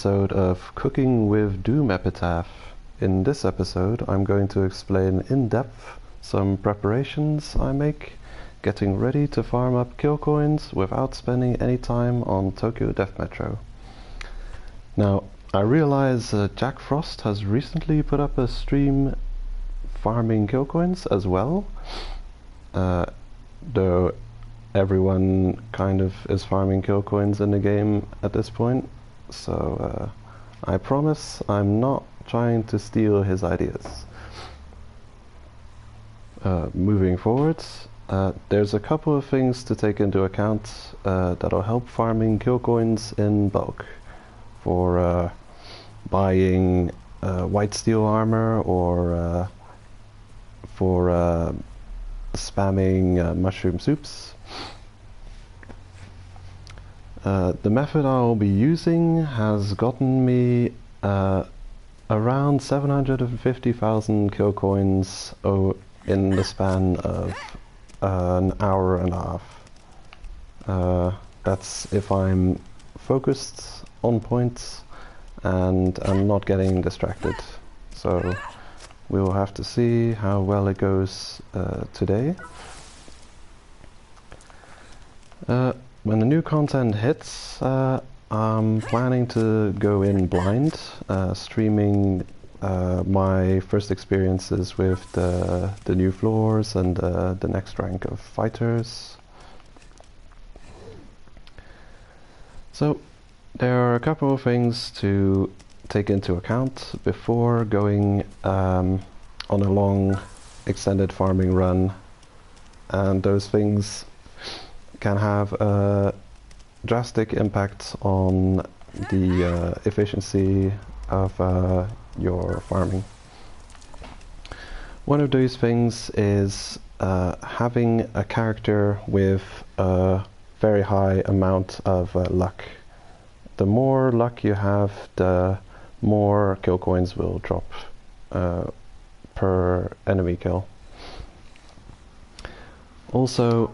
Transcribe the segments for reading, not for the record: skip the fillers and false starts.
episode of Cooking with Doomepitaph. In this episode, I'm going to explain in depth some preparations I make, getting ready to farm up kill coins without spending any time on Tokyo Death Metro. Now, I realize Jack Frost has recently put up a stream farming kill coins as well, though everyone kind of is farming kill coins in the game at this point, so I promise I'm not trying to steal his ideas. Moving forward, there's a couple of things to take into account that'll help farming kill coins in bulk for buying white steel armor or for spamming mushroom soups. The method I'll be using has gotten me around 750,000 kill coins in the span of an hour and a half. That's if I'm focused, on point, and I'm not getting distracted. So we'll have to see how well it goes today. When the new content hits, I'm planning to go in blind, streaming my first experiences with the new floors and the next rank of fighters. So there are a couple of things to take into account before going on a long extended farming run, and those things can have a drastic impact on the efficiency of your farming. One of those things is having a character with a very high amount of luck. The more luck you have, the more kill coins will drop per enemy kill. Also,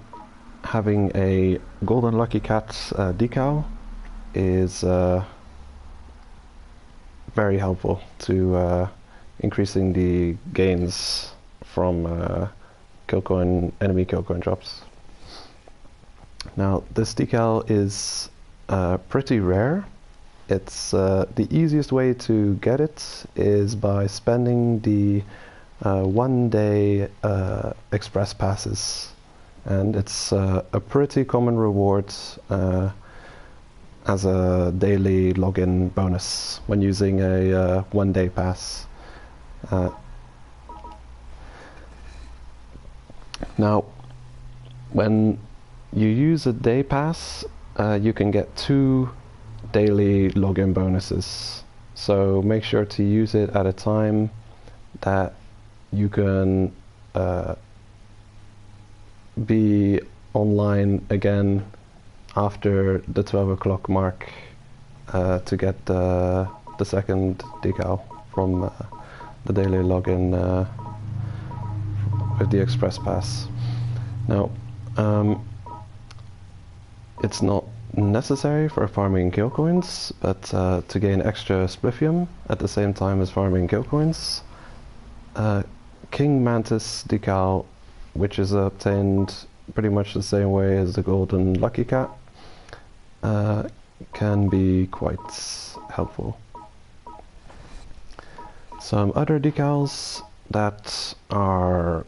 having a golden lucky cat decal is very helpful to increasing the gains from enemy kill coin drops. Now, this decal is pretty rare. It's the easiest way to get it is by spending the 1 day express passes. And it's a pretty common reward as a daily login bonus when using a 1 day pass. Now, when you use a day pass, you can get 2 daily login bonuses. So make sure to use it at a time that you can be online again after the 12 o'clock mark to get the second decal from the daily login with the express pass. Now, it's not necessary for farming kill coins, but to gain extra splithium at the same time as farming kill coins, King Mantis decal, which is obtained pretty much the same way as the golden lucky cat, can be quite helpful. Some other decals that are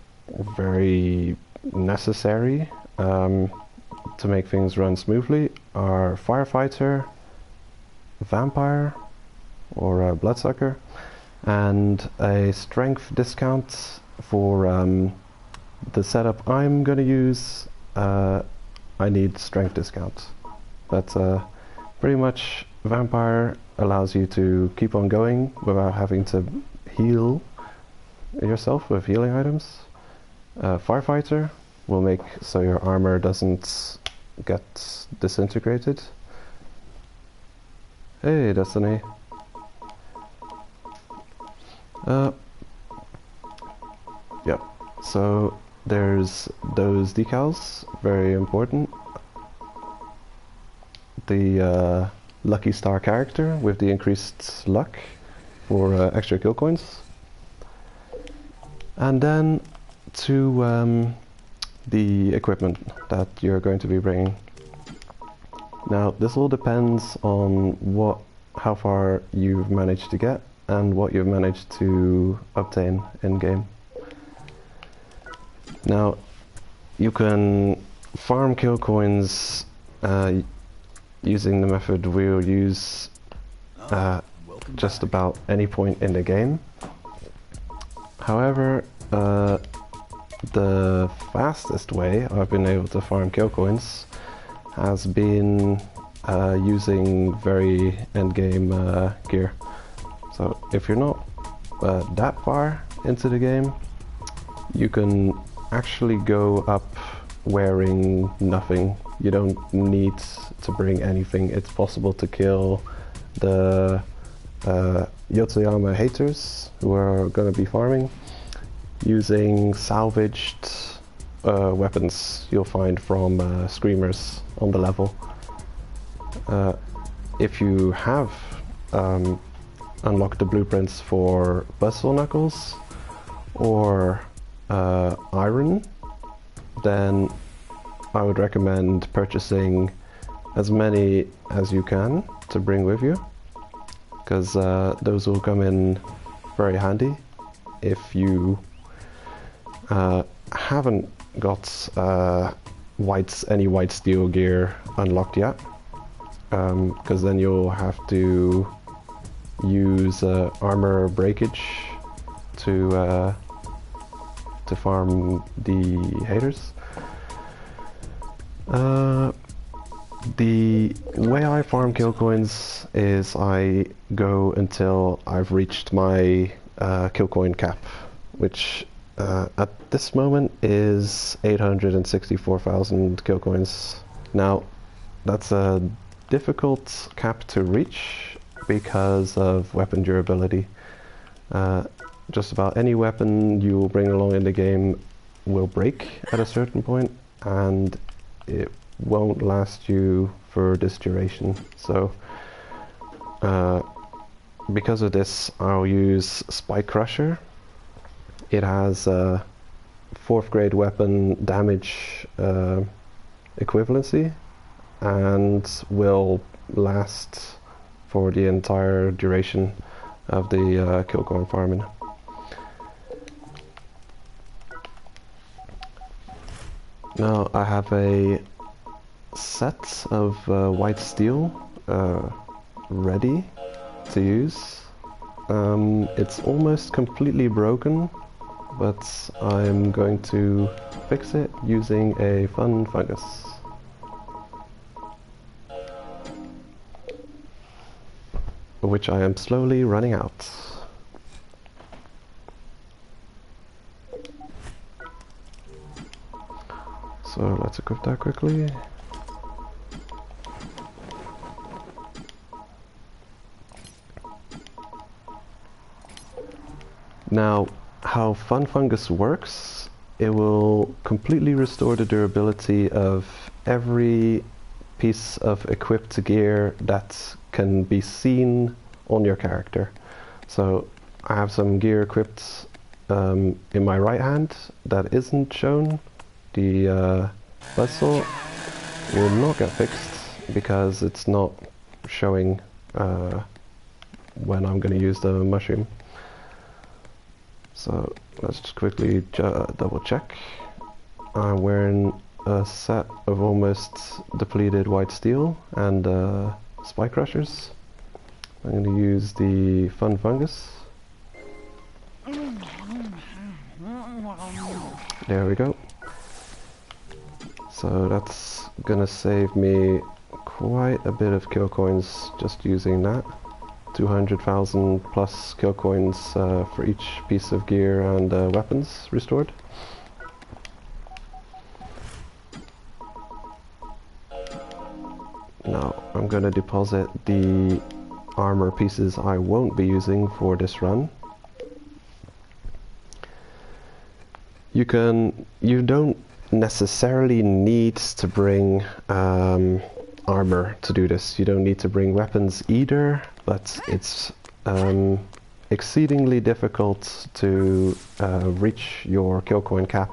very necessary to make things run smoothly are Firefighter, Vampire, or Bloodsucker, and a strength discount for the setup I'm going to use. I need strength discount, but pretty much Vampire allows you to keep on going without having to heal yourself with healing items. Firefighter will make so your armor doesn't get disintegrated. Hey, Destiny. Yep, so there's those decals, very important. The lucky star character with the increased luck for extra kill coins. And then to the equipment that you're going to be bringing. Now this all depends on how far you've managed to get and what you've managed to obtain in game. Now you can farm kill coins using the method we'll use just about any point in the game. However, the fastest way I've been able to farm kill coins has been using very endgame gear. So if you're not that far into the game, you can actually go up wearing nothing. You don't need to bring anything. It's possible to kill the Yotoyama haters who are going to be farming using salvaged weapons you'll find from screamers on the level. If you have unlocked the blueprints for Buzzsaw Knuckles or iron, then I would recommend purchasing as many as you can to bring with you, because those will come in very handy if you haven't got any white steel gear unlocked yet, because then you'll have to use armor breakage to farm the haters. The way I farm kill coins is I go until I've reached my kill coin cap, which at this moment is 864,000 kill coins. Now that's a difficult cap to reach because of weapon durability. Just about any weapon you will bring along in the game will break at a certain point, and it won't last you for this duration. So because of this, I'll use Spike Crusher. It has 4th grade weapon damage equivalency and will last for the entire duration of the kill coin farming. Now I have a set of white steel ready to use. It's almost completely broken, but I'm going to fix it using a fun fungus. Which I am slowly running out. So let's equip that quickly. Now, how Fun Fungus works, it will completely restore the durability of every piece of equipped gear that can be seen on your character. So I have some gear equipped in my right hand that isn't shown. The buzzsaw will not get fixed because it's not showing when I'm going to use the mushroom. So let's just quickly double check. I'm wearing a set of almost depleted white steel and spike crushers. I'm going to use the fun fungus. There we go. So that's gonna save me quite a bit of kill coins just using that. 200,000 plus kill coins for each piece of gear and weapons restored. Now I'm gonna deposit the armor pieces I won't be using for this run. You don't necessarily need to bring armor to do this. You don't need to bring weapons either, but it's exceedingly difficult to reach your kill coin cap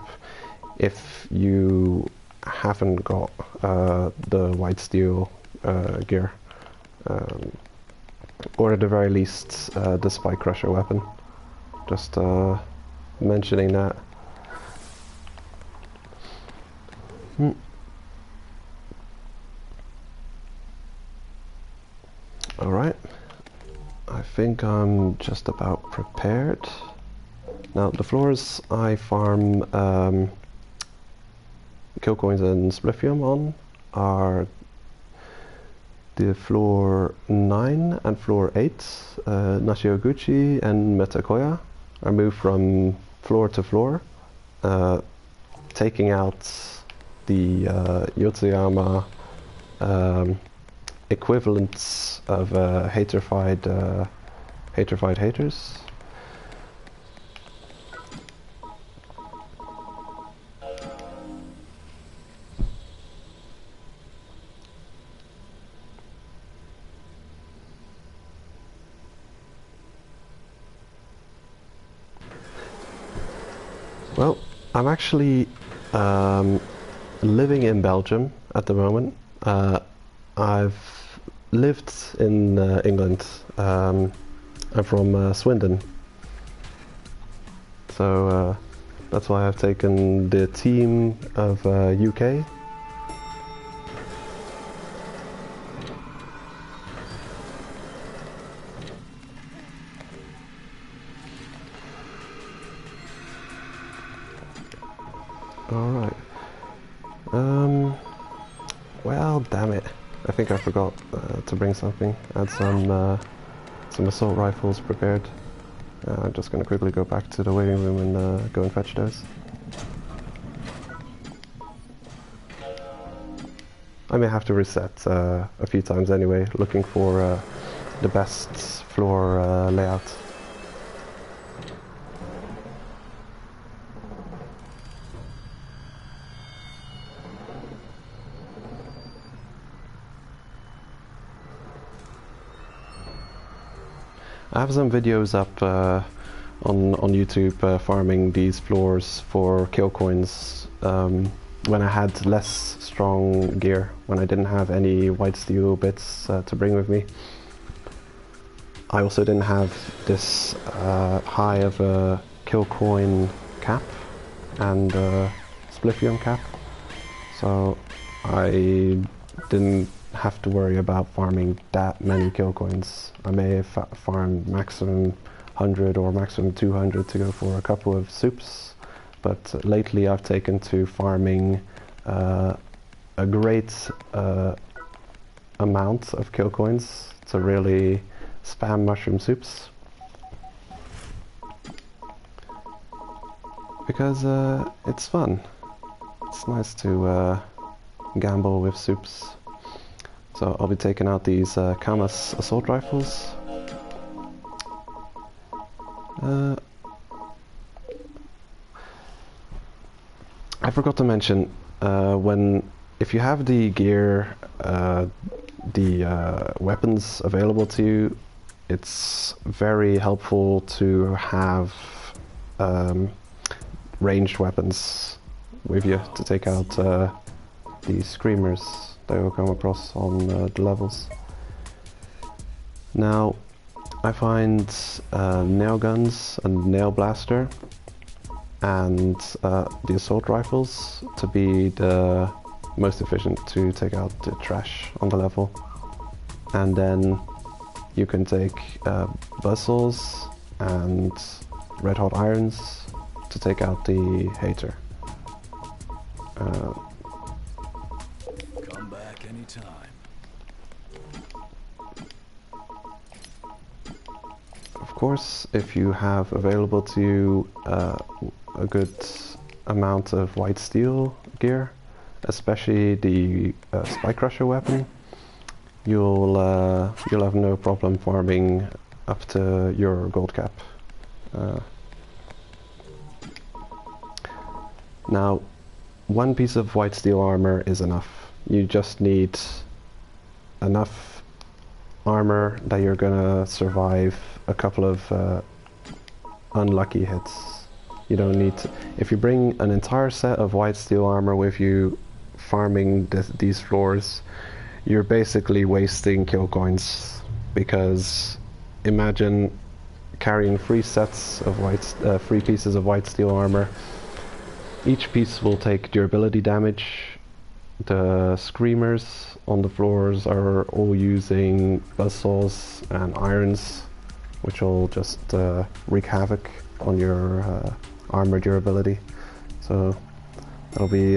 if you haven't got the white steel gear, or at the very least the spike crusher weapon. Just mentioning that. Alright, I think I'm just about prepared. Now the floors I farm kill coins and spliffium on are the floor 9 and floor 8, Nashioguchi and Metakoya. I move from floor to floor, taking out the Yotsuyama equivalents of haterfied haters. Well, I'm actually living in Belgium at the moment. I've lived in England. I'm from Swindon, so that's why I've taken the team of UK. Alright. Well, damn it. I think I forgot to bring something. I had some assault rifles prepared. I'm just going to quickly go back to the waiting room and go and fetch those. I may have to reset a few times anyway, looking for the best floor layout. I have some videos up on YouTube farming these floors for kill coins when I had less strong gear, when I didn't have any white steel bits to bring with me. I also didn't have this high of a kill coin cap and spliffium cap, so I didn't have to worry about farming that many kill coins. I may have farmed maximum 100 or maximum 200 to go for a couple of soups, but lately I've taken to farming a great amount of kill coins to really spam mushroom soups, because it's fun. It's nice to gamble with soups. So I'll be taking out these Kamas assault rifles. I forgot to mention, if you have the gear, the weapons available to you, it's very helpful to have ranged weapons with you to take out these screamers that you'll come across on the levels. Now, I find nail guns and nail blaster and the assault rifles to be the most efficient to take out the trash on the level. And then you can take buzzsaws and red hot irons to take out the hater. Come back anytime. Of course, if you have available to you a good amount of white steel gear, especially the spike crusher weapon, you'll have no problem farming up to your gold cap. Now, one piece of white steel armor is enough. You just need enough armor that you're gonna survive a couple of unlucky hits. You don't need to, if you bring an entire set of white steel armor with you farming these floors, you're basically wasting kill coins, because imagine carrying 3 sets of 3 pieces of white steel armor. Each piece will take durability damage. The screamers on the floors are all using buzzsaws and irons, which will just wreak havoc on your armor durability. So that'll be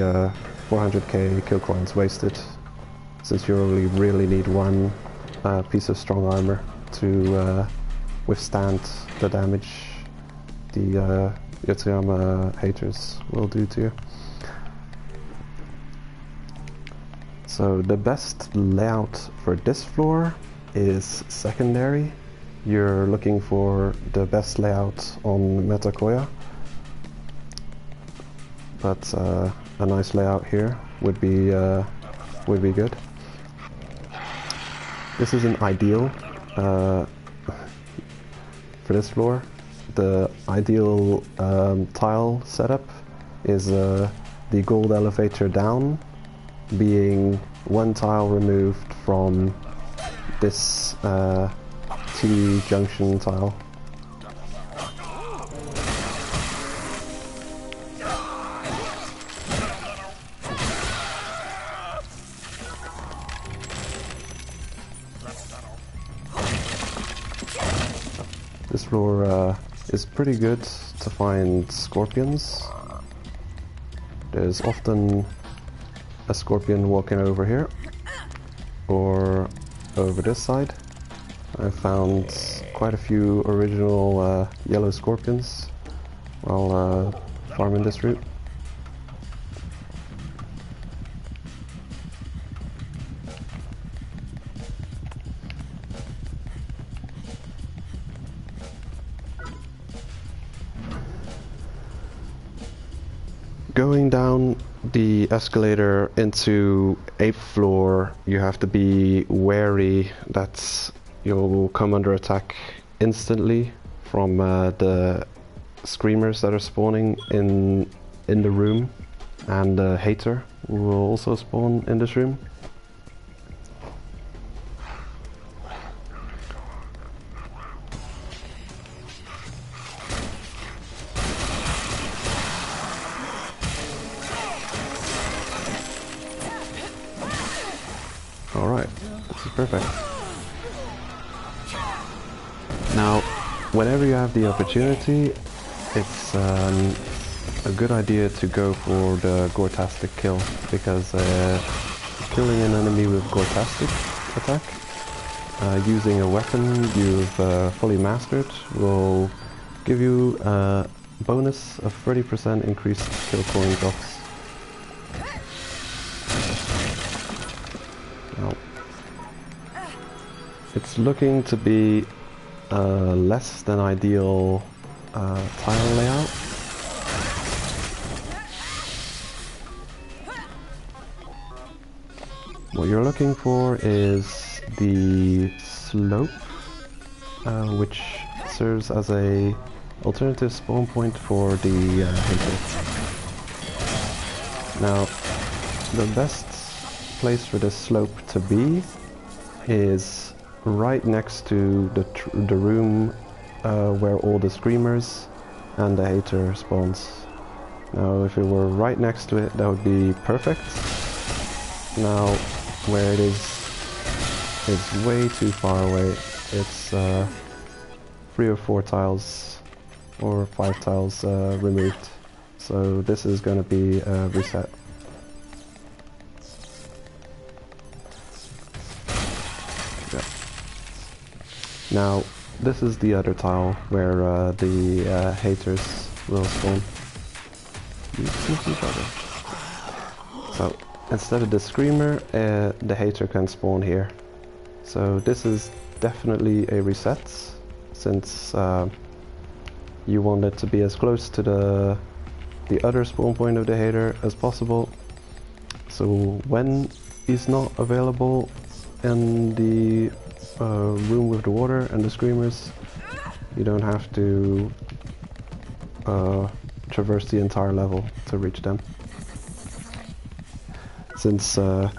400k kill coins wasted, since you only really need 1 piece of strong armor to withstand the damage the Yotsuyama haters will do to you. So the best layout for this floor is secondary. You're looking for the best layout on Metakoya, but a nice layout here would be good. This isn't ideal for this floor. The ideal tile setup is the gold elevator down, being 1 tile removed from this T-junction tile. This floor is pretty good to find scorpions. There's often a scorpion walking over here, or over this side. I found quite a few original yellow scorpions while farming this route. Going down the escalator into 8th floor, you have to be wary that you'll come under attack instantly from the screamers that are spawning in the room, and the hater will also spawn in this room. Alright, this is perfect. Now, whenever you have the opportunity, it's a good idea to go for the Gore-tastic kill, because killing an enemy with Gore-tastic attack, using a weapon you've fully mastered, will give you a bonus of 30% increased kill coin drops. It's looking to be a less than ideal tile layout. What you're looking for is the slope, which serves as a alternative spawn point for the hater. Now, the best place for this slope to be is right next to the room where all the screamers and the hater spawns. Now, if it were right next to it, that would be perfect. Now, where it is, it's way too far away. It's 3 or 4 tiles or 5 tiles removed. So this is going to be reset. Now, this is the other tile where the haters will spawn. So, instead of the screamer, the hater can spawn here. So this is definitely a reset, since you want it to be as close to the other spawn point of the hater as possible. So when he's not available, in the room with the water and the screamers, you don't have to traverse the entire level to reach them. Since a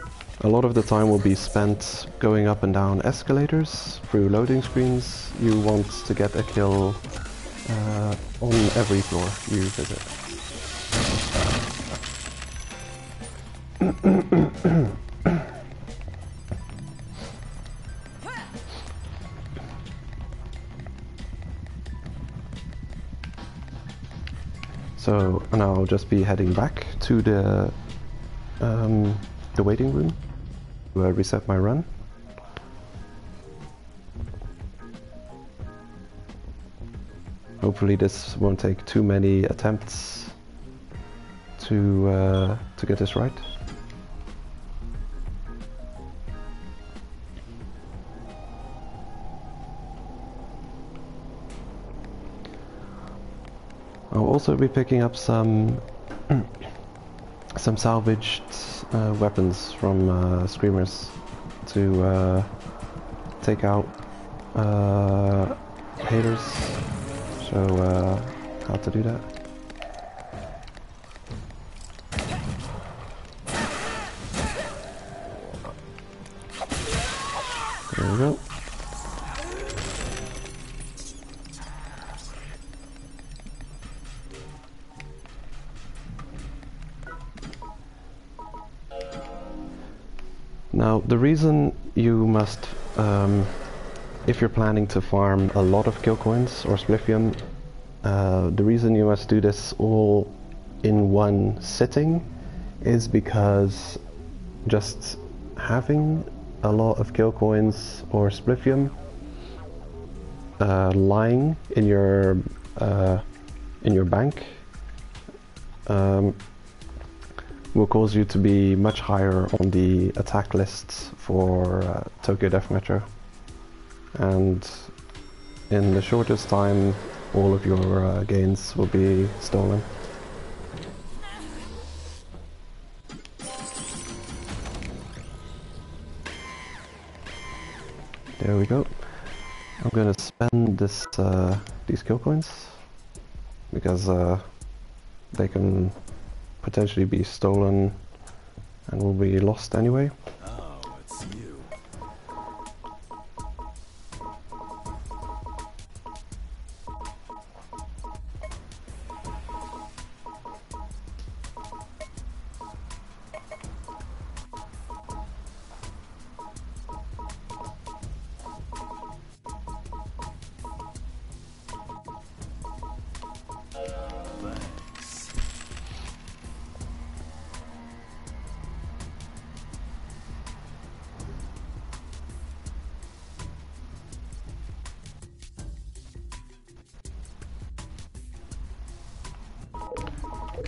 lot of the time will be spent going up and down escalators through loading screens, you want to get a kill on every floor you visit. So now I'll just be heading back to the waiting room to reset my run. Hopefully this won't take too many attempts to get this right. I'll also be picking up some salvaged weapons from screamers to take out haters. So how to do that? There we go. Now, the reason you must, if you're planning to farm a lot of kill coins or spliffium, the reason you must do this all in one sitting is because just having a lot of kill coins or spliffium lying in your bank will cause you to be much higher on the attack lists for Tokyo Death Metro, and in the shortest time all of your gains will be stolen. There we go. I'm gonna spend this these kill coins because they can potentially be stolen and will be lost anyway. Oh, it's you.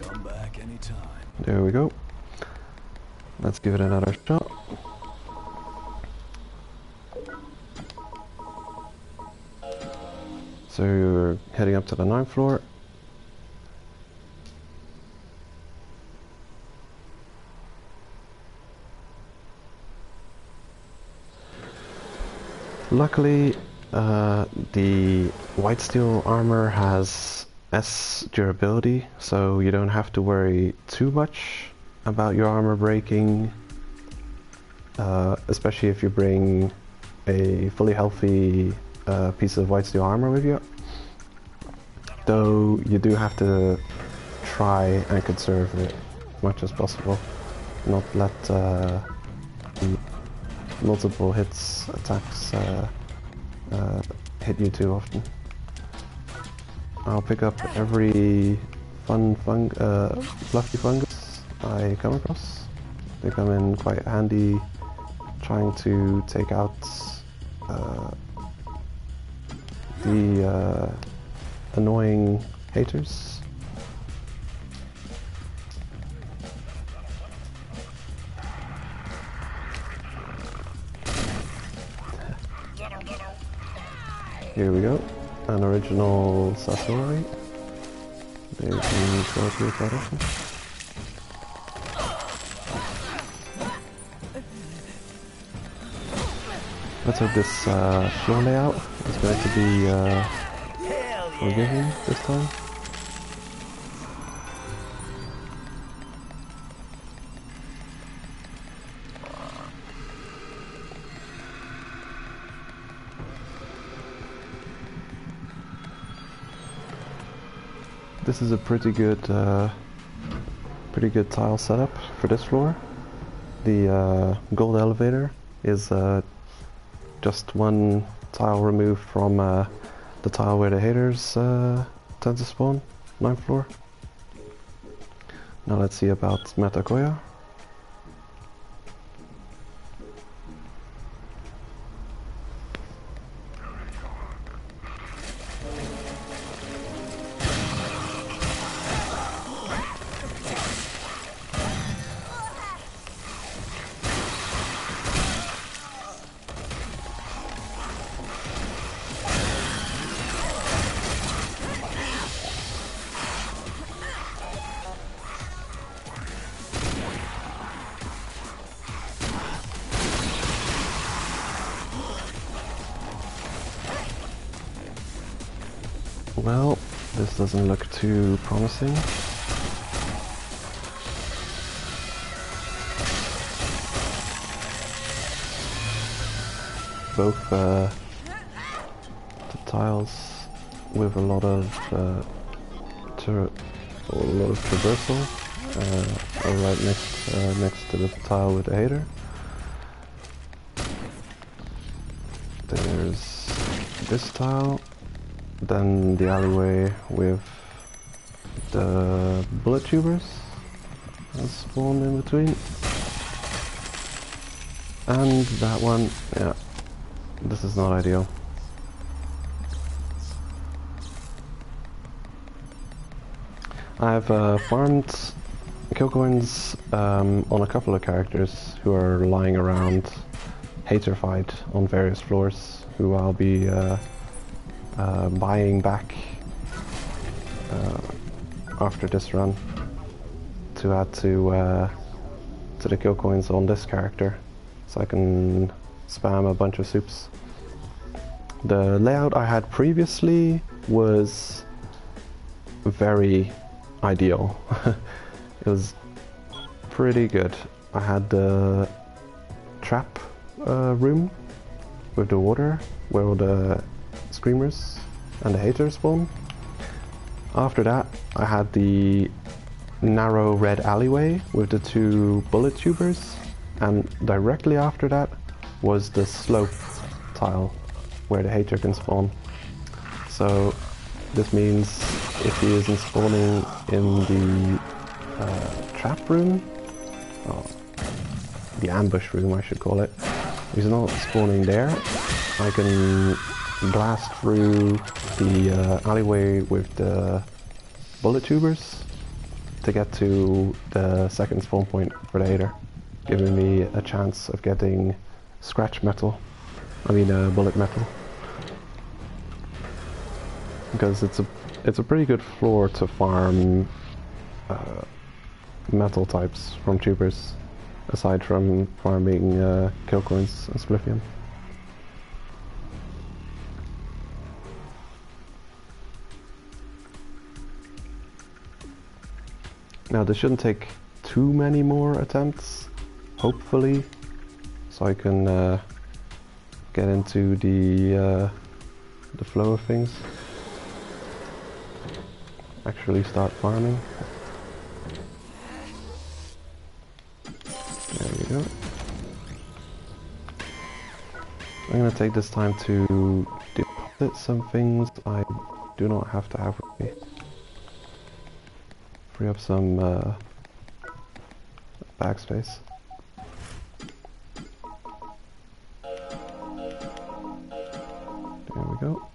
Come back anytime. There we go. Let's give it another shot. So you're heading up to the 9th floor. Luckily, the white steel armor has S durability, so you don't have to worry too much about your armor breaking, especially if you bring a fully healthy piece of white steel armor with you. Though you do have to try and conserve it as much as possible, not let multiple hits attacks hit you too often. I'll pick up every fluffy fungus I come across. They come in quite handy trying to take out the annoying haters. Here we go, an original Sasori. They can throw through quite often. Let's hope this floor layout is going to be forgiving this time. This is a pretty good tile setup for this floor. The gold elevator is just one tile removed from the tile where the haters tend to spawn, 9th floor. Now let's see about Metakoya. Well, this doesn't look too promising. Both the tiles with a lot of traversal are right next to the tile with the hater. There's this tile. Then the alleyway with the bullet tubers that spawned in between. And that one, yeah, this is not ideal. I've farmed kill coins on a couple of characters who are lying around hater-fied on various floors, who I'll be buying back after this run to add to the kill coins on this character, so I can spam a bunch of soups. The layout I had previously was very ideal. It was pretty good. I had the trap room with the water where all the screamers and the haters spawn. After that I had the narrow red alleyway with the 2 bullet tubers, and directly after that was the slope tile where the hater can spawn. So this means if he isn't spawning in the trap room, the ambush room I should call it, if he's not spawning there, I can blast through the alleyway with the bullet tubers to get to the second spawn point for the hater, giving me a chance of getting scratch metal, bullet metal, because it's a pretty good floor to farm metal types from tubers, aside from farming kill coins and spliffium. Now this shouldn't take too many more attempts, hopefully, so I can get into the flow of things. Actually start farming. There we go. I'm gonna take this time to deposit some things I do not have to have with me. Free up some bag space. There we go.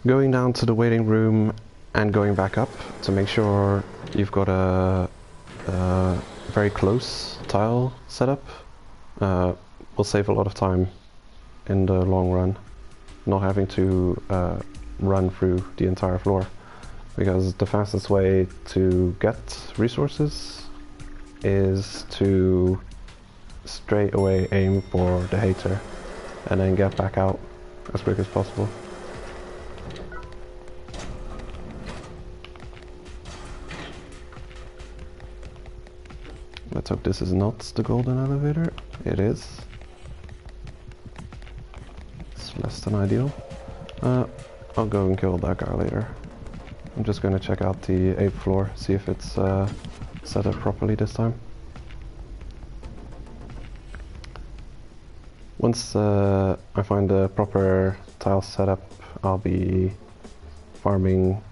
going down to the waiting room and going back up to make sure you've got a very close tile setup will save a lot of time in the long run, not having to run through the entire floor, because the fastest way to get resources is to straight away aim for the hater and then get back out as quick as possible. Let's hope this is not the golden elevator. It is. It's less than ideal. I'll go and kill that guy later. I'm just gonna check out the 8th floor, see if it's set up properly this time. Once I find the proper tile setup, I'll be farming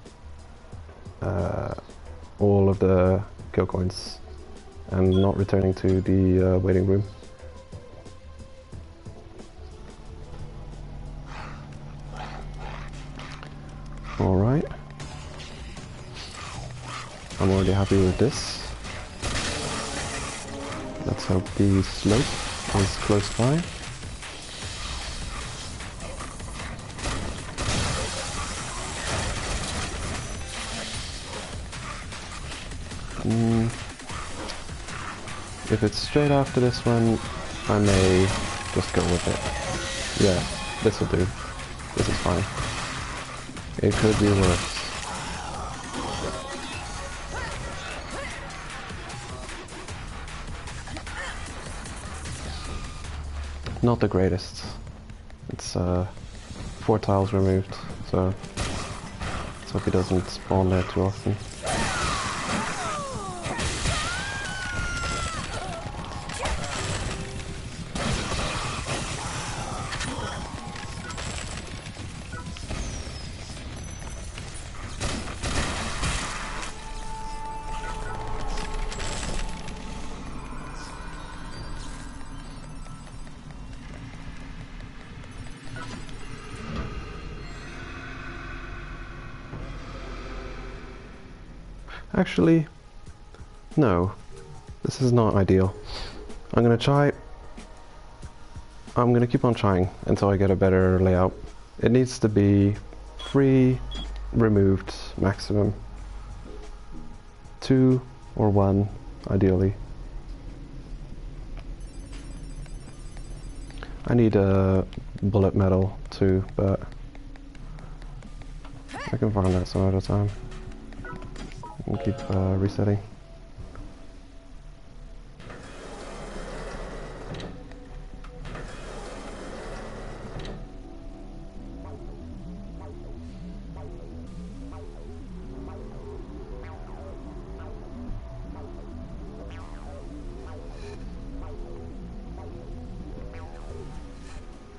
all of the kill coins and not returning to the waiting room. Alright. I'm already happy with this. Let's hope the slope is close by. If it's straight after this one, I may just go with it. Yeah, this will do. This is fine. It could be worse. Not the greatest. It's 4 tiles removed, so let's hope he doesn't spawn there too often. Actually, no, this is not ideal. I'm gonna keep on trying until I get a better layout. It needs to be 3 removed maximum. 2 or 1, ideally. I need a bullet metal too, but I can find that some other time. And keep resetting.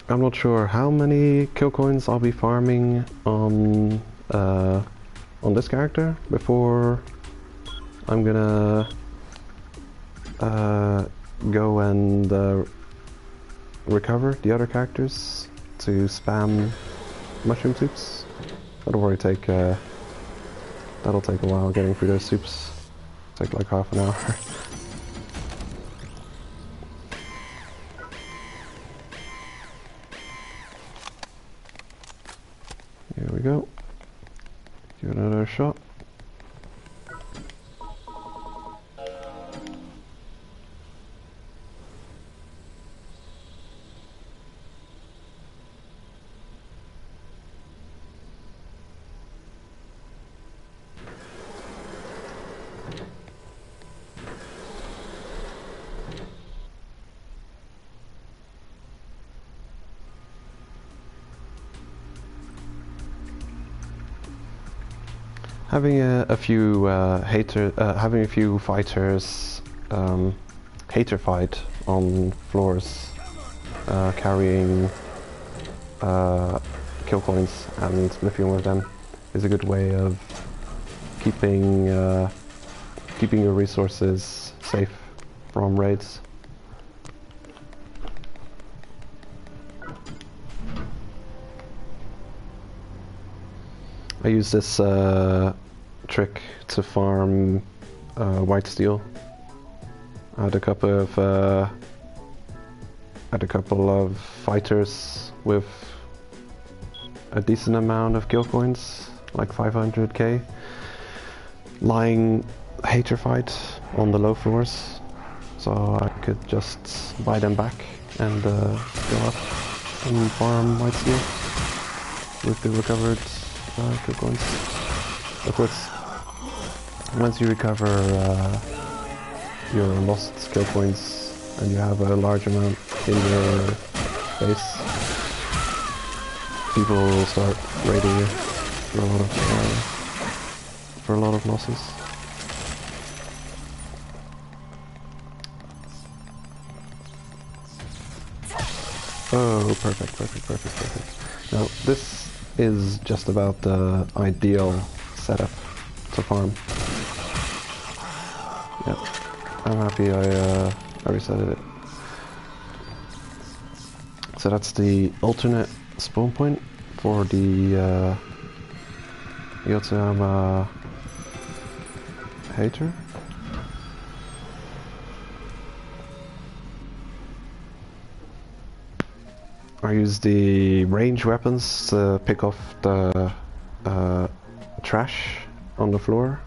I'm not sure how many kill coins I'll be farming on this character before I'm gonna go and recover the other characters to spam mushroom soups. That'll take a while getting through those soups. Take like half an hour. Here we go. Give it another shot. Having a few having a few fighters hater fight on floors, carrying kill coins and spliffing with them is a good way of keeping your resources safe from raids. I use this trick to farm white steel. I had a couple of fighters with a decent amount of kill coins, like 500k, lying hater fight on the low floors, so I could just buy them back and go up and farm white steel with the recovered kill coins. Of course, once you recover your lost skill points and you have a large amount in your base, people will start raiding you for a lot of losses. Oh, perfect. Now, this is just about the ideal setup to farm. Yep, I'm happy I resetted it. So that's the alternate spawn point for the Yotsuyama hater. I use the range weapons to pick off the trash on the floor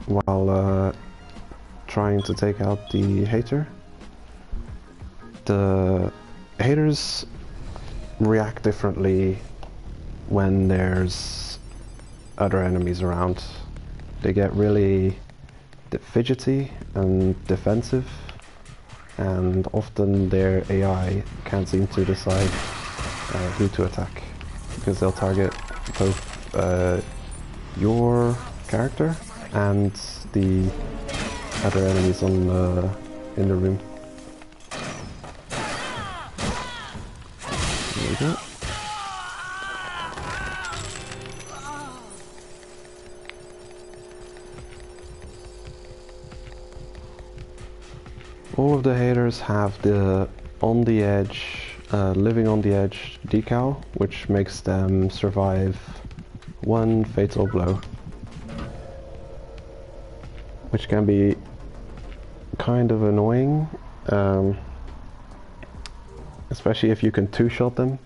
while trying to take out the hater. The haters react differently when there's other enemies around. They get really fidgety and defensive, and often their AI can't seem to decide who to attack, because they'll target both your character and the other enemies on in the room. There we go. All of the haters have the on the edge, living on the edge decal, which makes them survive one fatal blow, which can be kind of annoying, especially if you can two-shot them.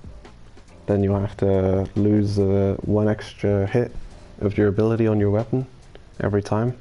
Then you'll have to lose one extra hit of your ability on your weapon every time.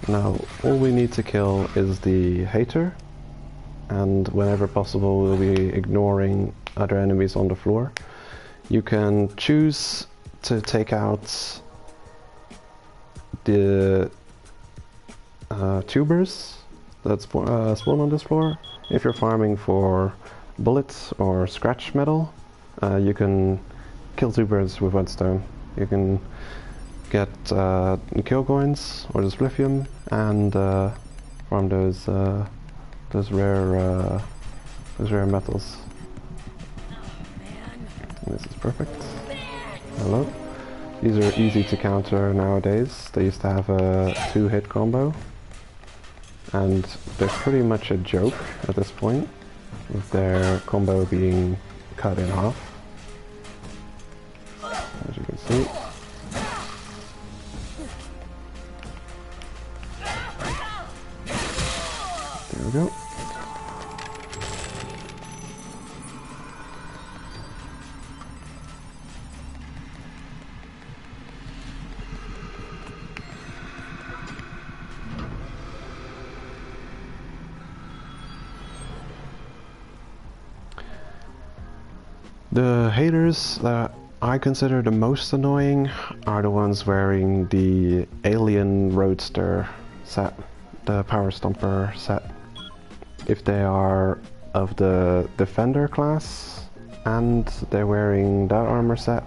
Now, all we need to kill is the hater, and whenever possible we'll be ignoring other enemies on the floor. You can choose to take out the tubers that spawn on this floor. If you're farming for bullets or scratch metal, you can kill tubers with whetstone. You can get kill coins or just lithium and farm those rare metals. And this is perfect. Hello. These are easy to counter nowadays. They used to have a 2-hit combo, and they're pretty much a joke at this point, with their combo being cut in half, as you can see. There we go. The haters that I consider the most annoying are the ones wearing the Alien Roadster set, the Power Stomper set. If they are of the Defender class and they're wearing that armor set,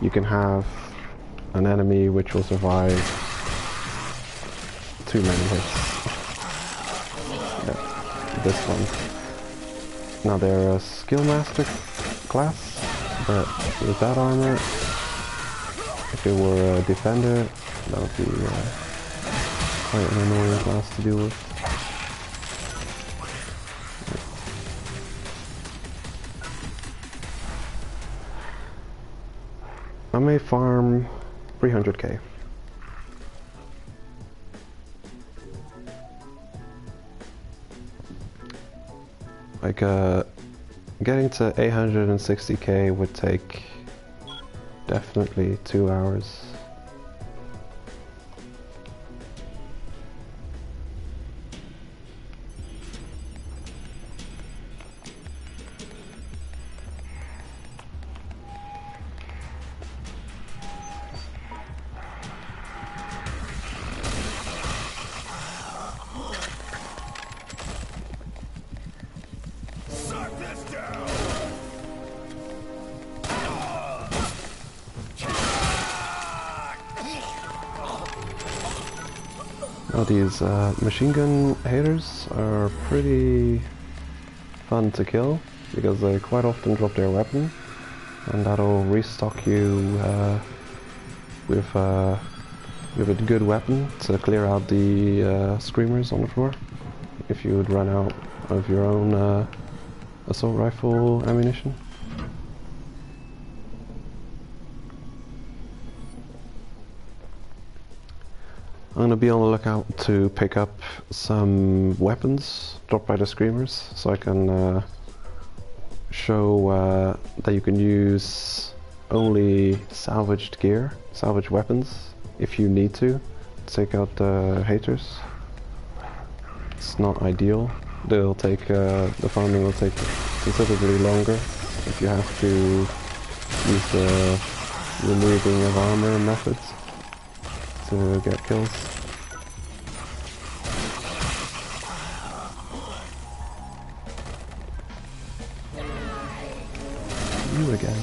you can have an enemy which will survive too many hits. Yeah, this one. Now they're a skill master class, but with that armor, if it were a defender, that would be quite an annoying class to deal with. I may farm 300k. Like, getting to 860k would take definitely 2 hours. Now these machine gun haters are pretty fun to kill because they quite often drop their weapon, and that'll restock you with a good weapon to clear out the screamers on the floor if you would run out of your own assault rifle ammunition. I'm gonna be on the lookout to pick up some weapons dropped by the screamers, so I can show that you can use only salvaged gear, salvaged weapons, if you need to take out the haters. It's not ideal. They'll take the farming will take considerably longer if you have to use the removing of armor methods to get kills. You again.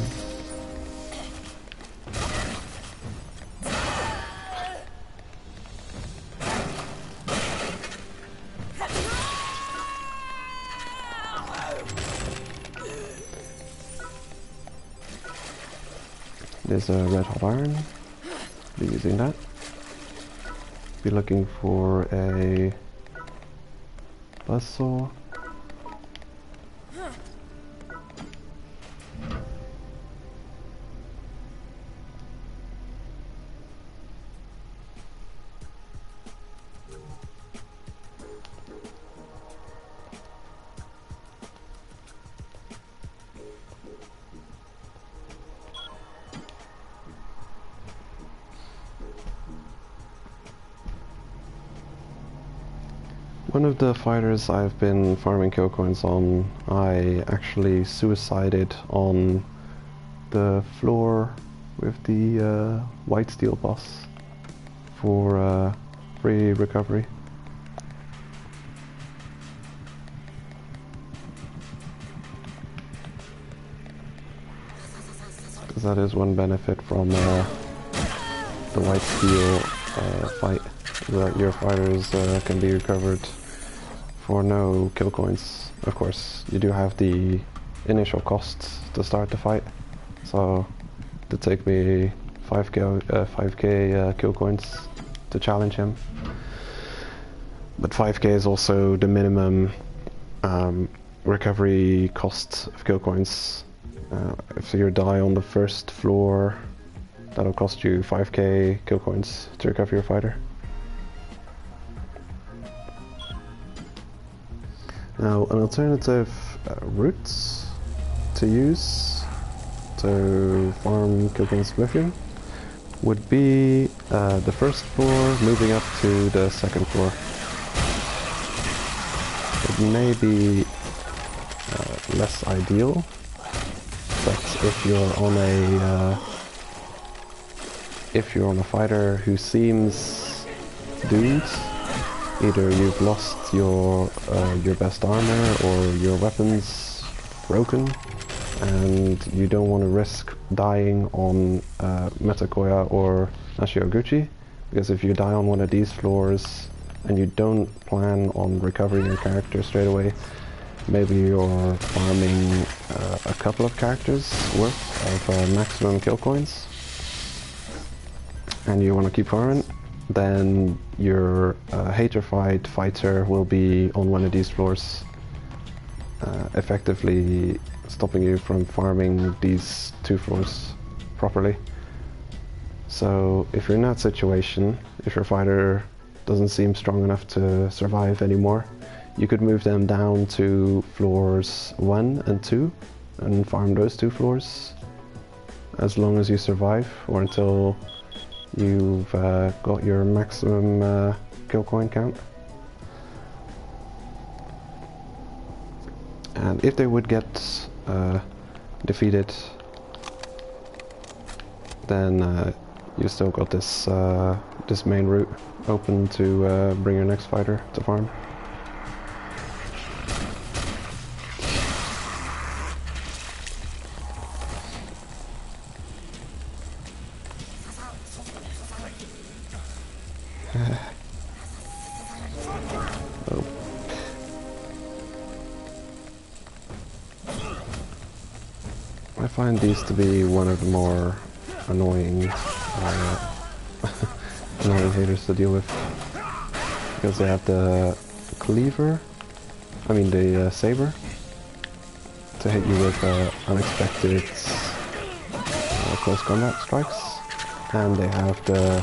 There's a red hot iron. Be using that. Be looking for a buzzsaw. One of the fighters I've been farming kill coins on, I actually suicided on the floor with the white steel boss for free recovery. Because that is one benefit from the white steel fight, that your fighters can be recovered for no kill coins. Of course, you do have the initial costs to start the fight, so it would take me 5k kill coins to challenge him. But 5k is also the minimum recovery cost of kill coins. If you die on the first floor, that'll cost you 5k kill coins to recover your fighter. Now, an alternative route to use to farm kill coins with him would be the first floor moving up to the second floor. It may be less ideal, but if you're on a fighter who seems doomed, either you've lost your best armor or your weapon's broken, and you don't want to risk dying on Metakoya or Ashioguchi, because if you die on one of these floors and you don't plan on recovering your character straight away, maybe you're farming a couple of characters worth of maximum kill coins, and you want to keep farming, then your haterfied fighter will be on one of these floors, effectively stopping you from farming these two floors properly. So if you're in that situation, if your fighter doesn't seem strong enough to survive anymore, you could move them down to floors 1 and 2 and farm those two floors as long as you survive, or until you've got your maximum kill coin count. And if they would get defeated, then you still got this this main route open to bring your next fighter to farm. Oh. I find these to be one of the more annoying annoying haters to deal with, because they have the cleaver, the saber, to hit you with unexpected close combat strikes, and they have the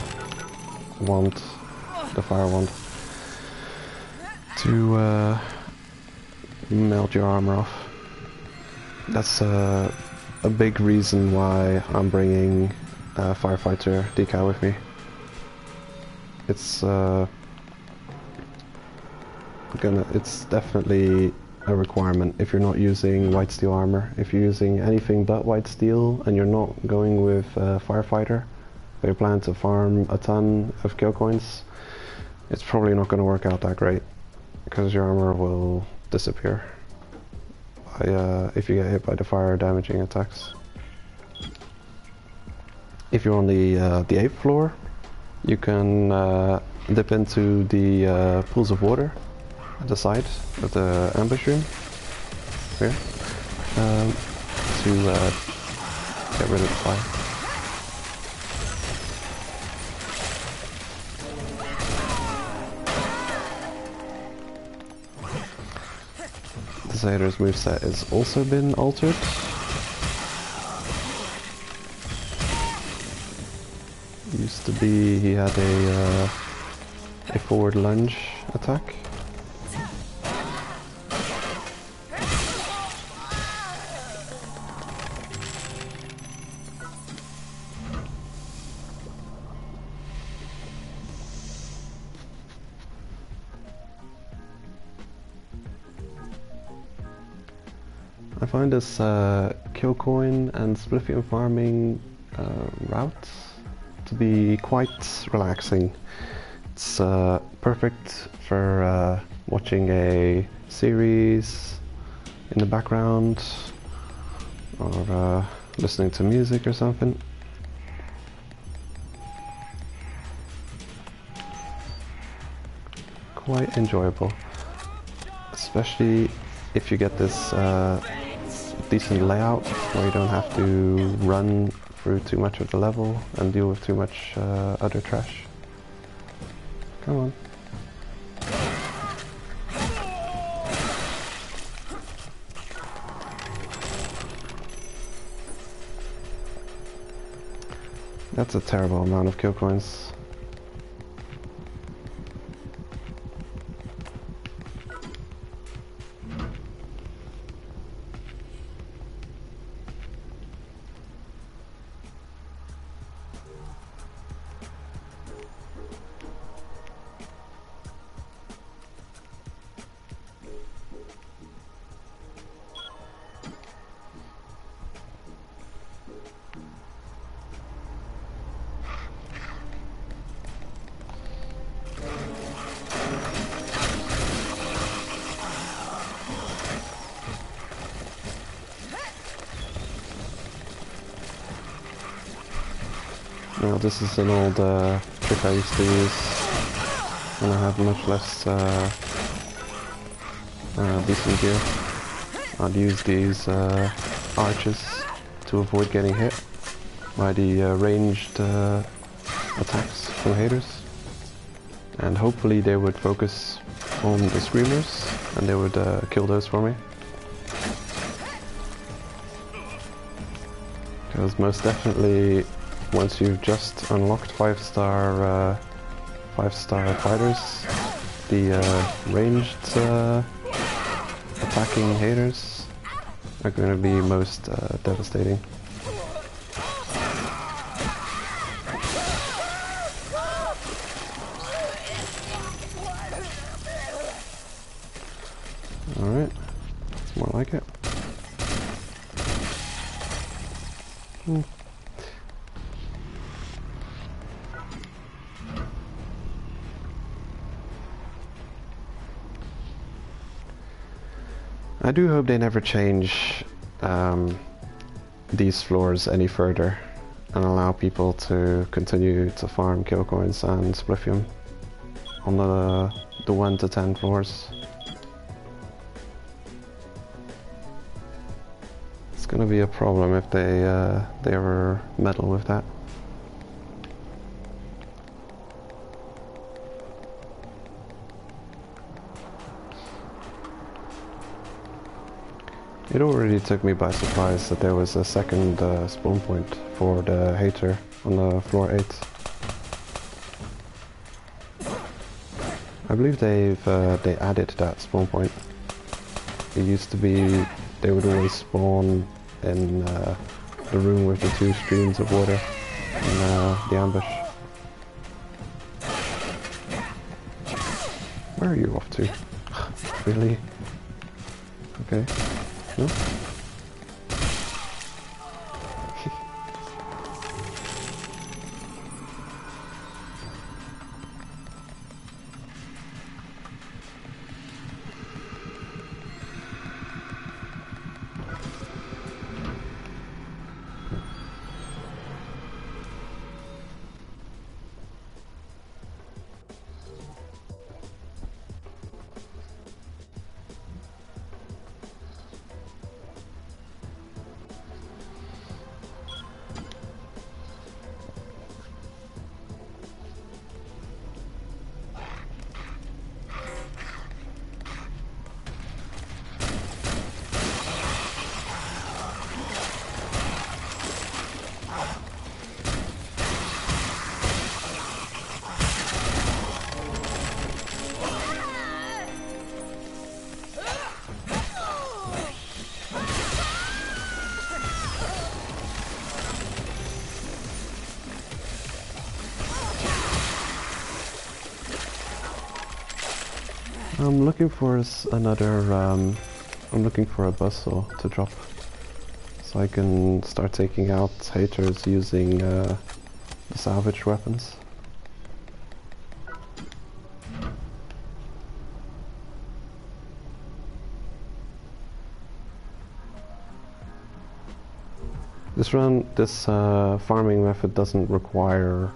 wand, the fire wand, to melt your armor off. That's a big reason why I'm bringing Firefighter Decal with me. It's definitely a requirement if you're not using white steel armor. If you're using anything but white steel and you're not going with Firefighter, but you plan to farm a ton of kill coins, it's probably not going to work out that great, because your armor will disappear if you get hit by the fire damaging attacks. If you're on the 8th floor, you can dip into the pools of water at the side of the ambush room here to get rid of the fire. The Zayder's moveset has also been altered. Used to be he had a forward lunge attack. I find this kill coin and spliffium farming route to be quite relaxing. It's perfect for watching a series in the background, or listening to music or something. Quite enjoyable, especially if you get this decent layout where you don't have to run through too much of the level and deal with too much other trash. Come on. That's a terrible amount of kill coins. Now this is an old trick I used to use when I had much less decent gear. I'd use these arches to avoid getting hit by the ranged attacks from haters, and hopefully they would focus on the screamers and they would kill those for me. Because most definitely, once you've just unlocked 5-star fighters, the ranged attacking haters are going to be most devastating. Alright, it's more like it. I do hope they never change these floors any further and allow people to continue to farm kill coins and spliffium on the 1 to 10 floors. It's gonna be a problem if they ever meddle with that. It already took me by surprise that there was a second spawn point for the hater on the floor 8. I believe they added that spawn point. It used to be they would always spawn in the room with the 2 streams of water in the ambush. Where are you off to? Really? Okay. No? I'm looking for I'm looking for a buzzsaw to drop, so I can start taking out haters using the salvage weapons. This farming method doesn't require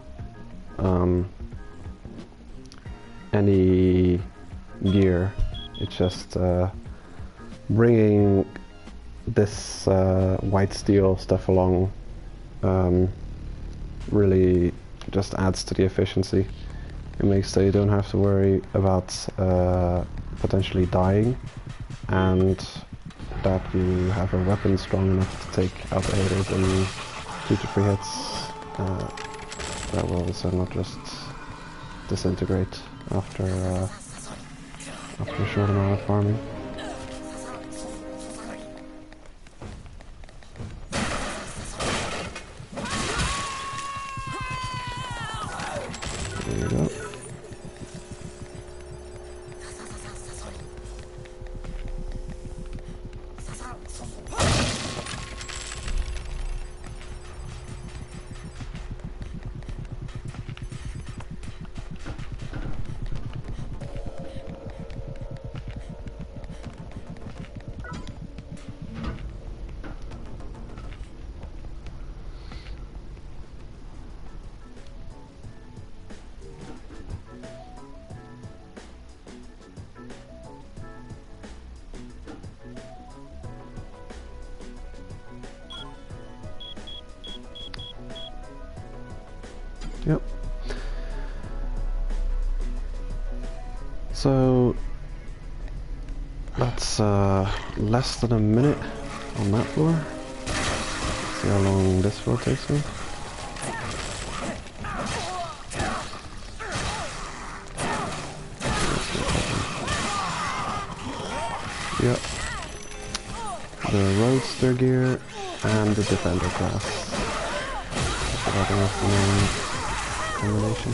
any gear. It's just bringing this white steel stuff along really just adds to the efficiency. It makes so you don't have to worry about potentially dying, and that you have a weapon strong enough to take out the haters in 2 to 3 hits. That will also not just disintegrate after a short amount of farming. There you go. Yep. So that's less than a minute on that floor. See how long this floor takes me. Yep. The roadster gear and the defender class. I think that's the main combination.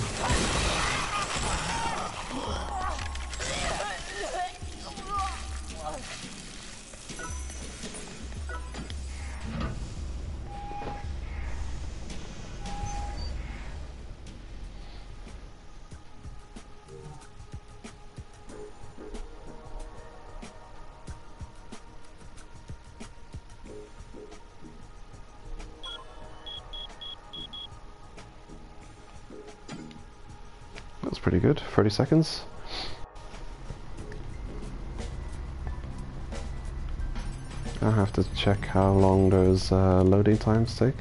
That's pretty good, 30 seconds. I have to check how long those loading times take.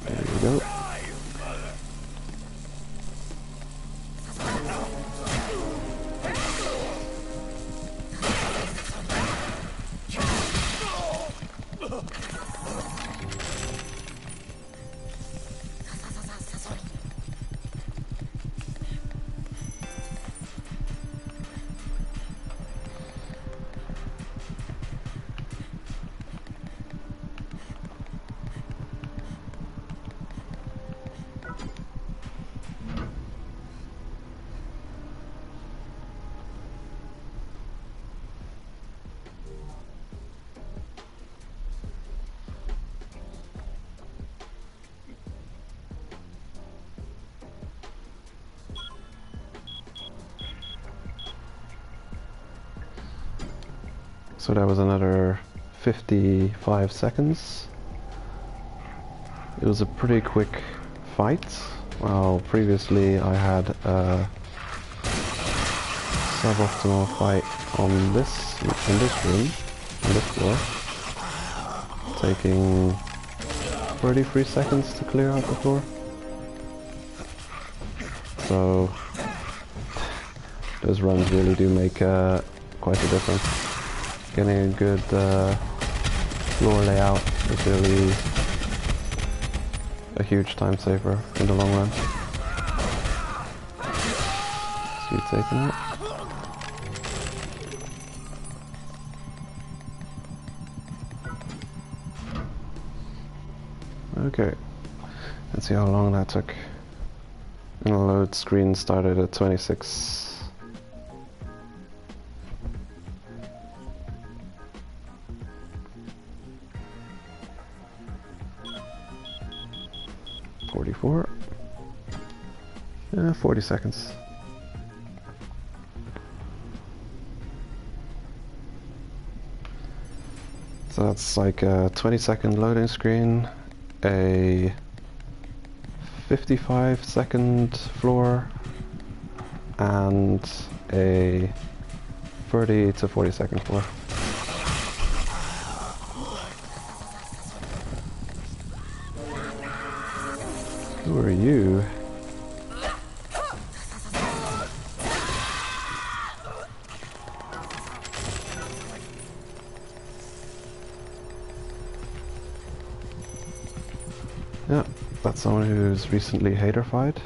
There we go. So that was another 55 seconds. It was a pretty quick fight. Well, previously I had a suboptimal fight on this room, on this floor, taking 33 seconds to clear out the floor. So those runs really do make quite a difference. Getting a good floor layout is really a huge time saver in the long run. So you taking it? Okay, let's see how long that took. And the load screen started at 26. .44. 40 seconds. So that's like a 20-second loading screen, a 55-second floor, and a 30 to 40-second floor. Who are you? Yeah, that's someone who's recently haterfied.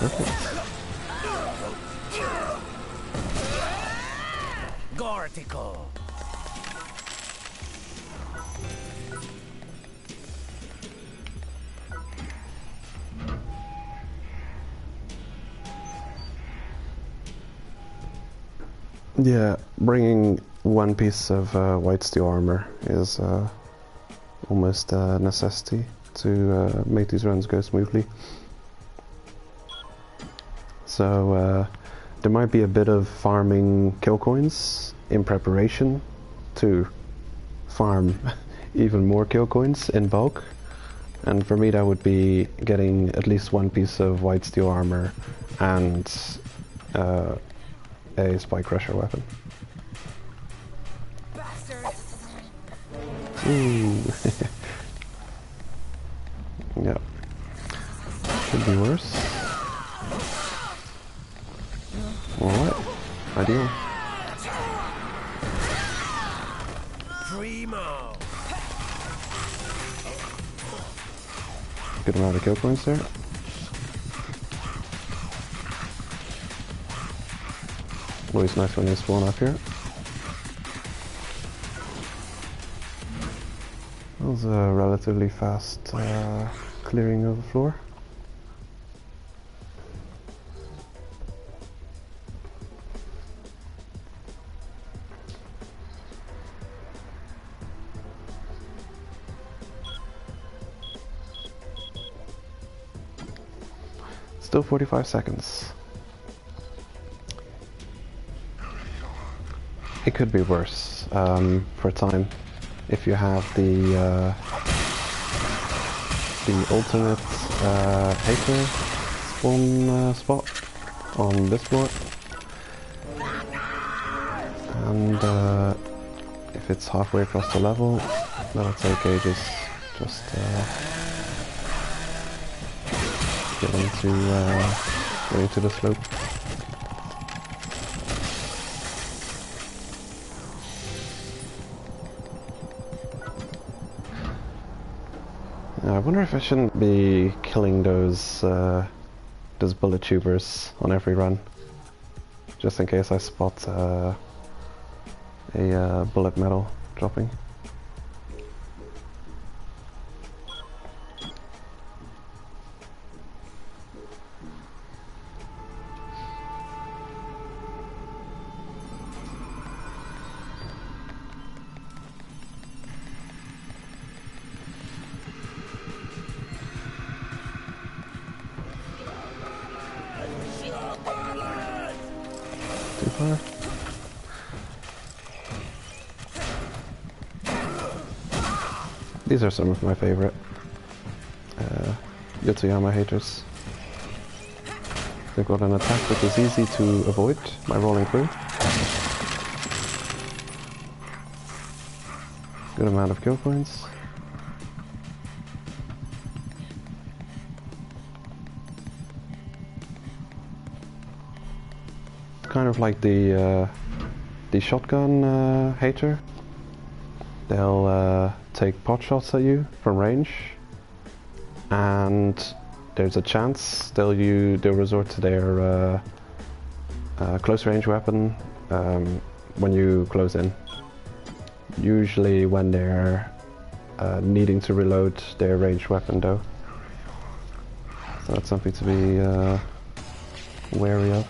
Perfect. Gortical. Yeah, bringing one piece of white steel armor is almost a necessity to make these runs go smoothly. So there might be a bit of farming kill coins in preparation to farm even more kill coins in bulk. And for me that would be getting at least one piece of white steel armor and a spike crusher weapon. Ooh. Yeah. Could be worse. Alright. Ideal. Primo. Good amount of kill points there. Always nice when they spawn up here. That was a relatively fast clearing of the floor. Still 45 seconds. It could be worse for time if you have the ultimate hater spawn spot on this floor, and if it's halfway across the level, that'll take ages. Just get into the slope. I wonder if I shouldn't be killing those bullet tubers on every run, just in case I spot a bullet metal dropping. Too far. These are some of my favorite Yotsuyama haters. They've got an attack that is easy to avoid by rolling through. Good amount of kill points. Kind of like the shotgun hater. They'll take pot shots at you from range, and there's a chance they'll resort to their close range weapon when you close in. Usually when they're needing to reload their ranged weapon though. So that's something to be wary of.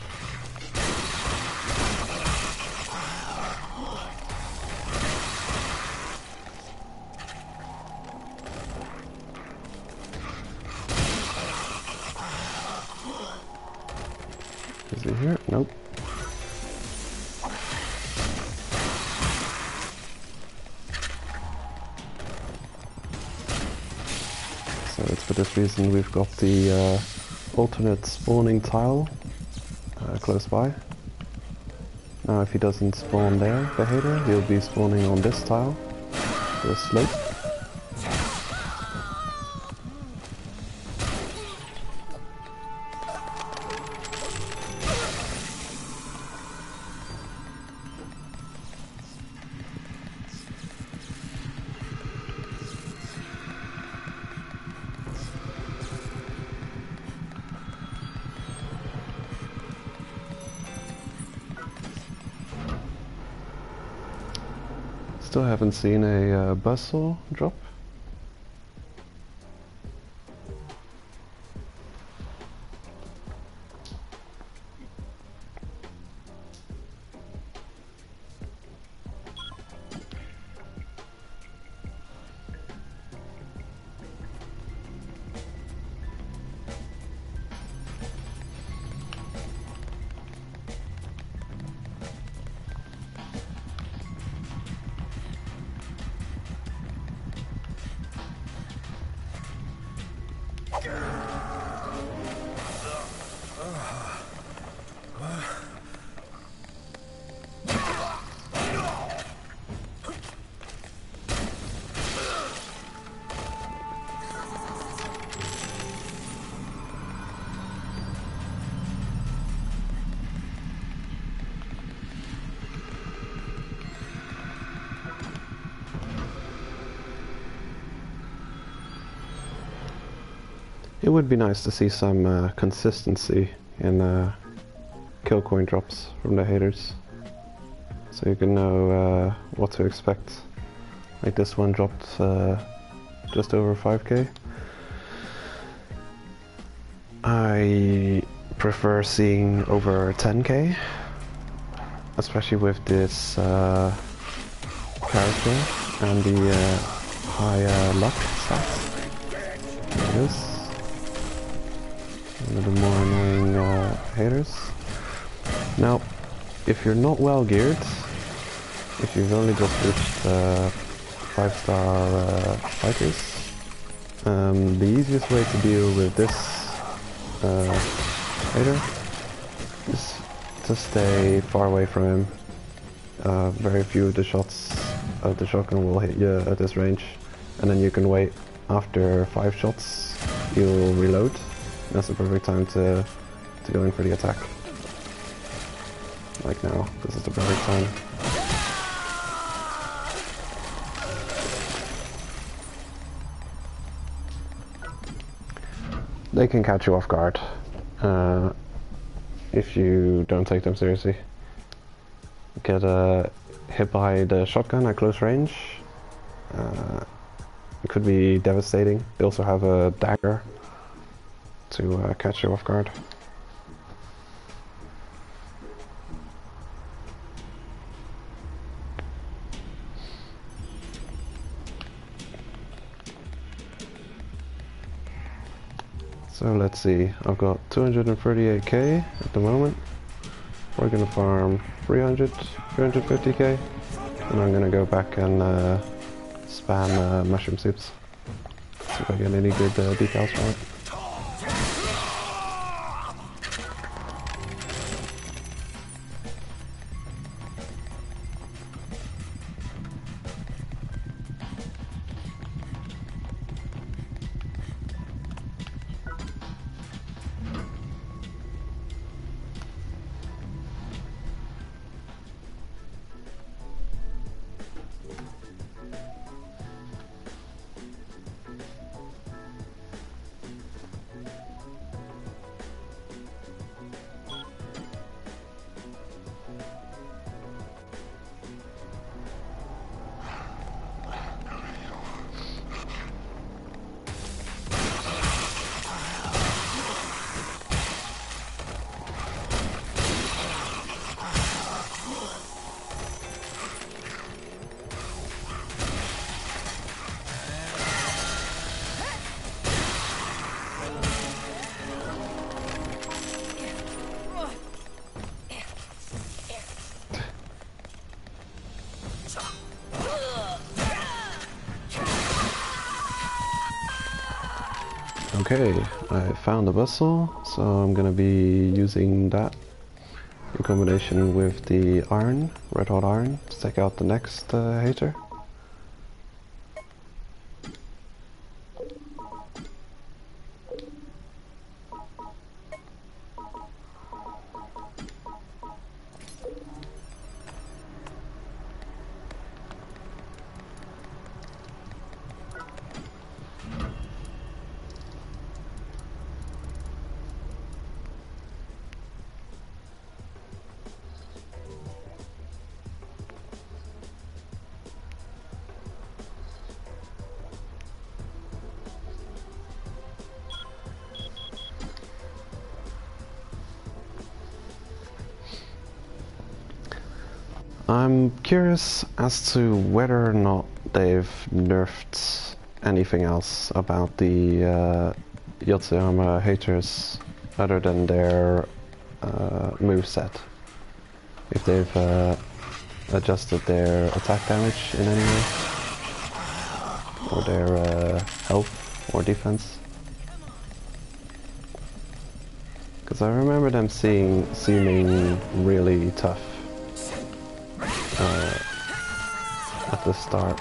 Is he here? Nope. So it's for this reason we've got the alternate spawning tile close by. Now if he doesn't spawn there, the hater, he'll be spawning on this tile, the slope. Still haven't seen a buzzsaw drop. It would be nice to see some consistency in kill coin drops from the haters, so you can know what to expect. Like this one dropped just over 5k. I prefer seeing over 10k, especially with this character and the high luck stats. There it is. A little more annoying haters. Now, if you're not well geared, if you've only just reached 5-star fighters, the easiest way to deal with this hater is to stay far away from him. Very few of the shots of the shotgun will hit you at this range, and then you can wait. After 5 shots, you'll reload. That's the perfect time to go in for the attack. Like now, this is the perfect time. They can catch you off guard if you don't take them seriously. Get hit by the shotgun at close range. It could be devastating. They also have a dagger to catch you off guard. So let's see, I've got 238k at the moment. We're gonna farm 350k, and I'm gonna go back and spam mushroom soups. See if I get any good decals from it. Okay, I found a vessel, so I'm gonna be using that in combination with the iron, red hot iron, to take out the next hater. I'm curious as to whether or not they've nerfed anything else about the Yotsuyama haters other than their moveset. If they've adjusted their attack damage in any way, or their health or defense. Because I remember them seeming really tough at the start.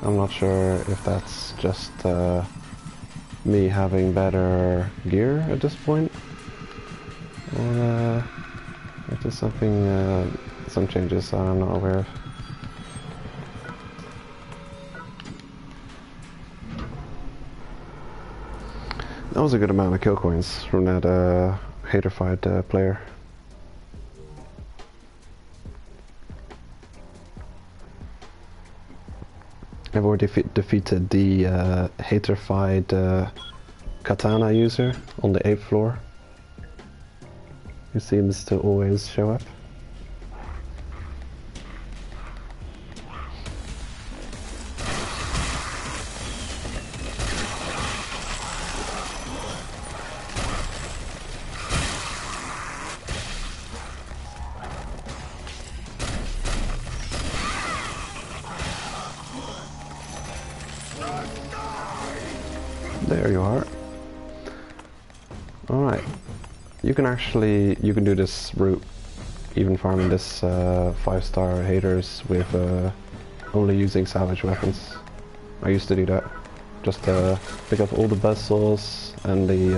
I'm not sure if that's just me having better gear at this point, or if there's something, some changes I'm not aware of. That was a good amount of kill coins from that hater-fied player. I've already defeated the hater-fied katana user on the 8th floor, who seems to always show up. There you are. Alright. You can do this route, even farming this 5-star haters with only using salvage weapons. I used to do that. Just pick up all the buzzsaws and the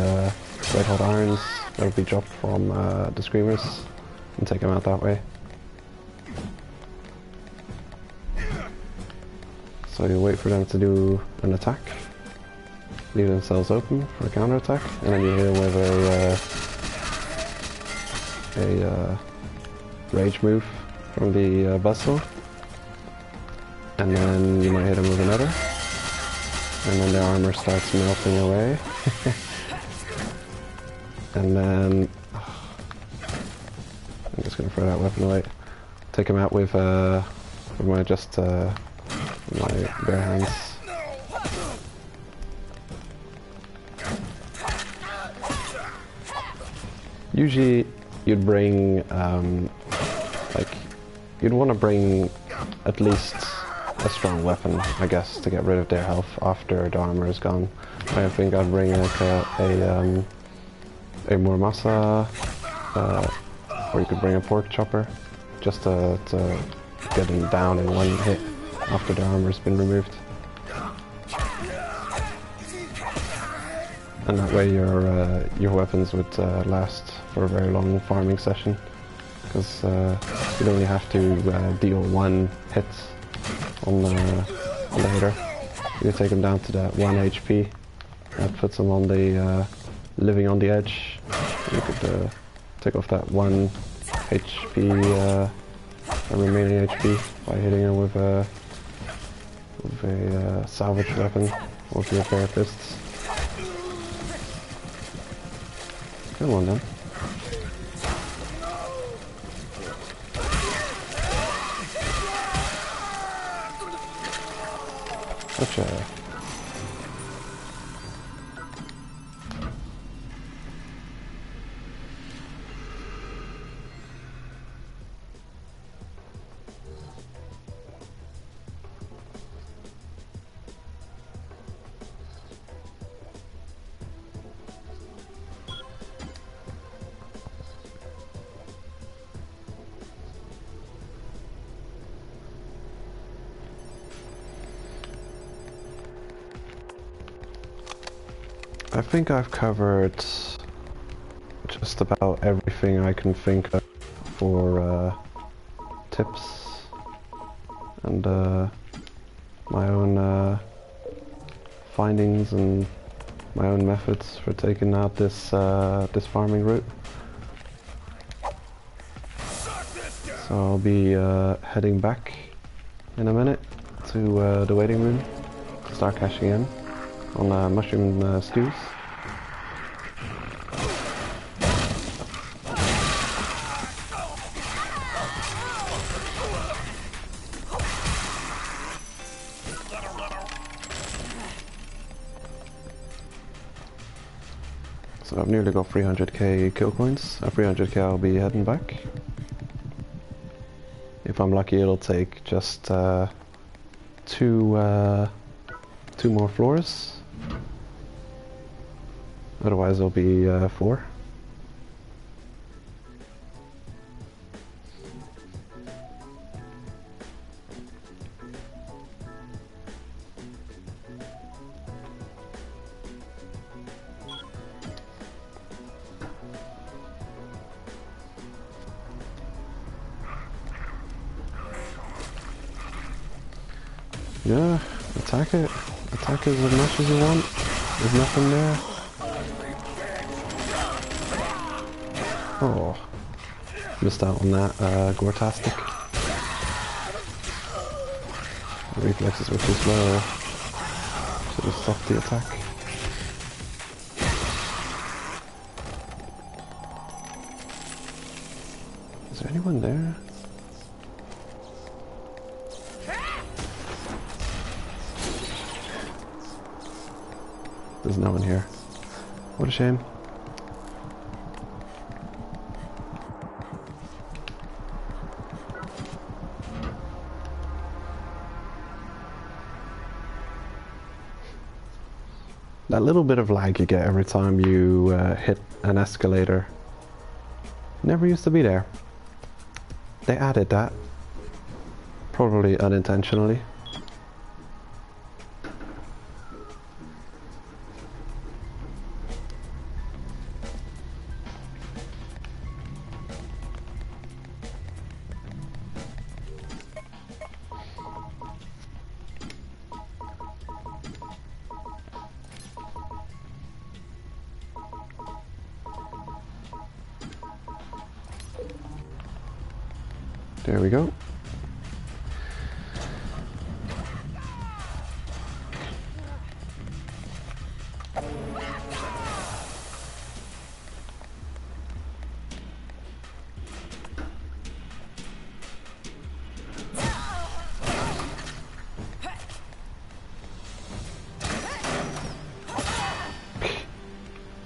red hot irons that would be dropped from the screamers and take them out that way. So you wait for them to do an attack, leave themselves open for a counterattack, and then you hit them with a rage move from the buzzsaw, and then you might hit them with another, and then their armor starts melting away. And then I'm just gonna throw that weapon away. Take them out with my my bare hands. Usually you'd bring, you'd want to bring at least a strong weapon, I guess, to get rid of their health after the armor is gone. I think I'd bring like a Muramasa, or you could bring a pork chopper, just to get him down in one hit after the armor's been removed. And that way your weapons would last for a very long farming session, because you'd only have to deal one hit on the hitter. You take him down to that 1 HP. That puts him on the living on the edge. You could take off that 1 HP, remaining HP, by hitting him with a salvage weapon or with your pair of fists. Come on then. Gotcha. I think I've covered just about everything I can think of for tips and my own findings and my own methods for taking out this this farming route. So I'll be heading back in a minute to the waiting room to start cashing in on mushroom stews. So I've nearly got 300k kill coins. At 300k I'll be heading back. If I'm lucky it'll take just two more floors. Otherwise it'll be 4. Yeah, attack it. Attack it as much as you want. There's nothing there. Oh, missed out on that Gortastic. The reflexes were too slow. Should have stopped the attack. Is there anyone there? There's no one here. What a shame. That little bit of lag you get every time you hit an escalator never used to be there. They added that. Probably unintentionally. There we go.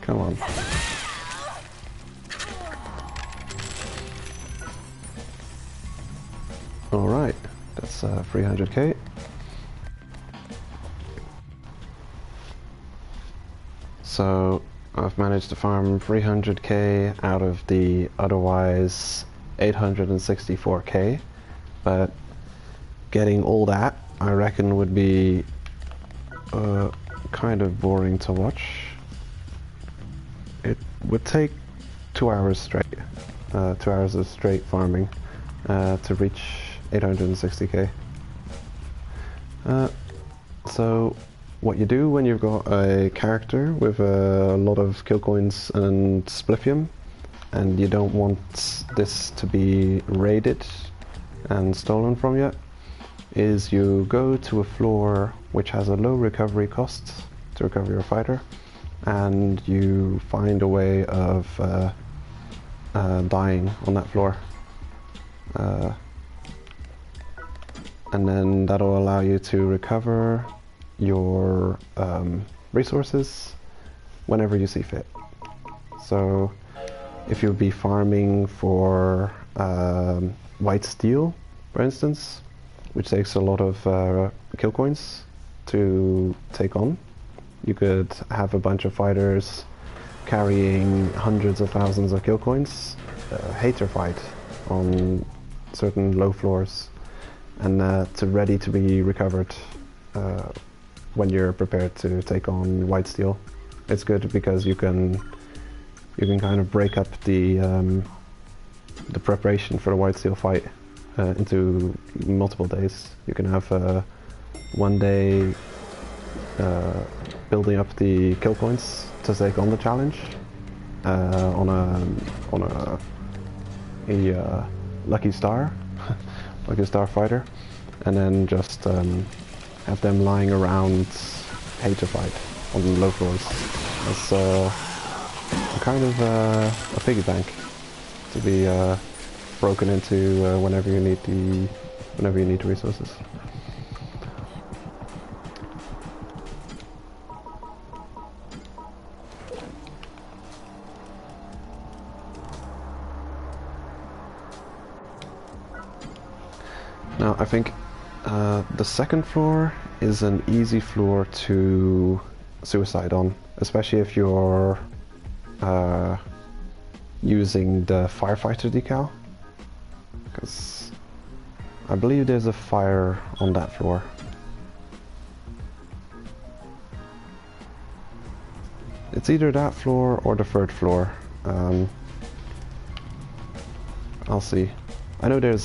Come on. Alright, that's 300k. So I've managed to farm 300k out of the otherwise 864k, but getting all that I reckon would be kind of boring to watch. It would take 2 hours straight, 2 hours of straight farming to reach 860k. So what you do when you've got a character with a lot of kill coins and spliffium and you don't want this to be raided and stolen from you, is you go to a floor which has a low recovery cost to recover your fighter, and you find a way of dying on that floor. And then that'll allow you to recover your resources whenever you see fit. So if you'll be farming for white steel, for instance, which takes a lot of kill coins to take on, you could have a bunch of fighters carrying hundreds of thousands of kill coins, hater fight on certain low floors, and to ready to be recovered when you're prepared to take on white steel. It's good because you can kind of break up the preparation for the white steel fight into multiple days. You can have one day building up the kill points to take on the challenge on a lucky star fighter, and then just have them lying around hater fight on low floors. That's a kind of a piggy bank to be broken into whenever you need resources. Now I think the second floor is an easy floor to suicide on, especially if you're using the firefighter decal, because I believe there's a fire on that floor. It's either that floor or the third floor. I'll see. I know there's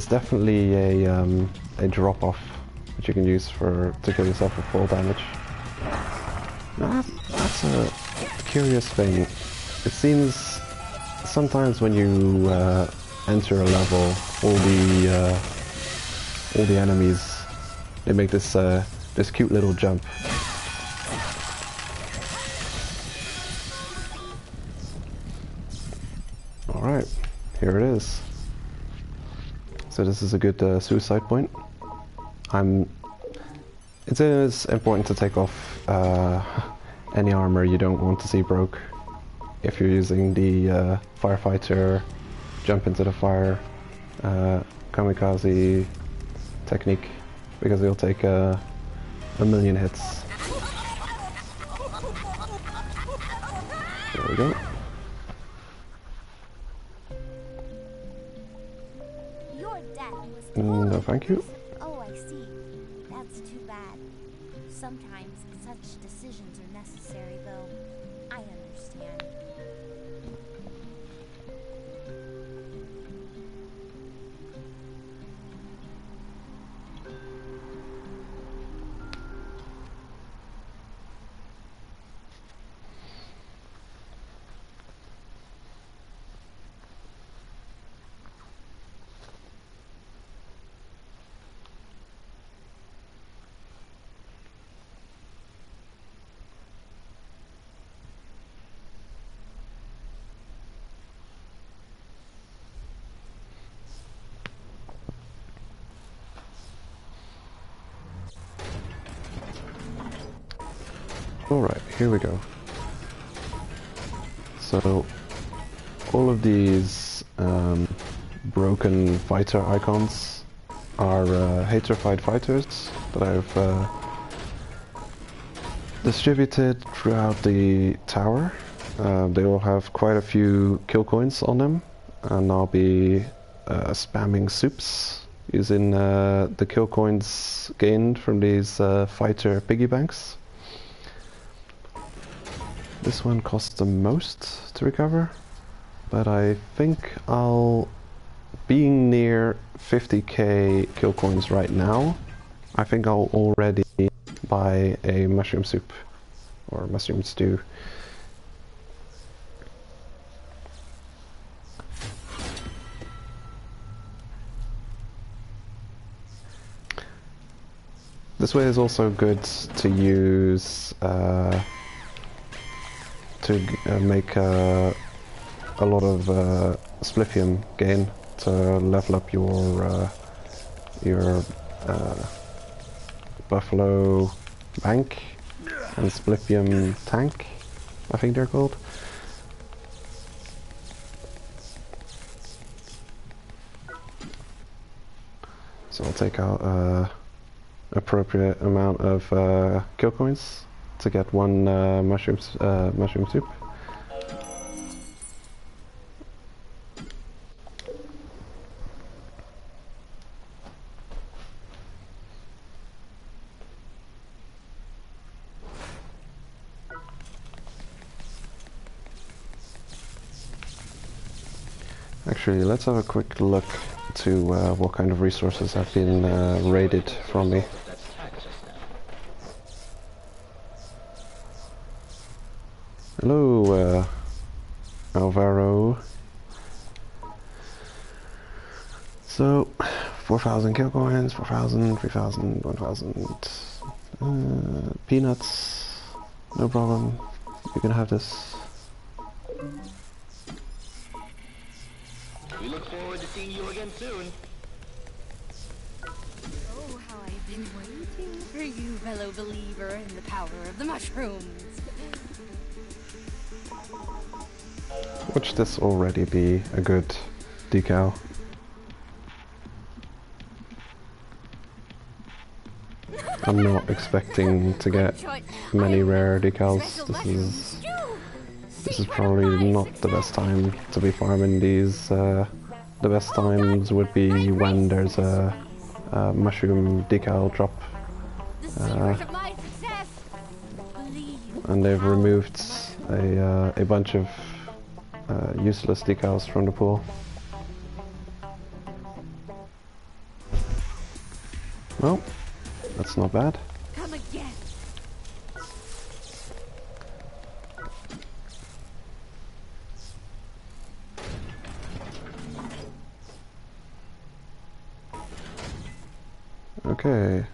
definitely a drop off which you can use to kill yourself with full damage. Now that's a curious thing. It seems sometimes when you enter a level, all the enemies, they make this cute little jump. Alright, here it is. So this is a good suicide point. It is important to take off any armor you don't want to see broke if you're using the firefighter, jump into the fire, kamikaze technique, because it'll take a million hits. There we go. No, thank you. Oh, I see. That's too bad. Sometimes such decisions are necessary, though. I understand. Alright, here we go. So, all of these broken fighter icons are haterified fighters that I've distributed throughout the tower. They all have quite a few kill coins on them, and I'll be spamming soups using the kill coins gained from these fighter piggy banks. This one costs the most to recover, but I think being near 50k kill coins right now, I think I'll already buy a mushroom soup or mushroom stew. This way is also good to use to make a lot of splifium gain to level up your buffalo bank and splifium tank, I think they're called. So I'll take out appropriate amount of kill coins to get one mushroom soup. Actually, let's have a quick look to what kind of resources have been raided from me. Hello, Alvaro. So, 4,000 kill coins, 4,000, 3,000, 1,000. Peanuts, no problem. You can have this. We look forward to seeing you again soon. Oh, how I've been waiting for you, fellow believer in the power of the mushrooms. Watch this already be a good decal. I'm not expecting to get many rare decals. This is probably not the best time to be farming these. The best times would be when there's a mushroom decal drop. And they've removed a bunch of useless decals from the pool. Well, that's not bad. Come again. Okay,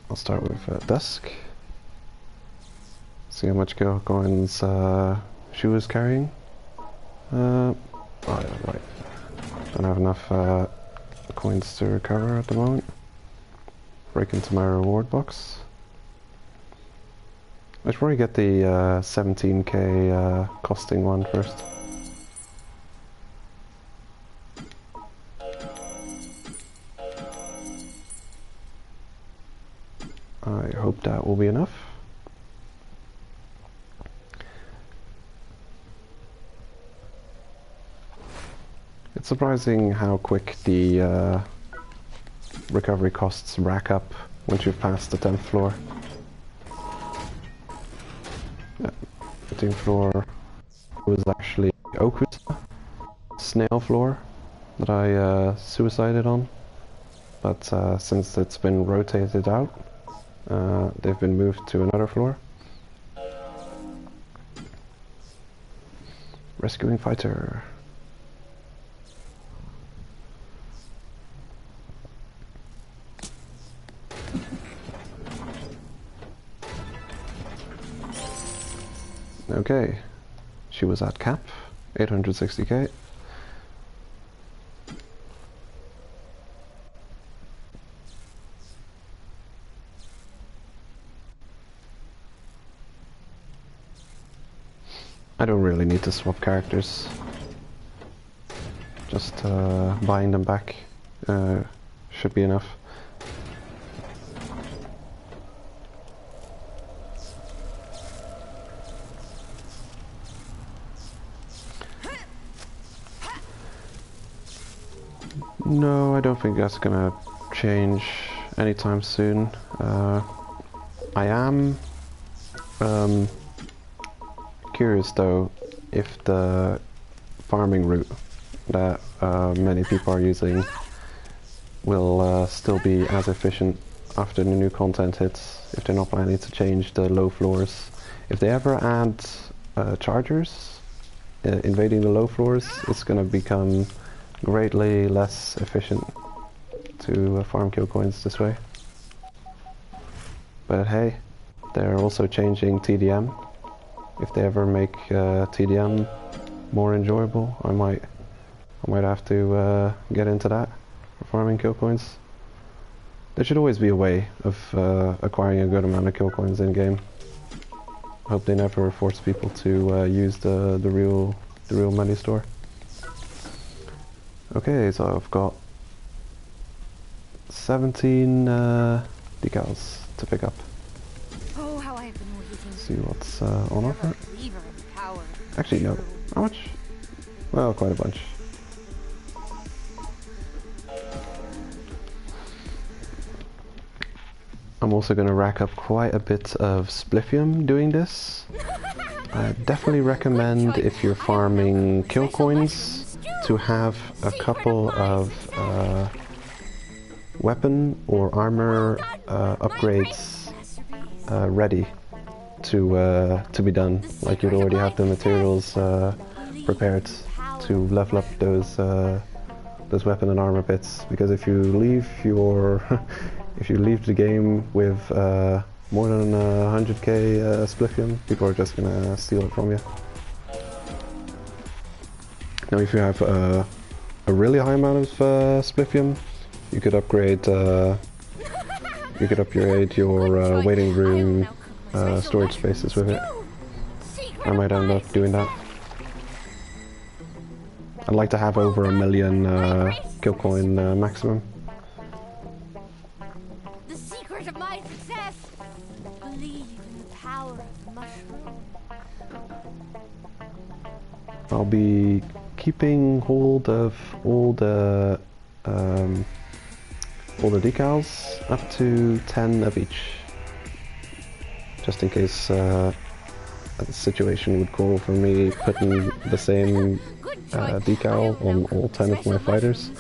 I'll start with Dusk. See how much kill coins she was carrying. Oh yeah, right. Don't have enough coins to recover at the moment. Break into my reward box. I should probably get the 17k costing one first. I hope that will be enough. It's surprising how quick the recovery costs rack up once you've passed the 10th floor. Yeah, 13th floor was actually Okusa, snail floor, that I suicided on. But since it's been rotated out, they've been moved to another floor. Rescuing fighter. Okay, she was at cap, 860k. I don't really need to swap characters. Just buying them back should be enough. No, I don't think that's gonna change anytime soon. I am curious though if the farming route that many people are using will still be as efficient after the new content hits, if they're not planning to change the low floors. If they ever add chargers invading the low floors, it's gonna become greatly less efficient to farm kill coins this way. But hey, they're also changing TDM. If they ever make TDM more enjoyable, I might have to get into that for farming kill coins. There should always be a way of acquiring a good amount of kill coins in game. I hope they never force people to use the real money store. Okay, so I've got 17 decals to pick up. Oh, how I have been waiting. See what's on offer. Power. Actually, no. How much? Well, quite a bunch. I'm also going to rack up quite a bit of spliffium doing this. I definitely recommend, if you're farming kill coins, to have a couple of weapon or armor upgrades ready to be done. Like you'd already have the materials prepared to level up those weapon and armor bits. Because if you leave your if you leave the game with more than 100k spliffium, people are just gonna steal it from you. Now, if you have a really high amount of spliffium, you could upgrade your waiting room storage spaces with it. I might end up doing that. I'd like to have over 1 million kill coin maximum. The secret of my power of mushroom. I'll be keeping hold of all the decals, up to 10 of each, just in case a situation would call for me putting the same decal on all 10 of my fighters.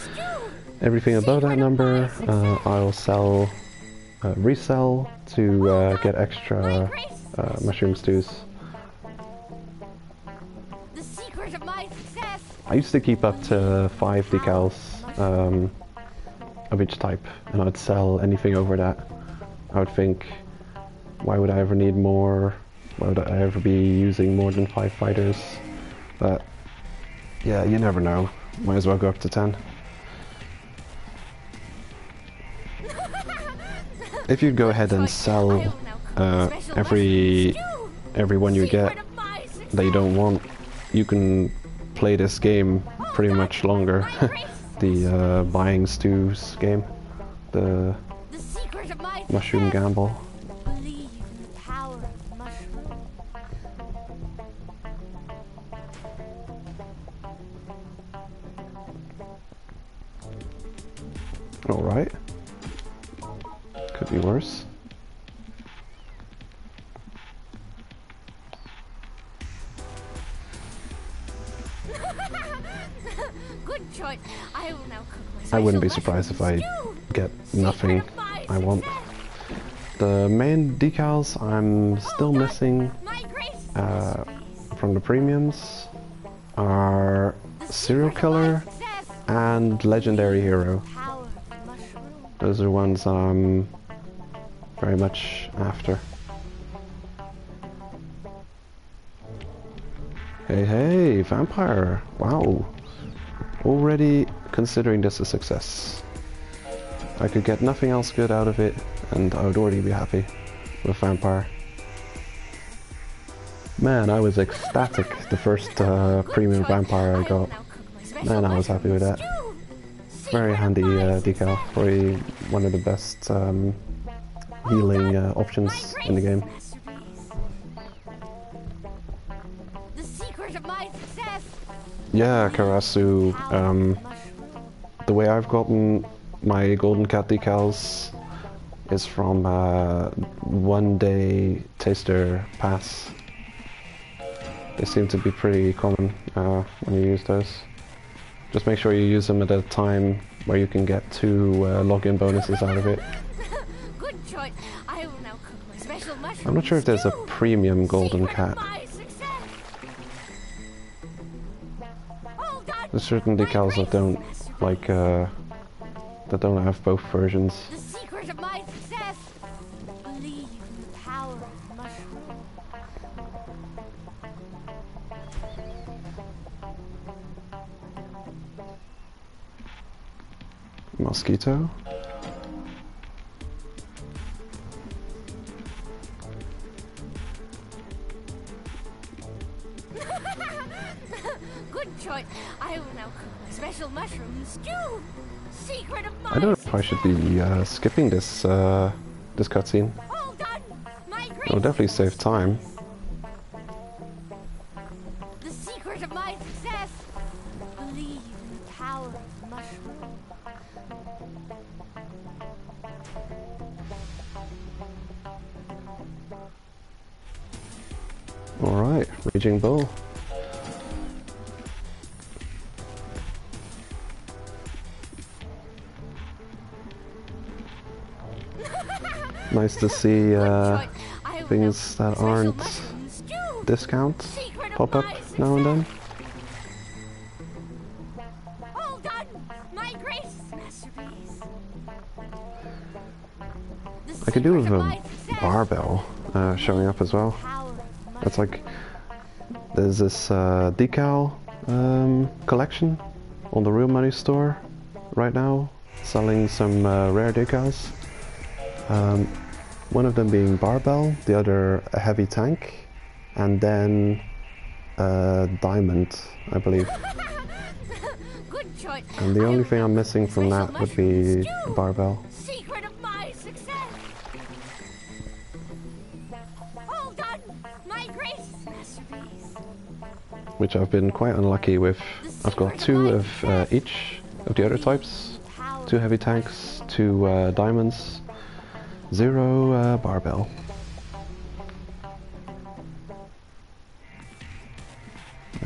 Everything above that number I'll sell, resell to get extra mushroom stews. The secret of my success. I used to keep up to 5 decals of each type, and I'd sell anything over that. I would think, why would I ever need more? Why would I ever be using more than 5 fighters? But yeah, you never know. Might as well go up to 10. If you go ahead and sell every one you get that you don't want, you can play this game pretty much longer. The buying stews game, the mushroom gamble. Believe in the power of mushroom. Alright. Could be worse. Good choice. I will now cook my I wouldn't be special surprised if I mushroom stew. get nothing I want. The main decals I'm still missing My grace. from the premiums are Serial Killer and Legendary Hero. Power of mushroom. Those are ones I'm very much after. Hey, hey, vampire! Wow. Already considering this a success. I could get nothing else good out of it, and I would already be happy with vampire. Man, I was ecstatic the first premium vampire I got. Man, I was happy with that. Very handy decal, probably one of the best healing options in the game. The secret of my success. Yeah, Karasu, the way I've gotten my Golden Cat decals is from one-day taster pass. They seem to be pretty common when you use those. Just make sure you use them at a time where you can get 2 login bonuses out of it. Good choice. I will now cook my special mushroom I'm not sure if there's a stew. premium Golden Secret of Cat. my success. All done. There's certain My decals that grace, don't masterpiece. like that don't have both versions. The secret of my success. Believe in the power of mushroom. Mosquito. Good choice. I will now cook my special mushroom stew. Secret of my I don't know if I should be skipping this this cutscene. All done. My grace. It'll definitely save time. The secret of my success. Believe in the power of mushroom. Alright, Raging Bull. Nice to see things that aren't discounts pop up now and then. All done. My grace, masterpiece. I could do with a barbell showing up as well. It's like there's this decal collection on the Real Money store right now, selling some rare decals. One of them being barbell, the other a heavy tank, and then diamond, I believe. Good choice. And the only thing I'm missing from that would be the barbell. Secret of my success. All which I've been quite unlucky with. I've got 2 of each of the other types, 2 heavy tanks, 2 diamonds, 0 barbell.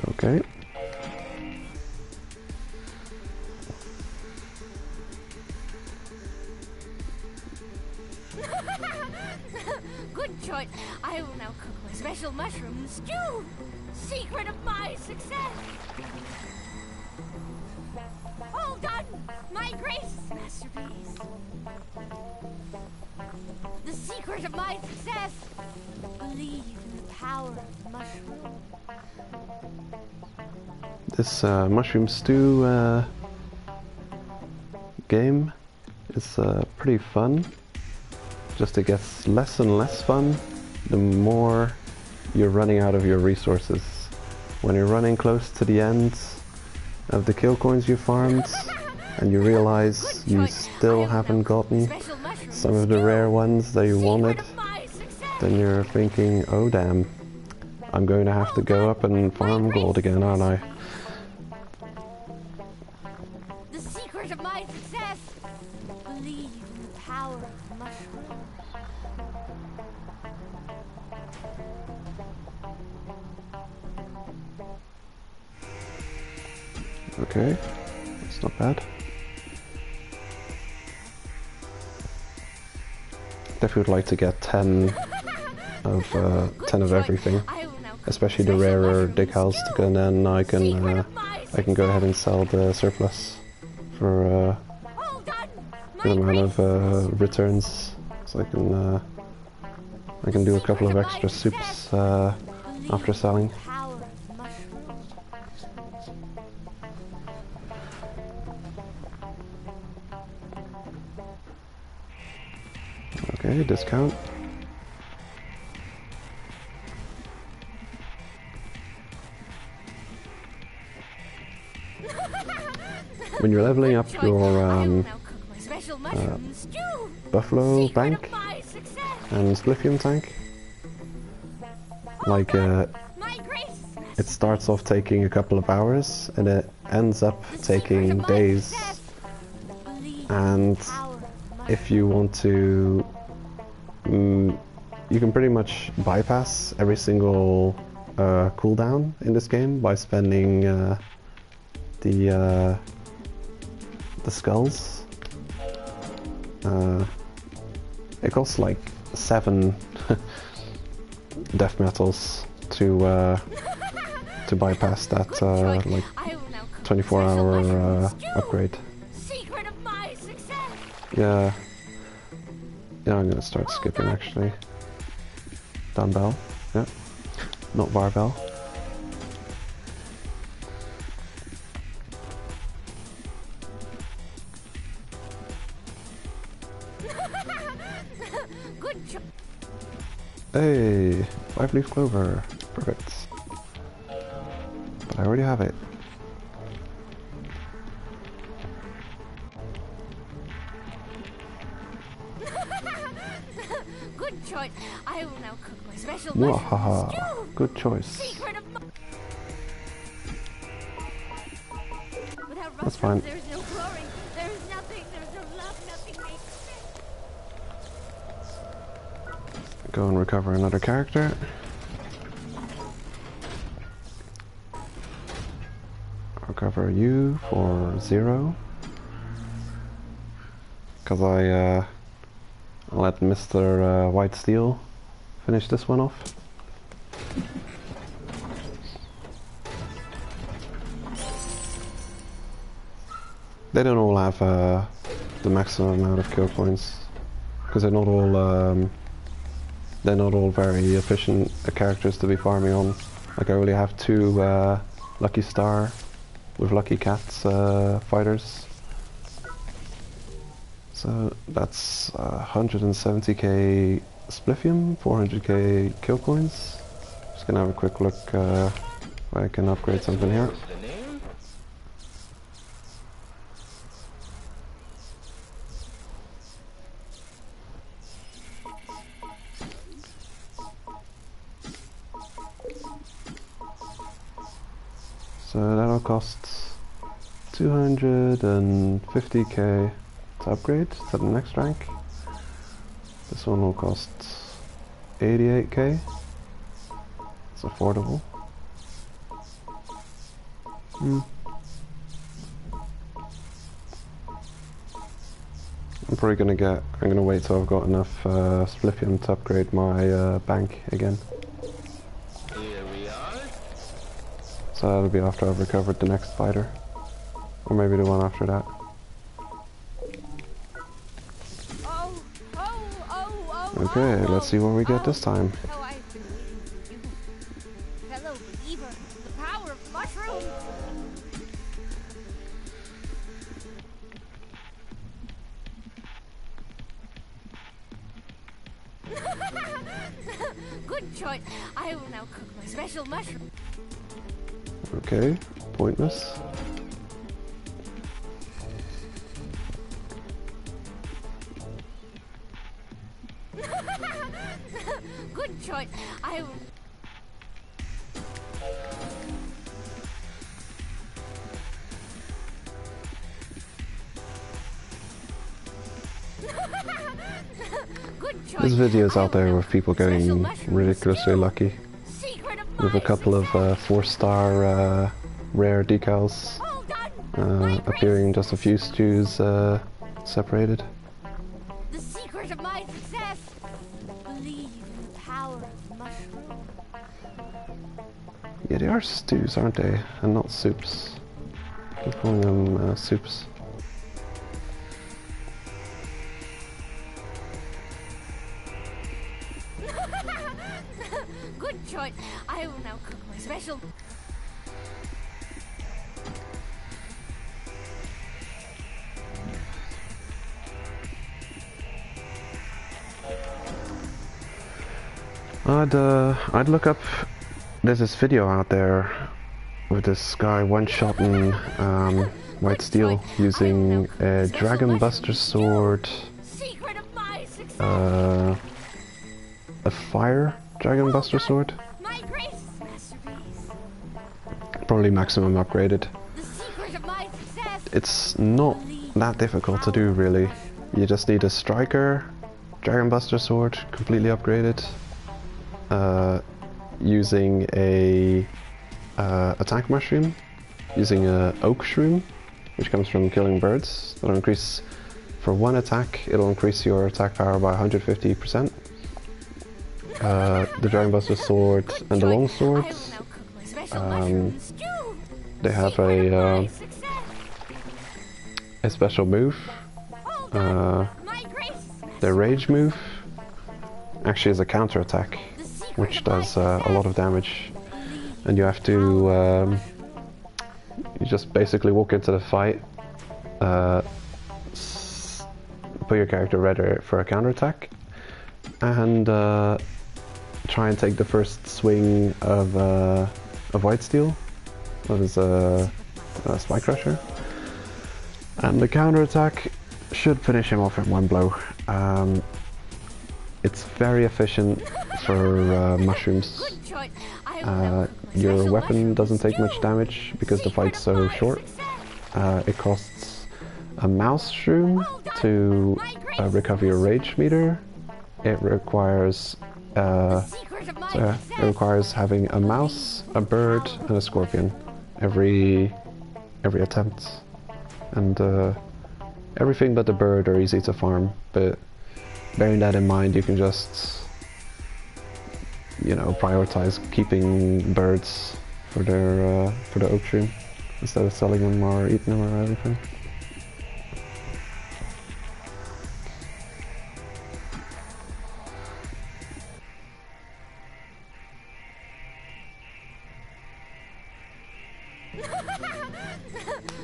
Okay. Good choice. I will now cook my special mushroom stew. Secret of my success. All done. My grace masterpiece. The secret of my success. Believe in the power of the mushroom. This mushroom stew game is pretty fun. Just it gets less and less fun the more you're running out of your resources. When you're running close to the end of the kill coins you farmed and you realize you still haven't gotten some of the rare ones that you wanted, then you're thinking, oh damn, I'm going to have to go up and farm gold again, aren't I? The secret of my success. Believe in the power of the mushroom. Okay, that's not bad. Definitely would like to get 10 of everything, especially the rarer decals, and then I can go ahead and sell the surplus for a good amount of returns, so I can do a couple of extra soups after selling. Okay, discount. When you're leveling up your buffalo bank and spliffium tank, like it starts off taking a couple of hours and it ends up taking days, and if you want to you can pretty much bypass every single cooldown in this game by spending the skulls. It costs like 7 death metals to bypass that like 24-hour upgrade. Yeah. Yeah, I'm gonna start skipping actually. Dumbbell, yeah. Not barbell. Hey, 5-leaf clover. Perfect. But I already have it. Good choice. I will now cook my special Wahaha. mushroom stew. Good choice. Secret of That's fine. There's no glory. There's nothing. There's no love. Nothing makes sense. Go and recover another character. Recover you for 0. Because I let Mr. White Steel finish this one off. They don't all have the maximum amount of kill points, because they're not all very efficient characters to be farming on. Like I only have 2 Lucky Star with Lucky Cats fighters. So that's 170k spliffium, 400k kill coins. Just gonna have a quick look where I can upgrade something here. So that'll cost 250k to upgrade to the next rank. This one will cost 88k. It's affordable. I'm probably I'm gonna wait till I've got enough splipium to upgrade my bank again. Here we are. So that'll be after I've recovered the next fighter. Or maybe the one after that. Okay, let's see what we get this time. Oh, I've been waiting for you. Fellow believer, the power of mushrooms! Good choice. I will now cook my special mushroom. Okay, pointless. Good choice. I will. Good choice. There's videos I out there will of people special getting mushroom ridiculously stew. lucky Secret of with a my couple of success. 4-star rare decals All done. My appearing grace. just a few stews separated. The secret of my success. Believe in the power of mushroom. Yeah, they are stews, aren't they? And not soups. I'm calling them soups. Good choice. I will now cook my special. I'd look up. There's this video out there with this guy one-shotting white steel using a Dragon Buster sword, Secret of my success. a fire Dragon Buster sword, My grace masterpiece. probably maximum upgraded. The secret of my success. It's not that difficult to do, really. You just need a striker, Dragon Buster sword, completely upgraded, using a tank mushroom, using a oak shroom, which comes from killing birds. That'll increase, for one attack, it'll increase your attack power by 150%. The Dragon Buster sword and the long swords, they have a special move. Their rage move actually is a counter attack, which does a lot of damage, and you have to you just basically walk into the fight, put your character ready for a counter attack, and try and take the first swing of white steel, that is a spike crusher, and the counter attack should finish him off in one blow. It's very efficient for mushrooms. Your weapon doesn't take much damage because the fight's so short. It costs a mouse shroom to recover your rage meter. It requires having a mouse, a bird, and a scorpion every attempt. And everything but the bird are easy to farm, but bearing that in mind, you can just, you know, prioritize keeping birds for the oak tree instead of selling them or eating them or anything.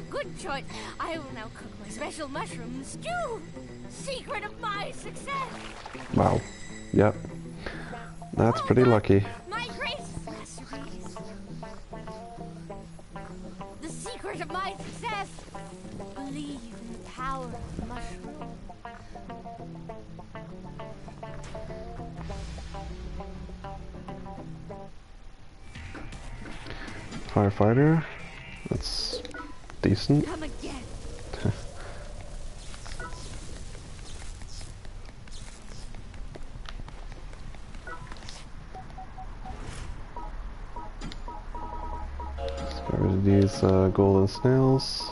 Good choice. I will now cook my special mushroom stew. Secret of my success. Wow. Yep. That's pretty lucky. My grace masterpiece. The secret of my success. Believe in the power of mushroom. Firefighter. That's decent. Come again. Let's get rid of these golden snails.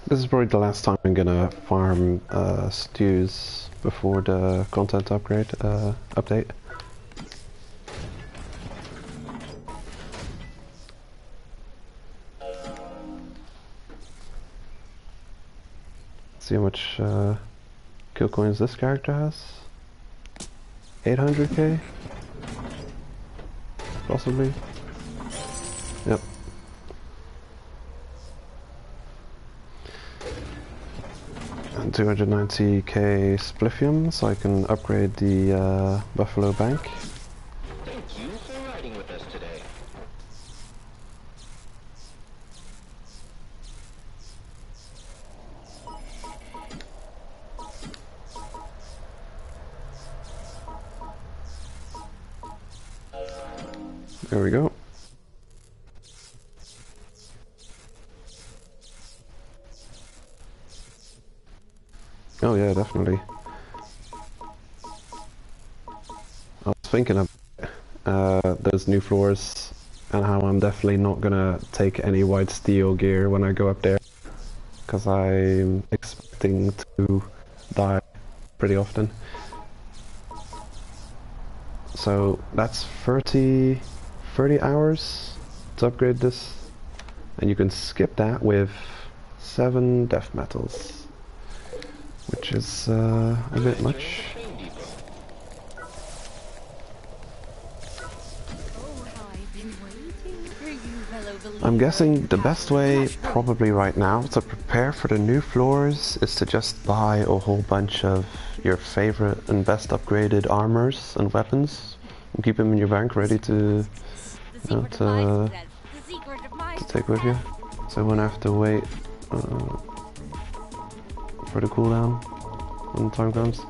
This is probably the last time I'm gonna farm stews before the content upgrade update. See how much kill coins this character has. 800k? Possibly. Yep. And 290k spliffium, so I can upgrade the Buffalo Bank. Thank you for riding with us today. There we go. Oh yeah, definitely. I was thinking of those new floors and how I'm definitely not gonna take any white steel gear when I go up there, because I'm expecting to die pretty often. So that's 30 hours to upgrade this, and you can skip that with 7 death metals, which is a bit much. I'm guessing the best way probably right now to prepare for the new floors is to just buy a whole bunch of your favorite and best upgraded armors and weapons and keep them in your bank ready to, you know, to take with you, so I won't have to wait for the cooldown when the time comes.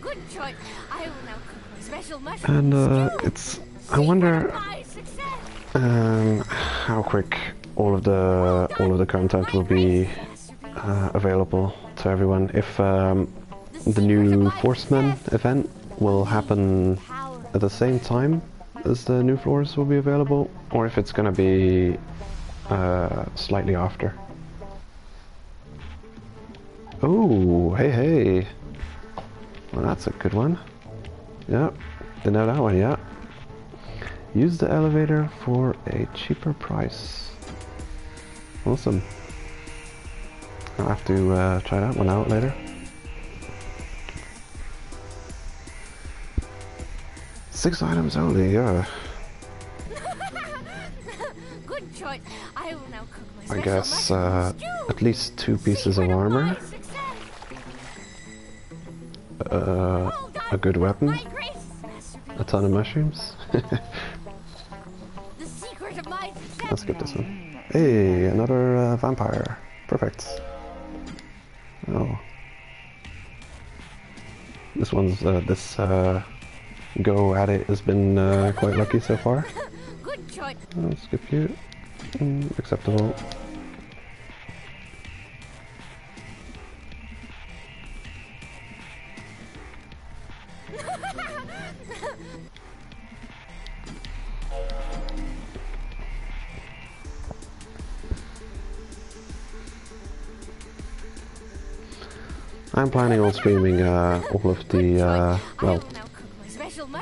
Good choice. I will now cook my special And mushroom it's, I wonder how quick all of the content will be available to everyone. If the new Forcemen event will happen at the same time as the new floors will be available, or if it's gonna be slightly after. Oh, hey. Well, that's a good one. Yeah, didn't know that one yet. Use the elevator for a cheaper price. Awesome. I'll have to try that one out later. 6 items only, yeah. Good choice. I will now cook my I special guess mushroom stew. at least 2 pieces of armor, a good weapon, My greatest masterpiece. a ton of mushrooms. The secret of my success. Let's get this one. Hey, another vampire. Perfect. Oh. This one's, this go at it has been quite lucky so far. Good choice. Skip you. Acceptable. I'm planning on streaming all of the, well,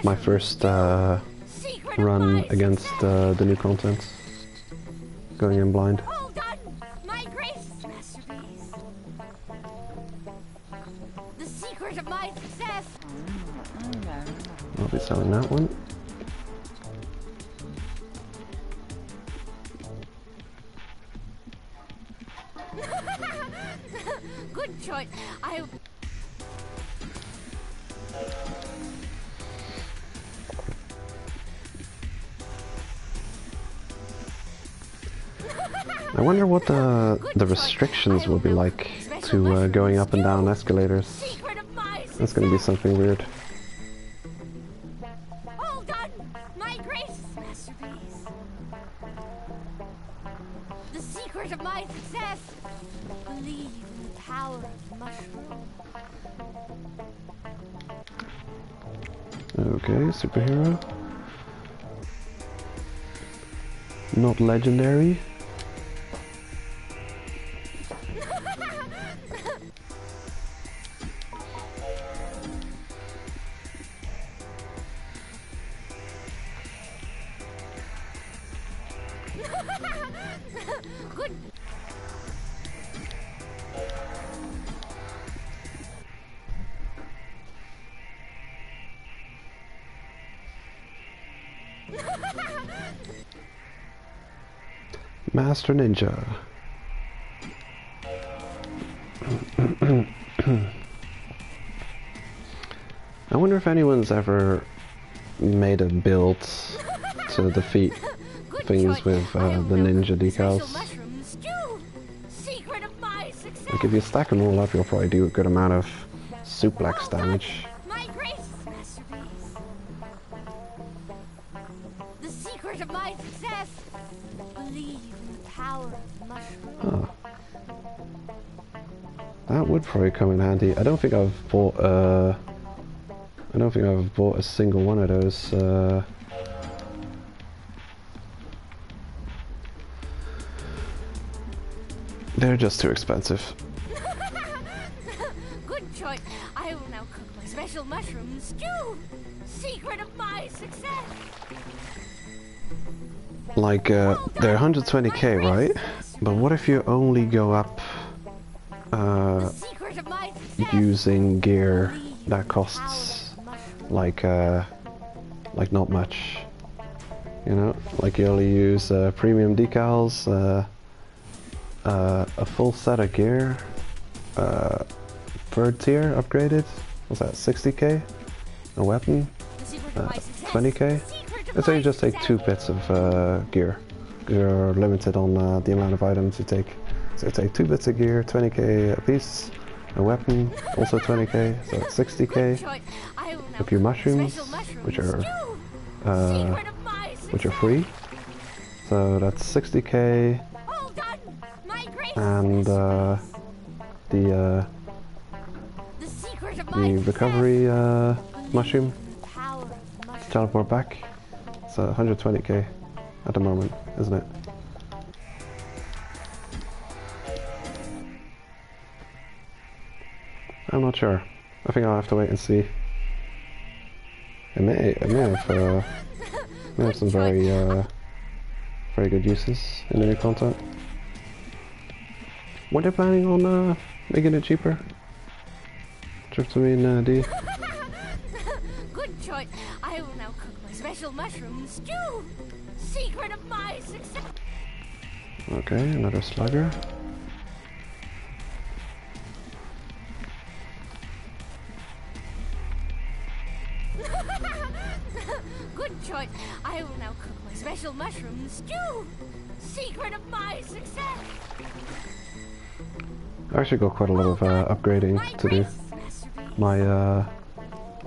my first run against the new content, going in blind. Well done, my greatest masterpiece. The secret of my success. I'll be selling that one. Good choice. I wonder what the restrictions will be like to going up and down escalators. That's gonna be something weird. All done! My grace, masterpiece. The secret of my success. Believe in the power of the mushroom. Okay, superhero. Not legendary. Good. Master Ninja. I wonder if anyone's ever made a build to defeat things with the ninja decals. Like if you stack them all up, you'll probably do a good amount of suplex damage. My grace, masterpiece. The secret of my success. Believe in the power of the mushroom. Oh. That would probably come in handy. I don't think I've bought a single one of those. They're just too expensive. Good choice. I will now cook my special mushroom stew. Secret of my success. Like, they're 120k, right? But what if you only go up Secret of my success. using gear that costs like not much? You know, like you only use premium decals, a full set of gear, third tier upgraded. What's that? 60k? A weapon? 20k? Let's say you just take 2 bits of gear. You're limited on the amount of items you take. So take 2 bits of gear, 20k a piece. A weapon, also 20k, so 60k. A few mushrooms, which are free. So that's 60k. And the recovery mushroom to teleport back. So 120k at the moment, isn't it? I'm not sure. I think I'll have to wait and see. It may have some very good uses in the new content. Were they planning on making it cheaper? Tryptamine D. Good choice. I will now cook my special mushroom stew. Secret of my success. Okay, another slugger. Good choice. I will now cook my special mushroom stew. Secret of my success. I actually got quite a lot of upgrading to do. My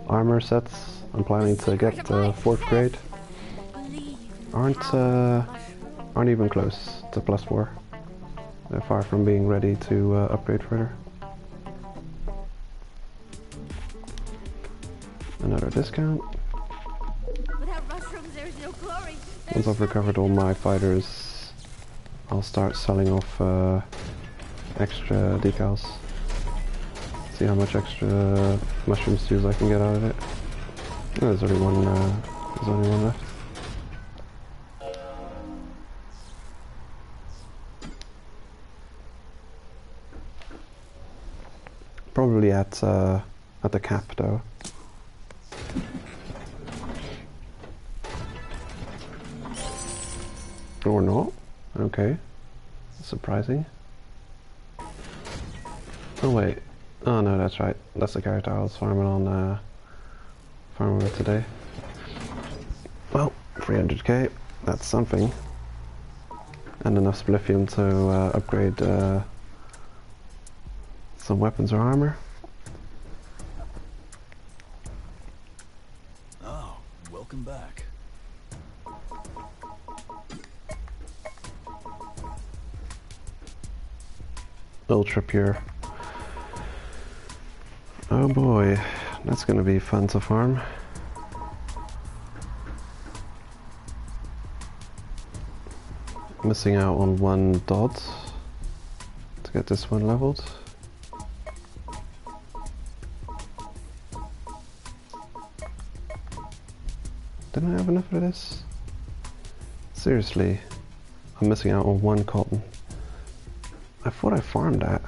armor sets, I'm planning to get 4th grade, aren't even close to +4. They're far from being ready to upgrade further. Another discount. Without mushrooms, there's no glory. Once I've recovered all my fighters, I'll start selling off extra decals. See how much extra mushroom stews I can get out of it. Oh, there's only one left. Probably at the cap though. Or not. Okay. Surprising. Oh wait. Oh no, that's right. That's the character I was farming with today. Well, 300k. That's something. and enough spliffium to upgrade some weapons or armor. Oh, welcome back. Ultra pure. Oh boy, that's gonna be fun to farm. Missing out on one dot to get this one leveled. Didn't I have enough of this? Seriously, I'm missing out on one cotton. I thought I farmed that.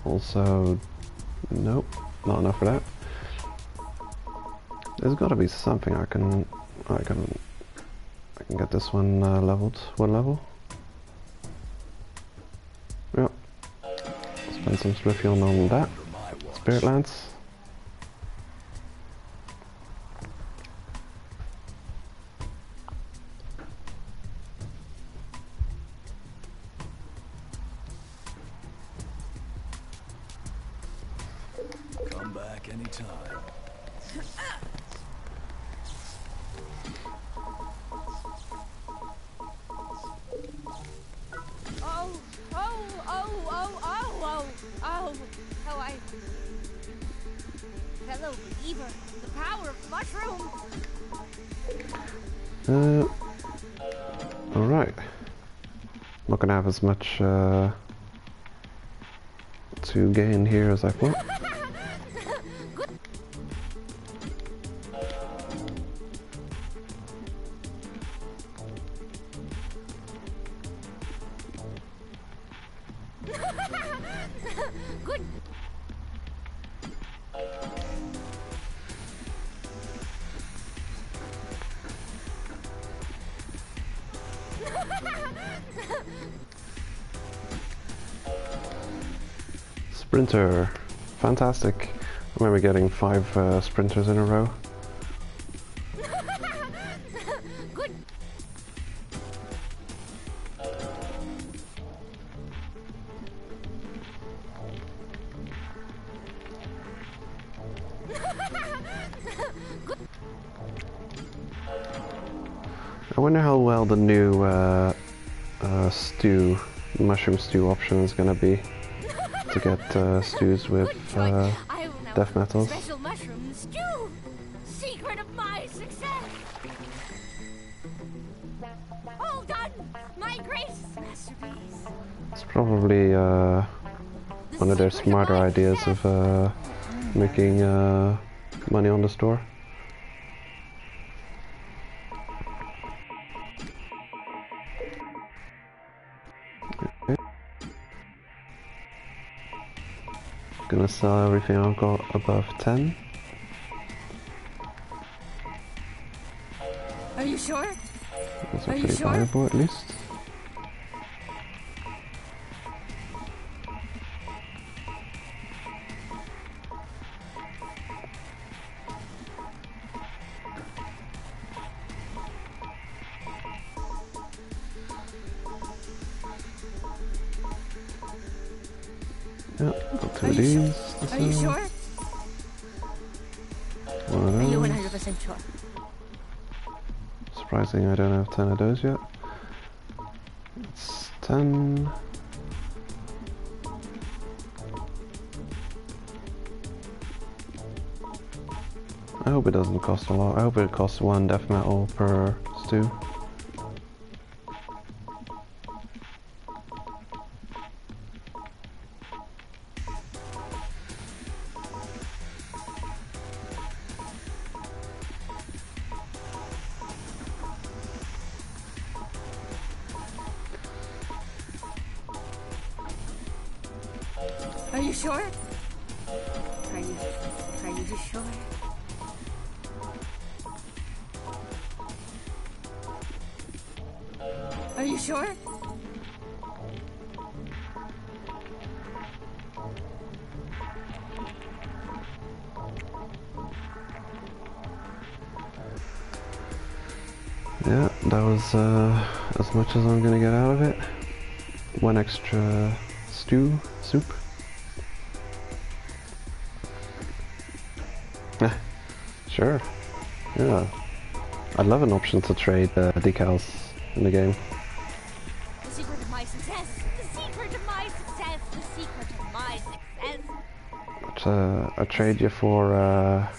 Also, nope, not enough for that. There's got to be something I can get this one leveled, one level. Yep. Spend some spliffium on that. Spirit Lance. Come back anytime. Oh, how I... Fellow believer, the power of mushroom! Alright. Not gonna have as much to gain here as I thought. Good. Sprinter. Fantastic. I remember getting 5 sprinters in a row. Good. I wonder how well the new mushroom stew option is gonna be to get stews with death metals. Special mushroom stew! Secret of my success! All done! My grace masterpiece! It's probably one of their smarter ideas of making money on the store. Gonna sell everything I've got above 10. Are you sure? That's Are you pretty sure? valuable at least. Yep, got 2 of these. Are you sure? One of Are you those. 100% sure? Surprising I don't have 10 of those yet. It's 10. I hope it doesn't cost a lot. I hope it costs 1 death metal per stew. Are you sure? Are you just sure? Are you sure? Yeah, that was as much as I'm gonna get out of it. One extra soup. Sure. Yeah. I'd love an option to trade decals in the game. The secret of my success! The secret of my success! The secret of my success! I trade you for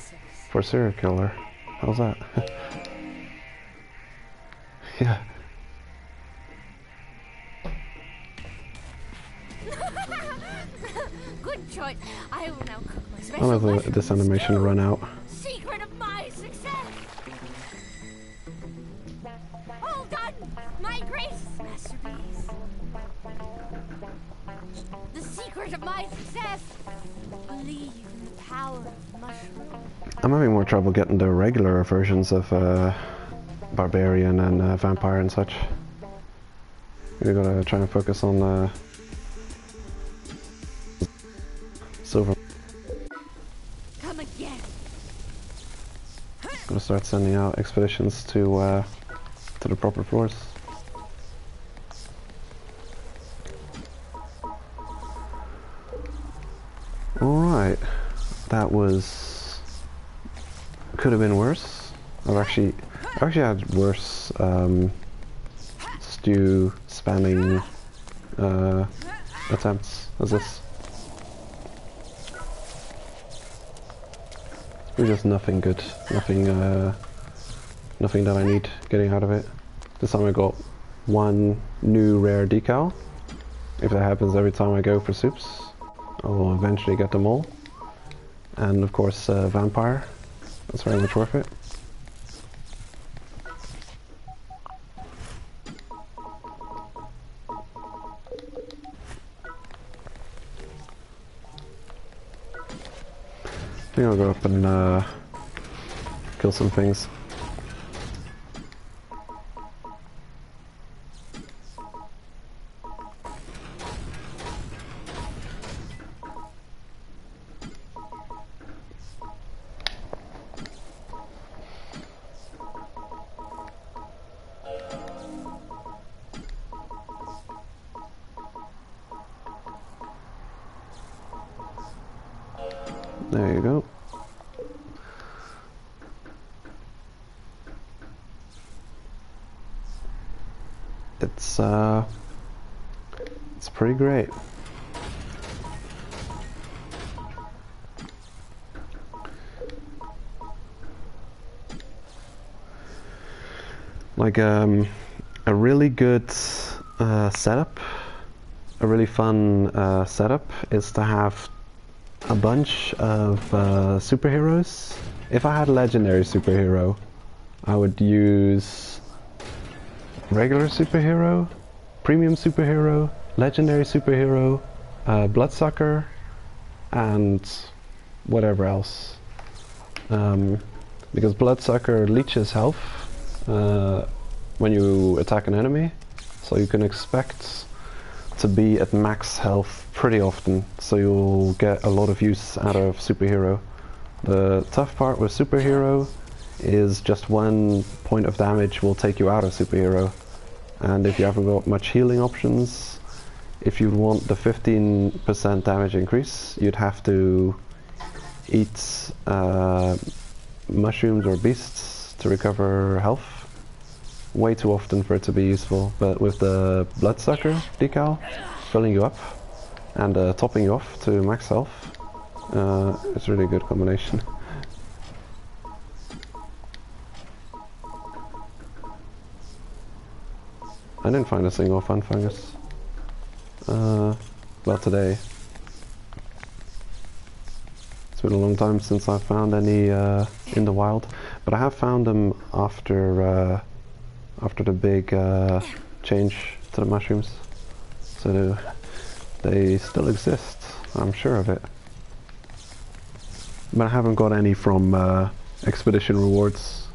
serial killer. How's that? Yeah. Good choice. I will now cook my I'll special let mushroom this animation stew. run out. Secret of my success! All done! My greatest masterpiece! The secret of my success! Believe in the power of mushroom. I'm having more trouble getting the regular versions of Barbarian and Vampire and such. We gotta try and focus on Silver. Come again! Gotta start sending out expeditions to the proper floors. Alright, that was... could have been worse. I've actually had worse stew spamming attempts as this. There's just nothing good, nothing that I need getting out of it. This time I got one new rare decal. If that happens every time I go for soups, I'll eventually get them all. And of course Vampire, that's very much worth it. I think I'll go up and kill some things. There you go. It's pretty great. Like a really good setup, a really fun setup is to have a bunch of superheroes. If I had a legendary superhero, I would use regular superhero, premium superhero, legendary superhero, bloodsucker, and whatever else. Because bloodsucker leeches health when you attack an enemy, so you can expect to be at max health pretty often, so you'll get a lot of use out of superhero. The tough part with superhero is just one point of damage will take you out of superhero, and if you haven't got much healing options, if you want the 15% damage increase, you'd have to eat mushrooms or beasts to recover health way too often for it to be useful. But with the bloodsucker decal filling you up and topping you off to max health, it's a really good combination. I didn't find a single fun fungus. Well, today. It's been a long time since I've found any in the wild, but I have found them after the big change to the mushrooms. So they still exist, I'm sure of it. But I haven't got any from expedition rewards.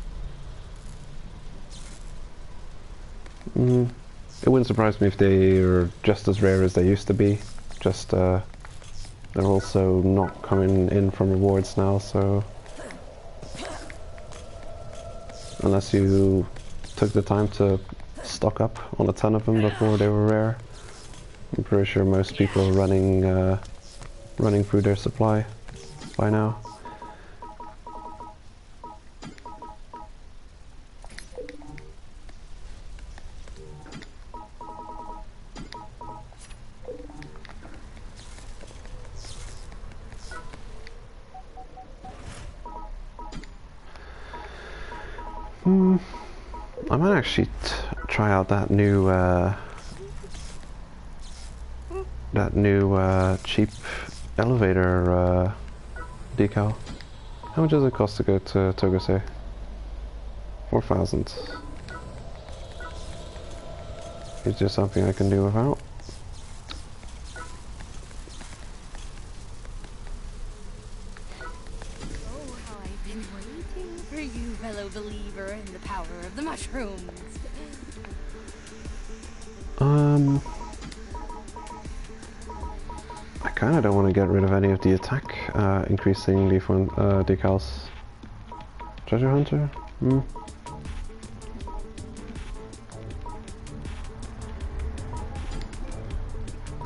It wouldn't surprise me if they are just as rare as they used to be. Just they're also not coming in from rewards now, so unless you took the time to stock up on a ton of them before they were rare. I'm pretty sure most people are running through their supply by now. I might actually try out that new cheap elevator decal. How much does it cost to go to Togose? 4,000. Is there something I can do without? Oh, how I've been waiting for you, fellow believer in the power of the mushrooms. I kinda don't want to get rid of any of the attack increasing decals. Treasure Hunter?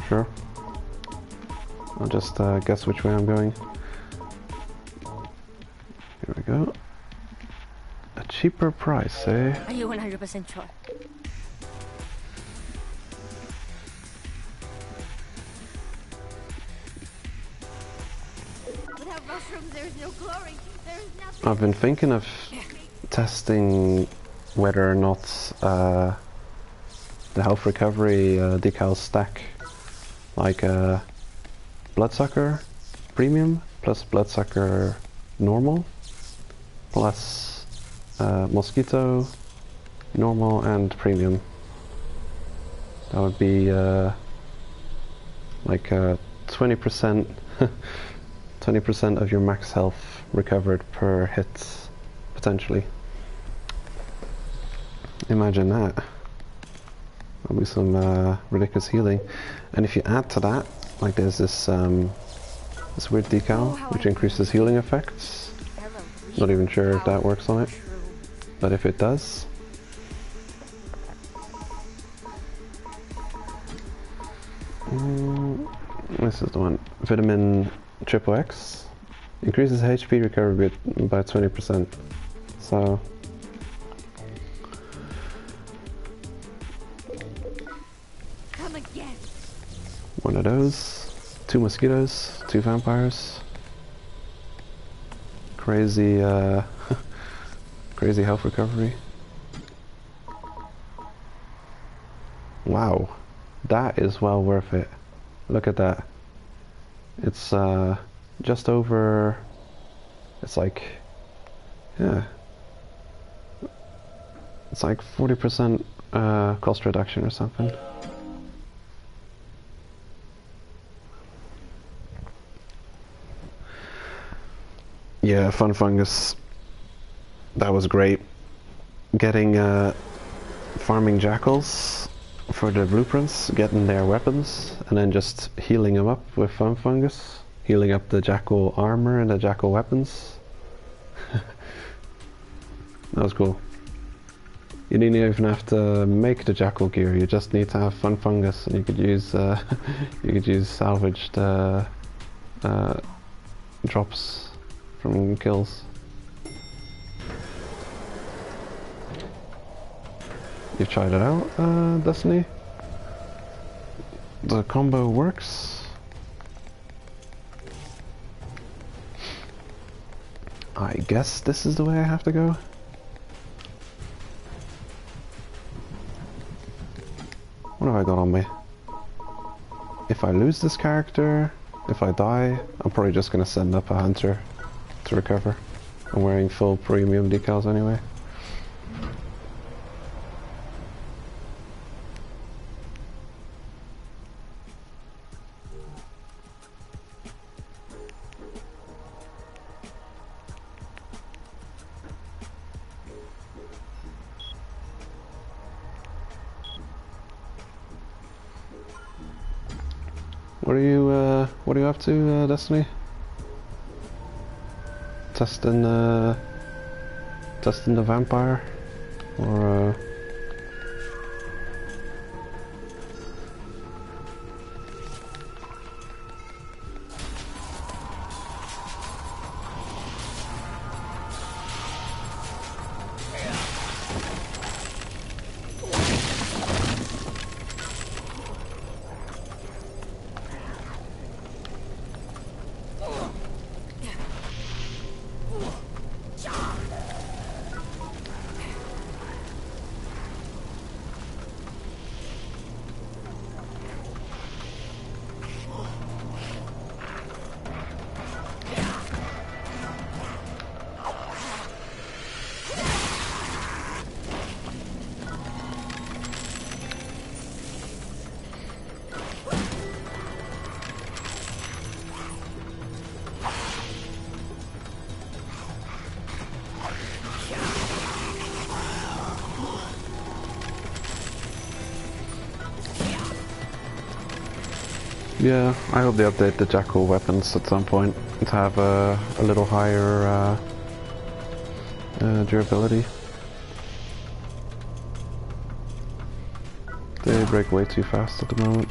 Sure. I'll just guess which way I'm going. Here we go. A cheaper price, eh? Are you 100% sure? Without mushrooms, there's no glory. There's nothing. I've been thinking of testing whether or not the health recovery decals stack, like Bloodsucker Premium plus Bloodsucker Normal plus Mosquito Normal and Premium. That would be like 20% 20% of your max health recovered per hit, potentially. Imagine that. That'll be some ridiculous healing. And if you add to that, like there's this this weird decal which increases healing effects. Not even sure if that works on it, but if it does, this is the one. Vitamin XXX increases HP recovery by 20%. So Come again. one of those, 2 mosquitoes, 2 vampires. Crazy, crazy health recovery. Wow, that is well worth it. Look at that. It's just over. It's like, yeah, it's like 40% cost reduction or something. Yeah, Fun Fungus. That was great. Getting farming jackals for the blueprints, getting their weapons, and then just healing them up with Fun Fungus. Healing up the jackal armor and the jackal weapons. That was cool. You didn't even have to make the jackal gear. You just need to have Fun Fungus, and you could use salvaged drops from kills. You've tried it out, Destiny? The combo works? I guess this is the way I have to go. What have I got on me? If I lose this character, if I die, I'm probably just gonna send up a hunter to recover. I'm wearing full premium decals anyway. What are you up to, Destiny? Testing the vampire, or Yeah, I hope they update the Jackal weapons at some point to have a little higher durability. They break way too fast at the moment.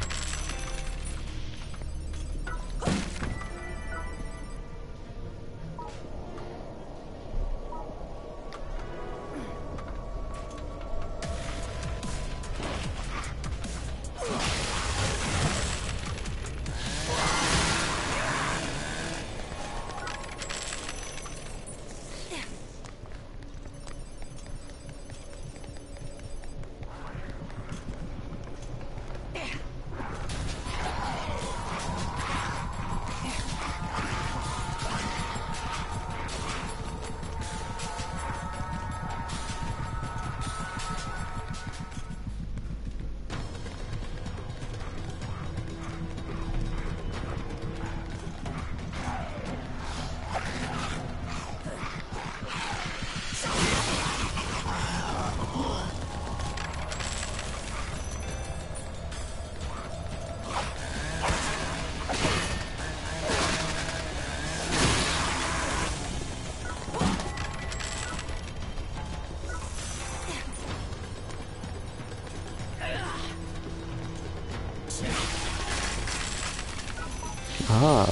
Ah,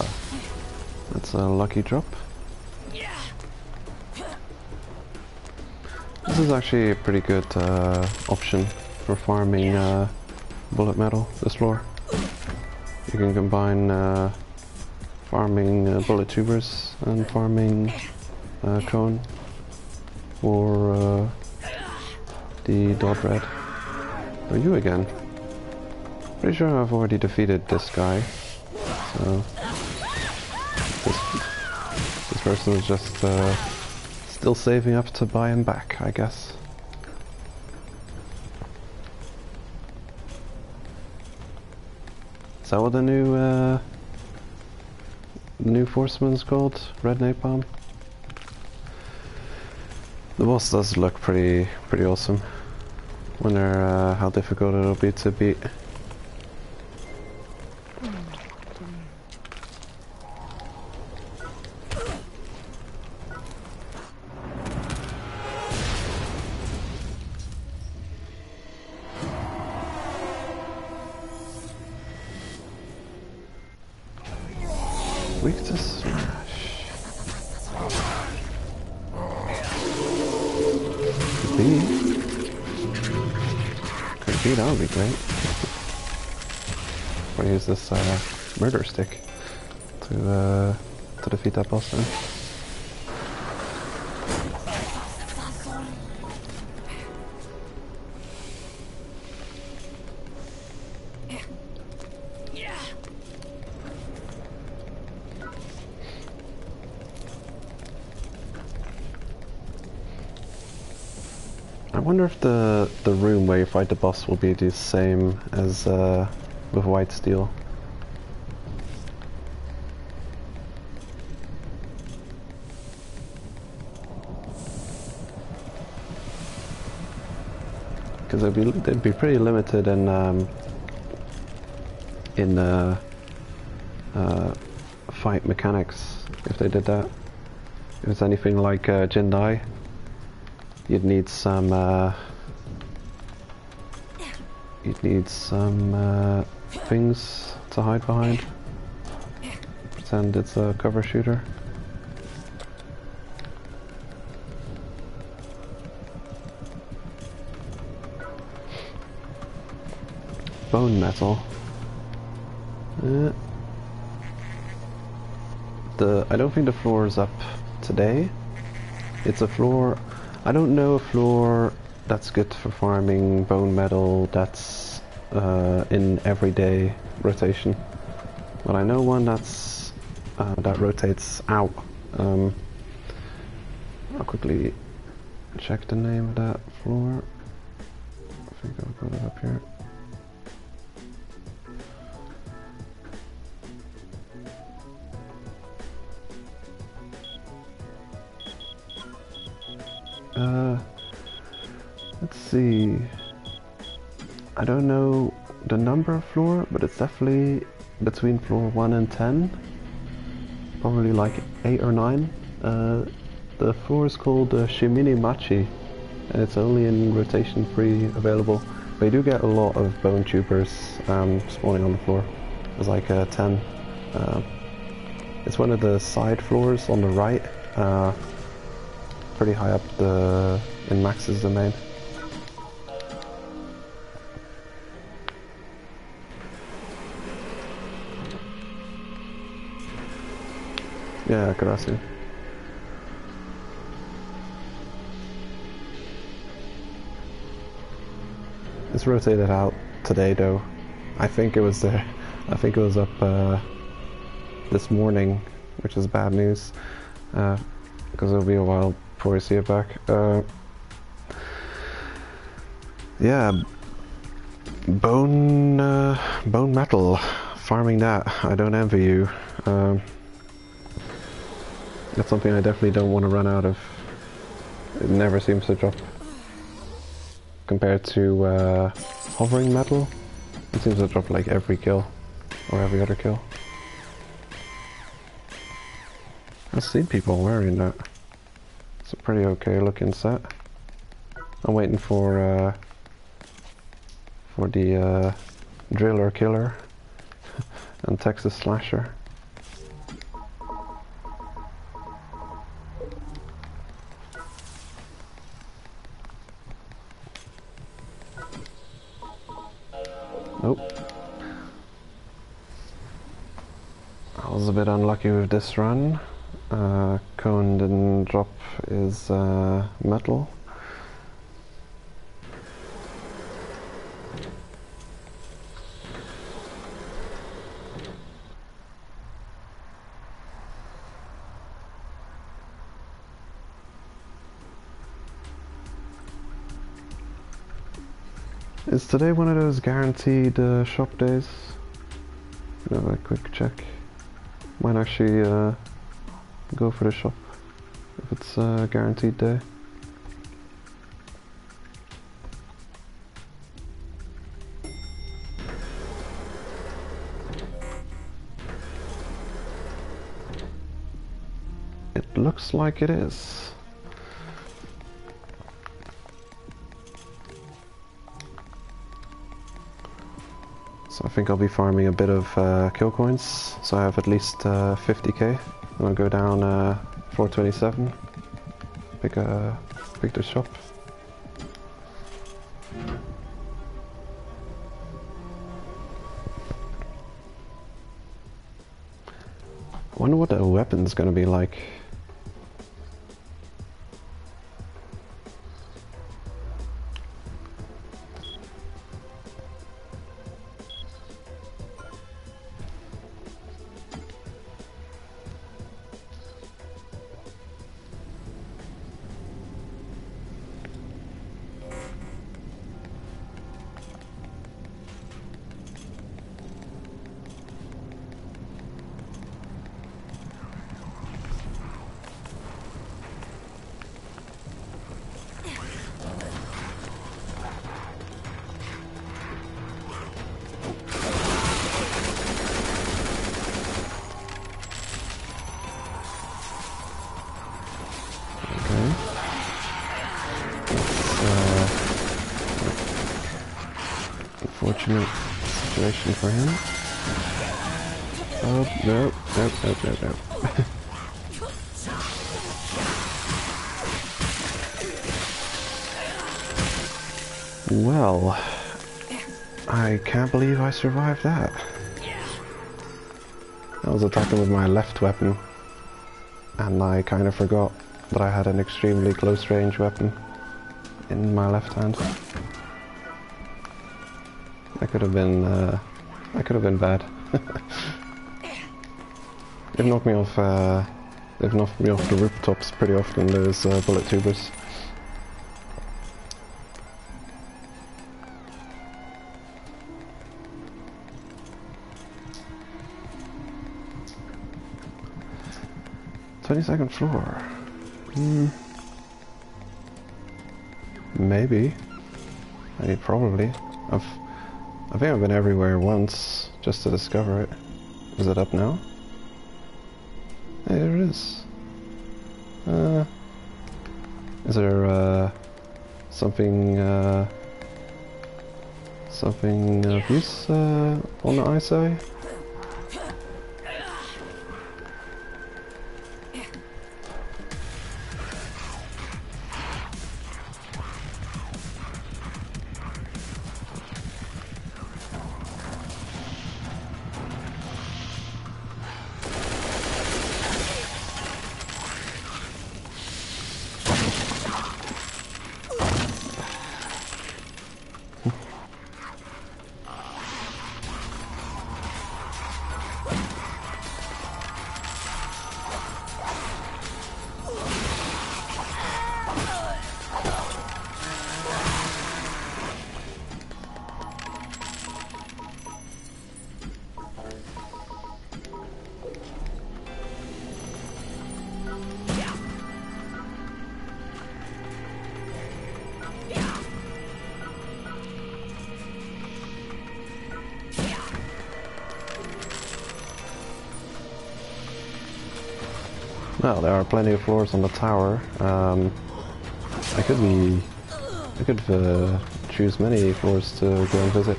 that's a lucky drop. This is actually a pretty good option for farming bullet metal, this floor. You can combine farming bullet tubers and farming cone for the dot red. Oh, you again. Pretty sure I've already defeated this guy. So this person is just still saving up to buy him back, I guess. Is that what the new Forceman's called? Red Napalm? The boss does look pretty awesome. Wonder how difficult it'll be to beat. Weak to smash. Could be. Could be, that would be great. I'll use this murder stick to defeat that boss then. I wonder if the room where you fight the boss will be the same as with white steel. Because they'd be pretty limited in fight mechanics if they did that. If it's anything like Jindai, you'd need some things to hide behind. Pretend it's a cover shooter. Bone metal. I don't think the floor is up today. It's a floor. I don't know a floor that's good for farming bone metal that's in everyday rotation, but I know one that's that rotates out. I'll quickly check the name of that floor. I think I'll put it up here. Let's see. I don't know the number of floor, but it's definitely between floor 1 and 10. Probably like 8 or 9. The floor is called Shimini Machi, and it's only in rotation free available. But you do get a lot of bone tubers spawning on the floor. There's like 10. It's one of the side floors on the right, pretty high up in Max's domain. Yeah, Karasu. It's rotated out today though. I think it was there. I think it was up this morning, which is bad news, because it'll be a while before we see it back. Yeah, bone metal, farming that. I don't envy you. That's something I definitely don't want to run out of. It never seems to drop. Compared to hovering metal, it seems to drop like every kill, or every other kill. I've seen people wearing that. It's a pretty okay looking set. I'm waiting for the Driller Killer and Texas Slasher. Nope. I was a bit unlucky with this run. Cone didn't drop his metal. Is today one of those guaranteed shop days? Have a quick check. Might actually go for the shop if it's a guaranteed day. It looks like it is. So I think I'll be farming a bit of kill coins, so I have at least 50k. And I'll go down 427, pick the shop. I wonder what the weapon's gonna be like. Unfortunate situation for him. Oh, no, no, no, no, no. Well, I can't believe I survived that. I was attacking with my left weapon, and I kind of forgot that I had an extremely close range weapon in my left hand. That could have been bad. They've knocked me off. They've knocked me off the rooftops pretty often. Those bullet tubers. "22nd floor." Maybe. I mean, probably. I think I've been everywhere once just to discover it. Is it up now? There it is. Is there something something of use on the eyesight? Well, there are plenty of floors on the tower. I could choose many floors to go and visit.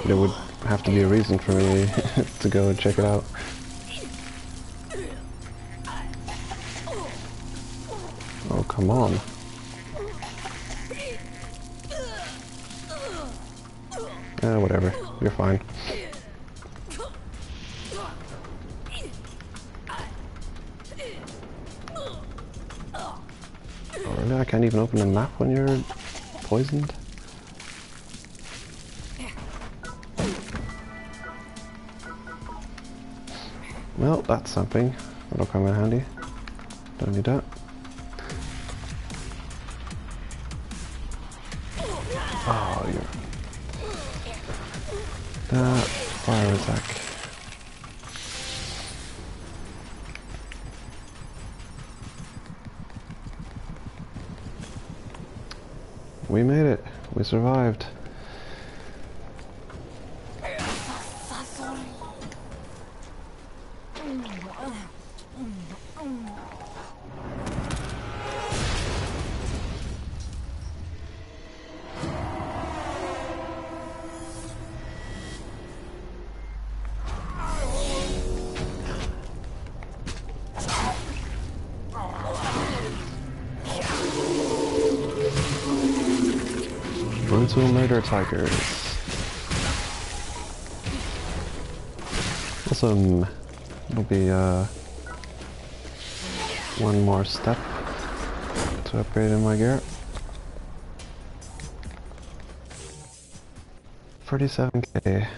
There would have to be a reason for me to go and check it out. Oh, come on. Whatever. You're fine. I can't even open the map when you're poisoned. Well, that's something. That'll come in handy. Don't need that. Oh, you're... That fire attack. We made it. We survived. Brutal murder tigers. Awesome. It'll be one more step to upgrade in my gear. 37k.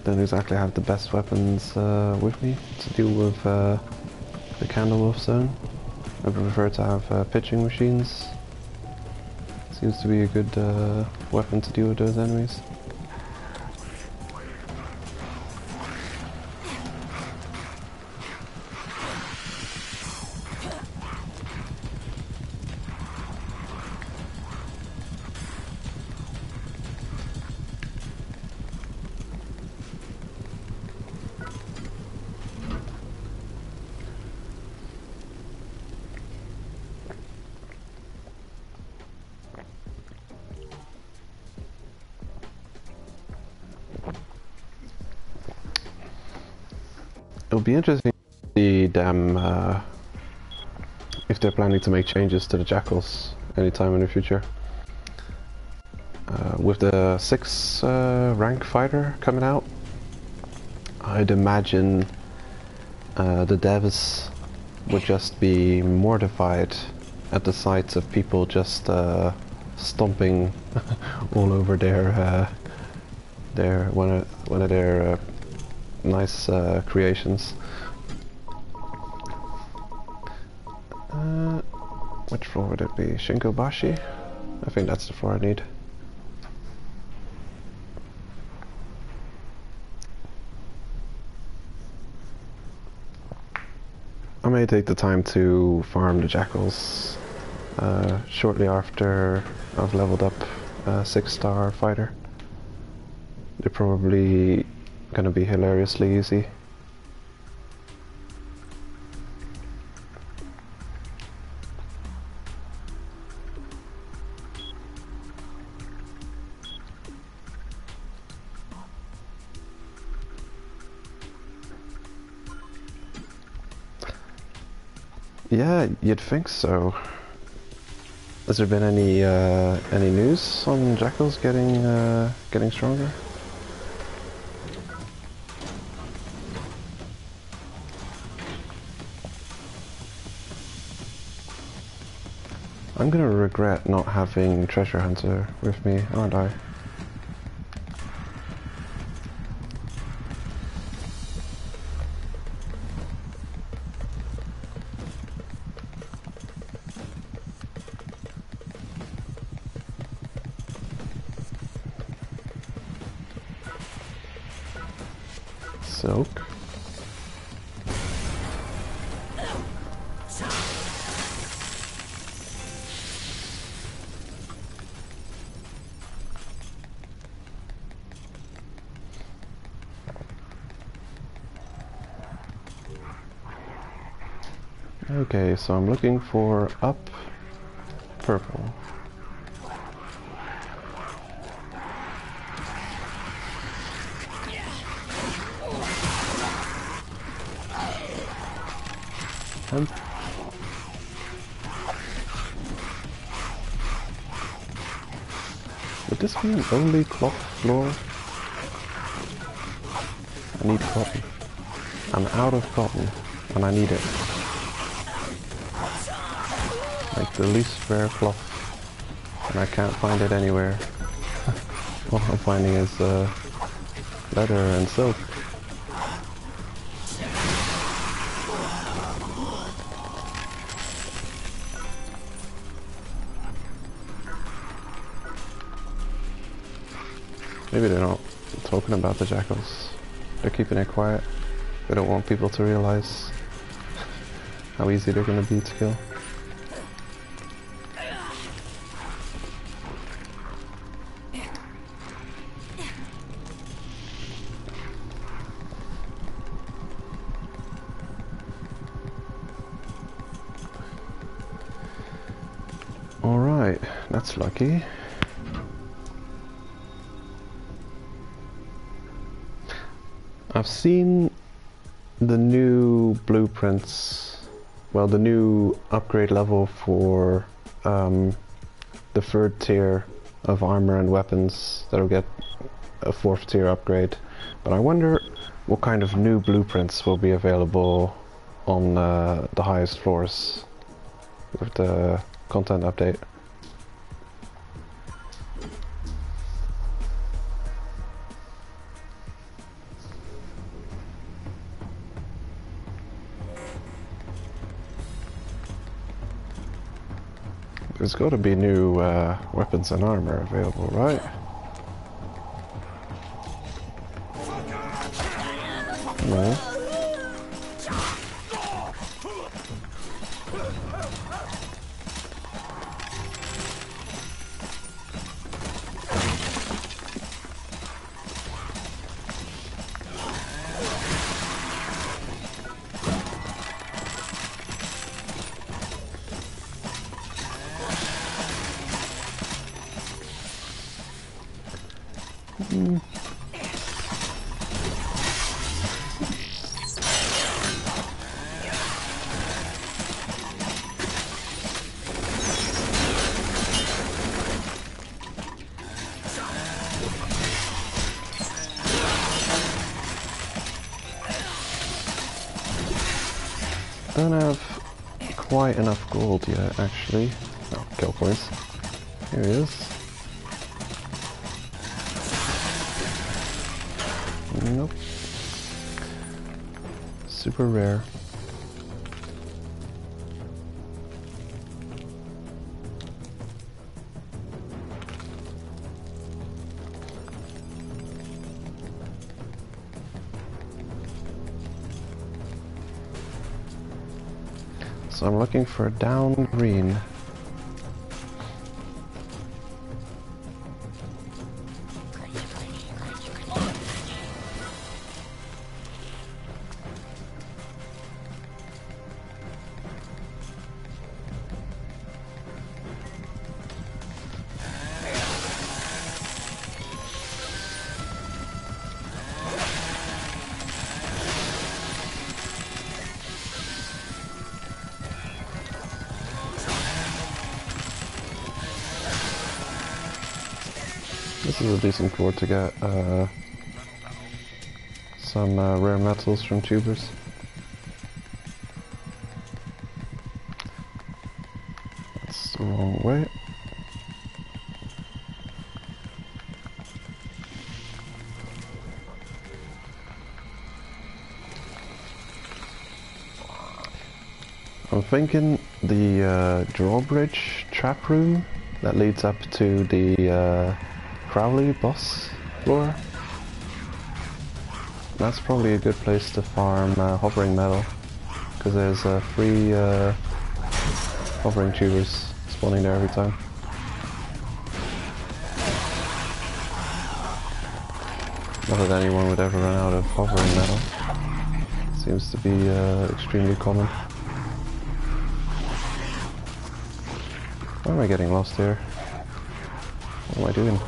Don't exactly have the best weapons with me to deal with the Candlewolf zone. I prefer to have pitching machines. Seems to be a good weapon to deal with those enemies. It'll be interesting to see them if they're planning to make changes to the Jackals anytime in the future. With the 6th rank fighter coming out, I'd imagine the devs would just be mortified at the sight of people just stomping all over their one of their nice creations. Which floor would it be? Shinkobashi? I think that's the floor I need. I may take the time to farm the Jackals shortly after I've leveled up a 6-star fighter. They're probably gonna be hilariously easy. Yeah, you'd think so. Has there been any news on Jackals getting stronger? I'm gonna regret not having Treasure Hunter with me, aren't I? Silk. Okay, so I'm looking for up purple. And would this be an only cloth floor? I need cotton. I'm out of cotton, and I need it. Like the least rare cloth, and I can't find it anywhere. All I'm finding is leather and silk. Maybe they're not talking about the Jackals. They're keeping it quiet. They don't want people to realize how easy they're going to be to kill. Alright, that's lucky. I've seen the new blueprints, well, the new upgrade level for the 3rd tier of armor and weapons that'll get a 4th tier upgrade. But I wonder what kind of new blueprints will be available on the highest floors with the content update. There's got to be new weapons and armor available, right? No. Don't have quite enough gold yet, actually. Oh, kill points. Here he is. Nope. Super rare. So I'm looking for down green. This is a decent floor to get some rare metals from tubers. That's the wrong way. I'm thinking the drawbridge trap room that leads up to the Crowley boss floor. That's probably a good place to farm hovering metal, because there's free hovering tubers spawning there every time. Not that anyone would ever run out of hovering metal. Seems to be extremely common. Why am I getting lost here? What am I doing?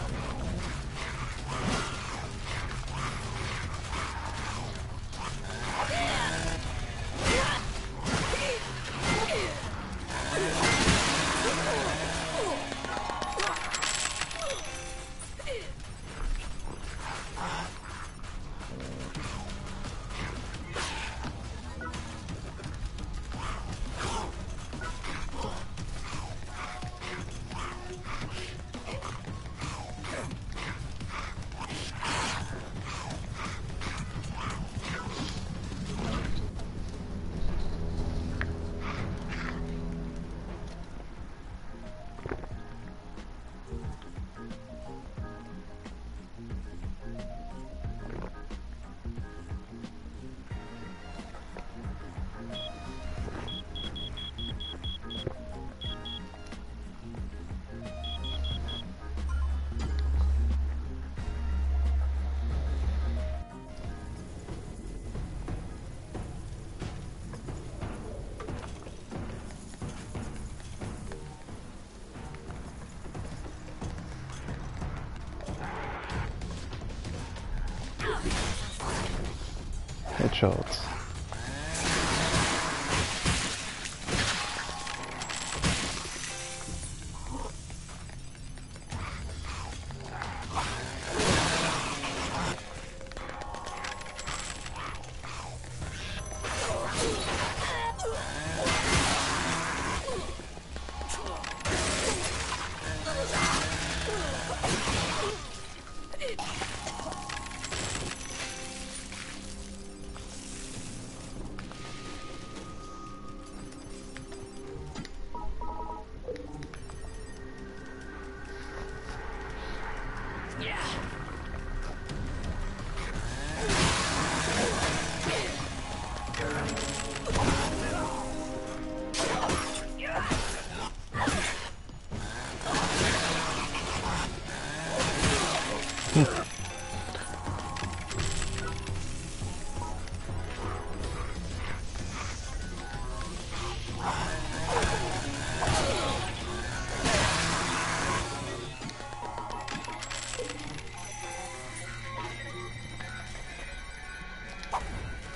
Headshots.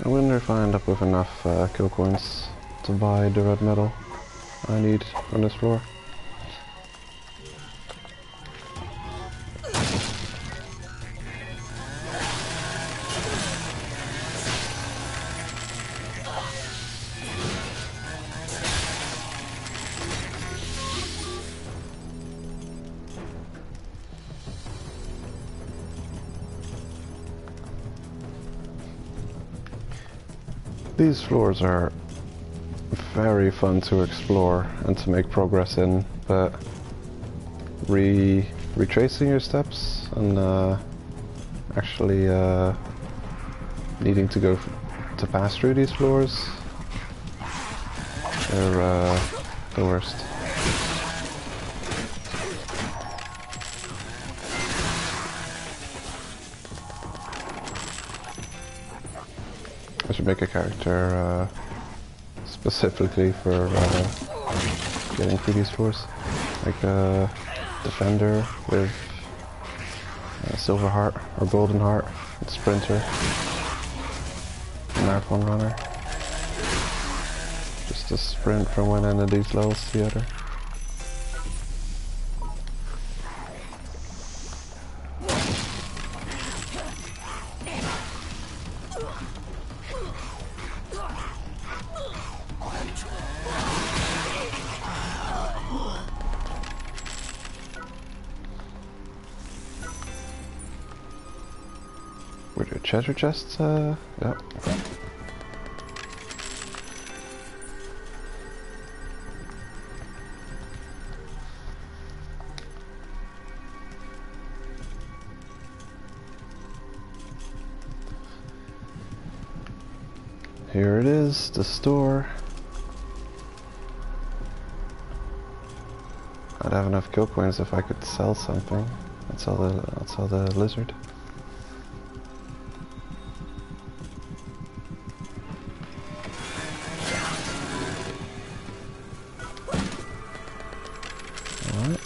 I wonder if I end up with enough kill coins to buy the red metal I need on this floor. These floors are very fun to explore and to make progress in, but retracing your steps and actually needing to go to pass through these floors They're the worst. I should make a character specifically for getting through these floors, like a defender with silver heart or golden heart, and sprinter, marathon runner. Just to sprint from one end of these levels to the other. Were there treasure chests? Yeah. Here it is, the store. I'd have enough kill coins if I could sell something. I'd sell the lizard. Alright.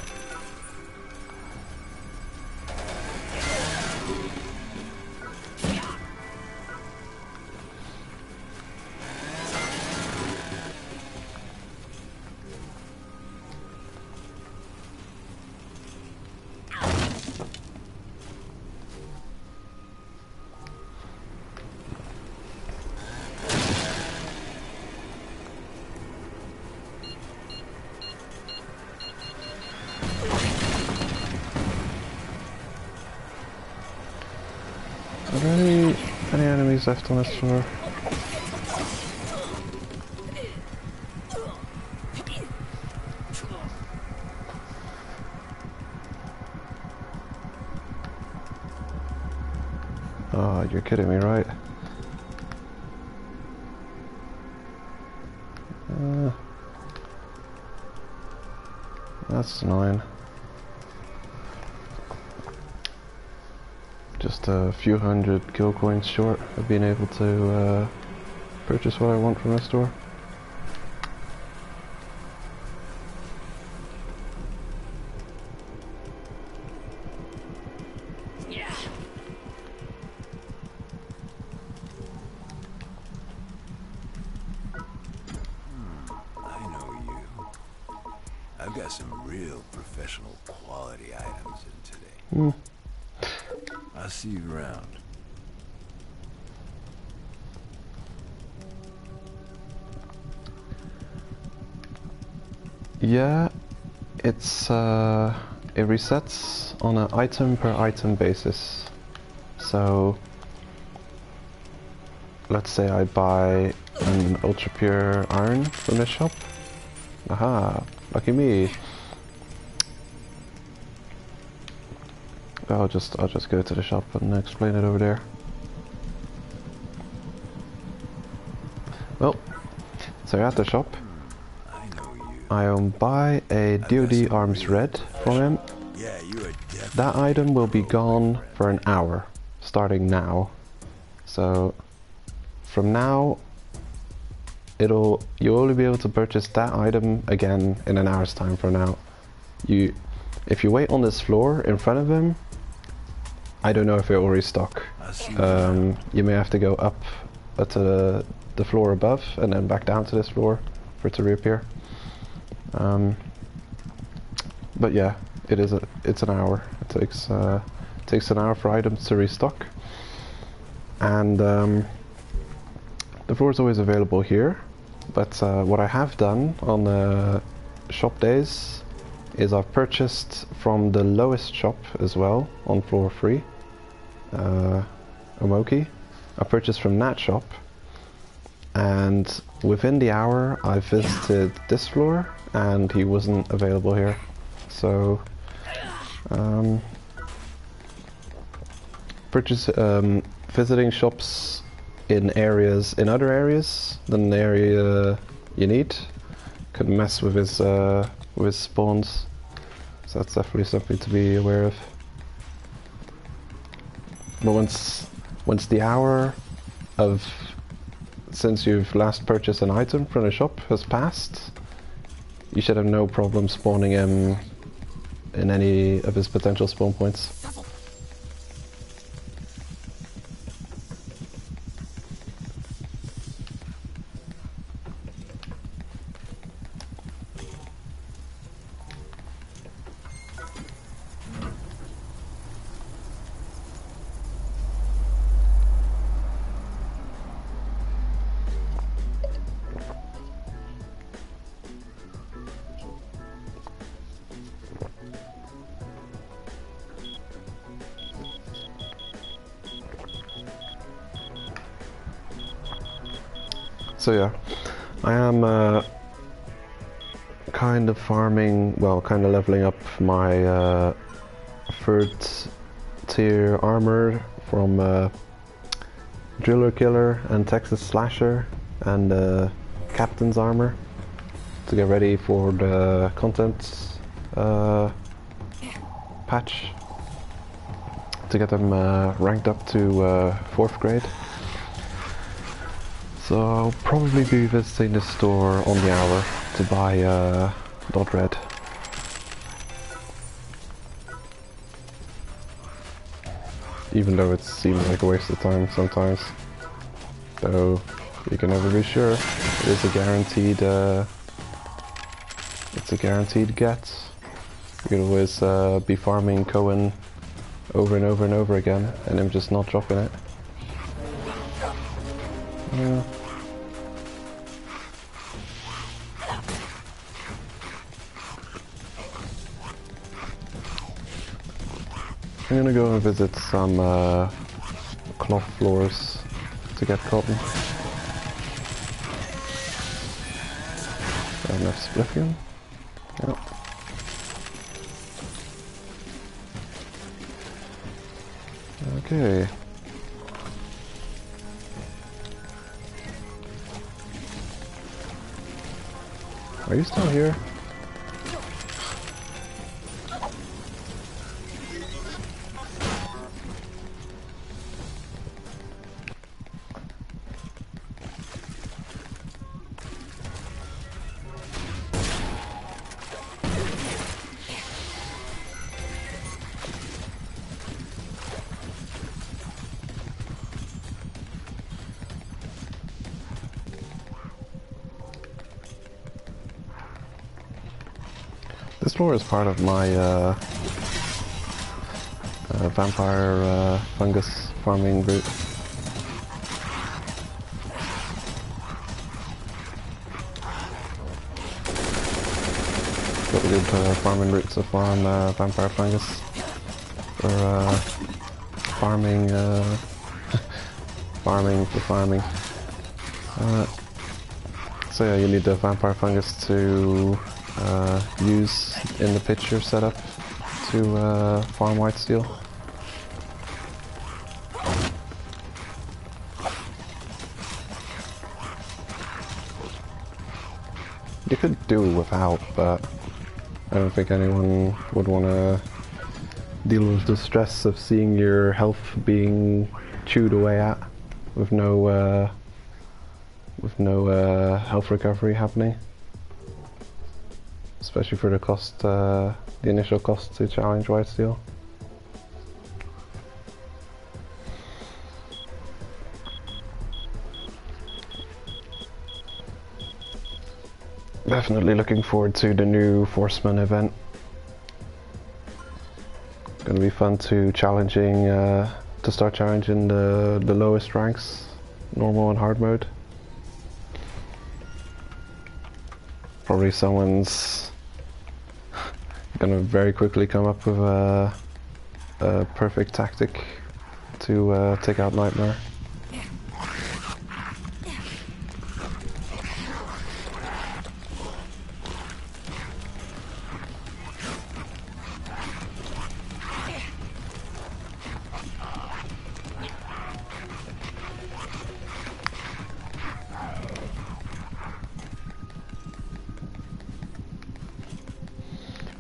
Are there any enemies left on this floor? Oh, you're kidding me, right? That's annoying. Just a few hundred kill coins short of being able to purchase what I want from the store. I know you. I've got some real professional quality items in today. I'll see you around. Yeah, it resets on an item per item basis. So let's say I buy an ultra pure iron from this shop. Aha, lucky me. I'll just go to the shop and explain it over there. Well, so at the shop, I buy a DoD Arms Red from him. That item will be gone for an hour, starting now. So from now, you'll only be able to purchase that item again in an hour's time from now. If you wait on this floor in front of him, I don't know if it will restock. You may have to go up to the floor above and then back down to this floor for it to reappear. But yeah, it's an hour. It takes an hour for items to restock, and the floor is always available here. But what I have done on the shop days is I've purchased from the lowest shop as well on floor 3, Omoki. I purchased from that shop, and within the hour I visited this floor and he wasn't available here. So visiting shops in other areas than the area you need could mess with his spawns. So that's definitely something to be aware of. But once the hour of since you've last purchased an item from the shop has passed, you should have no problem spawning him in any of his potential spawn points. So yeah, I am kind of farming, well, kind of leveling up my third tier armor from Driller Killer and Texas Slasher and Captain's armor to get ready for the content patch to get them ranked up to 4th grade. So I'll probably be visiting the store on the hour to buy Dot Red. Even though it seems like a waste of time sometimes. Though you can never be sure. It is a guaranteed it's a guaranteed get. You could always be farming Cohen over and over and over again and him just not dropping it. Yeah. I'm gonna go and visit some cloth floors to get cotton. Got enough spliffium? Yep. Okay. Are you still here? This floor is part of my vampire fungus farming route. Got a good farming route to farm vampire fungus for farming farming for farming. So yeah, you need the vampire fungus to use in the picture setup to farm white steel. You could do without, but I don't think anyone would want to deal with the stress of seeing your health being chewed away at with no health recovery happening. Especially for the cost, the initial cost to challenge white steel. Definitely looking forward to the new Forceman event. Gonna be fun to start challenging the lowest ranks, normal and hard mode. Probably someone's gonna very quickly come up with a perfect tactic to take out Nightmare.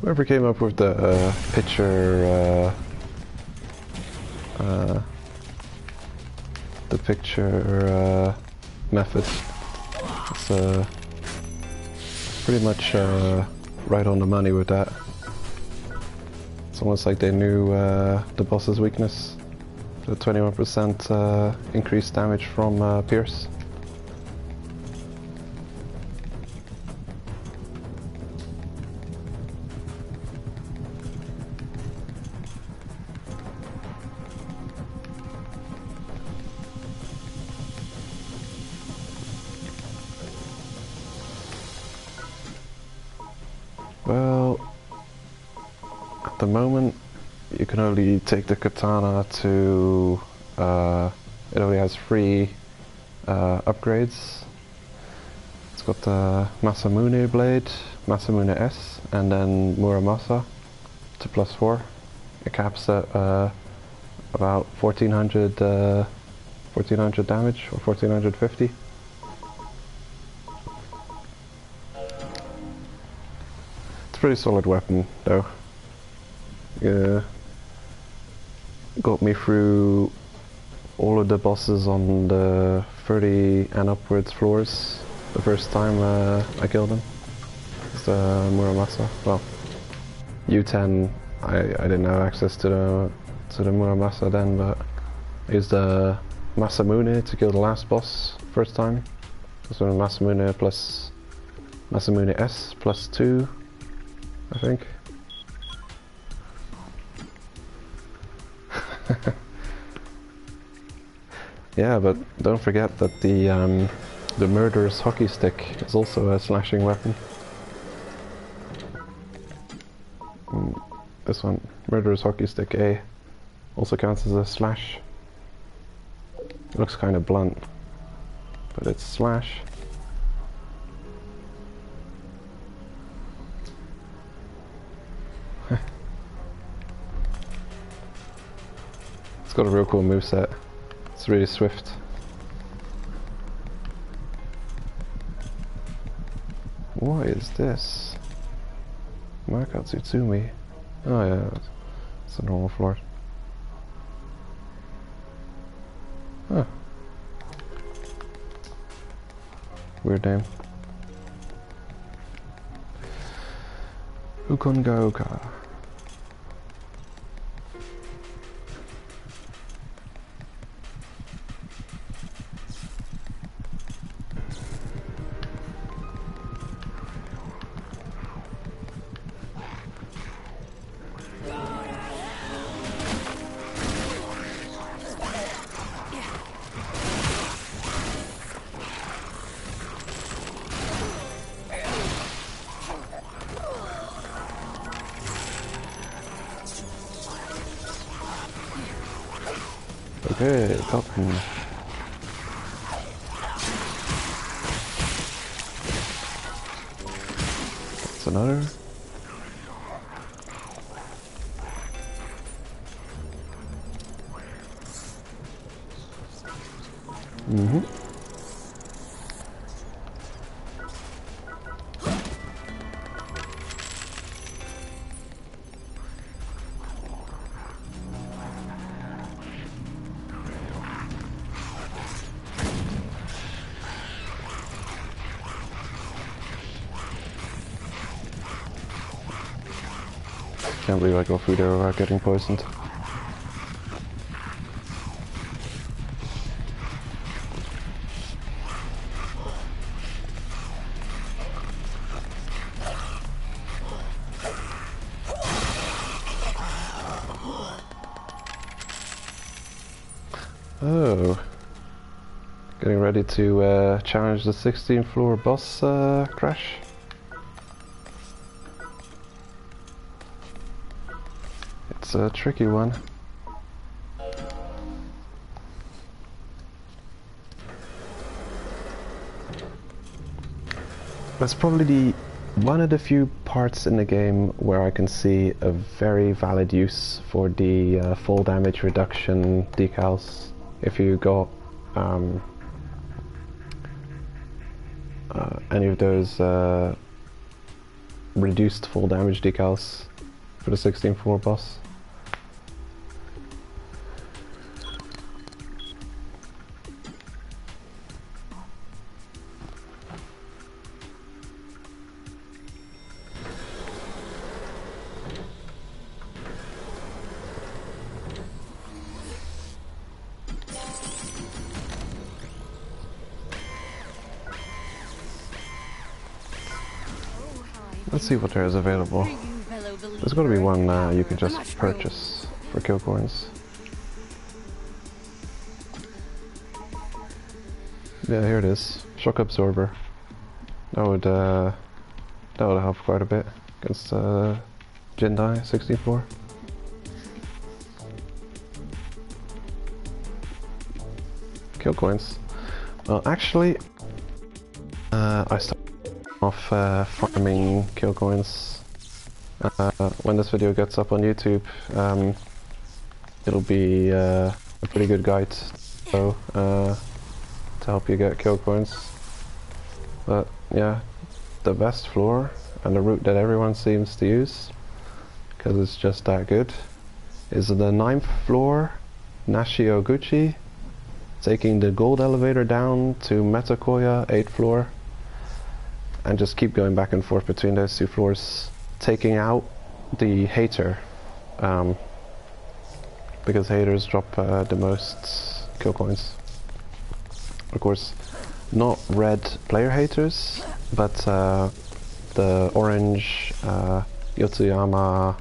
Whoever came up with the picture method, it's pretty much right on the money with that. It's almost like they knew the boss's weakness. The 21% increased damage from Pierce. Well, at the moment you can only take the katana to, it only has 3 upgrades. It's got the Masamune blade, Masamune S, and then Muramasa to +4. It caps at about 1400 damage, or 1450. It's a pretty solid weapon though. Yeah. Got me through all of the bosses on the 30 and upwards floors the first time I killed him. It's the Muramasa. Well, U10, I didn't have access to the Muramasa then, but I used the Masamune to kill the last boss first time. This one Masamune plus Masamune S +2, I think. Yeah, but don't forget that the murderous hockey stick is also a slashing weapon. This one, murderous hockey stick A, also counts as a slash. It looks kind of blunt, but it's slash. It's got a real cool moveset. It's really swift. What is this? Markatsutsumi. Oh yeah, it's a normal floor. Huh. Weird name. Ukongaoka. Okay, Cotton. That's another. Can't believe I go through there without getting poisoned. Oh. Getting ready to challenge the 16th floor boss crash. It's a tricky one. That's probably one of the few parts in the game where I can see a very valid use for the full damage reduction decals. If you got any of those reduced full damage decals for the 16th floor boss. Let's see what there is available. There's got to be one you can just purchase for kill coins. Yeah, here it is. Shock absorber. That would help quite a bit against Jindai 64. Kill coins. Well, actually, I started off farming kill coins. When this video gets up on YouTube, it'll be a pretty good guide to help you get kill coins. But yeah, the best floor and the route that everyone seems to use, because it's just that good, is the 9th floor, Nashioguchi, taking the gold elevator down to Metakoya 8th floor, and just keep going back and forth between those two floors, taking out the hater, because haters drop the most kill coins. Of course, not red player haters, but the orange Yotsuyama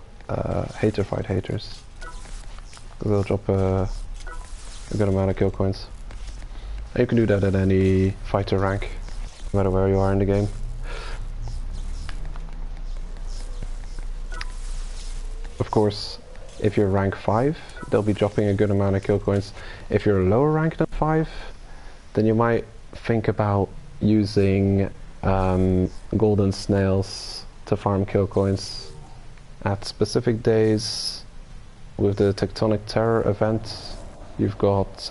hater fight haters. They'll drop a good amount of kill coins. And you can do that at any fighter rank, no matter where you are in the game. Of course, if you're rank 5, they'll be dropping a good amount of kill coins. If you're lower rank than 5, then you might think about using golden snails to farm kill coins at specific days. With the Tectonic Terror event, you've got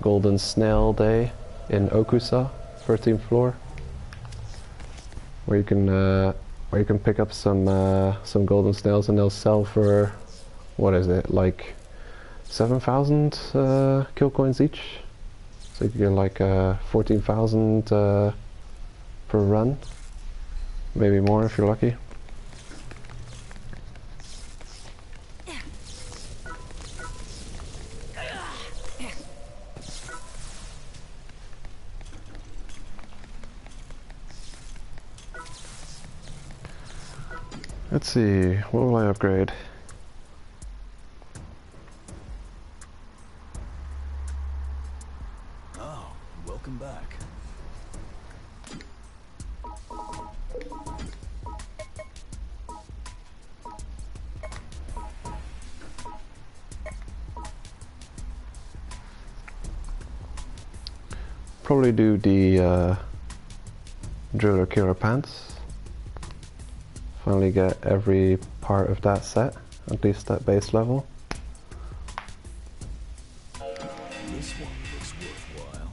Golden Snail Day in Okusa, 13th floor, where you can pick up some golden snails, and they'll sell for, what is it, like 7,000 kill coins each. So you can get like 14,000 per run, maybe more if you're lucky. Let's see, what will I upgrade? Oh, welcome back. Probably do the Driller Killer Pants. Finally get every part of that set, at least at base level. This one looks worthwhile.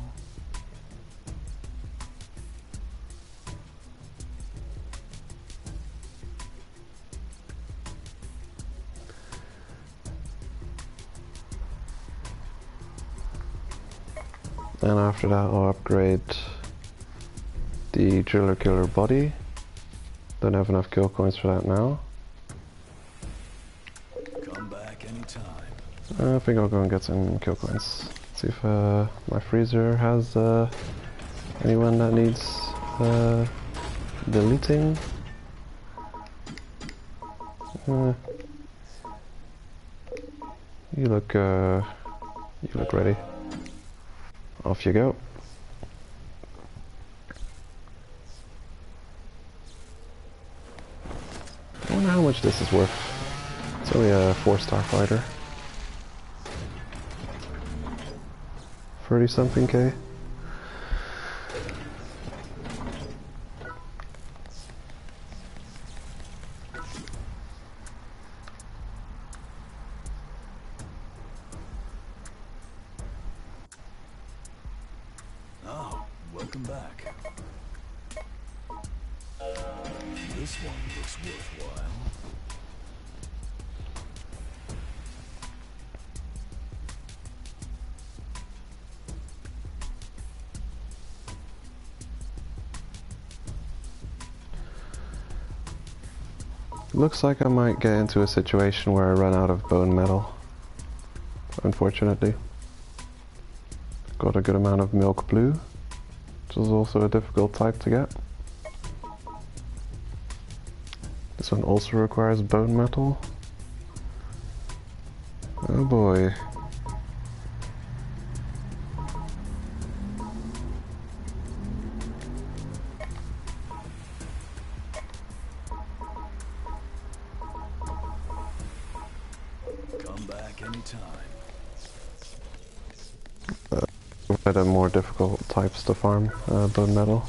And after that I'll upgrade the Driller Killer Body. Don't have enough kill coins for that now. Come back anytime. I think I'll go and get some kill coins. See if my freezer has anyone that needs deleting. You look ready. Off you go. I wonder how much this is worth. It's only a 4-star fighter. 30 something K. Oh, welcome back. This one looks worthwhile. Looks like I might get into a situation where I run out of bone metal. Unfortunately. Got a good amount of milk blue, which is also a difficult type to get. This one also requires bone metal. Oh boy. Come back anytime. But more difficult types to farm bone metal.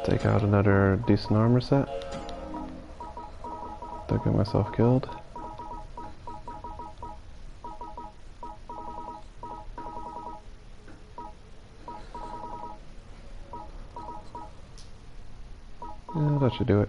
Take out another decent armor set. Don't get myself killed. Yeah, that should do it.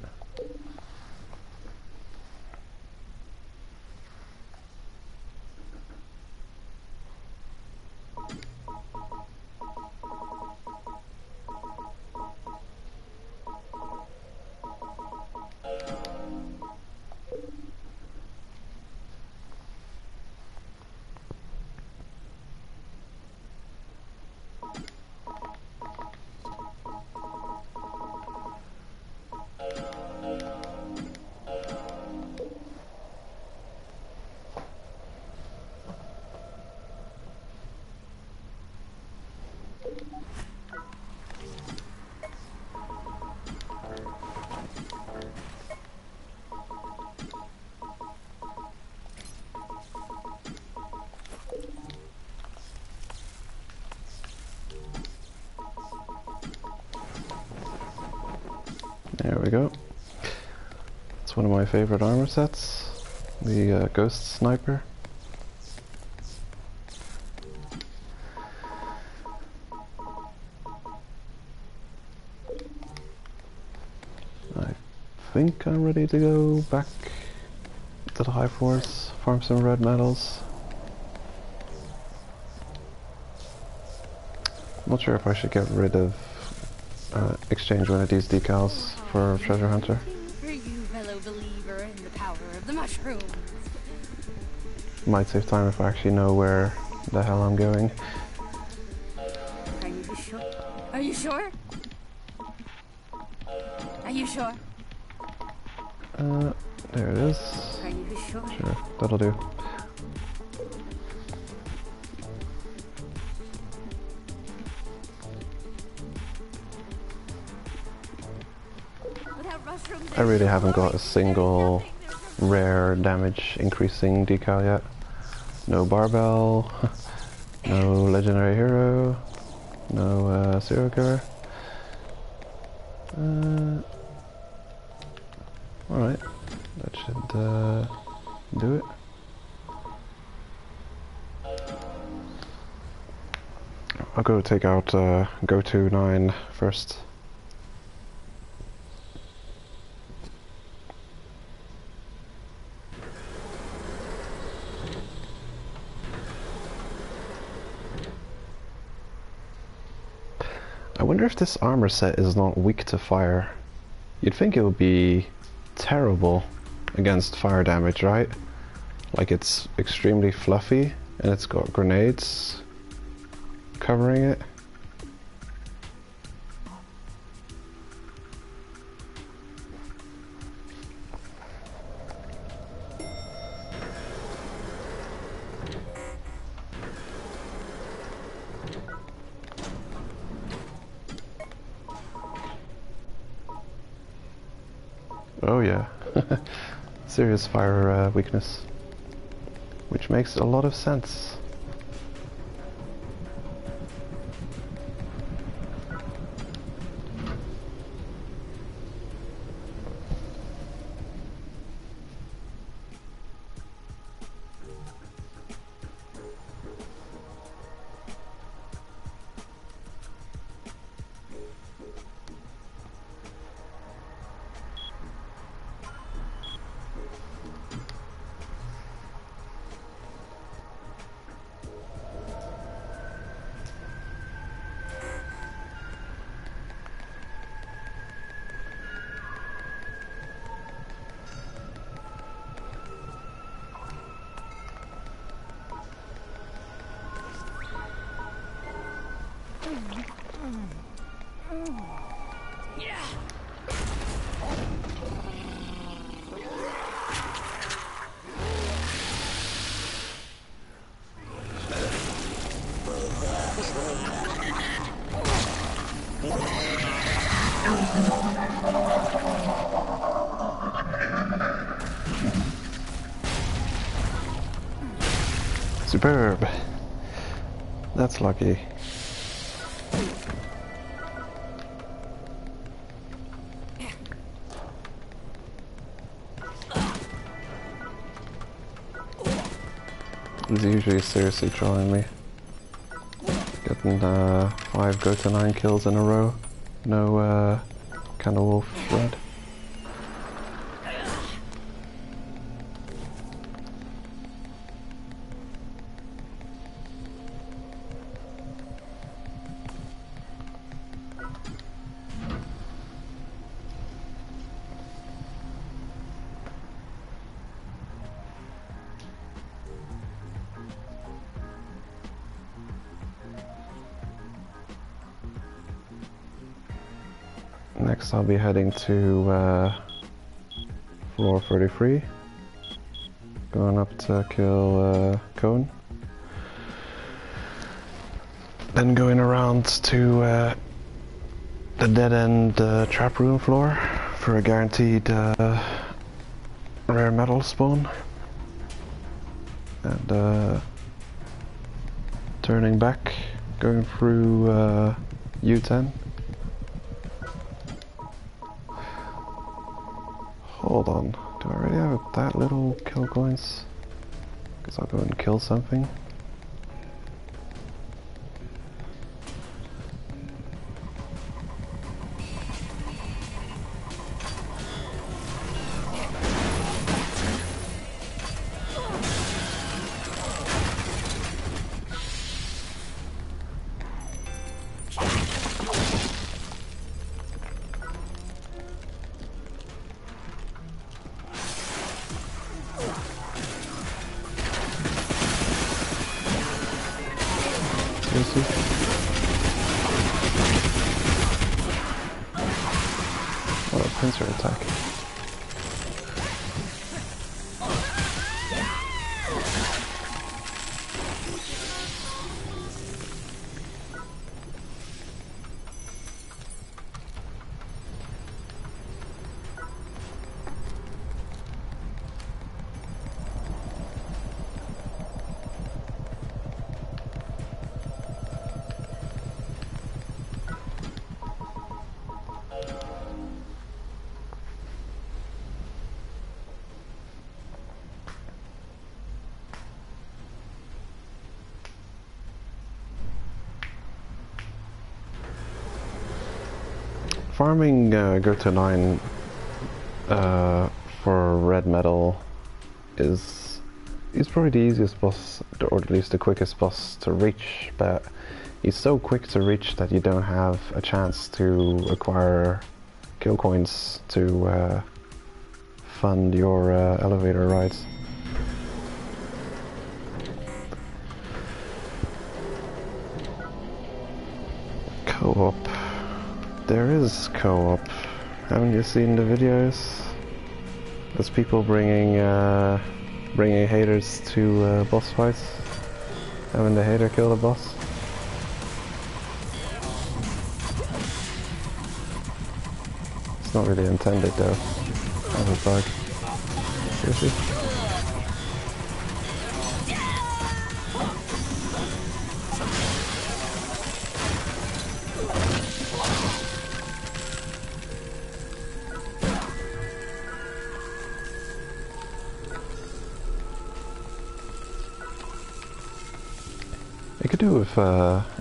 There we go. It's one of my favorite armor sets, the Ghost Sniper. I think I'm ready to go back to the High Force, farm some red metals. Not sure if I should get rid of exchange one of these decals for Treasure Hunter. For you, fellow believer in the power of the mushrooms. Might save time if I actually know where the hell I'm going. Are you sure? Are you sure? Are you sure? There it is. Are you sure? Sure, that'll do. I really haven't got a single rare damage increasing decal yet. No barbell, no legendary hero, no serial killer. Alright, that should do it. I'll go take out Go-To 9 first. I wonder if this armor set is not weak to fire. You'd think it would be terrible against fire damage, right? Like it's extremely fluffy and it's got grenades covering it. Oh yeah. Serious fire weakness. Which makes a lot of sense. Superb. That's lucky. He's usually seriously trying me. Getting 5 go to 9 kills in a row. No Candle Wolf red. Next I'll be heading to floor 33, going up to kill Cone, then going around to the dead end trap room floor for a guaranteed rare metal spawn, and turning back, going through U10. Hold on, do I already have that little kill coins? Guess I'll go and kill something. Oh, a pincer attack. Farming go to 9 for red metal is probably the easiest boss, or at least the quickest boss to reach, but he's so quick to reach that you don't have a chance to acquire kill coins to fund your elevator rides. Co-op. There is co-op. Haven't you seen the videos? There's people bringing haters to boss fights, having the hater kill the boss. It's not really intended though. Oh, a bug. Seriously?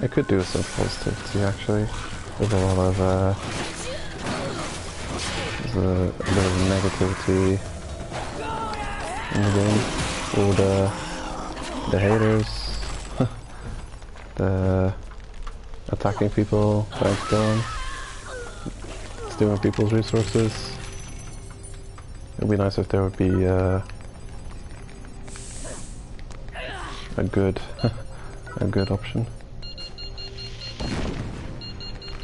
It could do with some positivity actually. There's a lot of there's a bit of negativity in the game. All the haters, the attacking people, trying to kill them, stealing people's resources. It'd be nice if there would be a good a good option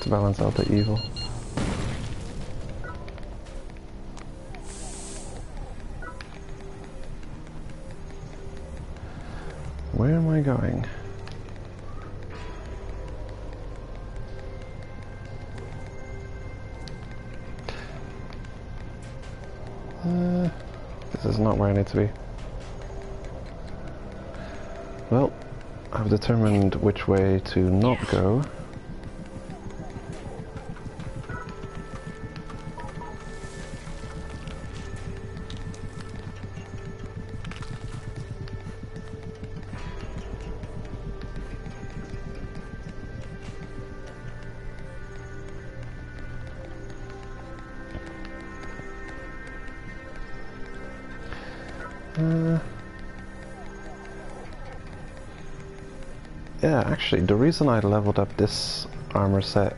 to balance out the evil. Where am I going? This is not where I need to be. Well, I've determined which way to not go. Yeah, actually, the reason I leveled up this armor set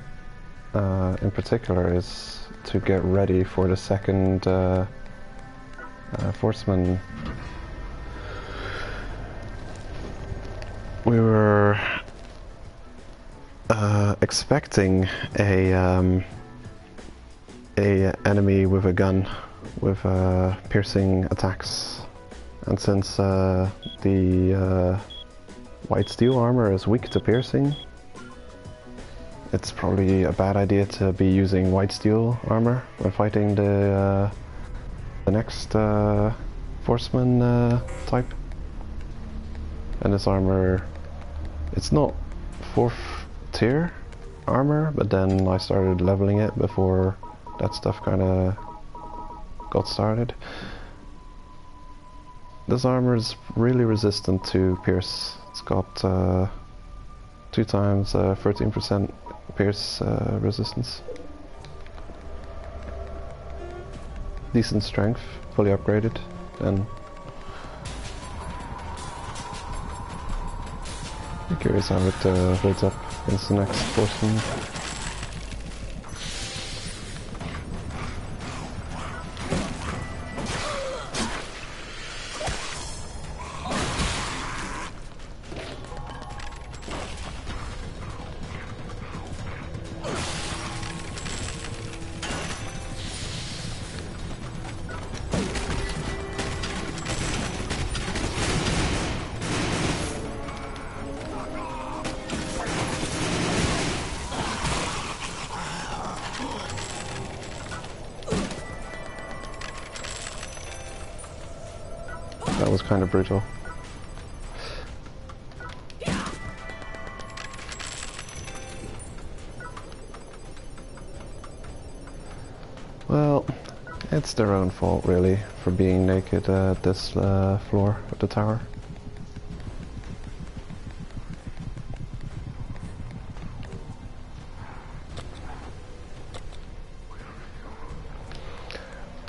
in particular is to get ready for the second Forceman. We were expecting a enemy with a gun with piercing attacks, and since the white steel armor is weak to piercing, it's probably a bad idea to be using white steel armor when fighting the next Forceman type. And this armor, it's not 4th tier armor, but then I started leveling it before that stuff kinda got started. This armor is really resistant to pierce. It's got 2 times 13% pierce resistance. Decent strength, fully upgraded, and I'm curious how it holds up against the next Forceman. That was kind of brutal. Well, it's their own fault really for being naked at this floor of the tower.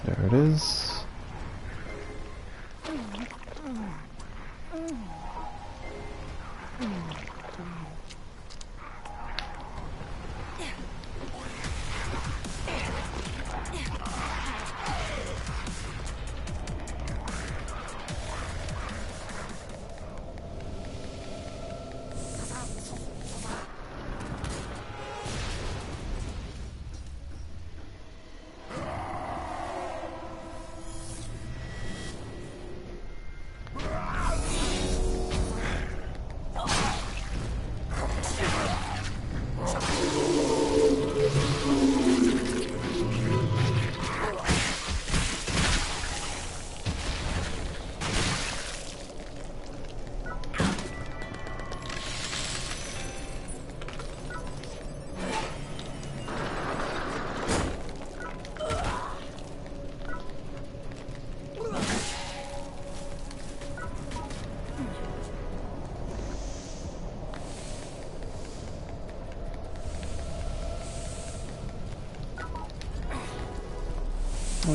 There it is.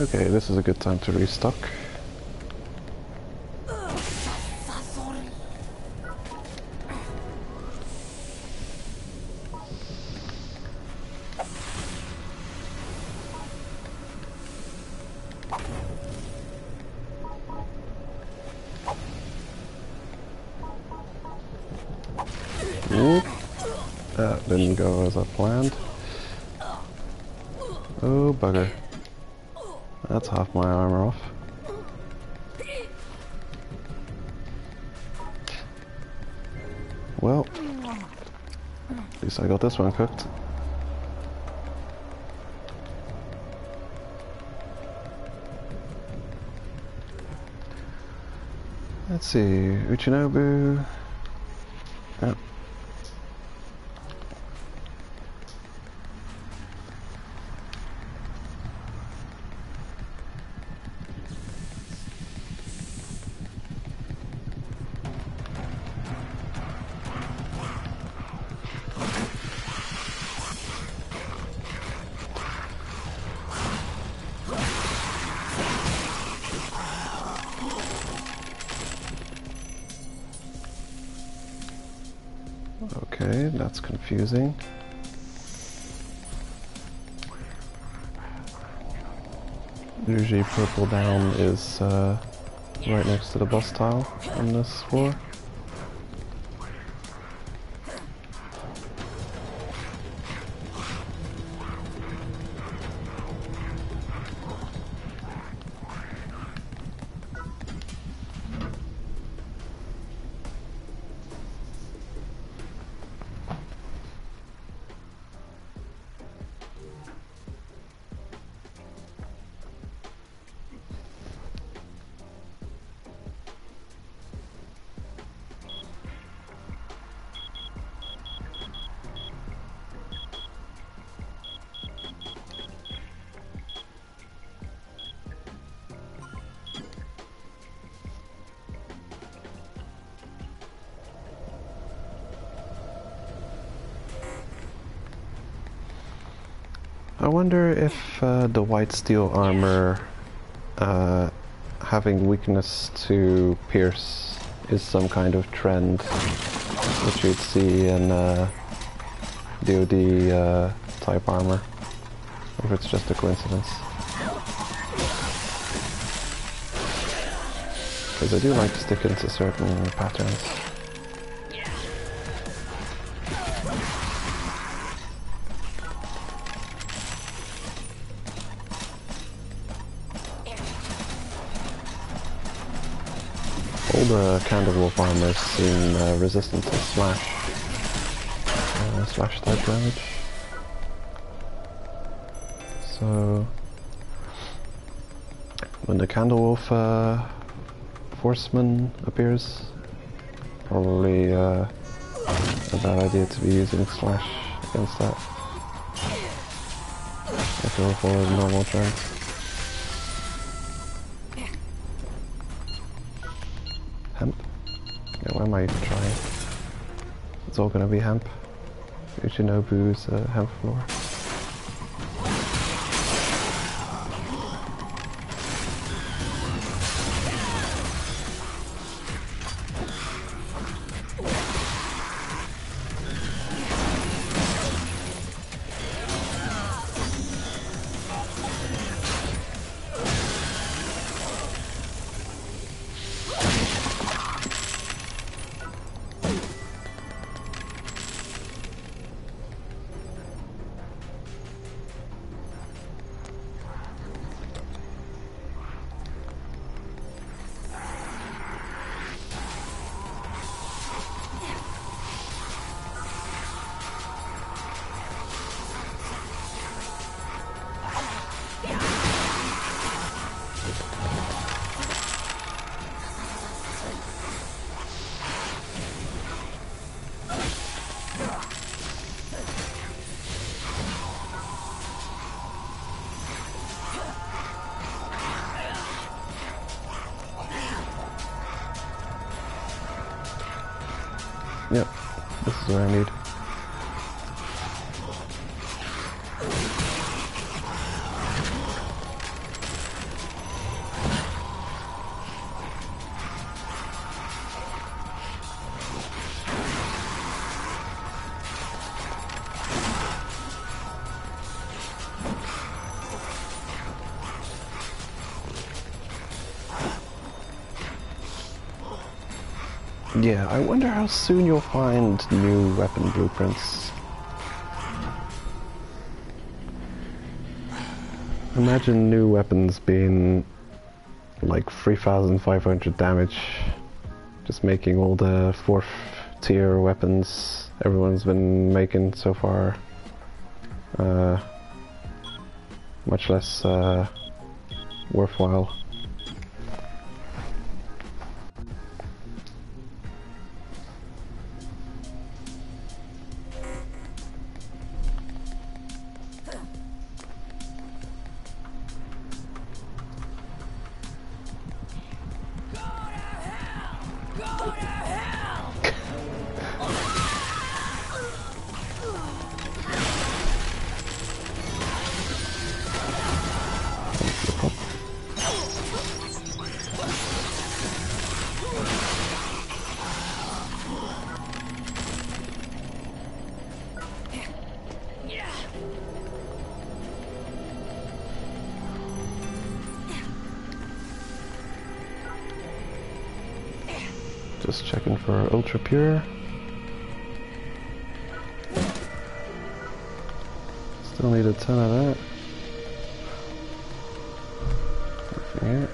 Okay, this is a good time to restock. Whoop. That didn't go as I planned. Oh, bugger. That's half my armor off. Well, at least I got this one cooked. Let's see, Uchinobu. Yep. Okay, that's confusing. Usually purple down is right next to the boss tile on this floor. I wonder if the white steel armor having weakness to pierce is some kind of trend which you'd see in DoD type armor, or if it's just a coincidence. Because I do like to stick into certain patterns. All the Candlewolf armors seem resistant to slash type damage. So when the Candlewolf Forceman appears, probably a bad idea to be using slash against that. I go for normal trend. Hemp? Yeah, why am I even trying? It's all gonna be hemp. Uchinobu's hemp floor. Yep, this is what I need. Yeah, I wonder how soon you'll find new weapon blueprints. Imagine new weapons being like 3,500 damage, just making all the 4th tier weapons everyone's been making so far much less worthwhile. Just checking for ultra pure. Still need a ton of that. Nothing here.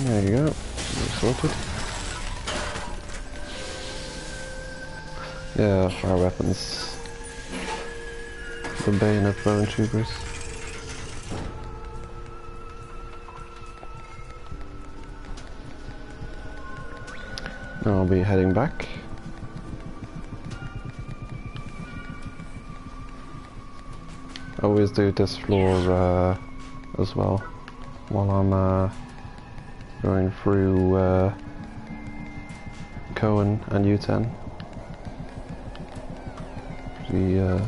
There you go. You're sorted. Yeah, fire weapons. The bane of bone troopers. Now I'll be heading back. I always do this floor as well while I'm going through Cohen and U10. The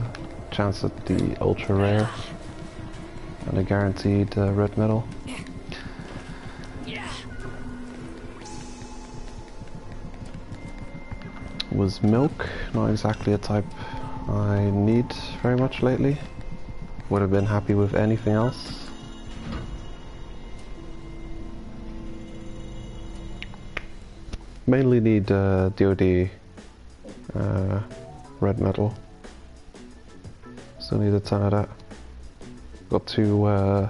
chance at the ultra rare and a guaranteed red medal. Was milk not exactly a type I need very much lately. Would have been happy with anything else. Mainly need DoD red metal. Still need a ton of that. Got 2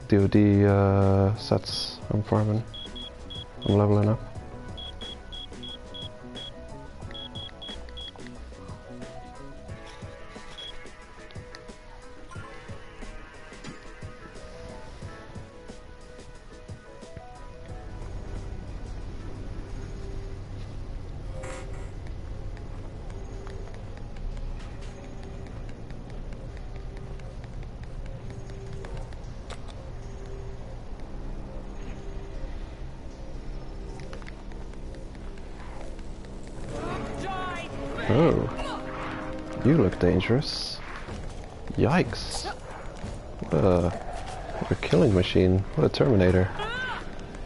DoD sets I'm farming. I'm leveling up. Oh, you look dangerous. Yikes. What a killing machine. What a Terminator.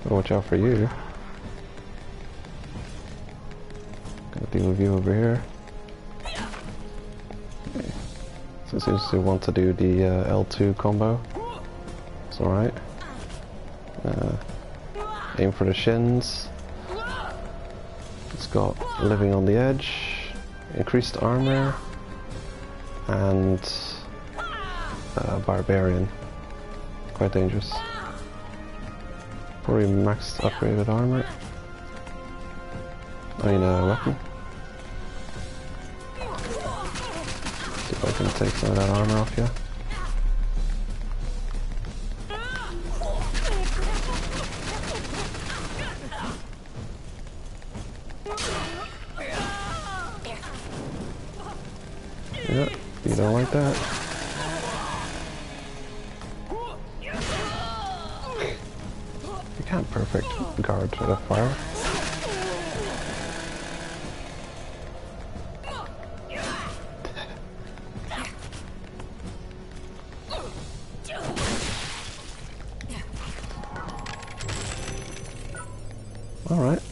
I'll watch out for you. Gonna deal with you over here. Okay. So it seems to want to do the L2 combo. It's alright. Aim for the shins. It's got living on the edge, increased armor, and barbarian. Quite dangerous. Probably maxed upgraded armor. I mean weapon. See if I can take some of that armor off you. Yeah, you don't like that. You can't perfect guard with a fire. Alright,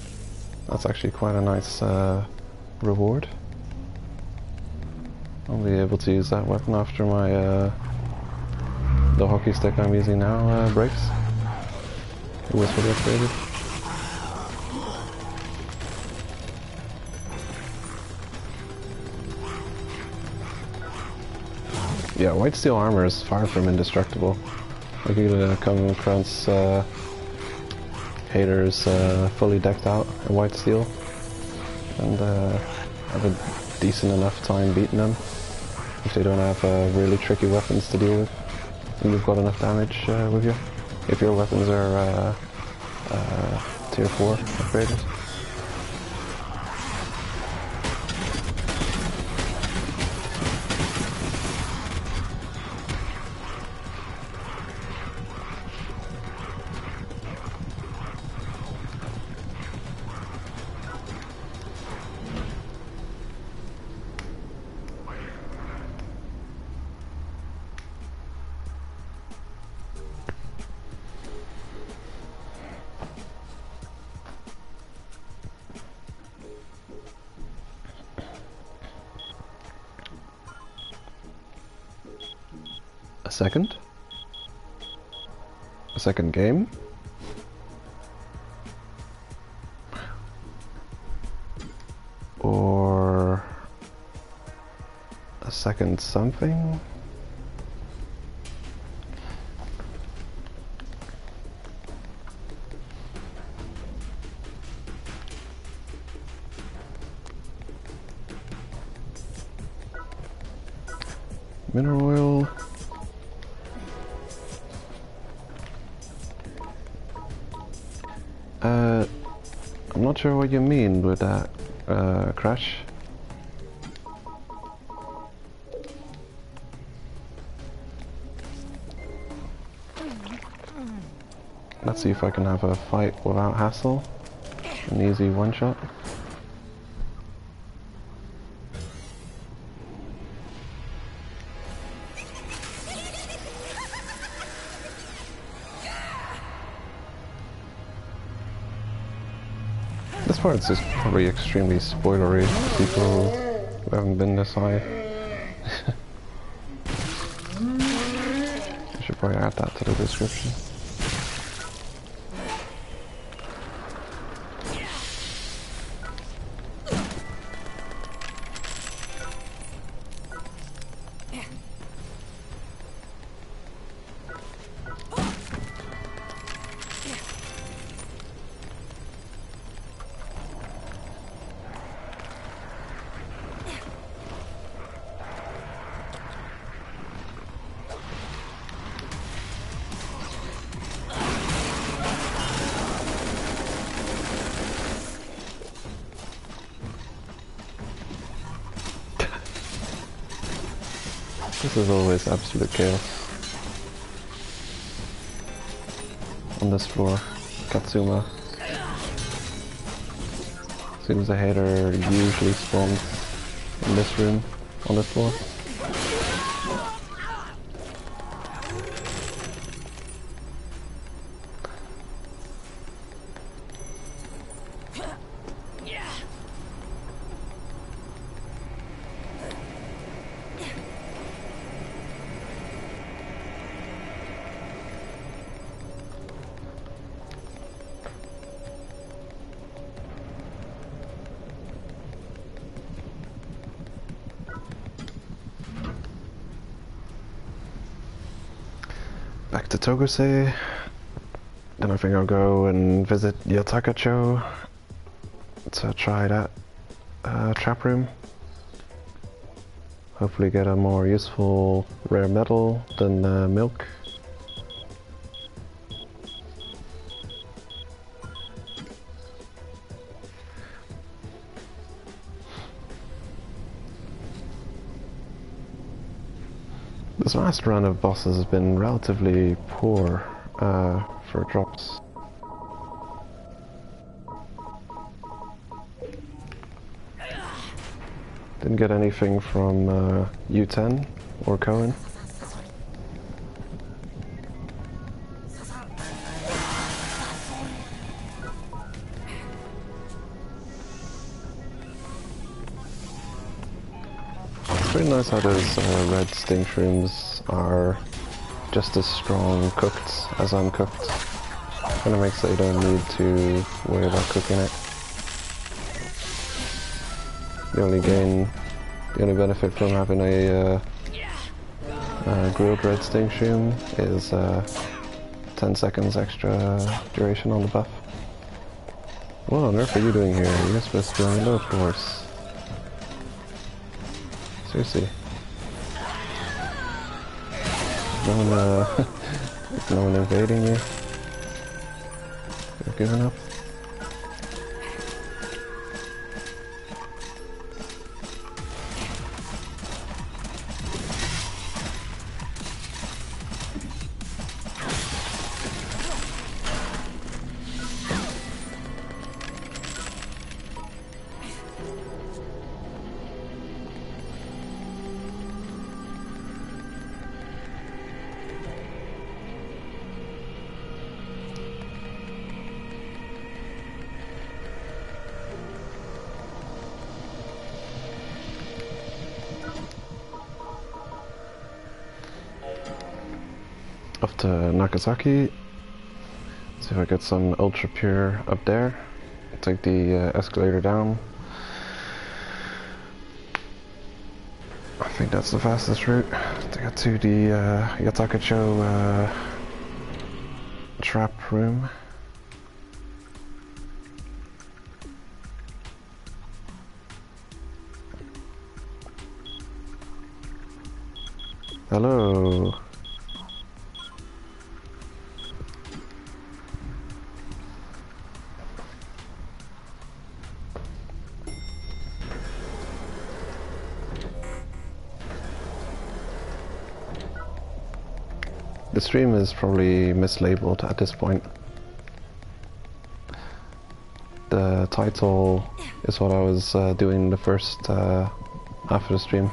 that's actually quite a nice reward. I'll be able to use that weapon after my the hockey stick I'm using now breaks. It was fully upgraded. Yeah, white steel armor is far from indestructible. Like you could come across haters fully decked out in white steel and have a decent enough time beating them if they don't have really tricky weapons to deal with and you've got enough damage with you. If your weapons are tier 4 upgraded. A second game. Or a second something. Mineral oil. I'm not sure what you mean with that, Crash. Let's see if I can have a fight without hassle. An easy one-shot. This part's just probably extremely spoilery. People who haven't been this high. I should probably add that to the description. This is always absolute chaos. On this floor, Katsuma. Seems a hater usually spawns in this room, on this floor. to Toguse. Then I think I'll go and visit Yotakacho to try that trap room. Hopefully get a more useful rare metal than milk. This last run of bosses has been relatively poor for drops. Didn't get anything from U10 or Cohen. Pretty nice how those red sting shrooms are just as strong cooked as uncooked. Kinda makes it you don't need to worry about cooking it. The only benefit from having a grilled red sting shroom is 10 seconds extra duration on the buff. What on earth are you doing here? You're supposed to be on the load force. Seriously. No one invading you? You've given up? Off to Nagasaki. See if I get some ultra pure up there. Take the escalator down. I think that's the fastest route to get to the Yotakacho trap room. Hello. The stream is probably mislabeled at this point. The title is what I was doing the first half of the stream.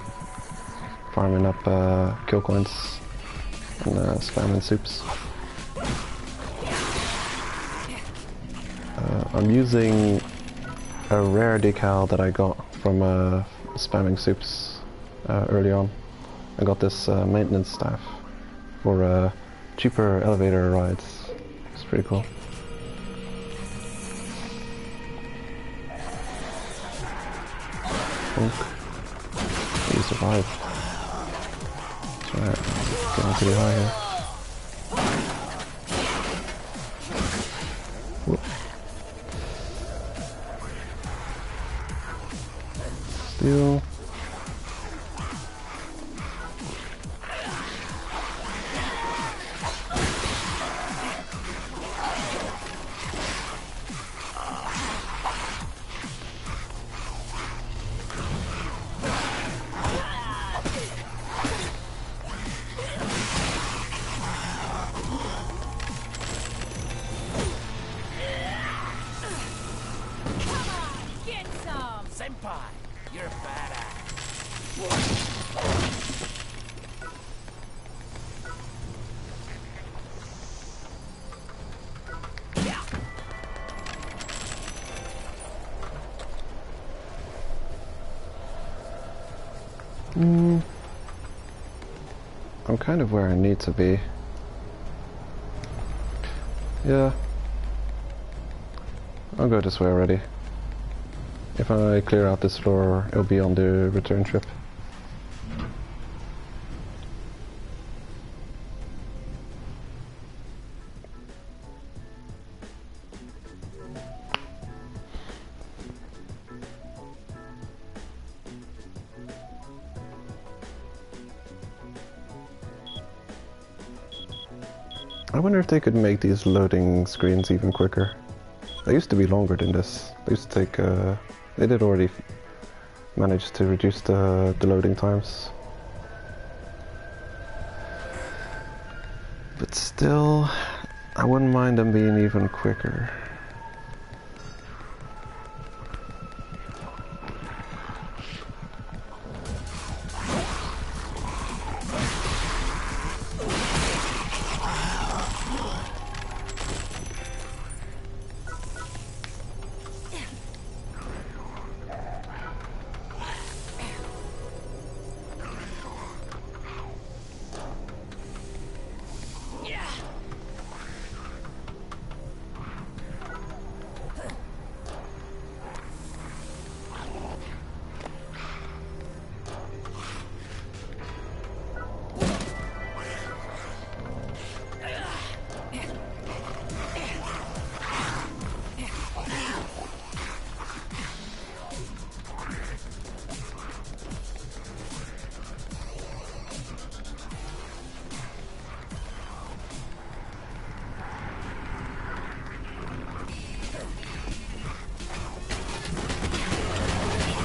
Farming up kill coins and spamming soups. I'm using a rare decal that I got from spamming soups early on. I got this maintenance staff for cheaper elevator rides. It's pretty cool. You survived. That's right. Getting pretty high here. Whoop. Steal. I'm kind of where I need to be. Yeah. I'll go this way already. If I clear out this floor, it'll be on the return trip. I wonder if they could make these loading screens even quicker. They used to be longer than this. They used to take, they did already manage to reduce the loading times. But still, I wouldn't mind them being even quicker.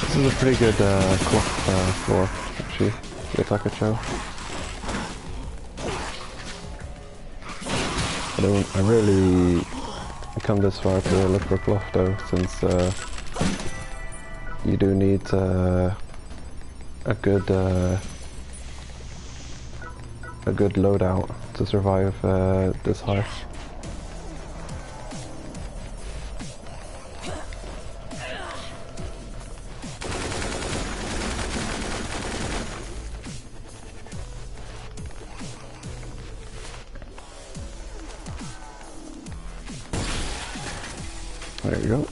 This is a pretty good cloth floor, actually, the attacker show. I rarely come this far to look for cloth though, since you do need a good loadout to survive this high. There you go.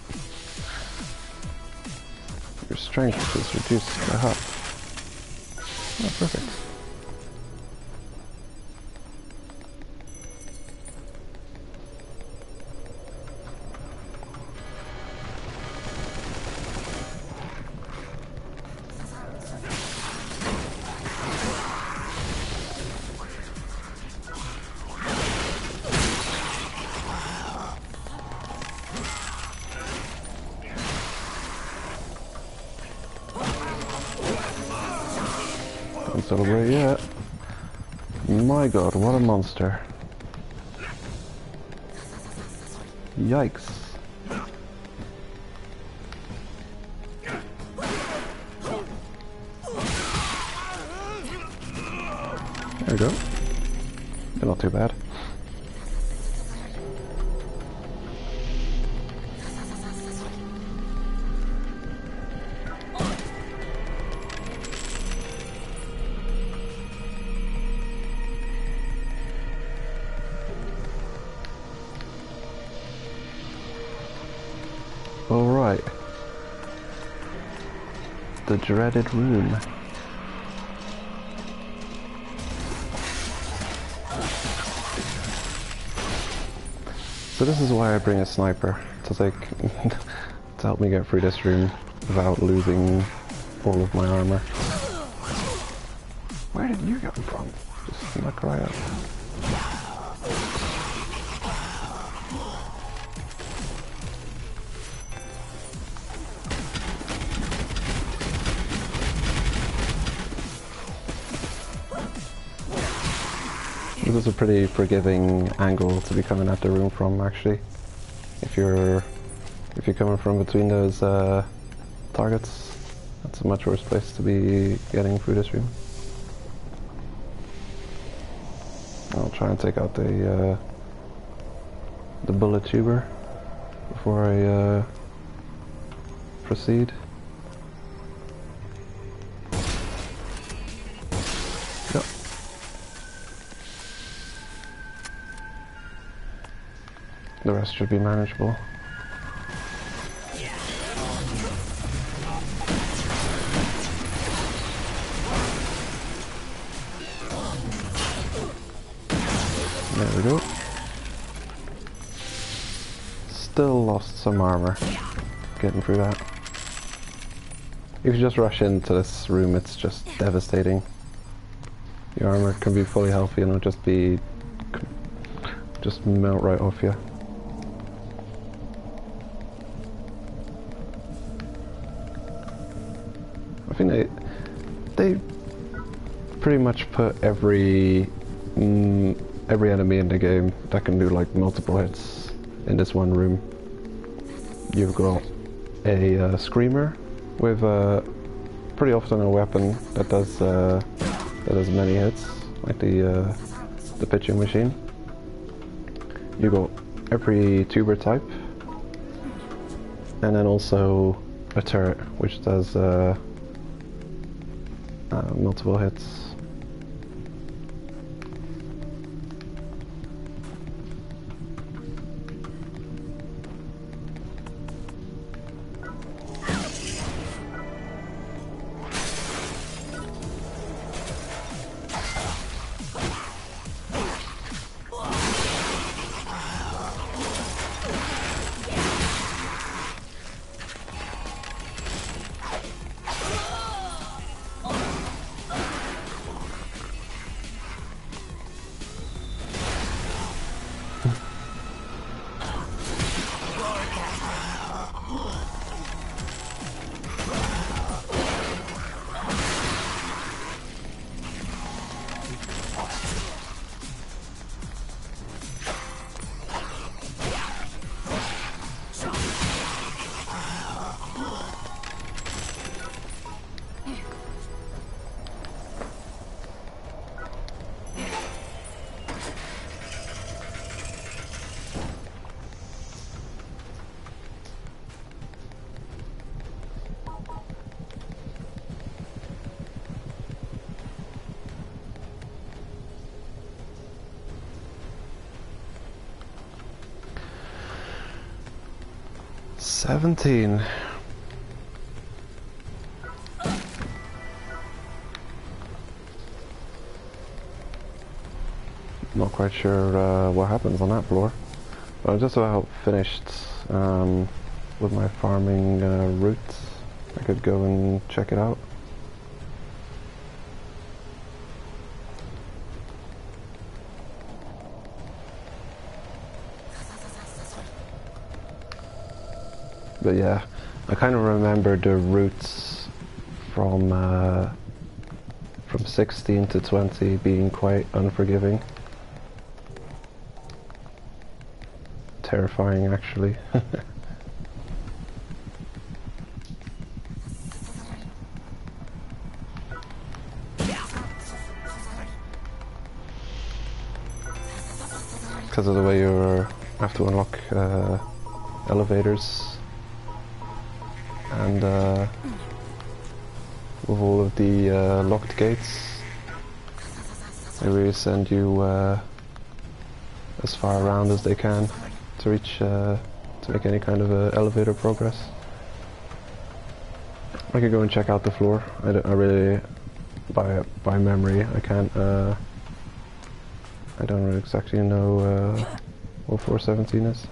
Your strength is reduced by half. Oh, perfect. Don't celebrate yet. My god, what a monster. Yikes. There we go. They're not too bad. Alright. The dreaded room. So this is why I bring a sniper, to take to help me get through this room without losing all of my armor. Where did you come from? Just knock right out. This is a pretty forgiving angle to be coming at the room from, actually. If you're coming from between those targets, that's a much worse place to be getting through this room. I'll try and take out the bullet tuber before I proceed. Yep. The rest should be manageable. There we go. Still lost some armor getting through that. If you just rush into this room, it's just devastating. Your armor can be fully healthy and it'll just be just melt right off you. I think they pretty much put every enemy in the game that can do like multiple hits in this one room. You've got a screamer with pretty often a weapon that does many hits, like the pitching machine. You got every tuber type, and then also a turret which does multiple hits. $17. Not quite sure what happens on that floor. But I'm just about finished with my farming route. I could go and check it out. But yeah, I kind of remember the routes from 16 to 20 being quite unforgiving. Terrifying, actually. Because of the way you have to unlock elevators. And with all of the locked gates, they really send you as far around as they can to reach, to make any kind of elevator progress. I could go and check out the floor. I really, by memory, I can't. I don't really exactly know what floor 17 is.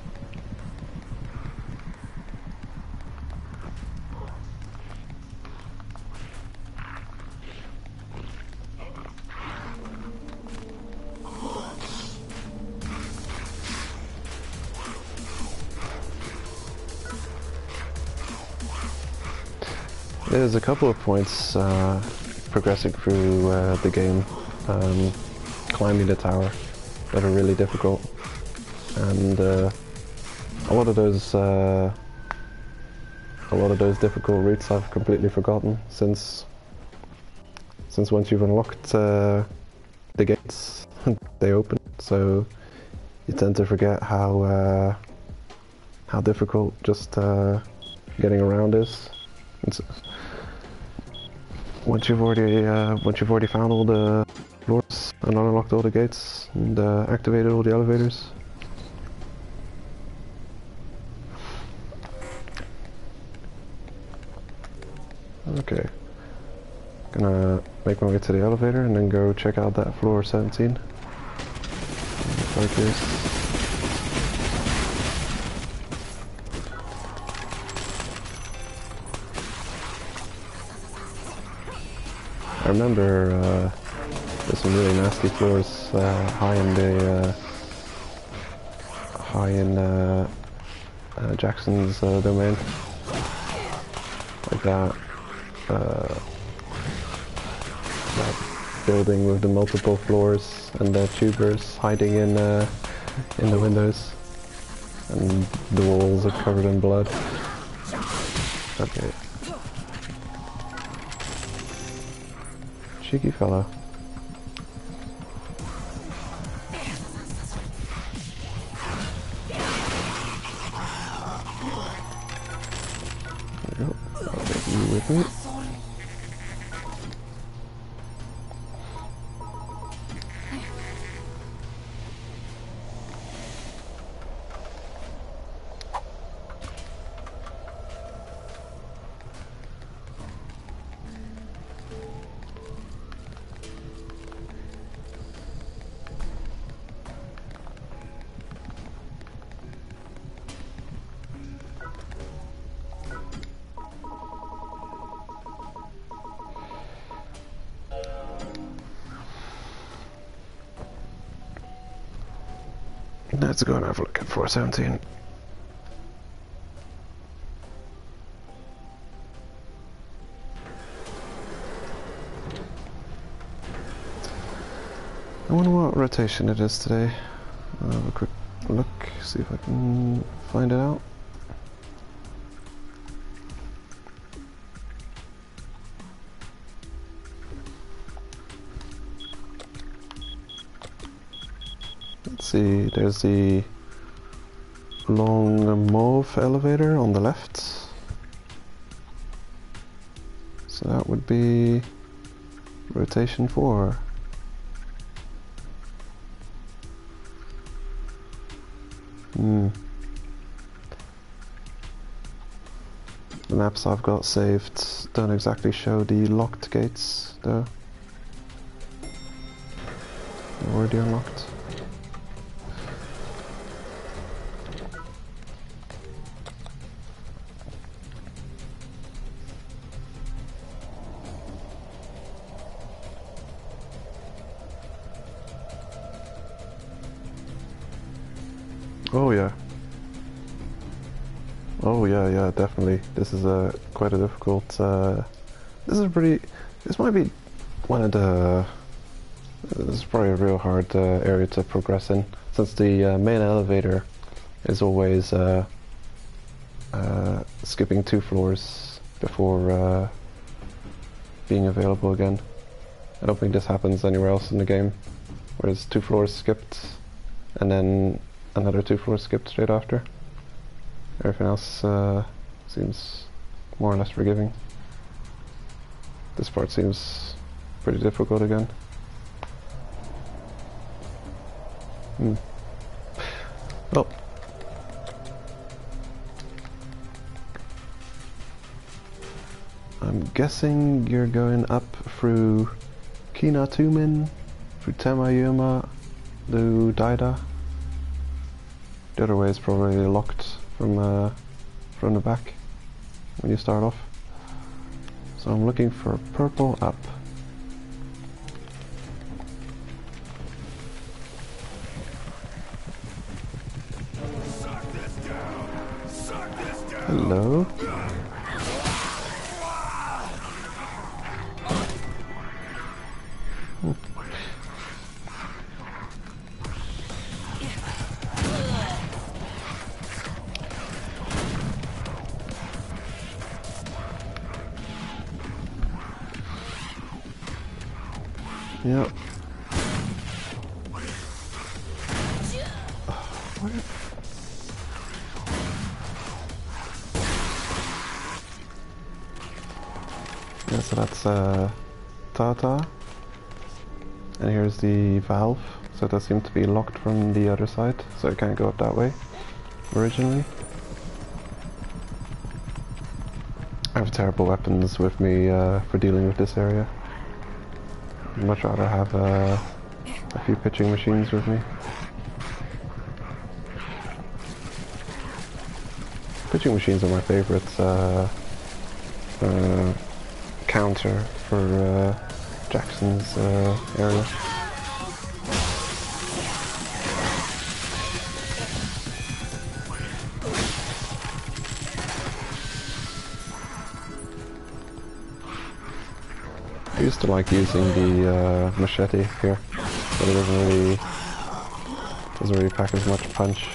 There's a couple of points progressing through the game, climbing the tower, that are really difficult, and a lot of those difficult routes I've completely forgotten since once you've unlocked the gates, they open. So you tend to forget how difficult just getting around is. Once you've already found all the floors and unlocked all the gates and activated all the elevators. Okay, gonna make my way to the elevator and then go check out that floor 17. Focus. I remember there's some really nasty floors high in the high in Jackson's domain. Like that building with the multiple floors and the tubers hiding in the windows, and the walls are covered in blood. Okay. Cheeky fellow. There we go. I'll take you with me. Let's go and have a look at 417. I wonder what rotation it is today. I'll have a quick look, see if I can find it out. Let's see, there's the long mauve elevator on the left. So that would be rotation 4. The maps I've got saved don't exactly show the locked gates though. They're already unlocked. Oh yeah. Oh yeah, definitely. This is quite a difficult. This might be one of the. This is probably a real hard area to progress in, since the main elevator is always skipping 2 floors before being available again. I don't think this happens anywhere else in the game, where it's 2 floors skipped, and then another 2 floors skipped straight after. Everything else seems more or less forgiving. This part seems pretty difficult again. Well, I'm guessing you're going up through Kinatumin, through Temayuma, through Daida. The other way is probably locked from the back when you start off. So I'm looking for purple up. Hello? Yep. Yeah, so that's Tata, and here's the valve, so it does seem to be locked from the other side, so it can't go up that way originally. I have terrible weapons with me for dealing with this area. I'd much rather have a few pitching machines with me. Pitching machines are my favorite counter for Jackson's area. I used to like using the machete here, but it doesn't really pack as much punch.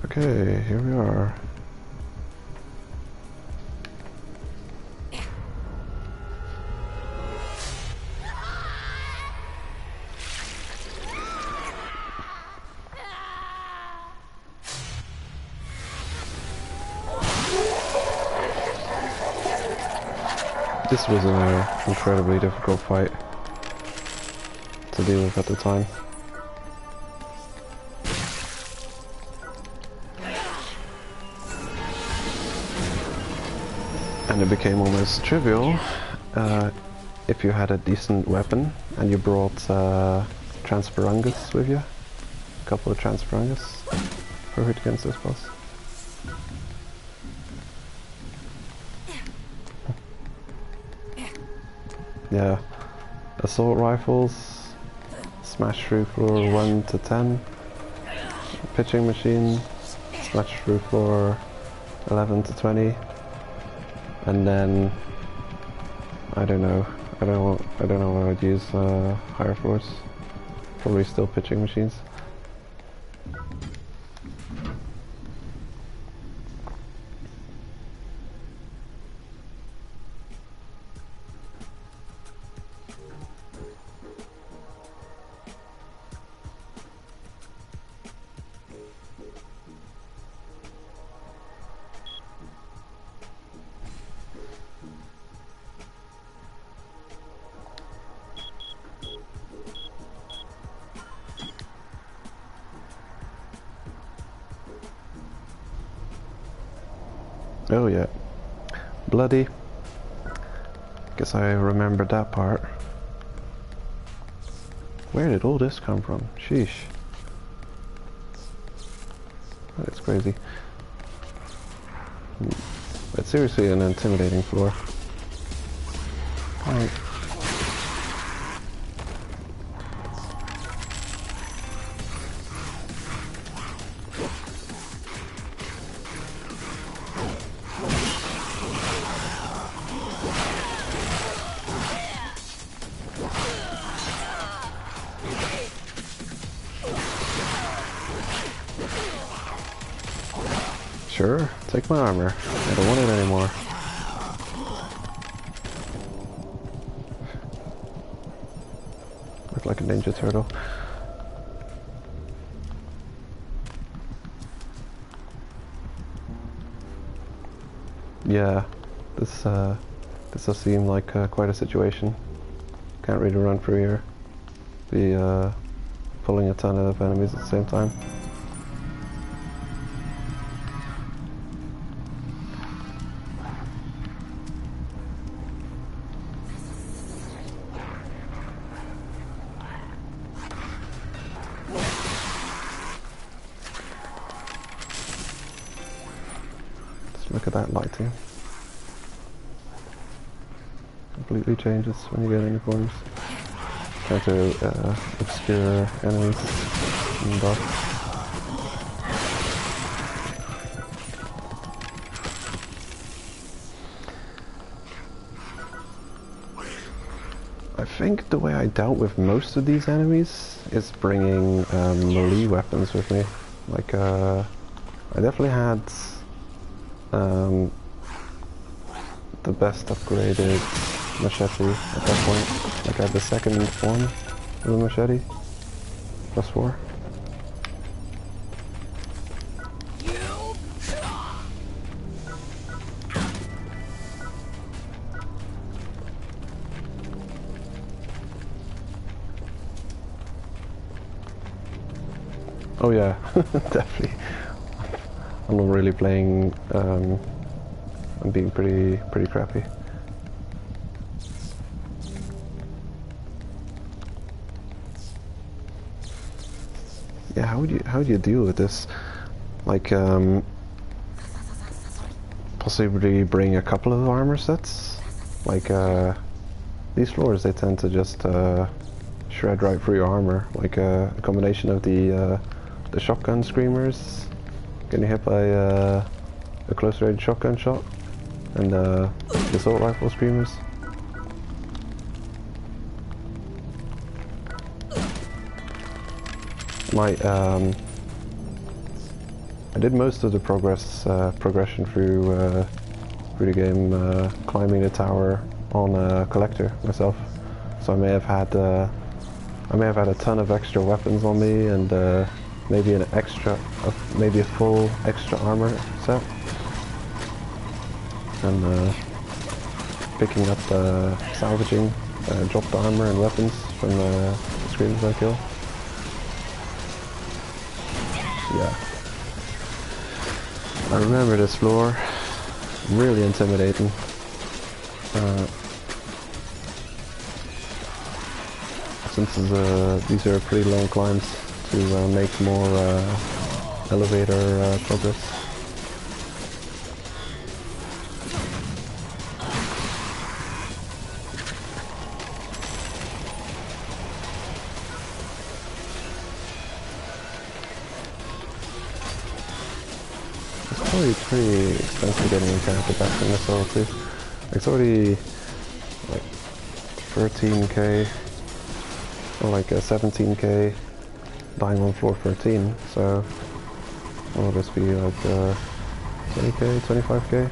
Okay, here we are. This was an incredibly difficult fight to deal with at the time. And it became almost trivial if you had a decent weapon and you brought Transparangus with you. A couple of Transparangus for hit against this boss. Yeah, assault rifles, smash through floor 1 to 10, pitching machine, smash through floor 11 to 20, and then I don't know what I'd use higher floors. Probably still pitching machines. Oh yeah, bloody. Guess I remembered that part. Where did all this come from? Sheesh. That's crazy. It's seriously an intimidating floor. Alright. Sure, take my armor. I don't want it anymore. Look like a ninja turtle. Yeah, this does seem like quite a situation. Can't really run through here. Be pulling a ton of enemies at the same time. Look at that lighting. Completely changes when you get in the corners. Try to obscure enemies in the dark. I think the way I dealt with most of these enemies is bringing melee weapons with me. Like, I definitely had the best upgraded machete at that point. Like I had the second form of the machete, +4. Oh yeah, definitely. I'm not really playing. I'm being pretty crappy. Yeah, how would you deal with this? Like, possibly bring a couple of armor sets. Like, these floors they tend to just shred right through your armor, like a combination of the shotgun screamers, getting hit by a close range shotgun shot, and the assault rifle screamers. I did most of the progression through the game climbing the tower on a collector myself, so I may have had a ton of extra weapons on me and maybe a full extra armor set, and picking up salvaging dropped armor and weapons from the screamers I kill. Yeah. I remember this floor. Really intimidating. Since these are pretty long climbs to make more elevator progress. It's pretty expensive getting a character back from this level too. It's already like 13k or like 17k dying on floor 13, so will this be like 20k, 25k?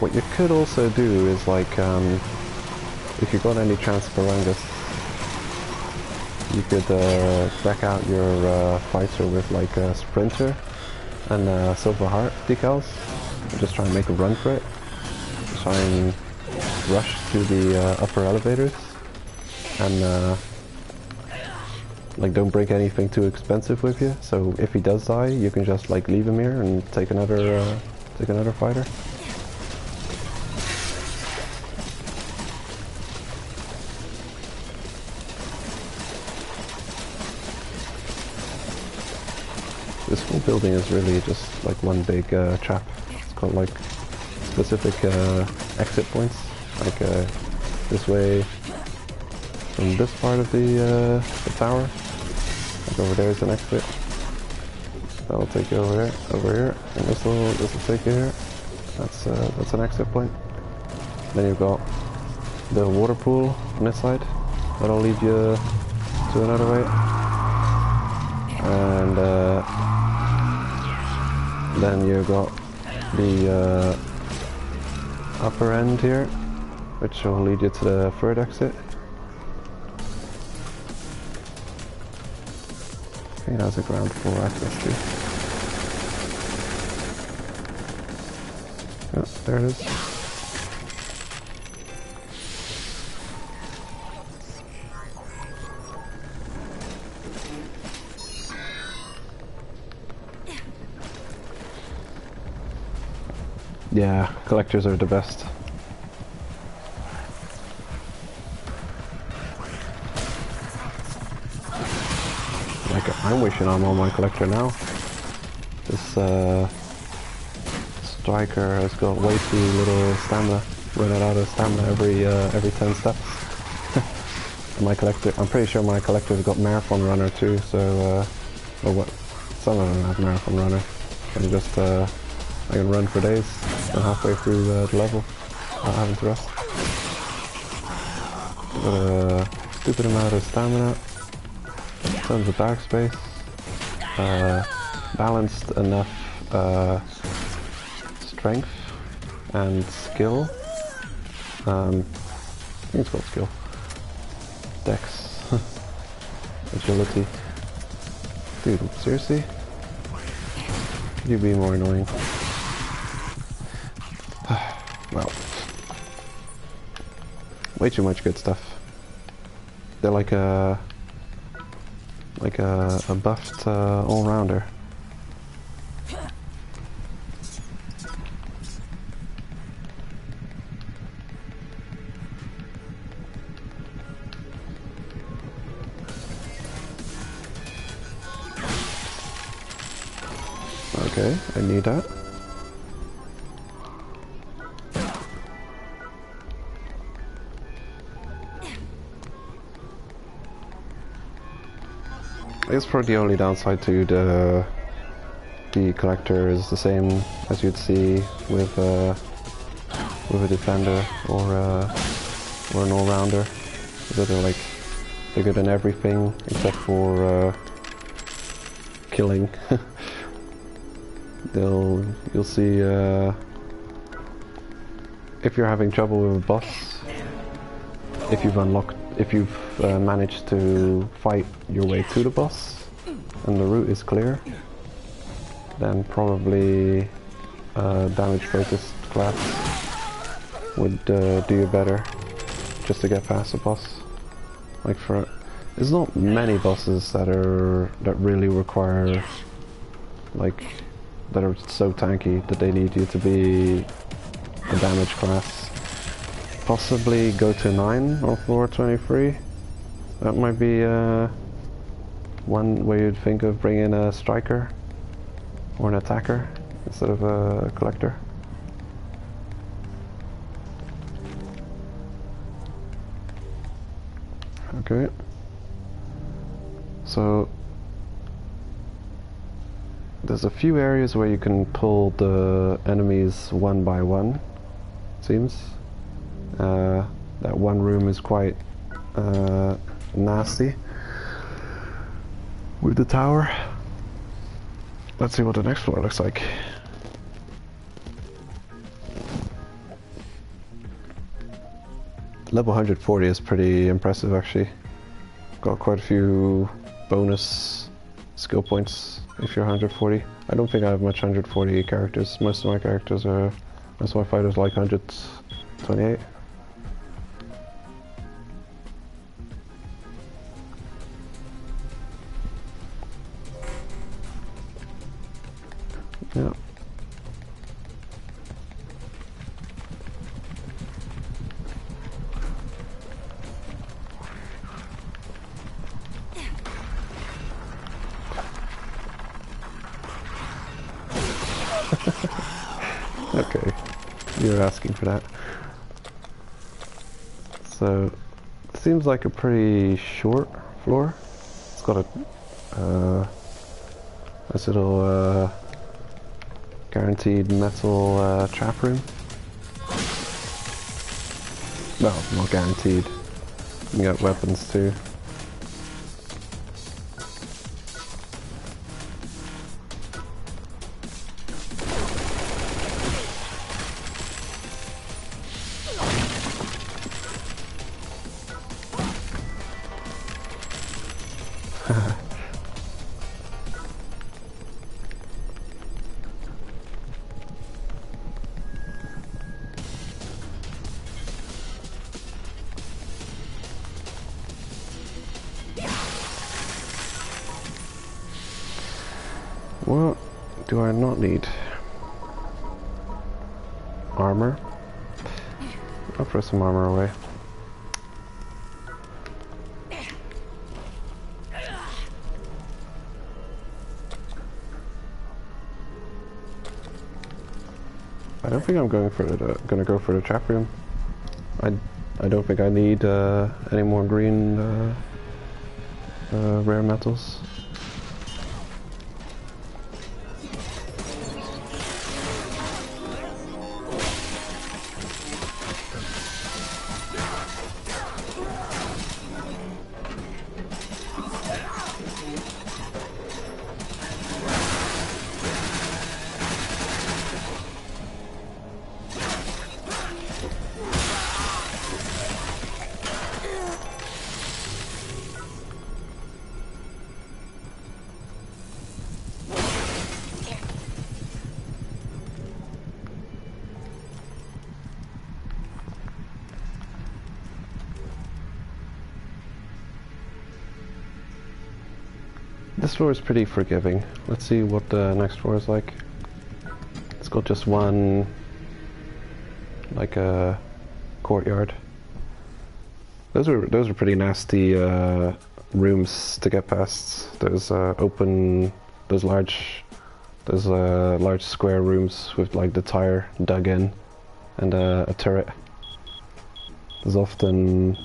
What you could also do is like, if you got any transparengus, you could back out your fighter with like a sprinter and silver heart decals, and just try and make a run for it. Just try and rush to the upper elevators, and like don't bring anything too expensive with you. So if he does die, you can just like leave him here and take another fighter. This whole building is really just like one big trap. It's got like specific exit points, like this way from this part of the tower. Like over there is an exit. That'll take you over here, and this will take you here. That's an exit point. Then you've got the water pool on this side. That'll lead you to another way. And then you've got the upper end here, which will lead you to the third exit. I think that's a ground floor access too. Oh, there it is. Yeah, collectors are the best. Like, I'm wishing I'm on my collector now. This striker has got way too little stamina. Running out of stamina every 10 steps. My collector, I'm pretty sure my collector's got marathon runner too. So, or what? Some of them have marathon runner. And just I can run for days. And halfway through the level, not having to rest. Got a stupid amount of stamina, tons of backspace, balanced enough strength and skill. I think it's called skill. Dex. Agility. Dude, seriously? Could you be more annoying? Well, way too much good stuff. They're like a buffed all-rounder. Okay, I need that. I guess for the only downside to the collector is the same as you'd see with a defender or an all-rounder. That they're good in everything except for killing. You'll see if you're having trouble with a boss, if you've managed to fight your way to the boss and the route is clear, then probably damage focused class would do you better just to get past the boss. Like there's not many bosses that really require that are so tanky that they need you to be a damage class. Possibly go to 9 or floor 23. That might be one way you'd think of bringing a striker or an attacker instead of a collector. Okay. So there's a few areas where you can pull the enemies one by one, it seems. That one room is quite nasty with the tower. Let's see what the next floor looks like. Level 140 is pretty impressive actually. Got quite a few bonus skill points if you're 140. I don't think I have much 140 characters. Most of my fighters like 128. Yeah. Okay, you're asking for that. So, it seems like a pretty short floor. It's got a nice little guaranteed metal trap room. Well, not guaranteed. You can get weapons too. What do I not need? Armor. I'll throw some armor away. I don't think I'm gonna go for the trap room. I don't think I need any more green rare metals. This floor is pretty forgiving. Let's see what the next floor is like. It's got just one, like a courtyard. Those are pretty nasty rooms to get past. Those large There's large square rooms with like the tire dug in and a turret. There's often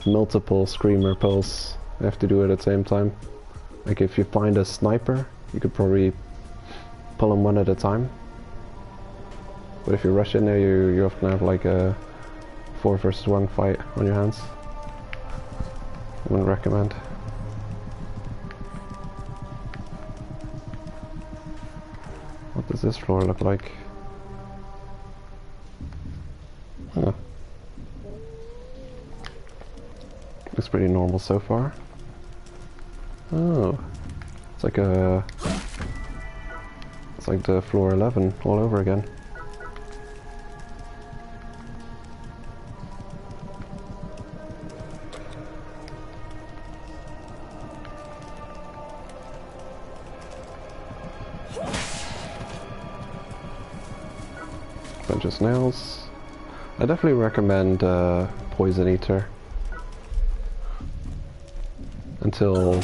multiple screamer pulls. You have to do it at the same time. Like if you find a sniper, you could probably pull them one at a time. But if you rush in there, you often have like a 4 versus 1 fight on your hands. I wouldn't recommend. What does this floor look like? Huh. Looks pretty normal so far. Oh, it's like the floor 11 all over again. Bunch of snails. I definitely recommend Poison Eater until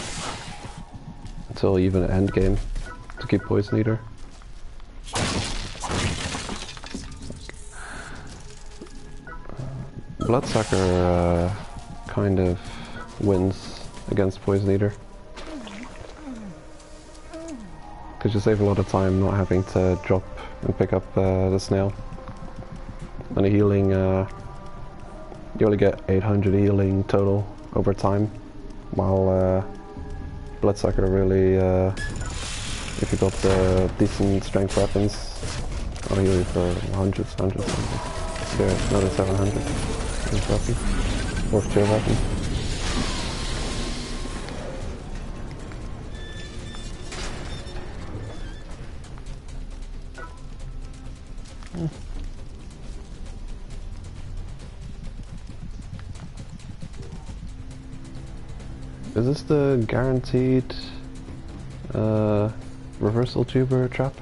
even end game to keep Poison Eater. Bloodsucker kind of wins against Poison Eater because you save a lot of time not having to drop and pick up the snail. And the healing, you only get 800 healing total over time, while Bloodsucker really, if you got decent strength weapons, I'll heal you for hundreds. There, another 700 strength weapon, or tier weapon. Is this the guaranteed reversal tuber trap?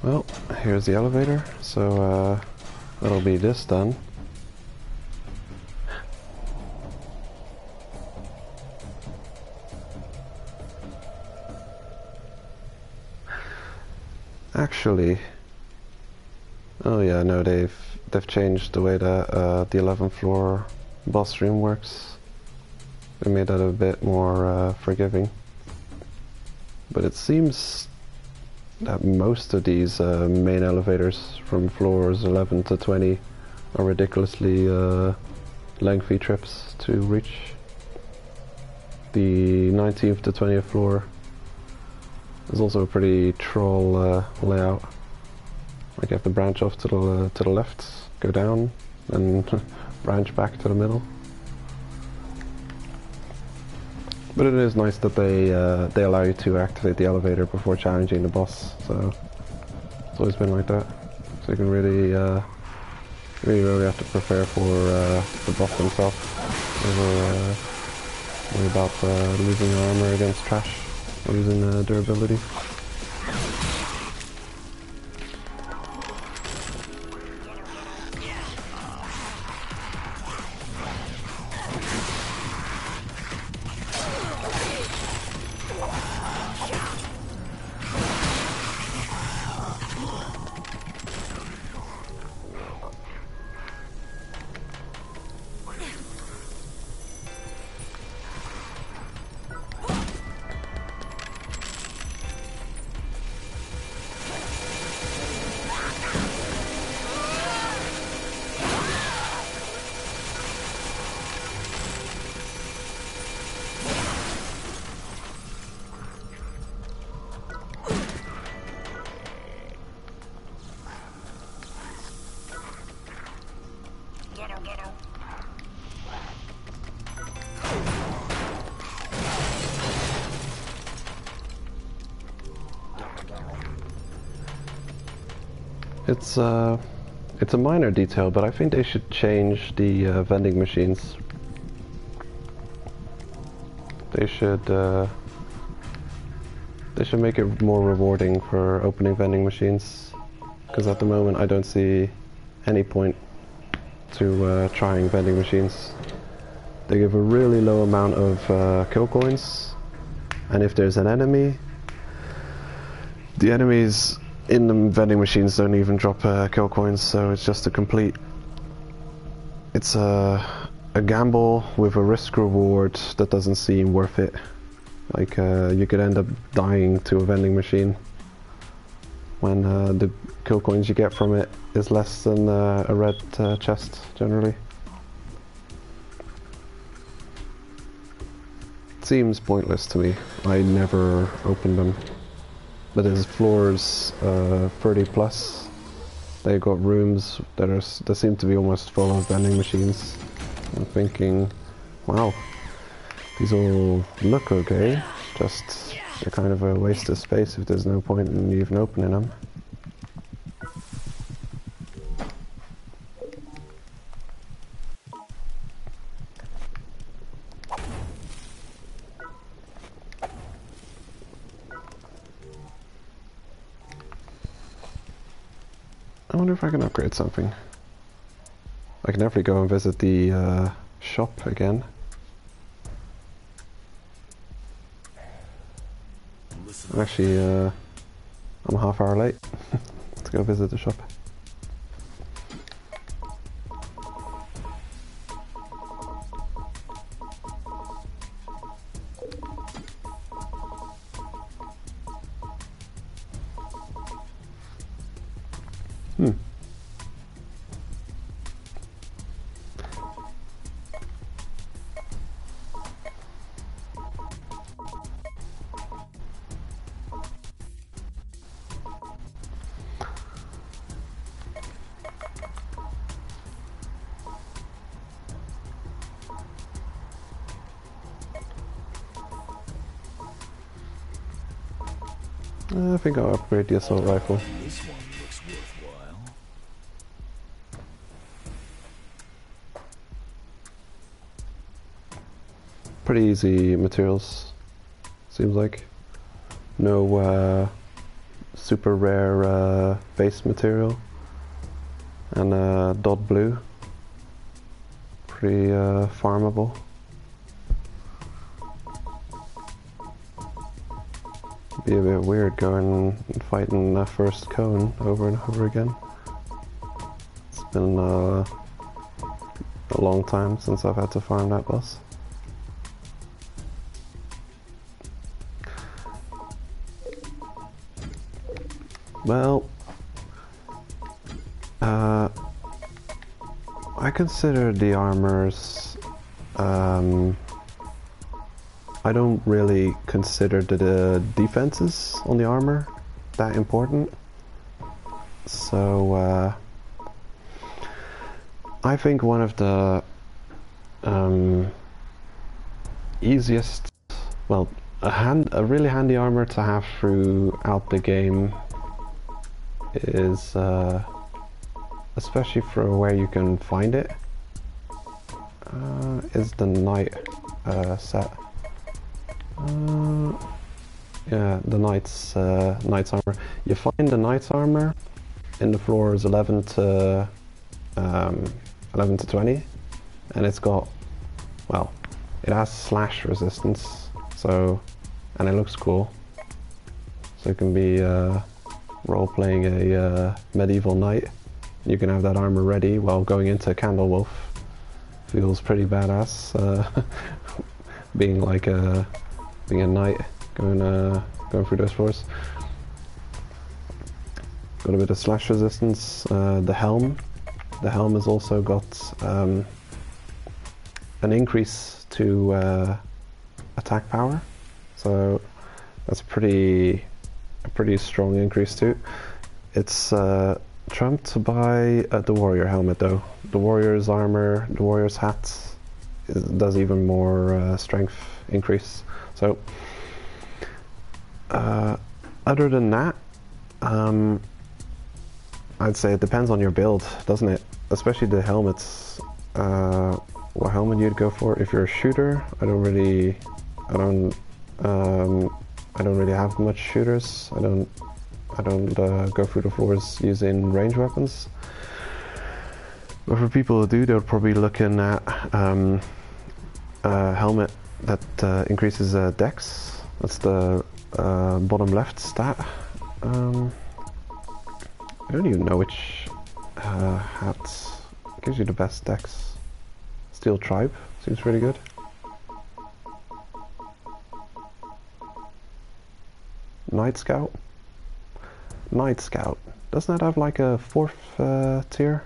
Well, here's the elevator, so that'll be this done. Actually, oh yeah, no, they've changed the way that the 11th floor boss room works. They made that a bit more forgiving. But it seems that most of these main elevators from floors 11 to 20 are ridiculously lengthy trips to reach. The 19th to 20th floor is also a pretty troll layout. Like you have to branch off to the left, go down, and branch back to the middle. But it is nice that they allow you to activate the elevator before challenging the boss. So it's always been like that. So you can really have to prepare for the boss himself. Never worry about losing your armor against trash. Losing durability. It's a minor detail, but I think they should change the vending machines. They should make it more rewarding for opening vending machines, because at the moment I don't see any point to trying vending machines. They give a really low amount of kill coins, and if there's an enemy, the enemies in the vending machines don't even drop kill coins, so it's just a complete... It's a gamble with a risk reward that doesn't seem worth it. Like, you could end up dying to a vending machine when the kill coins you get from it is less than a red chest, generally. It seems pointless to me. I never opened them. But there's floors 30 plus. They've got rooms that seem to be almost full of vending machines. I'm thinking, wow, these all look okay, just they're kind of a waste of space if there's no point in even opening them. I wonder if I can upgrade something. I can definitely go and visit the shop again. Actually, I'm a half hour late to go visit the shop. I think I'll upgrade the assault rifle. This one looks worthwhile. Pretty easy materials, seems like. No super rare base material. And dot blue. Pretty farmable. Be a bit weird going and fighting that first cone over and over again. It's been a long time since I've had to farm that boss. Well, I consider the armors, I don't really consider the defenses on the armor that important. So, I think one of the easiest, well, a really handy armor to have throughout the game is, especially for where you can find it, is the knight set. Yeah, the knight's armor. You find the knight's armor in the floors 11 to 20, and it's got, well, it has slash resistance, so, and it looks cool. So it can be role-playing a medieval knight. You can have that armor ready while going into Candlewolf. Feels pretty badass, being like a knight going through those floors. Got a bit of slash resistance. The helm has also got an increase to attack power, so that's a pretty strong increase too. It's trumped by the warrior helmet though. The warrior's armor, the warrior's hat does even more strength increase. So, other than that, I'd say it depends on your build, doesn't it? Especially the helmets. What helmet you'd go for? If you're a shooter, I don't really have much shooters. I don't go through the floors using range weapons. But for people who do, they're probably looking at a helmet that increases dex. That's the bottom left stat. I don't even know which hat gives you the best dex. Steel Tribe seems pretty good. Night Scout. Night Scout. Doesn't that have like a 4th tier?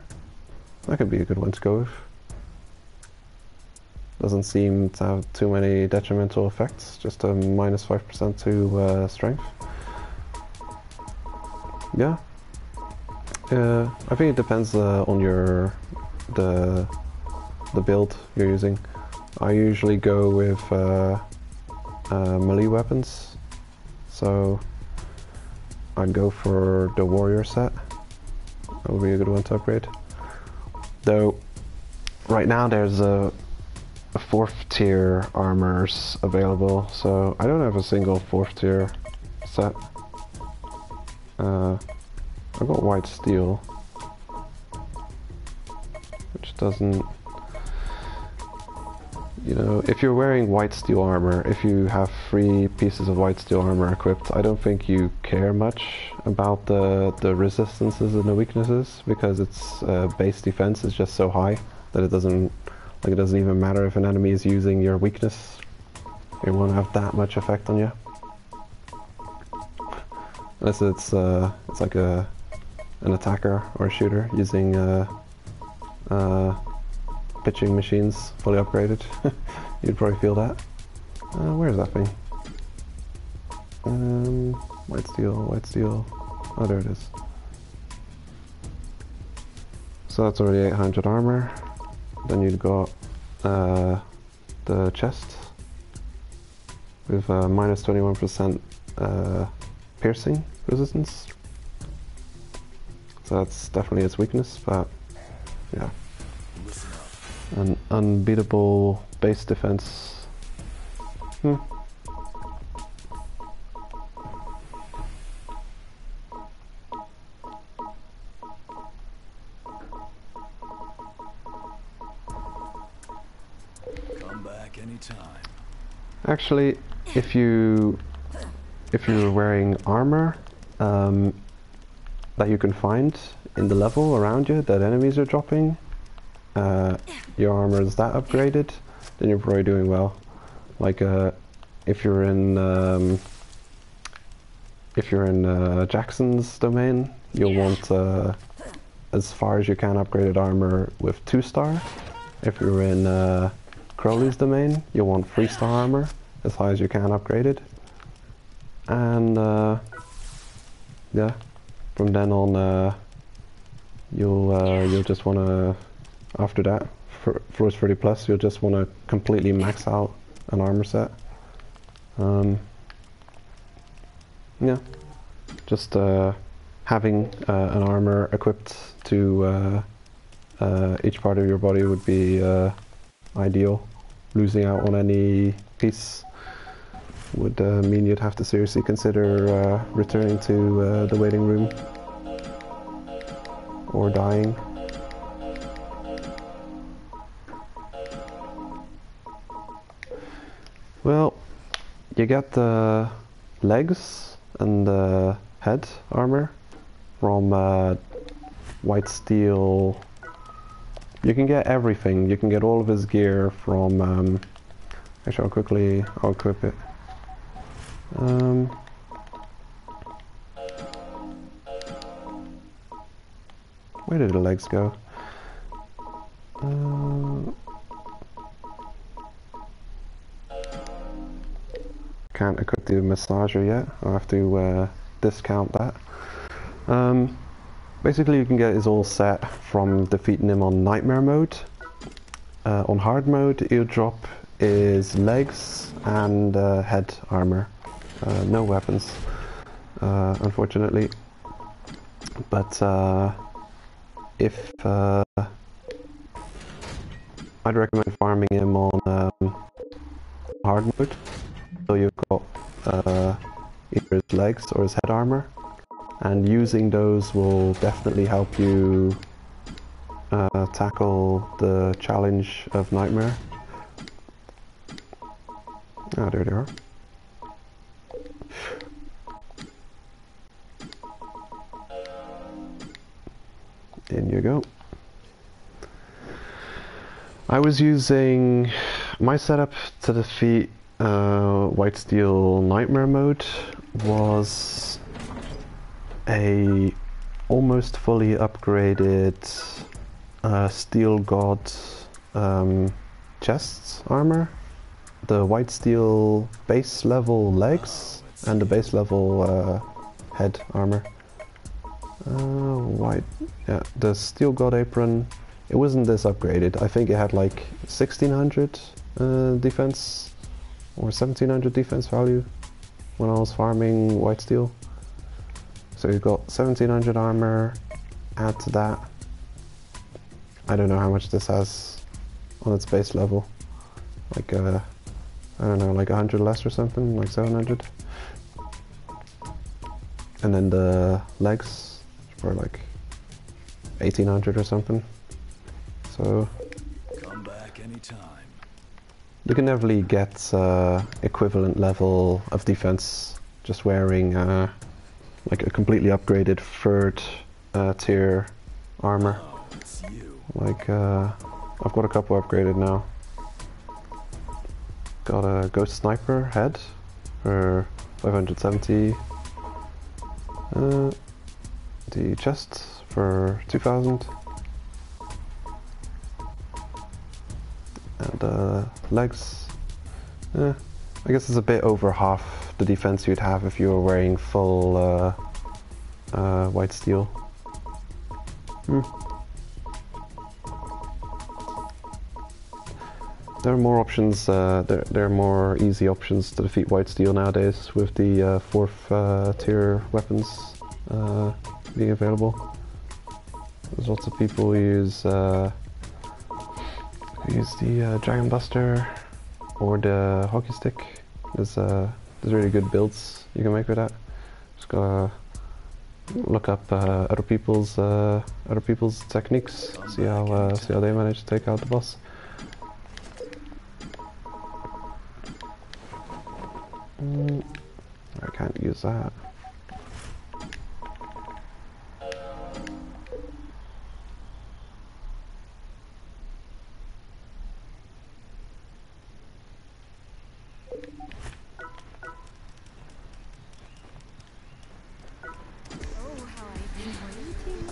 That could be a good one to go with. Doesn't seem to have too many detrimental effects, just a minus 5% to strength. Yeah. I think it depends on the build you're using. I usually go with melee weapons, so I'd go for the warrior set. That would be a good one to upgrade. Though, right now there's a 4th tier armors available, so I don't have a single 4th tier set. I've got white steel, which doesn't, you know, if you're wearing white steel armor, if you have 3 pieces of white steel armor equipped, I don't think you care much about the resistances and the weaknesses, because its base defense is just so high that it doesn't even matter if an enemy is using your weakness. It won't have that much effect on you. Unless it's like an attacker or a shooter using pitching machines fully upgraded. You'd probably feel that. Where is that thing? White steel. Oh, there it is. So that's already 800 armor. Then you've got the chest with minus 21% piercing resistance. So that's definitely its weakness, but yeah. An unbeatable base defense. Come back anytime. Actually, if you're wearing armor that you can find in the level around you that enemies are dropping, your armor is that upgraded, then you're probably doing well. Like if you're in Jackson's domain, you'll want as far as you can upgraded armor with 2-star. If you're in Crowley's domain, you'll want 3-star armor as high as you can upgraded. And yeah, from then on you'll just want to, after that, for floors 30 plus, you'll just want to completely max out an armor set. Yeah, just having an armor equipped to each part of your body would be ideal. Losing out on any piece would mean you'd have to seriously consider returning to the waiting room or dying. Well, you get the legs and the head armor from white steel. You can get everything. You can get all of his gear from actually I'll equip it. Where did the legs go? Can't equip the massager yet. I'll have to discount that. Basically, you can get his all set from defeating him on nightmare mode. On hard mode, he'll drop his legs and head armor. No weapons, unfortunately. But if I'd recommend farming him on hard mode, so you've got either his legs or his head armor, and using those will definitely help you tackle the challenge of Nightmare. Ah, there they are. In you go. I was using my setup to defeat White Steel Nightmare mode was a almost fully upgraded Steel God chests armor, the White Steel base level legs, and the base level head armor. Yeah, the Steel God apron. It wasn't this upgraded. I think it had like 1600 defense or 1700 defense value when I was farming White Steel. So you've got 1700 armor, add to that. I don't know how much this has on its base level. Like, I don't know, like 100 less or something, like 700. And then the legs for like 1800 or something. So Come back anytime. you can definitely get equivalent level of defense just wearing like a completely upgraded third tier armor. Oh, it's you. Like I've got a couple upgraded now. Got a Ghost Sniper head for 570. The chest for 2000. And legs, I guess it's a bit over half the defense you'd have if you were wearing full White Steel. There are more options, there are more easy options to defeat White Steel nowadays with the 4th tier weapons being available. There's lots of people who use the Dragon Buster or the hockey stick. There's really good builds you can make with that. Just gotta look up other people's techniques, see how they manage to take out the boss. I can't use that.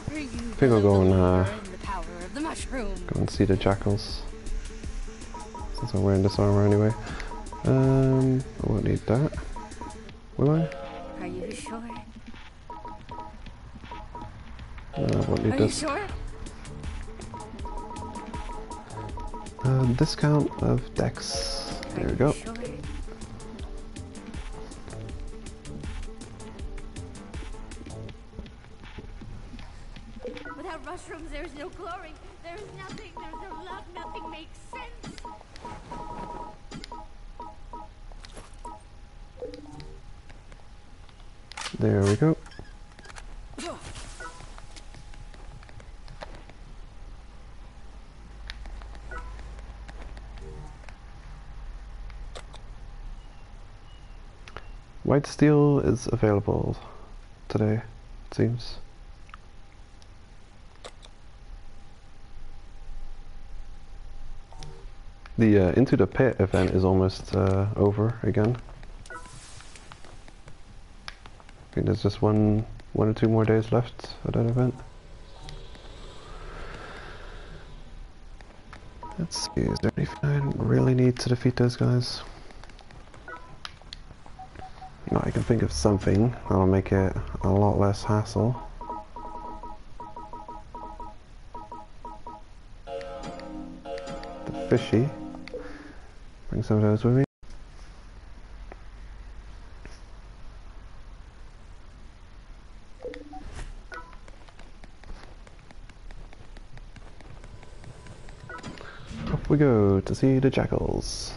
I think I'll go and see the Jackals, since I'm wearing this armor anyway. I won't need that, will I? Are you sure? I won't need this. Sure? Discount of decks. There we go. Sure? Without mushrooms, there's no glory. There's nothing. There's no love. Nothing makes sense. There we go. White Steel is available today, it seems. The Into the Pit event is almost over again. I think there's just one or two more days left of that event. Let's see, is there anything I really need to defeat those guys? No, I can think of something that'll make it a lot less hassle. The fishy. Bring some of those with me. Off we go to see the Jackals.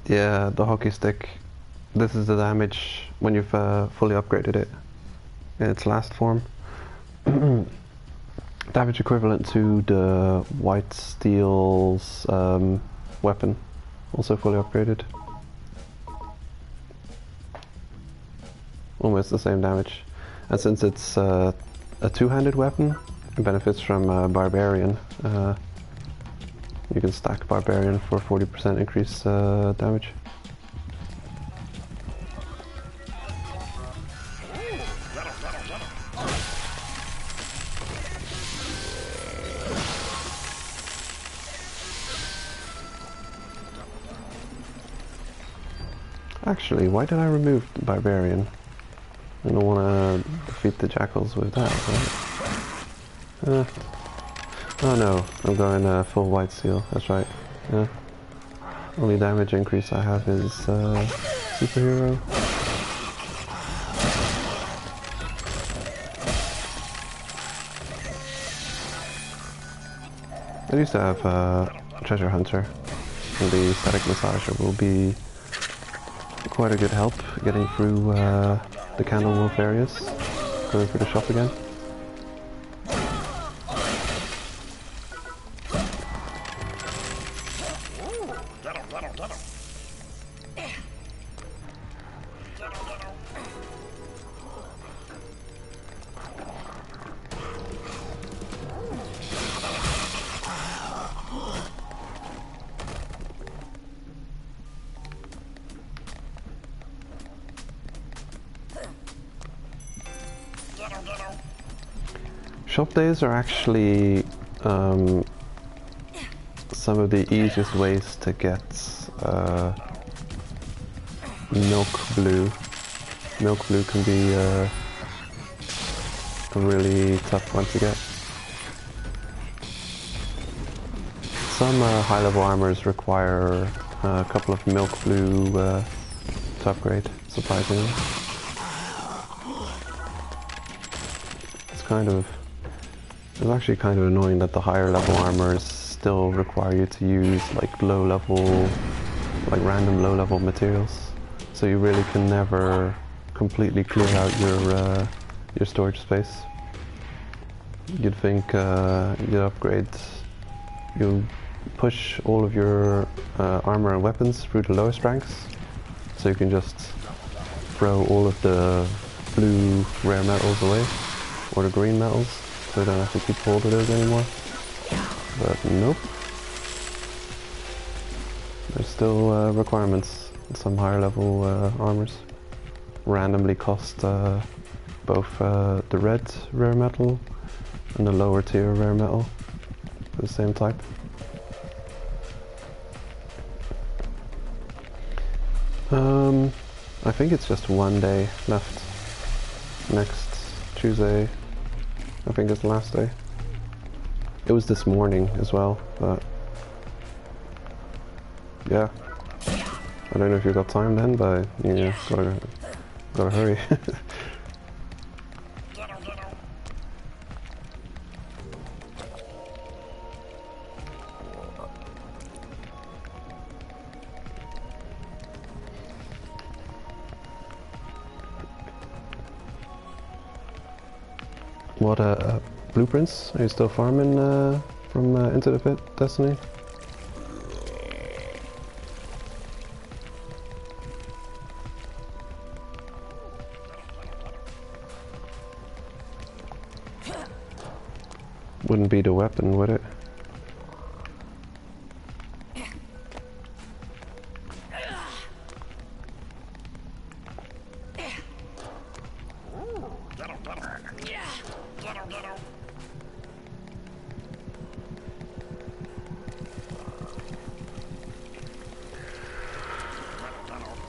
Yeah, the hockey stick. This is the damage when you've fully upgraded it in its last form. Damage equivalent to the white steel's weapon, also fully upgraded. Almost the same damage. And since it's a two-handed weapon, it benefits from Barbarian. You can stack Barbarian for 40% increase damage. Actually, why did I remove Barbarian? I don't want to defeat the Jackals with that, right? Oh no, I'm going full white seal, that's right. Yeah. Only damage increase I have is superhero. I used to have Treasure Hunter, and the Static Massager will be quite a good help getting through the Candle Wolf areas, going through the shop again. Shop days are actually some of the easiest ways to get milk blue. Milk blue can be a really tough one to get. Some high-level armors require a couple of milk blue to upgrade, surprisingly. It's actually kind of annoying that the higher level armors still require you to use like random low level materials. So you really can never completely clear out your storage space. You'd think you'd upgrade, you push all of your armor and weapons through the lowest ranks, so you can just throw all of the blue rare metals away, or the green metals, so you don't have to keep hold of those anymore. But nope. There's still requirements. Some higher level armors randomly cost both the red rare metal and the lower tier rare metal for the same type. I think it's just one day left. Next Tuesday, I think it's the last day. It was this morning as well, but yeah. I don't know if you got time then, but yeah, gotta hurry. What blueprints? Are you still farming from Into the Pit, Destiny? Wouldn't be the weapon, would it?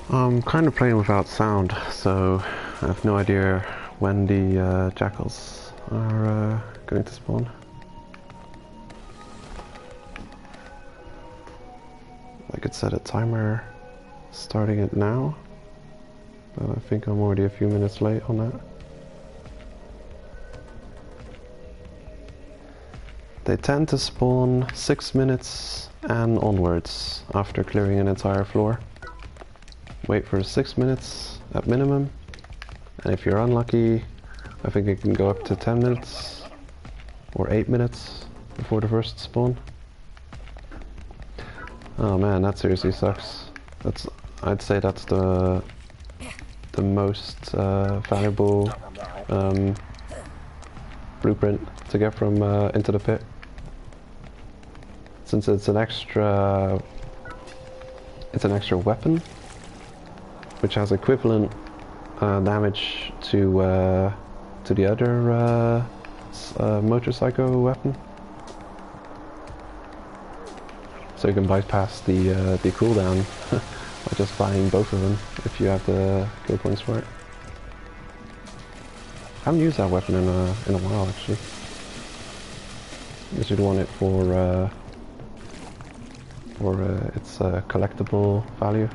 I'm kind of playing without sound, so I have no idea when the jackals are going to spawn. I could set a timer starting it now, but I think I'm already a few minutes late on that. They tend to spawn 6 minutes and onwards after clearing an entire floor. Wait for 6 minutes at minimum, and if you're unlucky, I think it can go up to 10 minutes or 8 minutes before the first spawn. Oh man, that seriously sucks. I'd say that's the most valuable blueprint to get from Into the Pit, since it's an extra weapon which has equivalent damage to the other motorcycle weapon, so you can bypass the cooldown by just buying both of them if you have the kill points for it. I haven't used that weapon in a while actually. I should want it for its collectible value.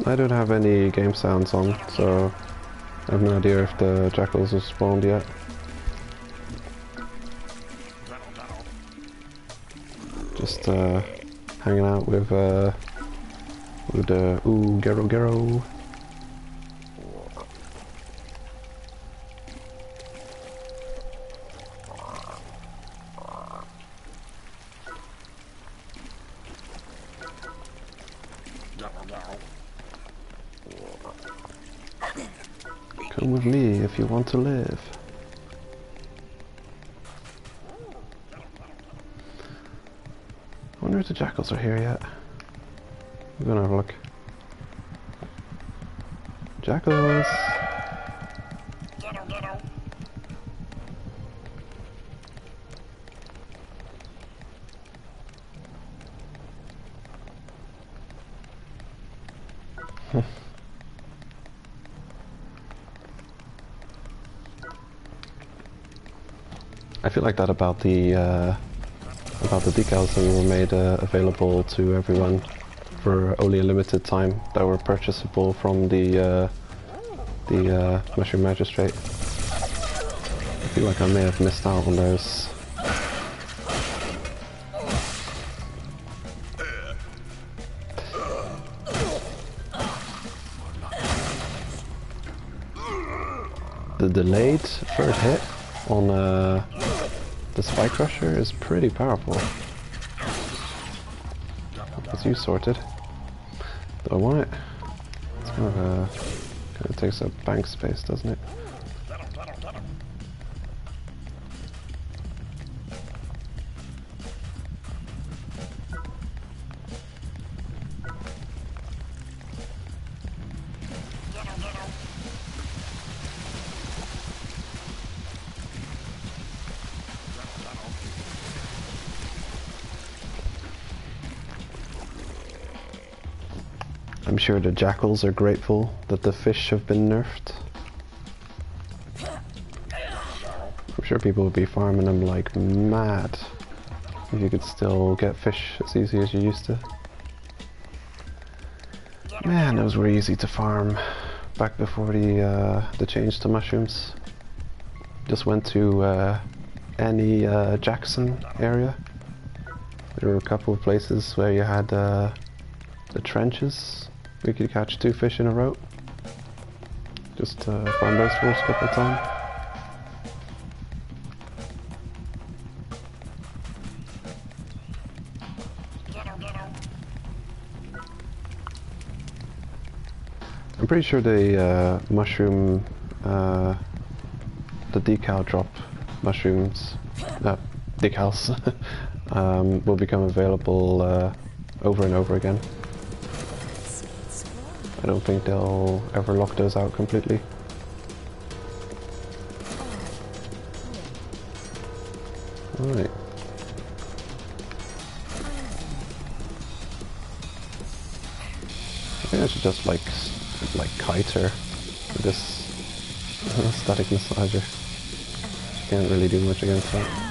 I don't have any game sounds on, so I have no idea if the jackals have spawned yet. Just hanging out with the Gero Gero. Come with me if you want to live. I wonder if the jackals are here yet. We're gonna have a look. Jackals! I feel like that about the decals that were made available to everyone for only a limited time, that were purchasable from the Mushroom Magistrate. I feel like I may have missed out on those. The delayed first hit on the Spike Crusher is pretty powerful. It's you sorted. Do I want it? It's kind of takes up bank space, doesn't it? I'm sure the jackals are grateful that the fish have been nerfed. I'm sure people would be farming them like mad if you could still get fish as easy as you used to. Man, those were easy to farm back before the change to mushrooms. Just went to any Jackson area. There were a couple of places where you had the trenches. We could catch 2 fish in a row. Just farm those for a couple of times. I'm pretty sure the mushroom, the decal drop mushrooms, decals, will become available over and over again. I don't think they'll ever lock those out completely. Alright. I think I should just like kite her with this static massager. She can't really do much against that.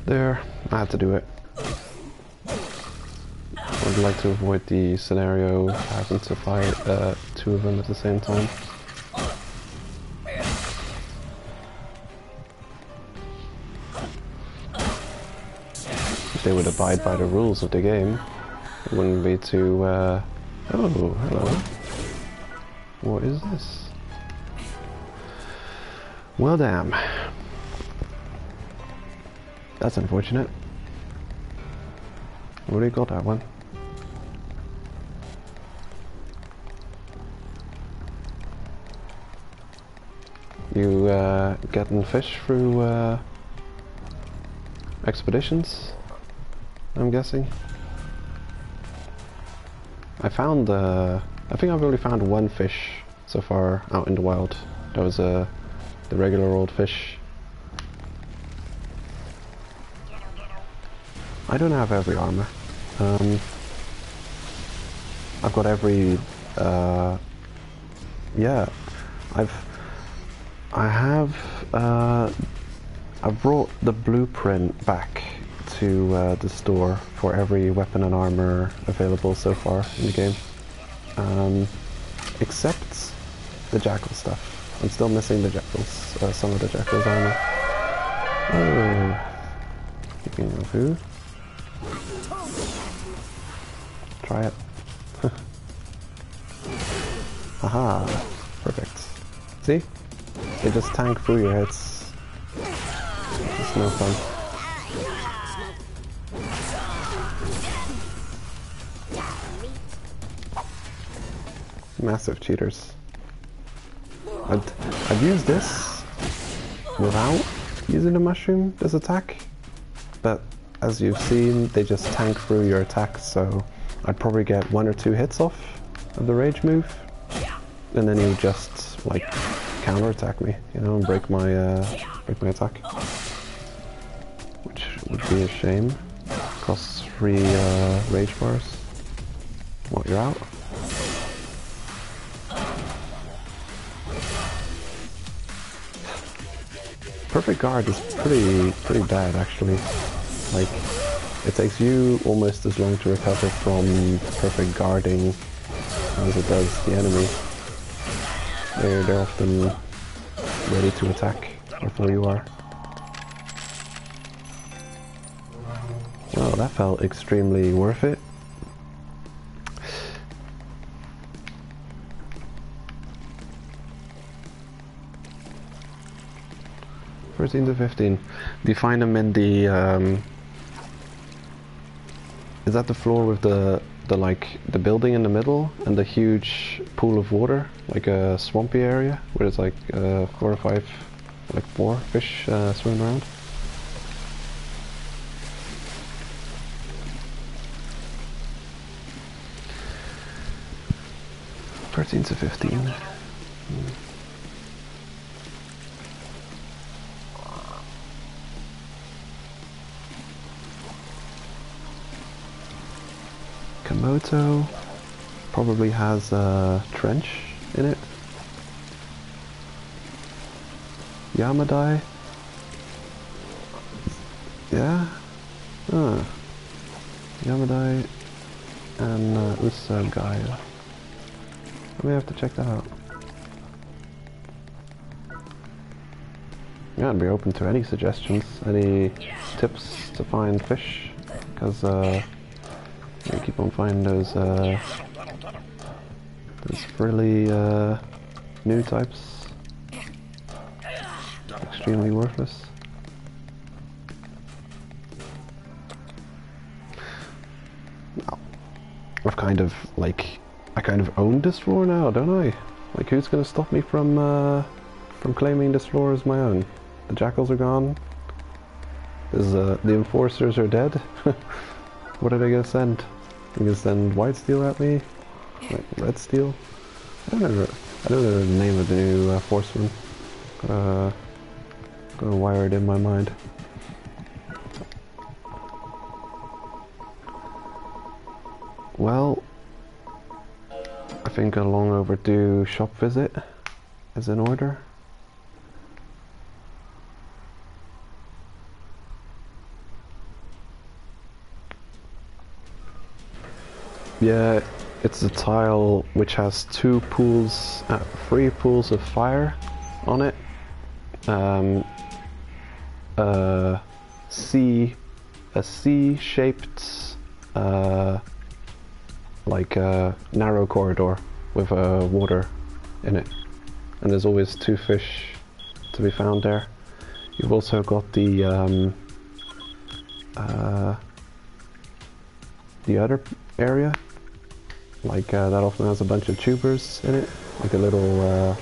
There, I had to do it. I would like to avoid the scenario of having to fight two of them at the same time. If they would abide by the rules of the game, it wouldn't be too, oh, hello. What is this? Well, damn. That's unfortunate. Already got that one. You getting fish through expeditions, I'm guessing? I found, I think I've only found one fish so far out in the wild. That was the regular old fish. I don't have every armor. I've got every, yeah, I've brought the blueprint back to the store for every weapon and armor available so far in the game, except the Jackal stuff. I'm still missing the Jackals, some of the Jackal's armor. Oh, speaking of who? Try it. Aha, perfect. See? They just tank through your hits. It's no fun. Massive cheaters. I'd use this without using the mushroom, this attack, but as you've seen, they just tank through your attacks, so I'd probably get 1 or 2 hits off of the rage move, and then you just like counter-attack me, you know, and break my attack, which would be a shame. Costs 3 rage bars. What, you're out? Perfect guard is pretty bad actually. Like, it takes you almost as long to recover from perfect guarding as it does the enemy. They're often ready to attack before you are. Well, that felt extremely worth it. $13 to $15. Do you find them in the is that the floor with the building in the middle and the huge pool of water, like a swampy area where there's like 4 or 5, like 4 fish swimming around? $13 to $15. Komodo probably has a trench in it. Yamadai? Yeah? Ah. Yamadai and Usagaya. I may have to check that out. Yeah, I'd be open to any suggestions, any tips to find fish, because I keep on finding those frilly new types extremely worthless. I've kind of I kind of own this floor now, don't I? Like, who's gonna stop me from claiming this floor as my own? The jackals are gone. The enforcers are dead. What are they gonna send? They're gonna send white steel at me? Like red steel? I don't know the name of the new horseman. Gotta wire it in my mind. Well, I think a long overdue shop visit is in order. Yeah, it's a tile which has three pools of fire on it. A C-shaped like a narrow corridor with water in it, and there's always two fish to be found there. You've also got the other area, like that often has a bunch of tubers in it, like a little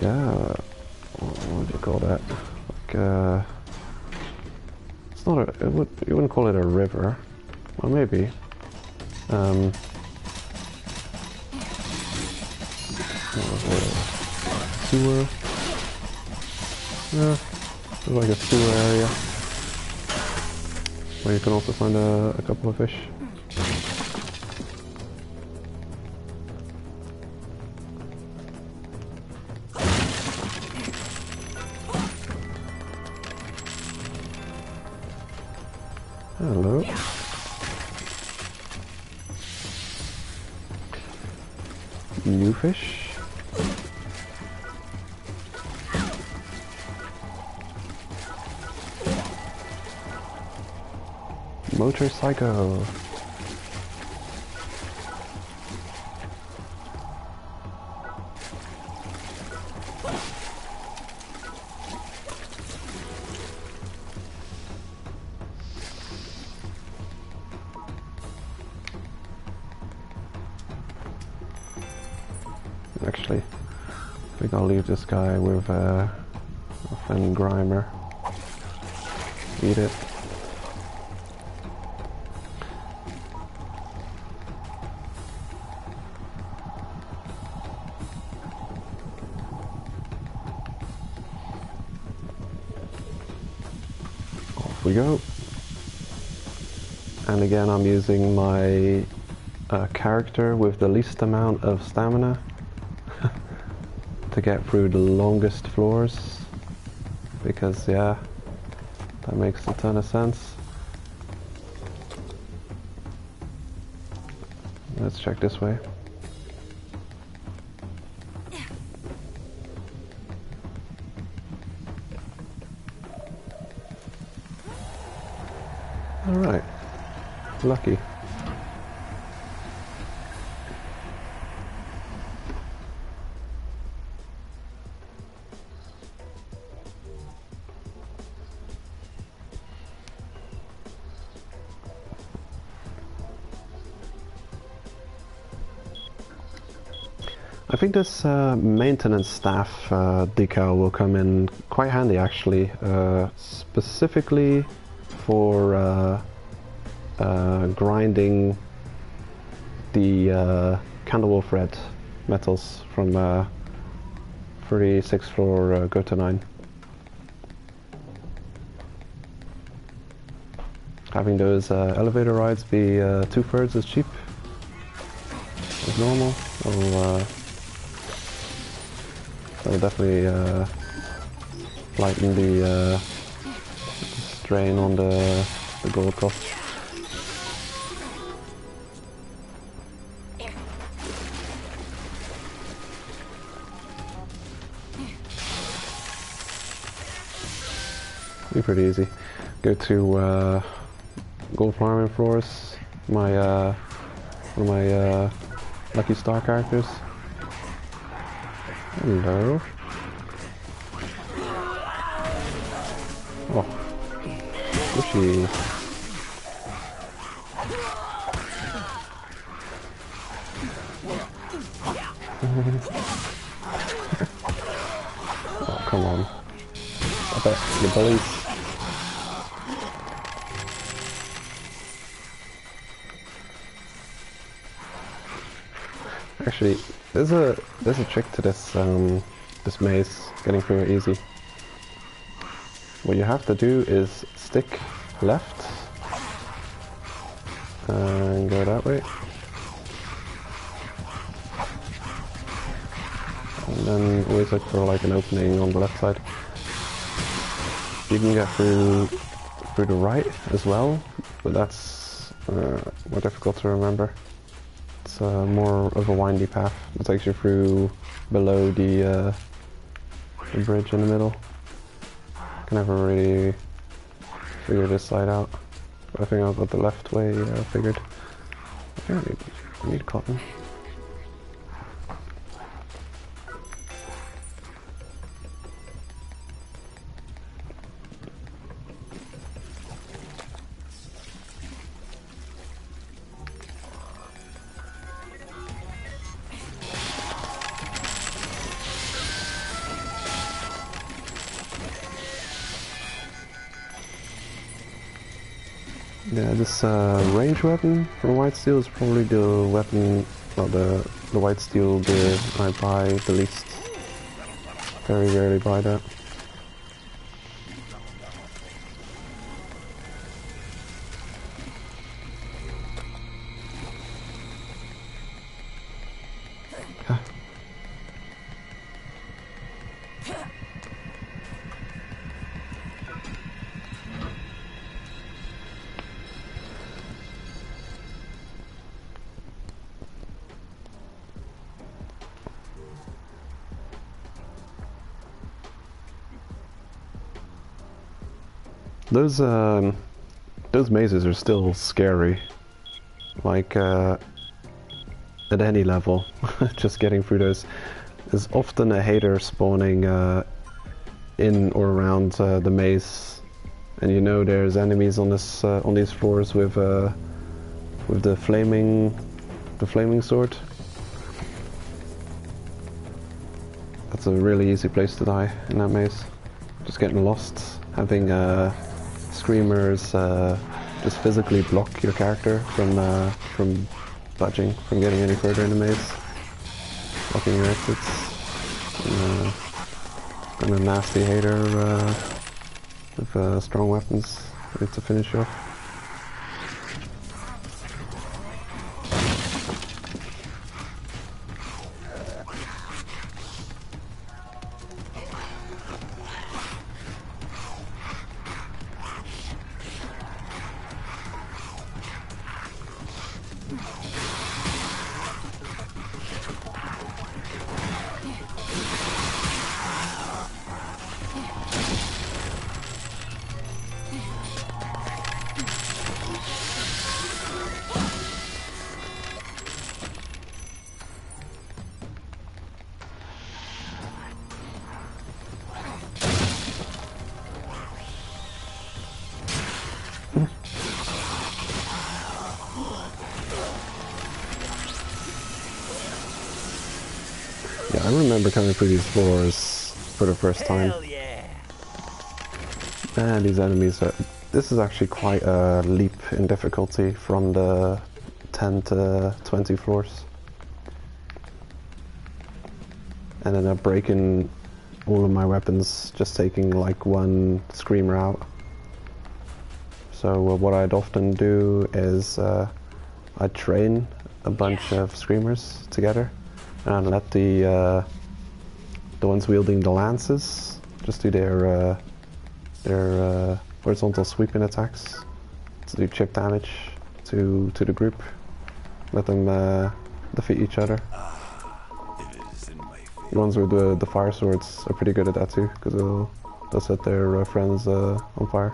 yeah, what do you call that? Like it's not a, you wouldn't call it a river. Well, maybe. Sewer. Yeah, it's like a sewer area where you can also find a couple of fish. Hello. New fish. Motorcycle. Actually, I think I'll leave this guy with a Fen Grimer. Eat it. Off we go. And again, I'm using my character with the least amount of stamina to get through the longest floors, because yeah, that makes a ton of sense. Let's check this way. Alright, lucky. I think this maintenance staff decal will come in quite handy, actually, specifically for grinding the Candlewolf Red metals from 36th floor go to 9. Having those elevator rides be 2/3 as cheap as normal will That'll definitely lighten the strain on the gold cost. Be pretty easy. Go to gold farming floors. One of my lucky star characters. Hello. Oh, squishy. Oh, come on. Stop it, you bullies. Actually, there's a trick to this this maze, getting through it easy. What you have to do is stick left and go that way, and then always look for like an opening on the left side. You can get through the right as well, but that's more difficult to remember. It's more of a windy path that takes you through below the bridge in the middle. I can never really figure this side out, but I think I've got the left way figured. I think I need cotton. Yeah, this range weapon from White Steel is probably the weapon, well, the White Steel gear I buy the least. Very rarely buy that. Those mazes are still scary. Like at any level, just getting through those. There's often a hater spawning in or around the maze, and you know there's enemies on this on these floors with the flaming sword. That's a really easy place to die in that maze. Just getting lost, having screamers just physically block your character from budging, from getting any further in the maze, blocking your exits, and a nasty hater with strong weapons ready to finish you off. Yeah, I remember coming through these floors for the first time. Man, these enemies are... This is actually quite a leap in difficulty from the 10 to 20 floors. And then I'm breaking all of my weapons, just taking like one screamer out. So what I'd often do is I'd train a bunch of screamers together and let the the ones wielding the lances just do their horizontal sweeping attacks to do chip damage to the group. Let them defeat each other. The ones with the fire swords are pretty good at that too, because they'll set their friends on fire.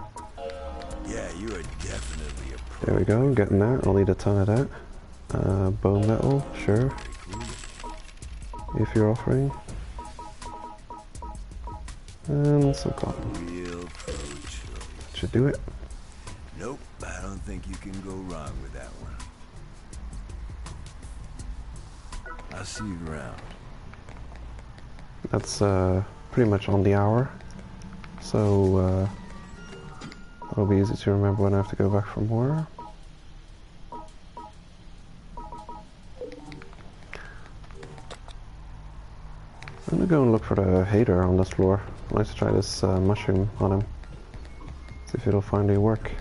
Yeah, you are definitely a pro. There we go, getting that. I'll need a ton of that. Bone metal, sure. If you're offering. And some cotton. Real pro choice. Should do it. Nope, I don't think you can go wrong with that one. I'll see you around. That's pretty much on the hour. So it'll be easy to remember when I have to go back for more. I'm gonna go and look for the hater on this floor. I'd like to try this mushroom on him. See if it'll finally work.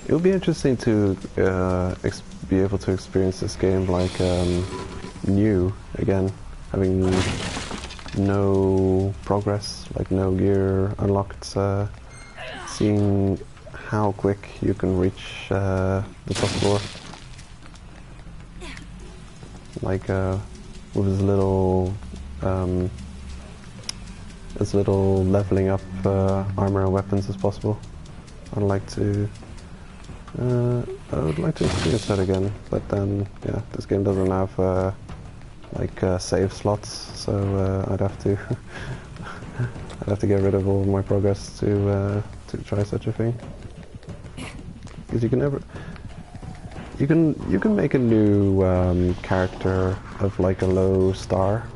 It would be interesting to be able to experience this game like new again, having no progress, like no gear unlocked, seeing how quick you can reach the top floor. Like with as little leveling up armor and weapons as possible. I would like to experience that again, but then yeah, this game doesn't have like save slots, so I'd have to I'd have to get rid of all of my progress to try such a thing. Because you can never you can make a new character of like a low star,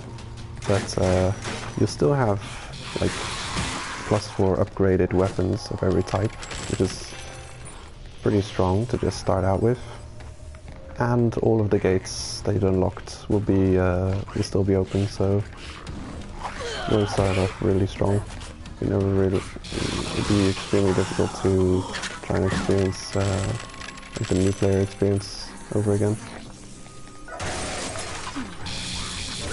but you still have like +4 upgraded weapons of every type, which is pretty strong to just start out with, and all of the gates that you unlocked will still be open, so you'll start off really strong. You never really, it'd be extremely difficult to try and experience like the new player experience over again.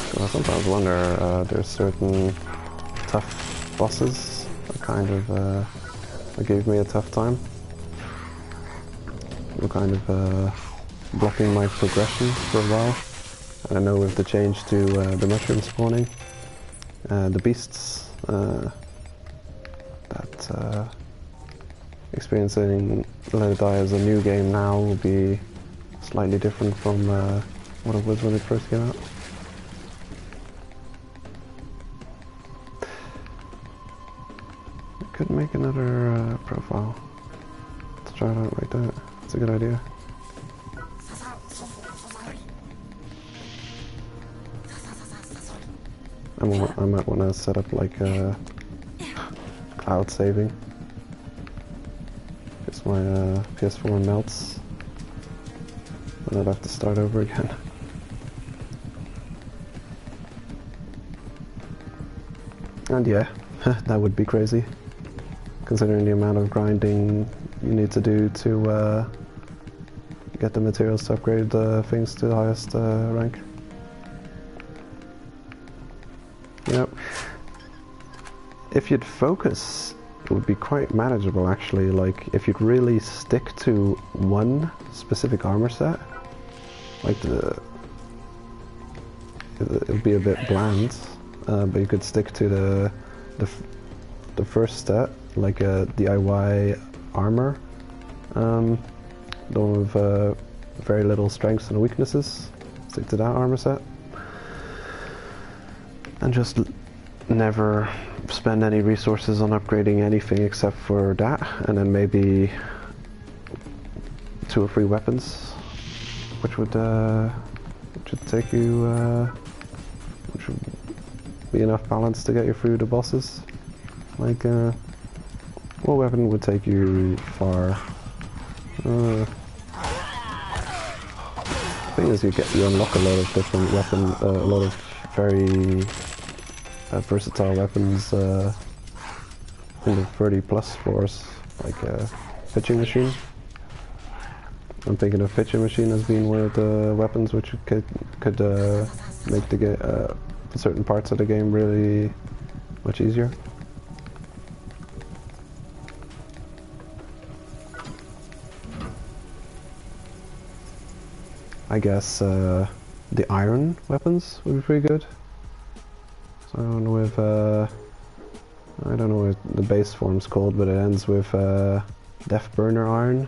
So I sometimes wonder there's certain tough bosses that kind of that gave me a tough time. Were kind of blocking my progression for a while. And I know with the change to the mushroom spawning, the beasts, that experiencing Let It Die as a new game now will be slightly different from what it was when it first came out. I could make another profile. Let's try it out like that. That's a good idea. I might want to set up like cloud saving. Because my PS4 melts. And I'd have to start over again. And yeah, that would be crazy. Considering the amount of grinding you need to do to get the materials to upgrade things to the highest rank. You know, if you'd focus, it would be quite manageable actually. Like, if you'd really stick to one specific armor set, like it would be a bit bland, but you could stick to the first set, like a DIY armor, the one with very little strengths and weaknesses. Stick to that armor set, and just never spend any resources on upgrading anything except for that, and then maybe 2 or 3 weapons, which would take you, which would be enough balance to get you through the bosses. Like, one weapon would take you far, thing is, you unlock a lot of different weapons, a lot of very versatile weapons in the 30+ floors, like pitching machine. I'm thinking of pitching machine as being one of the weapons which could make the certain parts of the game really much easier. I guess the iron weapons would be pretty good. So I don't know if I don't know what the base form's called, but it ends with Death Burner Iron.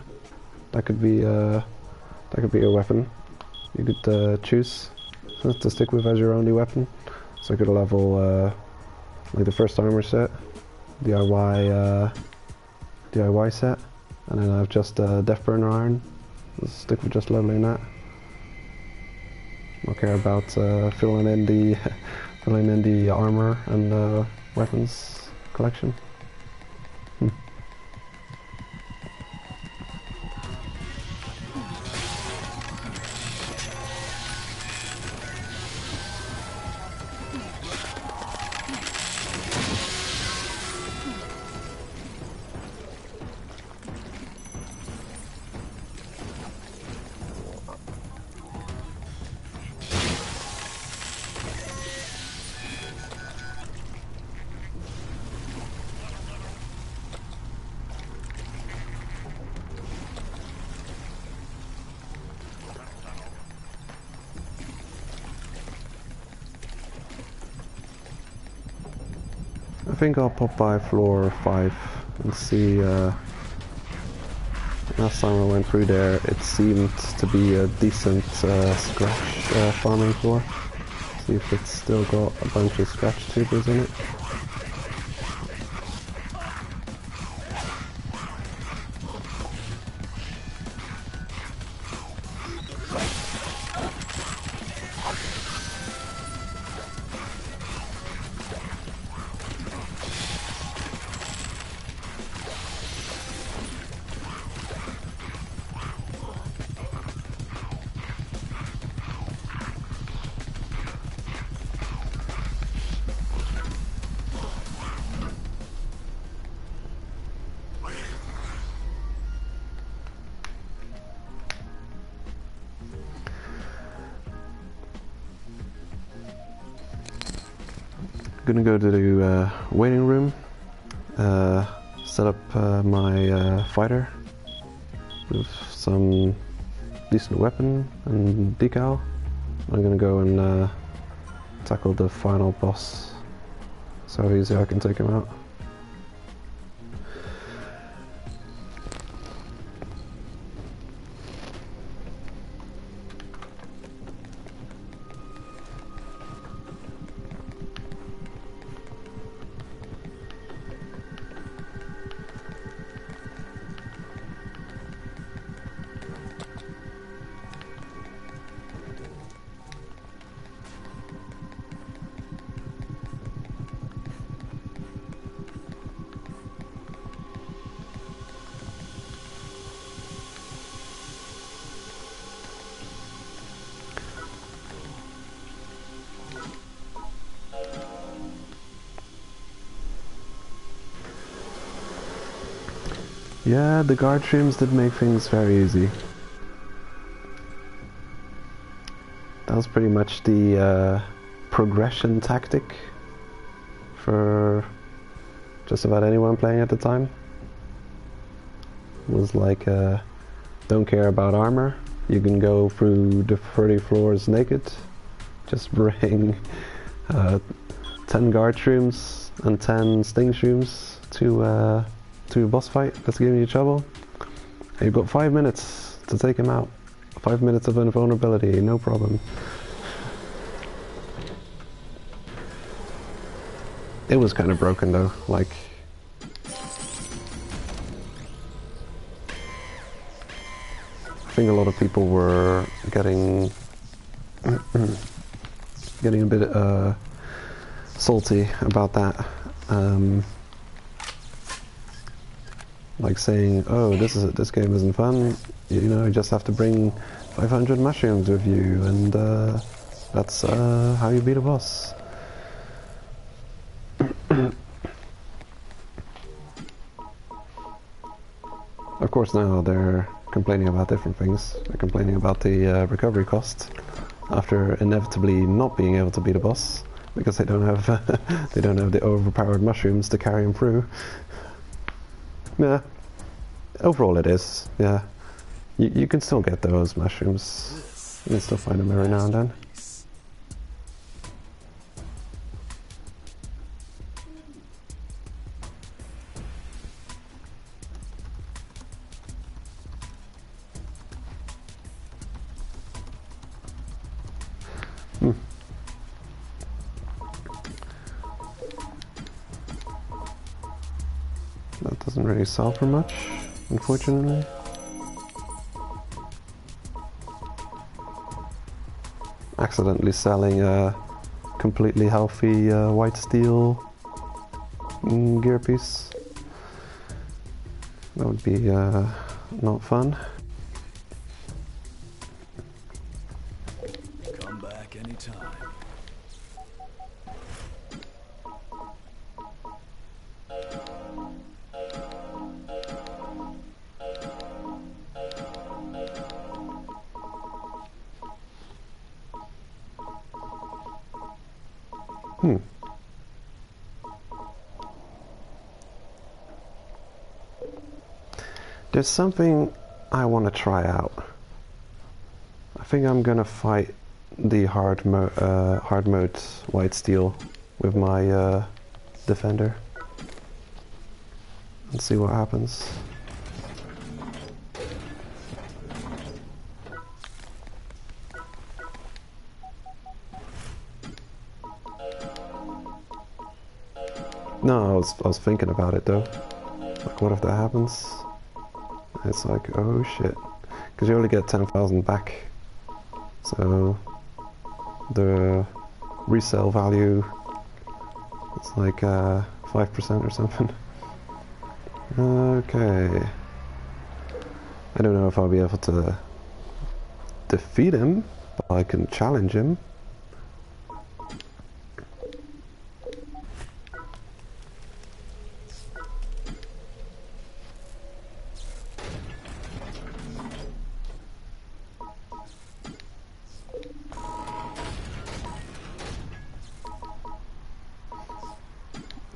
That could be a weapon you could choose to stick with as your only weapon. So I could level like the first armor set, DIY set, and then I have just Death Burner Iron. Let's stick with just leveling that. I don't care about filling in the armor and weapons collection. I think I'll pop by floor 5 and see. Last time I went through there, it seemed to be a decent scratch farming floor. See if it's still got a bunch of scratch tubers in it. Gonna go to the waiting room, set up my fighter with some decent weapon and decal. I'm gonna go and tackle the final boss, so easy I can take him out. Yeah, the guard streams did make things very easy. That was pretty much the progression tactic for just about anyone playing at the time. It was like, don't care about armor, you can go through the 30 floors naked, just bring 10 guard shrooms and 10 sting shrooms to a boss fight that's giving you trouble. And you've got 5 minutes to take him out. 5 minutes of invulnerability, no problem. It was kind of broken though, like... I think a lot of people were getting... getting a bit salty about that. like saying, "Oh, this game isn't fun. You know, you just have to bring 500 mushrooms with you, and that's how you beat a boss." Of course, now they're complaining about different things. They're complaining about the recovery cost after inevitably not being able to beat a boss because they don't have they don't have the overpowered mushrooms to carry them through. Yeah, overall it is. Yeah, you can still get those mushrooms. You can still find them every now and then. That doesn't really sell for much, unfortunately. Accidentally selling a completely healthy white steel gear piece. That would be not fun. Come back anytime. There's something I want to try out. I think I'm gonna fight the hard mode white steel with my defender and see what happens. No, I was thinking about it though. Like, what if that happens? It's like, oh shit. Because you only get 10,000 back. So the resale value is like 5% or something. Okay. I don't know if I'll be able to defeat him, but I can challenge him.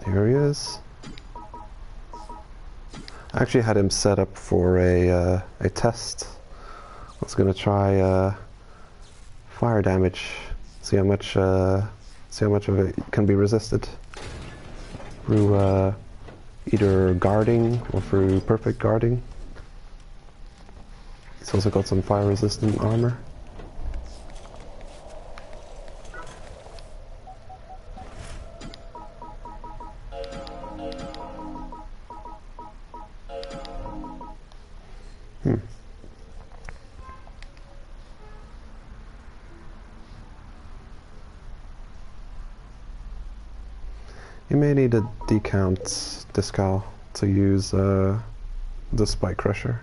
Here he is. I actually had him set up for a test. I was gonna try fire damage, see how much of it can be resisted through either guarding or through perfect guarding. He's also got some fire resistant armor. You may need a decount Decal to use the spike crusher.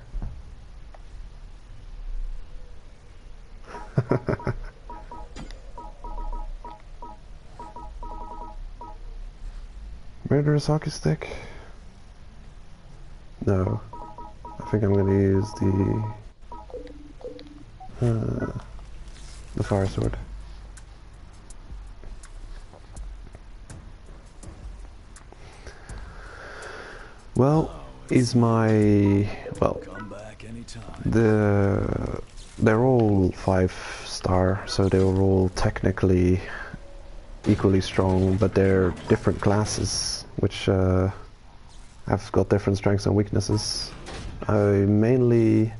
Murderous hockey stick? No. I think I'm gonna use the fire sword. Well, Come back anytime. they're all 5-star, so they were all technically equally strong, but they're different classes, which have got different strengths and weaknesses. I mainly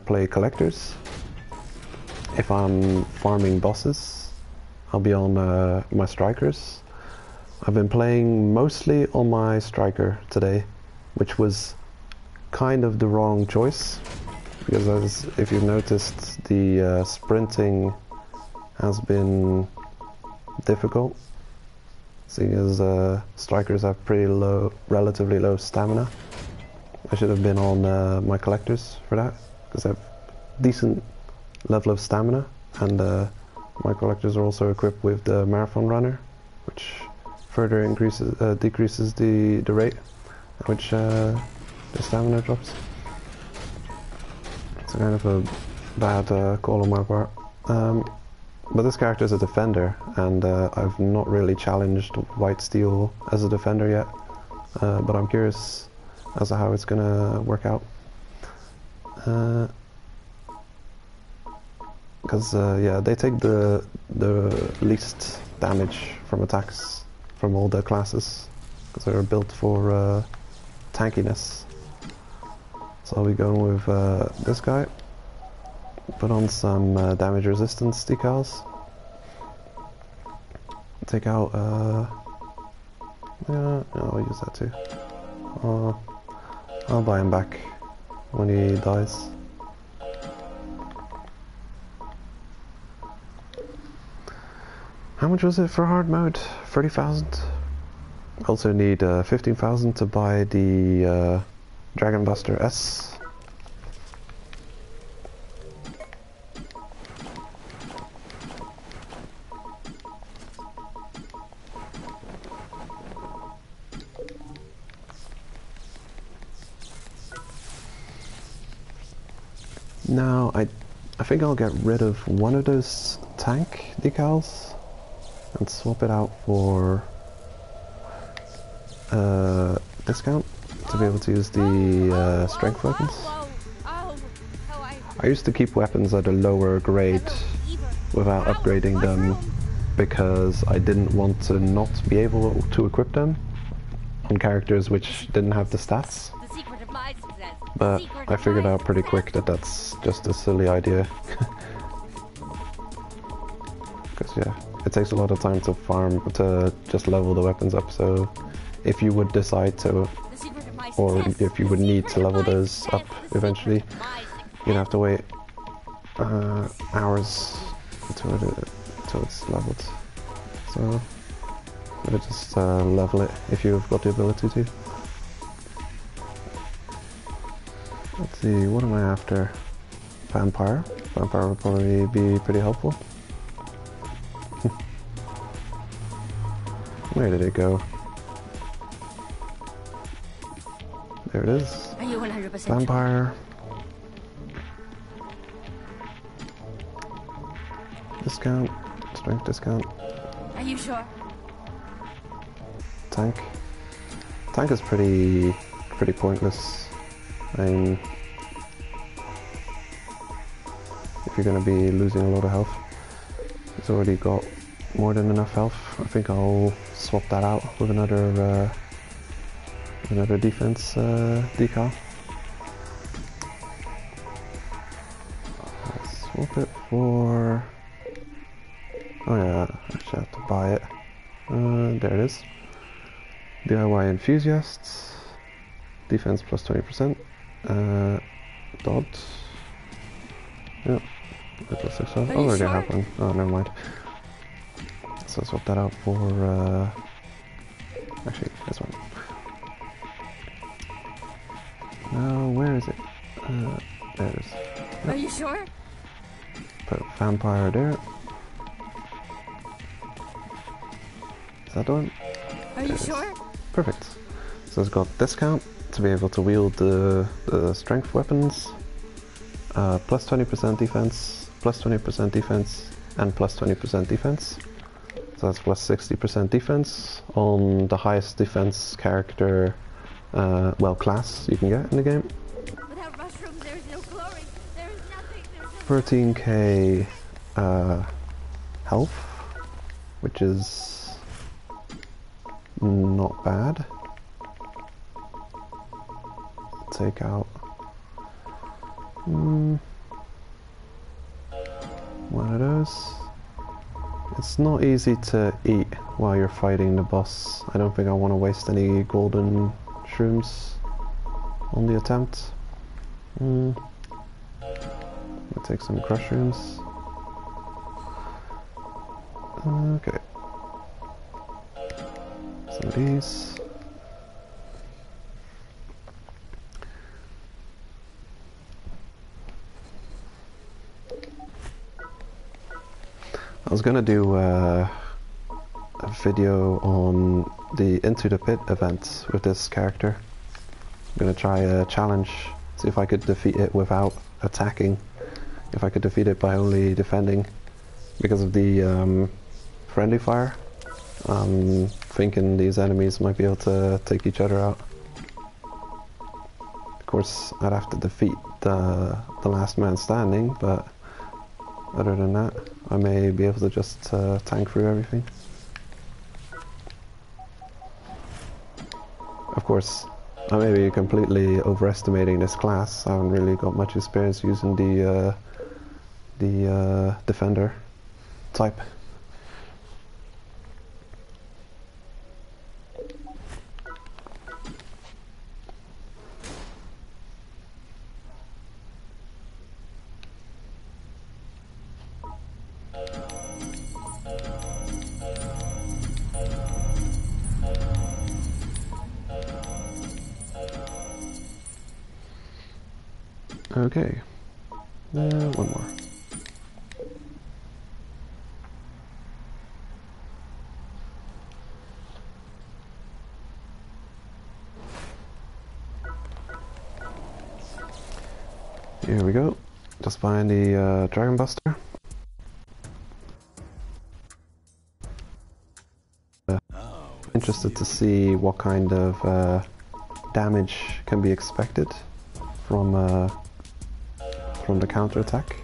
play collectors. If I'm farming bosses, I'll be on my strikers. I've been playing mostly on my striker today, which was kind of the wrong choice, because if you've noticed, the sprinting has been difficult, seeing as strikers have pretty relatively low stamina, I should have been on my collectors for that, because I have decent level of stamina, and my collectors are also equipped with the marathon runner, which further decreases the rate at which the stamina drops. It's kind of a bad call on my part. But this character is a defender, and I've not really challenged White Steel as a defender yet, but I'm curious as to how it's gonna work out. Because yeah, they take the least damage from attacks from all the classes, because they're built for tankiness. So I'll be going with this guy. Put on some damage resistance decals. Take out yeah, I'll use that too. I'll buy him back when he dies. How much was it for hard mode? 30,000. Also need 15,000 to buy the Dragon Buster S. Now I think I'll get rid of one of those tank decals and swap it out for discount to be able to use the strength weapons. I used to keep weapons at a lower grade without upgrading them because I didn't want to not be able to equip them on characters which didn't have the stats. But I figured out pretty quick that that's just a silly idea. Because yeah, it takes a lot of time to farm, to just level the weapons up, so if you would decide to, or if you would need to level those up eventually, you'd have to wait hours until it's leveled. So, better just level it if you've got the ability to. Let's see, what am I after? Vampire. Vampire would probably be pretty helpful. Where did it go? There it is. Are you 100% Vampire. Discount. Strength discount. Are you sure? Tank. Tank is pretty pointless. I mean, if you're going to be losing a lot of health, it's already got more than enough health. I think I'll swap that out with another defense decal. Let's swap it for. Oh yeah, I actually have to buy it. There it is. DIY enthusiasts. Defense plus 20%. Dot. Yeah. Plus 6. Oh, already have one. Oh, never mind. So swap that out for. Actually, this one. No, where is it? There it is. Yep. Are you sure? Put vampire there. Is that the one? Are you sure? Perfect. So it's got discount to be able to wield the strength weapons, plus 20% defense, plus 20% defense, and plus 20% defense. So that's plus 60% defense on the highest defense character, well, class you can get in the game. Without mushrooms, there's no glory. There's nothing. There's no 13k health, which is not bad. Take out one of those. It's not easy to eat while you're fighting the boss. I don't think I want to waste any golden shrooms on the attempt. I'll take some crush shrooms. Okay. Some of these. I was gonna do a video on the Into the Pit event with this character. I'm gonna try a challenge, see if I could defeat it without attacking, if I could defeat it by only defending. Because of the friendly fire, I'm thinking these enemies might be able to take each other out. Of course, I'd have to defeat the last man standing, but other than that, I may be able to just tank through everything. Of course, I may be completely overestimating this class. I haven't really got much experience using the defender type. Okay, one more. Here we go, just buying the Dragon Buster. Interested to see what kind of damage can be expected from the counterattack.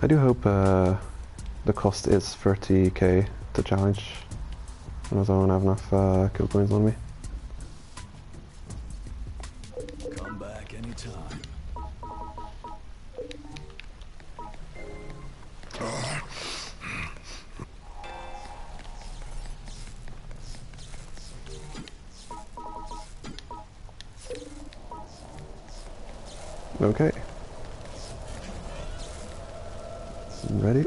I do hope the cost is 30k to challenge, otherwise I won't have enough kill coins on me. Come back anytime. Okay. Ready?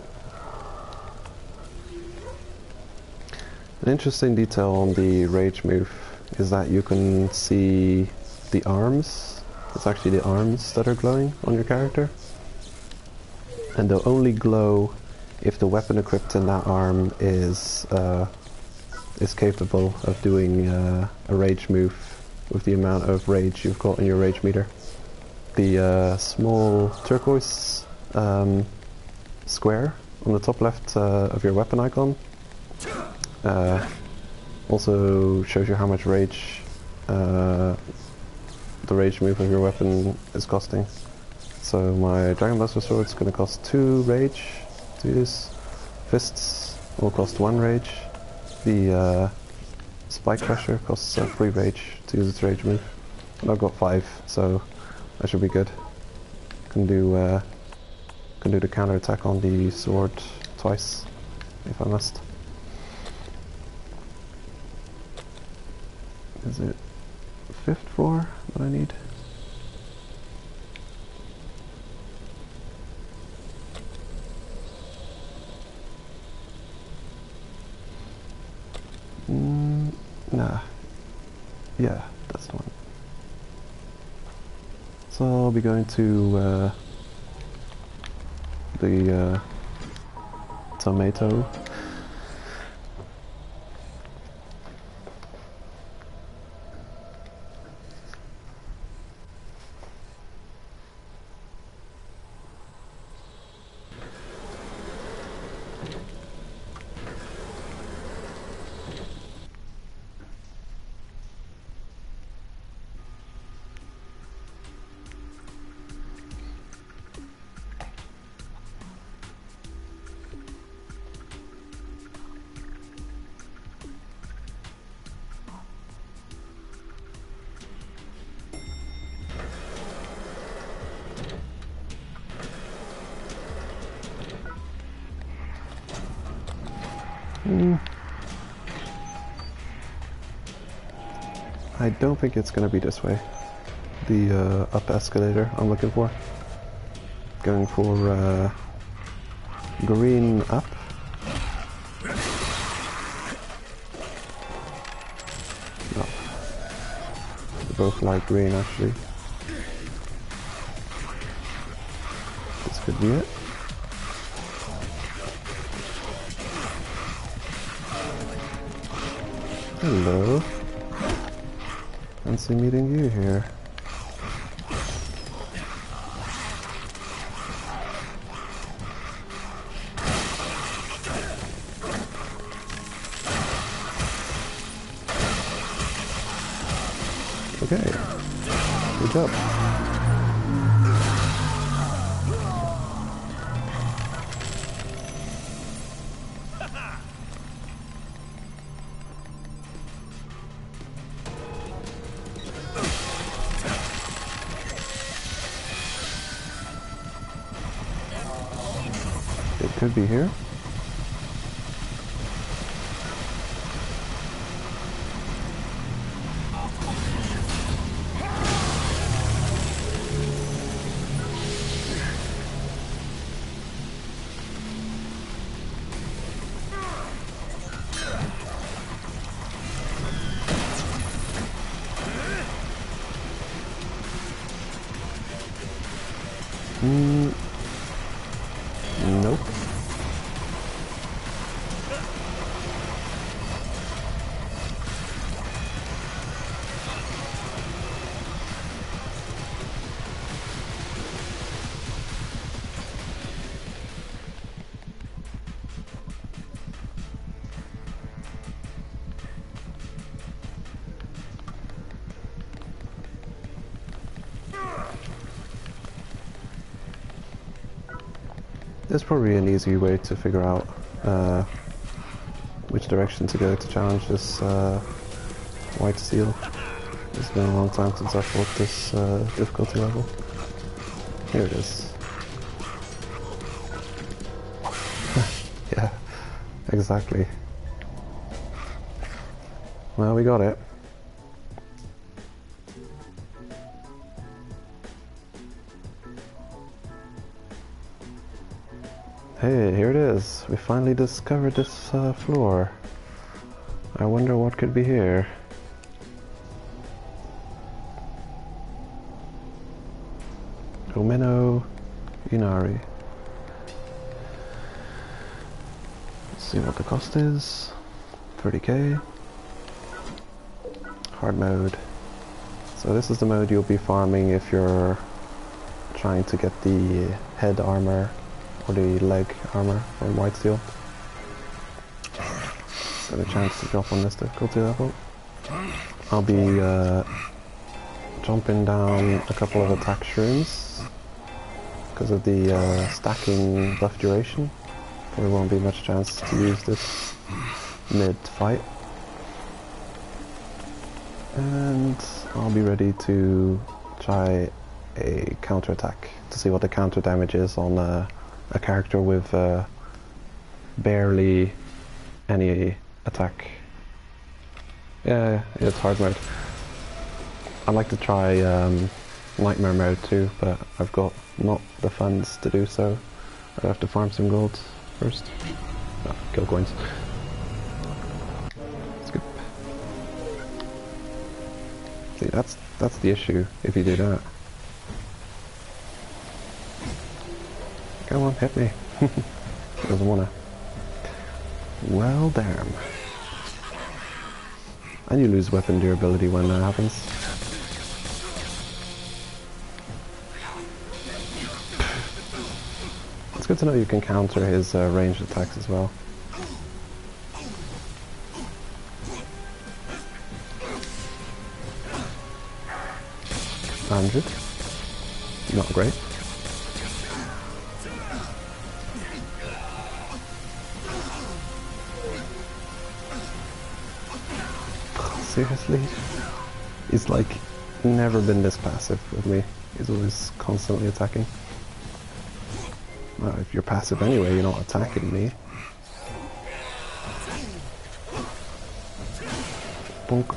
An interesting detail on the rage move is that you can see the arms. It's actually the arms that are glowing on your character. And they'll only glow if the weapon equipped in that arm is capable of doing a rage move with the amount of rage you've got in your rage meter. The small turquoise square on the top left of your weapon icon also shows you how much rage the rage move of your weapon is costing. So my Dragon Buster sword is going to cost 2 rage to use. Fists will cost 1 rage. The Spike Crusher costs 3 rage to use its rage move. And I've got 5, so that should be good. Can do the counter attack on the sword twice, if I must. Is it 5th floor that I need? Nah. Yeah, that's the one. So I'll be going to the tomato. I don't think it's gonna be this way. The up escalator I'm looking for. Going for green up. No. They're both light green actually. should be it. Hello. Fancy meeting you here. Okay. Good job. It could be here. Nope. There's probably an easy way to figure out which direction to go to challenge this white seal. It's been a long time since I fought this difficulty level. Here it is. Yeah, exactly. Well, we got it. Hey, here it is. We finally discovered this floor. I wonder what could be here. Omeno Inari. Let's see what the cost is. 30k. Hard mode. So this is the mode you'll be farming if you're trying to get the head armor or the leg armor from white steel. Got a chance to drop on this difficulty level. I'll be jumping down a couple of attack shrooms because of the stacking buff duration. Probably won't be much chance to use this mid-fight. And I'll be ready to try a counter-attack to see what the counter damage is on a character with barely any attack. Yeah, it's hard mode. I'd like to try nightmare mode too, but I've got not the funds to do so. I'd have to farm some gold first. Oh, kill coins. Skip. See, that's the issue if you do that. Come on, hit me. Doesn't wanna. Well, damn. And you lose weapon durability when that happens. It's good to know you can counter his ranged attacks as well. $100. Not great. Seriously? He's like never been this passive with me. He's always constantly attacking. Well, if you're passive anyway, you're not attacking me. Bonk.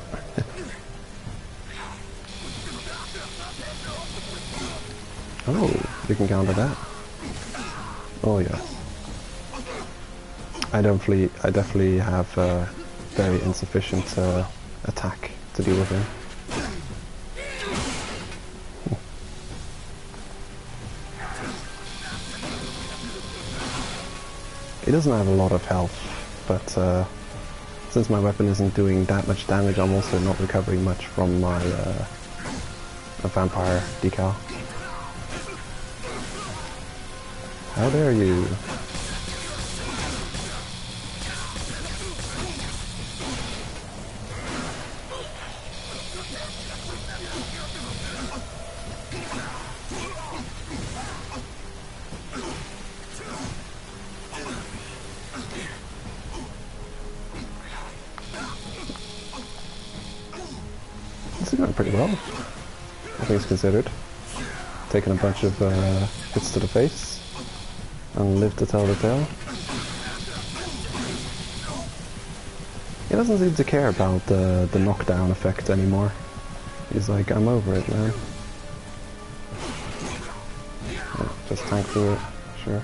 Oh, you can counter that. Oh yeah. I definitely have very insufficient attack to deal with him. He doesn't have a lot of health, but since my weapon isn't doing that much damage, I'm also not recovering much from my vampire decal. How dare you? This is going pretty well, all things considered. Taking a bunch of hits to the face and live to tell the tale. He doesn't seem to care about the knockdown effect anymore. He's like, I'm over it, man. Yeah, just tank through it, sure.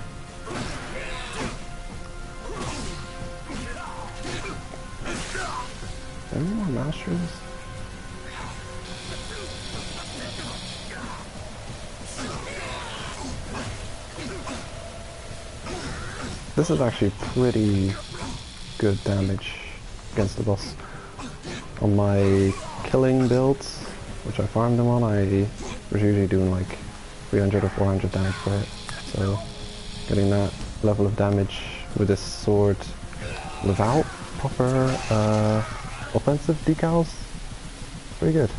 Any more masters? This is actually pretty good damage against the boss. On my killing builds, which I farmed them on, I was usually doing like 300 or 400 damage per hit. So getting that level of damage with this sword without proper offensive decals, pretty good.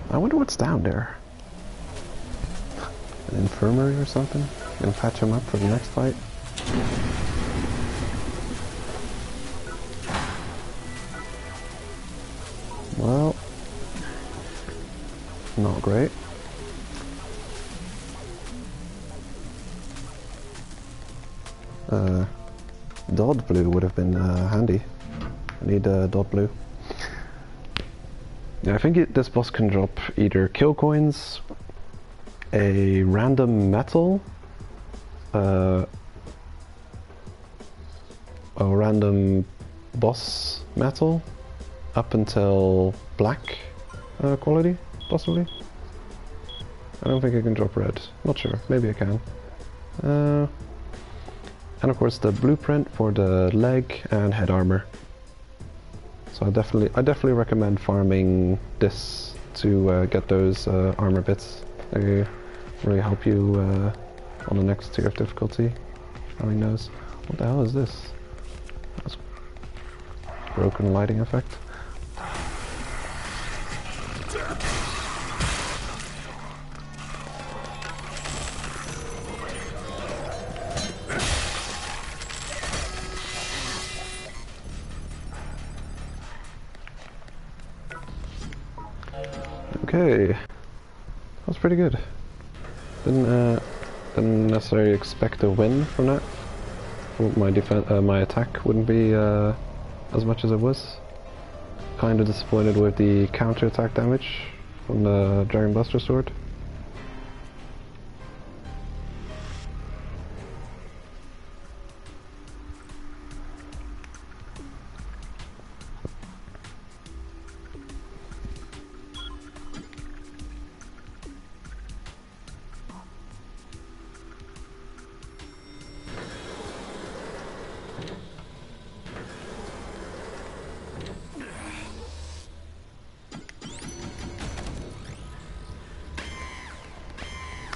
I wonder what's down there. An infirmary or something? Gonna patch him up for the next fight. Well, not great. Dod blue would have been handy. I need dod blue. Yeah, I think this boss can drop either kill coins, a random metal, a random boss metal, up until black quality, possibly. I don't think I can drop red. Not sure. Maybe I can. And of course the blueprint for the leg and head armor. So I definitely recommend farming this to get those armor bits. They really help you on the next tier of difficulty. Having those. What the hell is this? That's broken lighting effect. Okay, that's pretty good. Didn't necessarily expect a win from that. My attack wouldn't be as much as it was. Kind of disappointed with the counter attack damage from the Dragon Buster sword.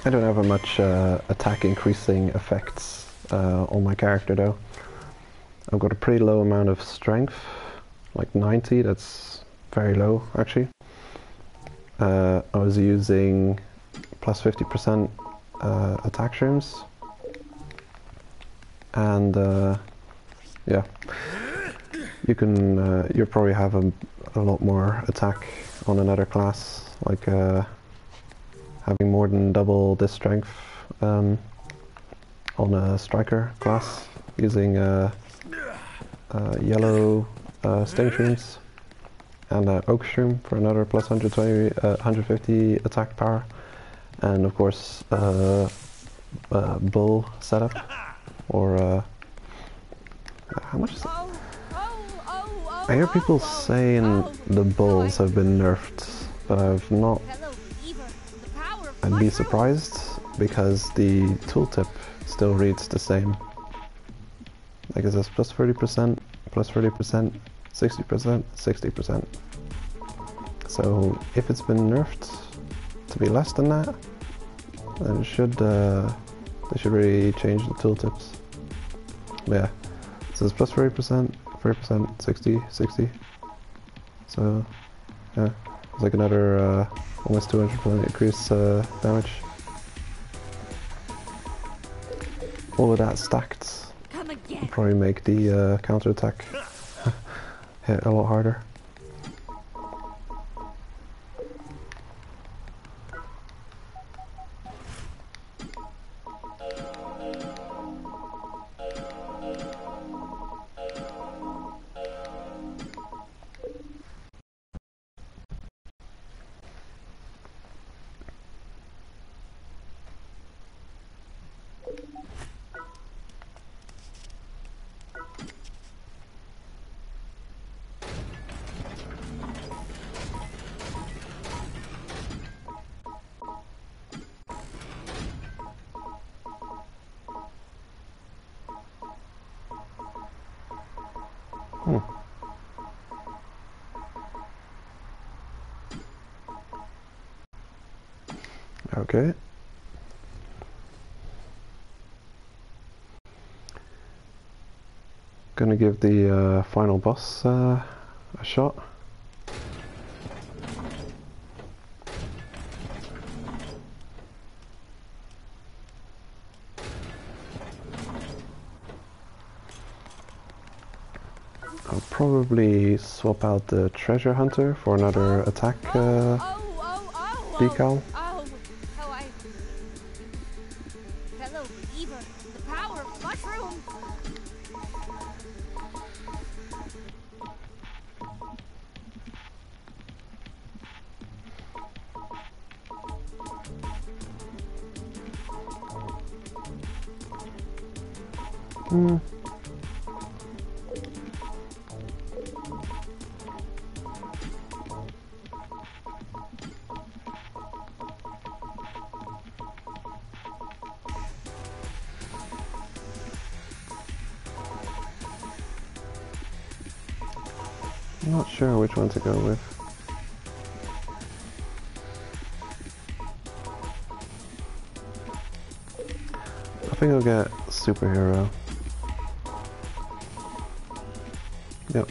I don't have much attack increasing effects on my character though. I've got a pretty low amount of strength, like 90, that's very low actually. I was using plus 50% attack shrooms, and yeah, you'll probably have a lot more attack on another class, like having more than double this strength on a striker class, using yellow sting shrooms and oak shroom for another plus 120, 150 attack power, and of course bull setup, or how much is it? I hear people saying the bulls have been nerfed, but I've not. I'd be surprised because the tooltip still reads the same. Like it says plus 30%, plus 30%, 60%, 60%. So if it's been nerfed to be less than that, then it should they should really change the tooltips. But yeah, it says plus 30%, 30%, 60, 60. So yeah, it's like another almost 200% increase damage. All of that stacked will probably make the counter attack hit a lot harder. Okay. Gonna give the final boss a shot. I'll probably swap out the treasure hunter for another attack decal. Fellow believer, the power of mushrooms. I'm not sure which one to go with. I think I'll get superhero. Yep.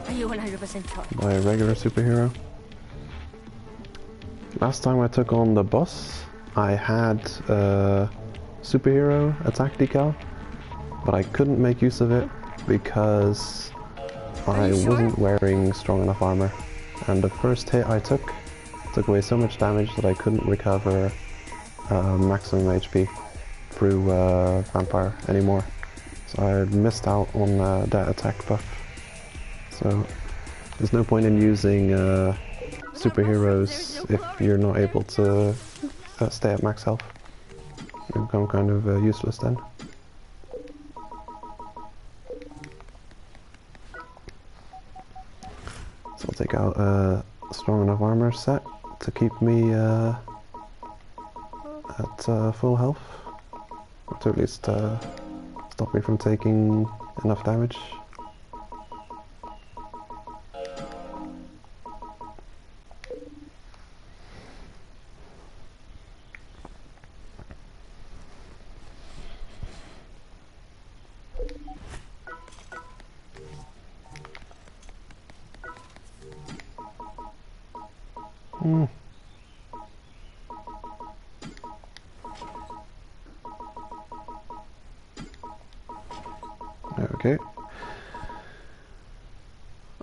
Are you 100% sure? My regular superhero. Last time I took on the boss, I had superhero attack decal, but I couldn't make use of it because I wasn't wearing strong enough armor, and the first hit I took away so much damage that I couldn't recover maximum HP through vampire anymore. So I missed out on that attack buff. So there's no point in using superheroes if you're not able to stay at max health. You become kind of useless then. So I'll take out a strong enough armor set to keep me at full health, or to at least stop me from taking enough damage. Okay.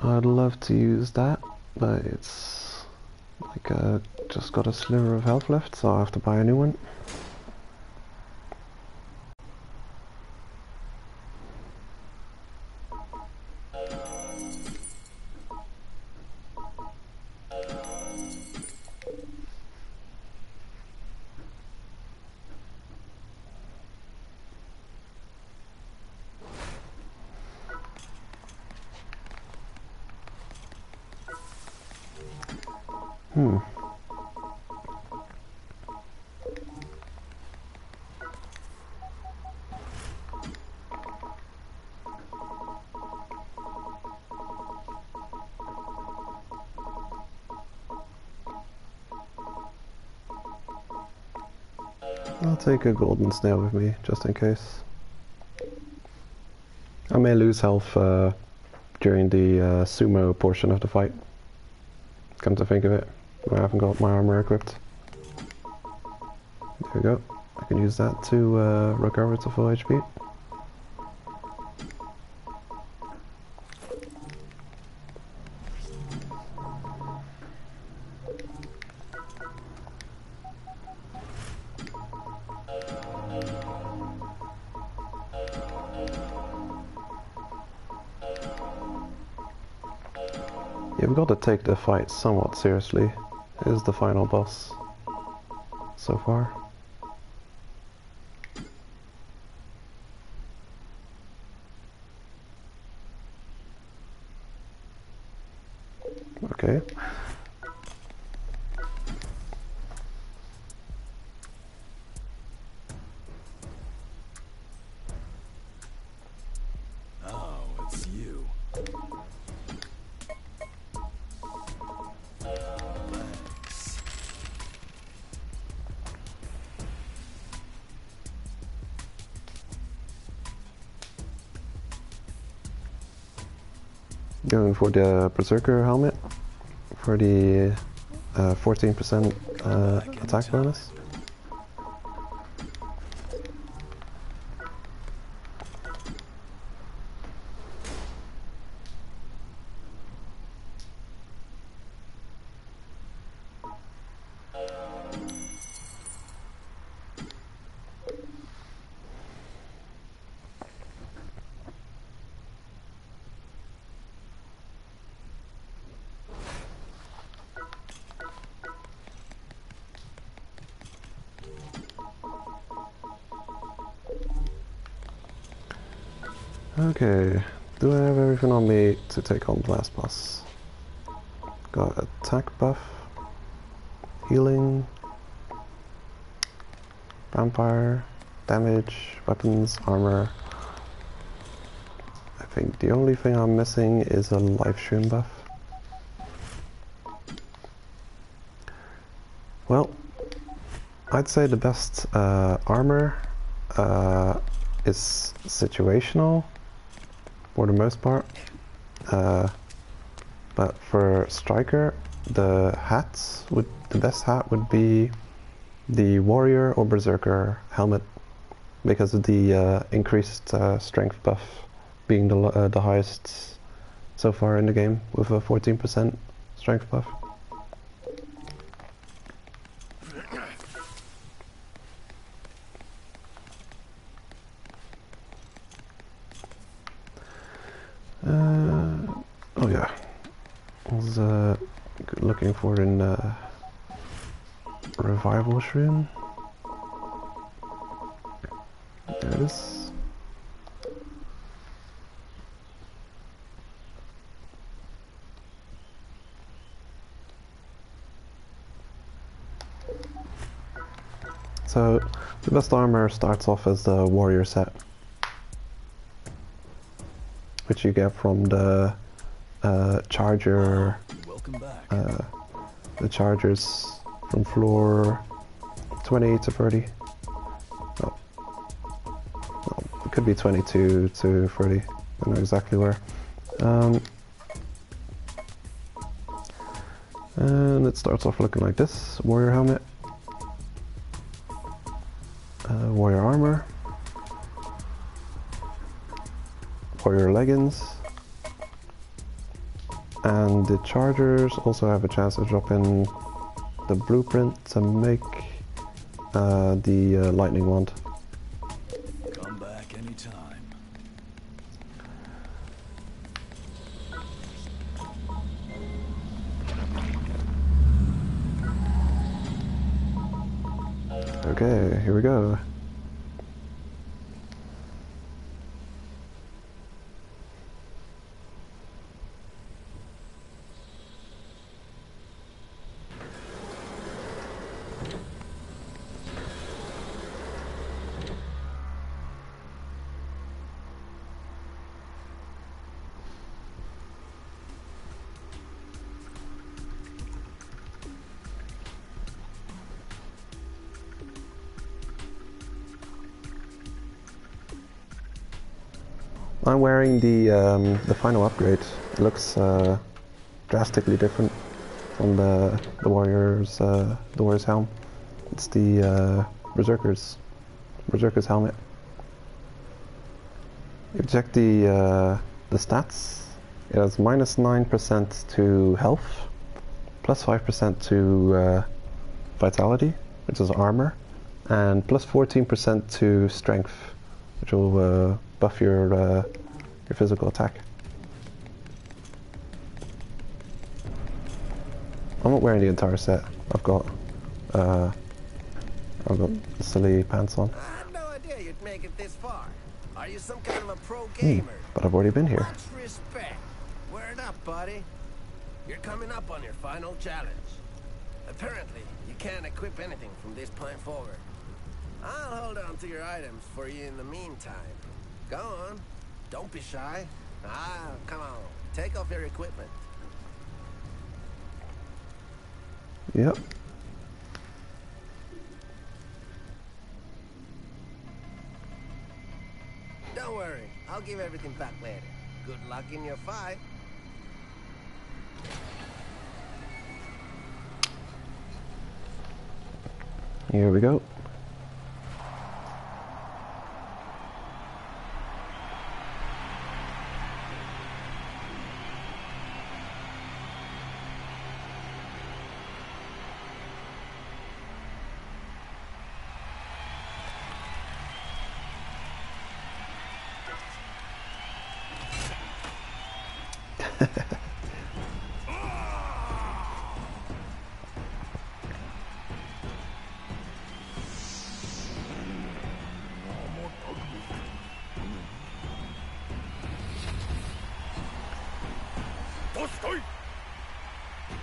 I'd love to use that, but it's like just got a sliver of health left, so I'll have to buy a new one. I'll take a golden snail with me, just in case. I may lose health during the sumo portion of the fight. Come to think of it, I haven't got my armor equipped. There we go. I can use that to recover to full HP. You've got to take the fight somewhat seriously. It is the final boss so far. Okay. Oh, it's you. Thanks. Going for the Berserker helmet for the 14% attack bonus. Okay, do I have everything on me to take on the last boss? Got attack buff, healing, vampire, damage, weapons, armor. I think the only thing I'm missing is a live stream buff. Well, I'd say the best armor is situational for the most part, but for striker, the best hat would be the warrior or berserker helmet, because of the increased strength buff being the highest so far in the game, with a 14% strength buff. Oh yeah, I was looking for it in revival shroom. There it is. So the best armor starts off as the warrior set, which you get from the charger, Welcome back. the chargers from floor 20 to 30. Oh. Well, it could be 22 to 30. I don't know exactly where. And it starts off looking like this: warrior helmet, warrior armor, warrior leggings, and the chargers also have a chance of dropping the blueprint to make the lightning wand. Come back anytime. Okay, here we go. I'm wearing the final upgrade. It looks drastically different from the warrior's helm. It's the berserker's helmet. If you check the stats, it has minus 9% to health, plus 5% to vitality, which is armor, and plus 14% to strength, which will buff your physical attack. I'm not wearing the entire set. I've got silly pants on. I had no idea you'd make it this far. Are you some kind of a pro gamer? But I've already been here. Much respect. Word up, buddy. You're coming up on your final challenge. Apparently, you can't equip anything from this point forward. I'll hold on to your items for you in the meantime. Go on. Don't be shy. Come on. Take off your equipment. Yep. Don't worry. I'll give everything back later. Good luck in your fight. Here we go.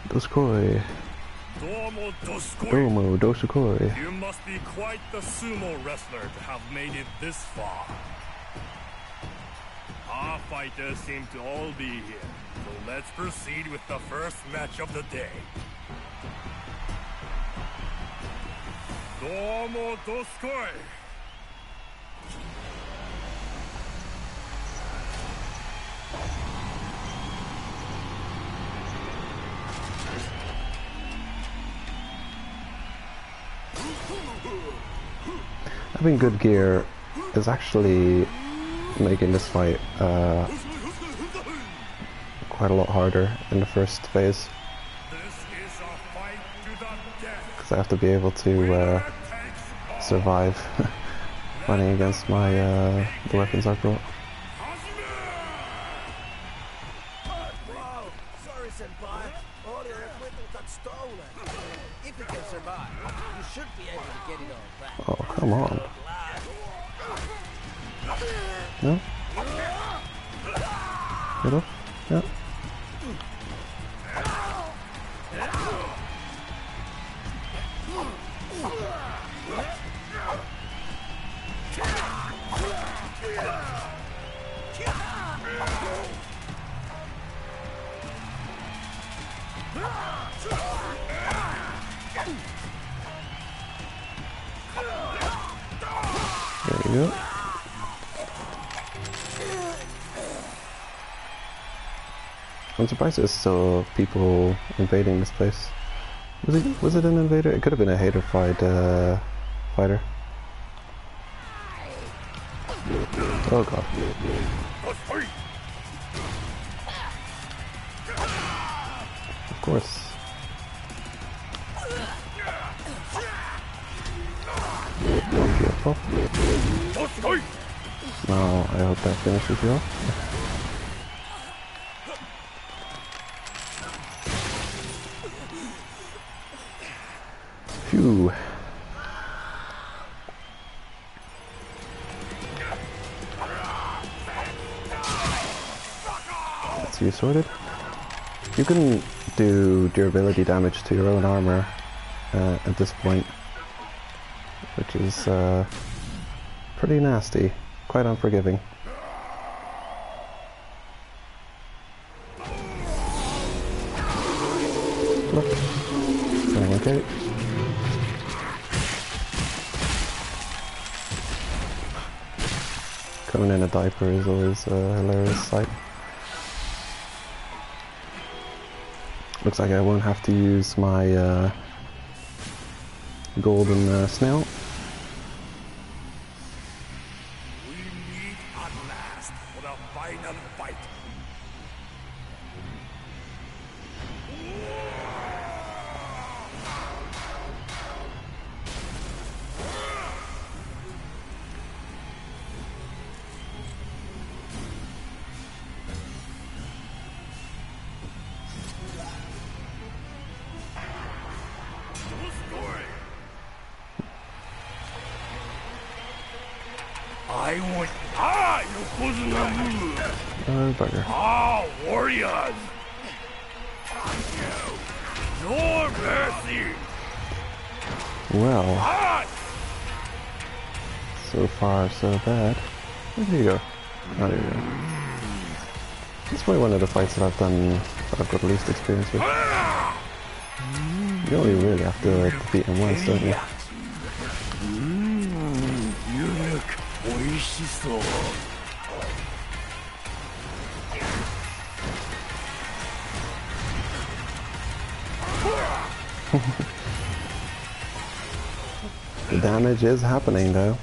Doskoi. Domo Dosukoi. You must be quite the sumo wrestler to have made it this far. Our fighters seem to all be here, so let's proceed with the first match of the day. Domo Doskoi. Having good gear is actually making this fight quite a lot harder in the first phase, because I have to be able to survive fighting against my the weapons I brought. Whoa! Sorry, senpai. All your equipment got stolen. If you can survive, you should be able to get it all back. Oh, come on. No? Get up? Yeah. There you go. I'm surprised there's still people invading this place. Was it an invader? It could have been a hater-fied fighter. Oh god. Of course. Pop. Now I hope that finishes you off. Phew. That's you sorted. You can do durability damage to your own armor at this point, which is pretty nasty, quite unforgiving. Look. Okay. Coming in a diaper is always a hilarious sight. Looks like I won't have to use my golden snail. We meet at last for the final fight. I want Yokozuna. Oh, bugger. Ah, warriors! No mercy! Well, Ah! so far so bad. Where did you go? Oh, there you go. It's probably one of the fights that I've done that I've got the least experience with. You only really have to defeat him once, don't you? You look oishiso. The damage is happening though.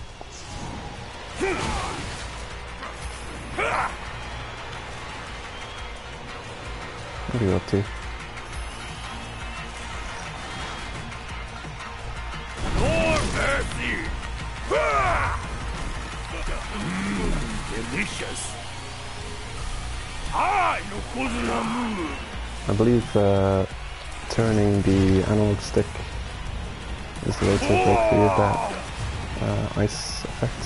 What are you up to? No mercy! Delicious. Ah, Yokozuna move. I believe turning the analog stick is the way to break through that ice effect.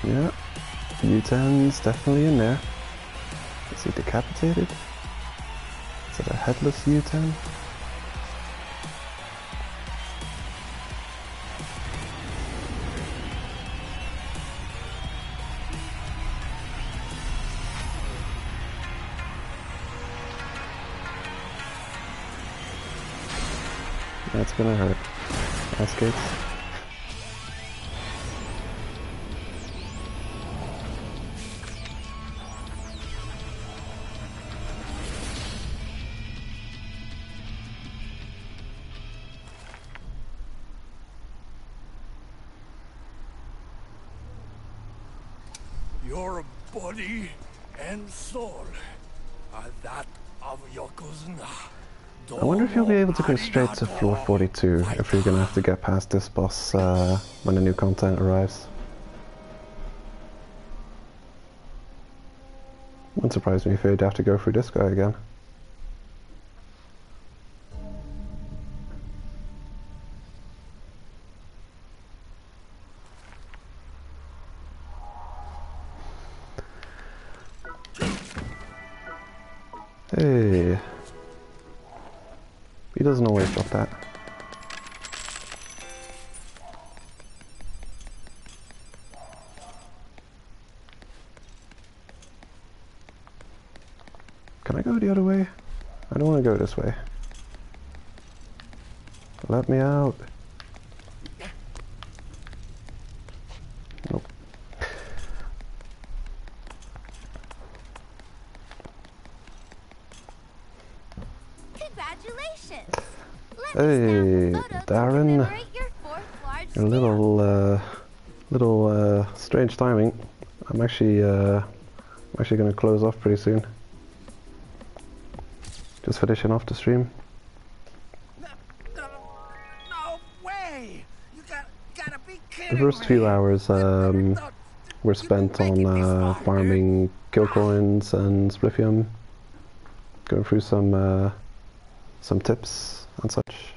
Yeah, U-10's definitely in there. Is he decapitated? Is it a headless U-10? That's gonna hurt. Ice skates. Your body and soul are that of Yokozuna. I wonder if you'll be able to go straight to floor 42 if you're gonna have to get past this boss when the new content arrives. Wouldn't surprise me if you'd have to go through this guy again. Hey. He doesn't always drop that. Can I go the other way? I don't want to go this way. Let me out. Nope. Congratulations! Hey, Darren. A little strange timing. I'm actually going to close off pretty soon. Just finishing off the stream. No way! You gotta be The kidding first few me. hours were spent on farming kill coins and spliffium, going through some tips and such.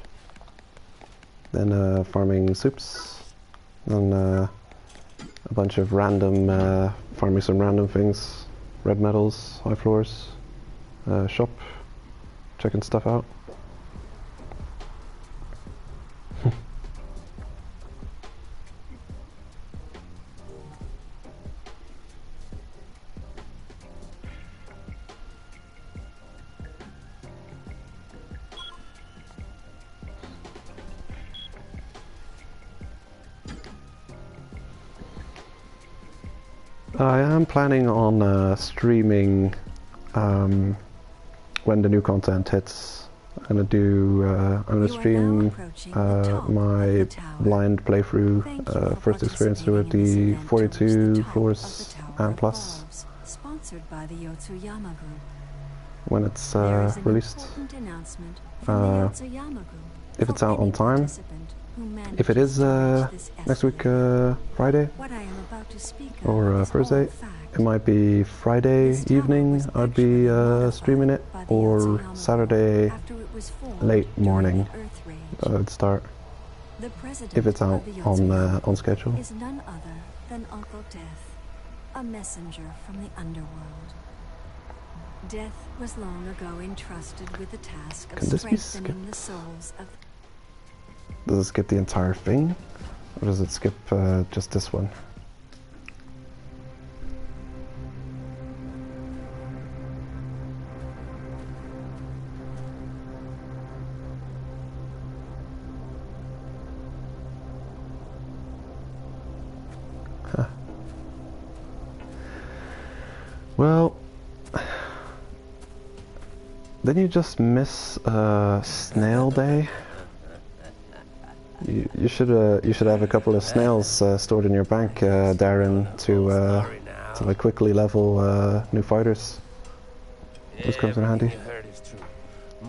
Then farming soups, and a bunch of random farming some random things, red metals, high floors, shop, checking stuff out. I am planning on streaming when the new content hits. I'm gonna stream my blind playthrough, first experience with the 42 floors and plus. Sponsored by the Yotsuyama Group. When it's released. If it's out on time. If it is next week Friday or Thursday, it might be Friday evening I'd be streaming it, or Saturday late morning I'd start, if it's out on schedule. Is none other than Uncle Death, a messenger from the underworld. Death was long ago entrusted with the task of strengthening the souls of... Does it skip the entire thing? Or does it skip just this one? Huh. Well... Didn't you just miss Snail Day? You should have a couple of snails stored in your bank, Darren, to like quickly level new fighters. This comes in handy. You heard is true.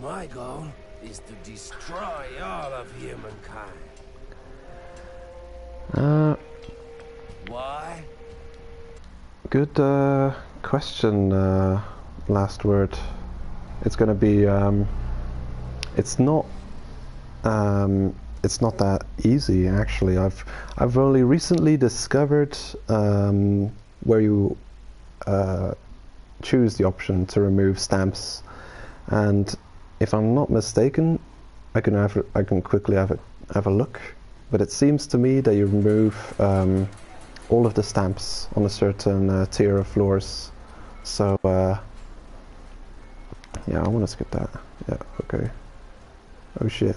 My goal is to destroy all of humankind. Why? Good question. Last word. It's gonna be. It's not that easy, actually. I've only recently discovered where you choose the option to remove stamps, and if I'm not mistaken, I can quickly have a look. But it seems to me that you remove all of the stamps on a certain tier of floors. So yeah, I want to skip that. Yeah, okay. Oh shit.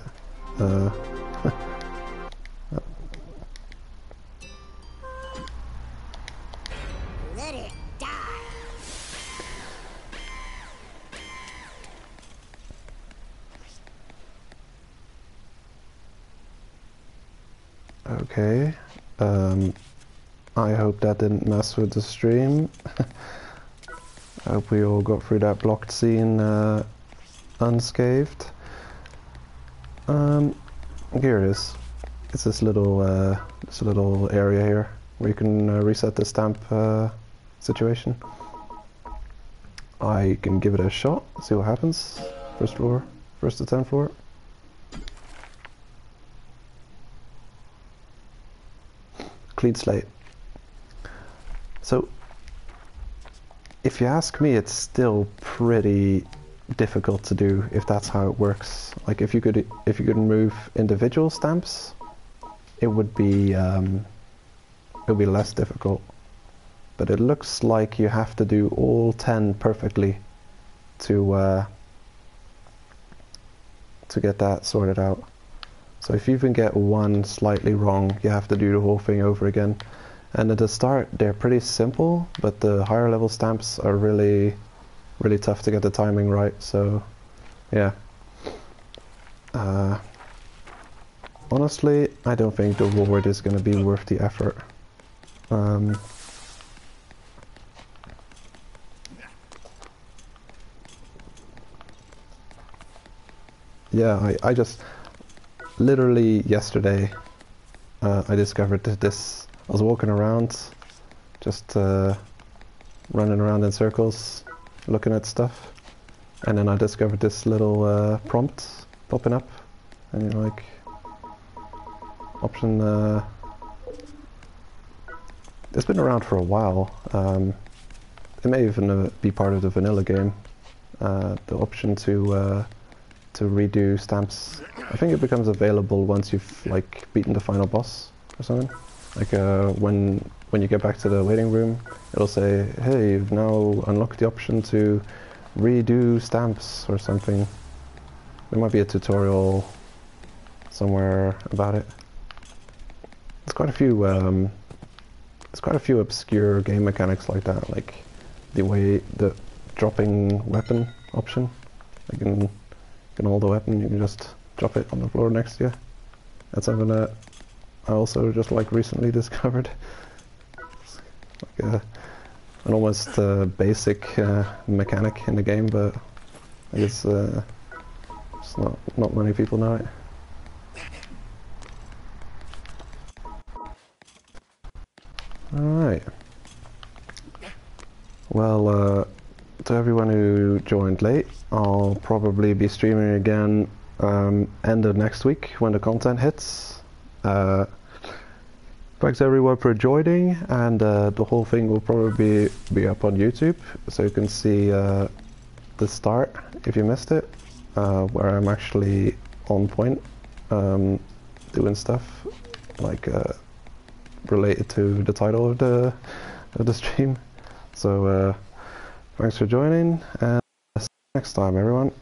Let it die. Okay. I hope that didn't mess with the stream. I hope we all got through that blocked scene unscathed. Here it is. It's this little area here where you can reset the stamp situation. I can give it a shot, see what happens. First floor, first to 10th floor. Clean slate. So, if you ask me, it's still pretty difficult to do if that's how it works. Like if you could remove individual stamps, it would be less difficult. But it looks like you have to do all 10 perfectly to get that sorted out. So if you even get one slightly wrong, you have to do the whole thing over again. And at the start, they're pretty simple, but the higher level stamps are really tough to get the timing right. So, yeah. Honestly, I don't think the reward is going to be worth the effort. Yeah, I just literally yesterday I discovered this. I was walking around, just running around in circles, looking at stuff, and then I discovered this little prompt popping up, and you're like, option. It's been around for a while. It may even be part of the vanilla game. The option to redo stamps. I think it becomes available once you've like beaten the final boss or something. Like when you get back to the waiting room, it'll say, "Hey, you've now unlocked the option to redo stamps" or something. There might be a tutorial somewhere about it. There's quite a few there's quite a few obscure game mechanics like that, like the way the dropping weapon option. Like in hold the weapon, you can just drop it on the floor next to you. That's something that I also just like recently discovered. It's like an almost basic mechanic in the game, but I guess it's not many people know it. Alright. Well, to everyone who joined late, I'll probably be streaming again end of next week when the content hits. Thanks everyone for joining, and the whole thing will probably be up on YouTube, so you can see the start if you missed it, where I'm actually on point doing stuff like related to the title of the stream. So thanks for joining, and see you next time, everyone.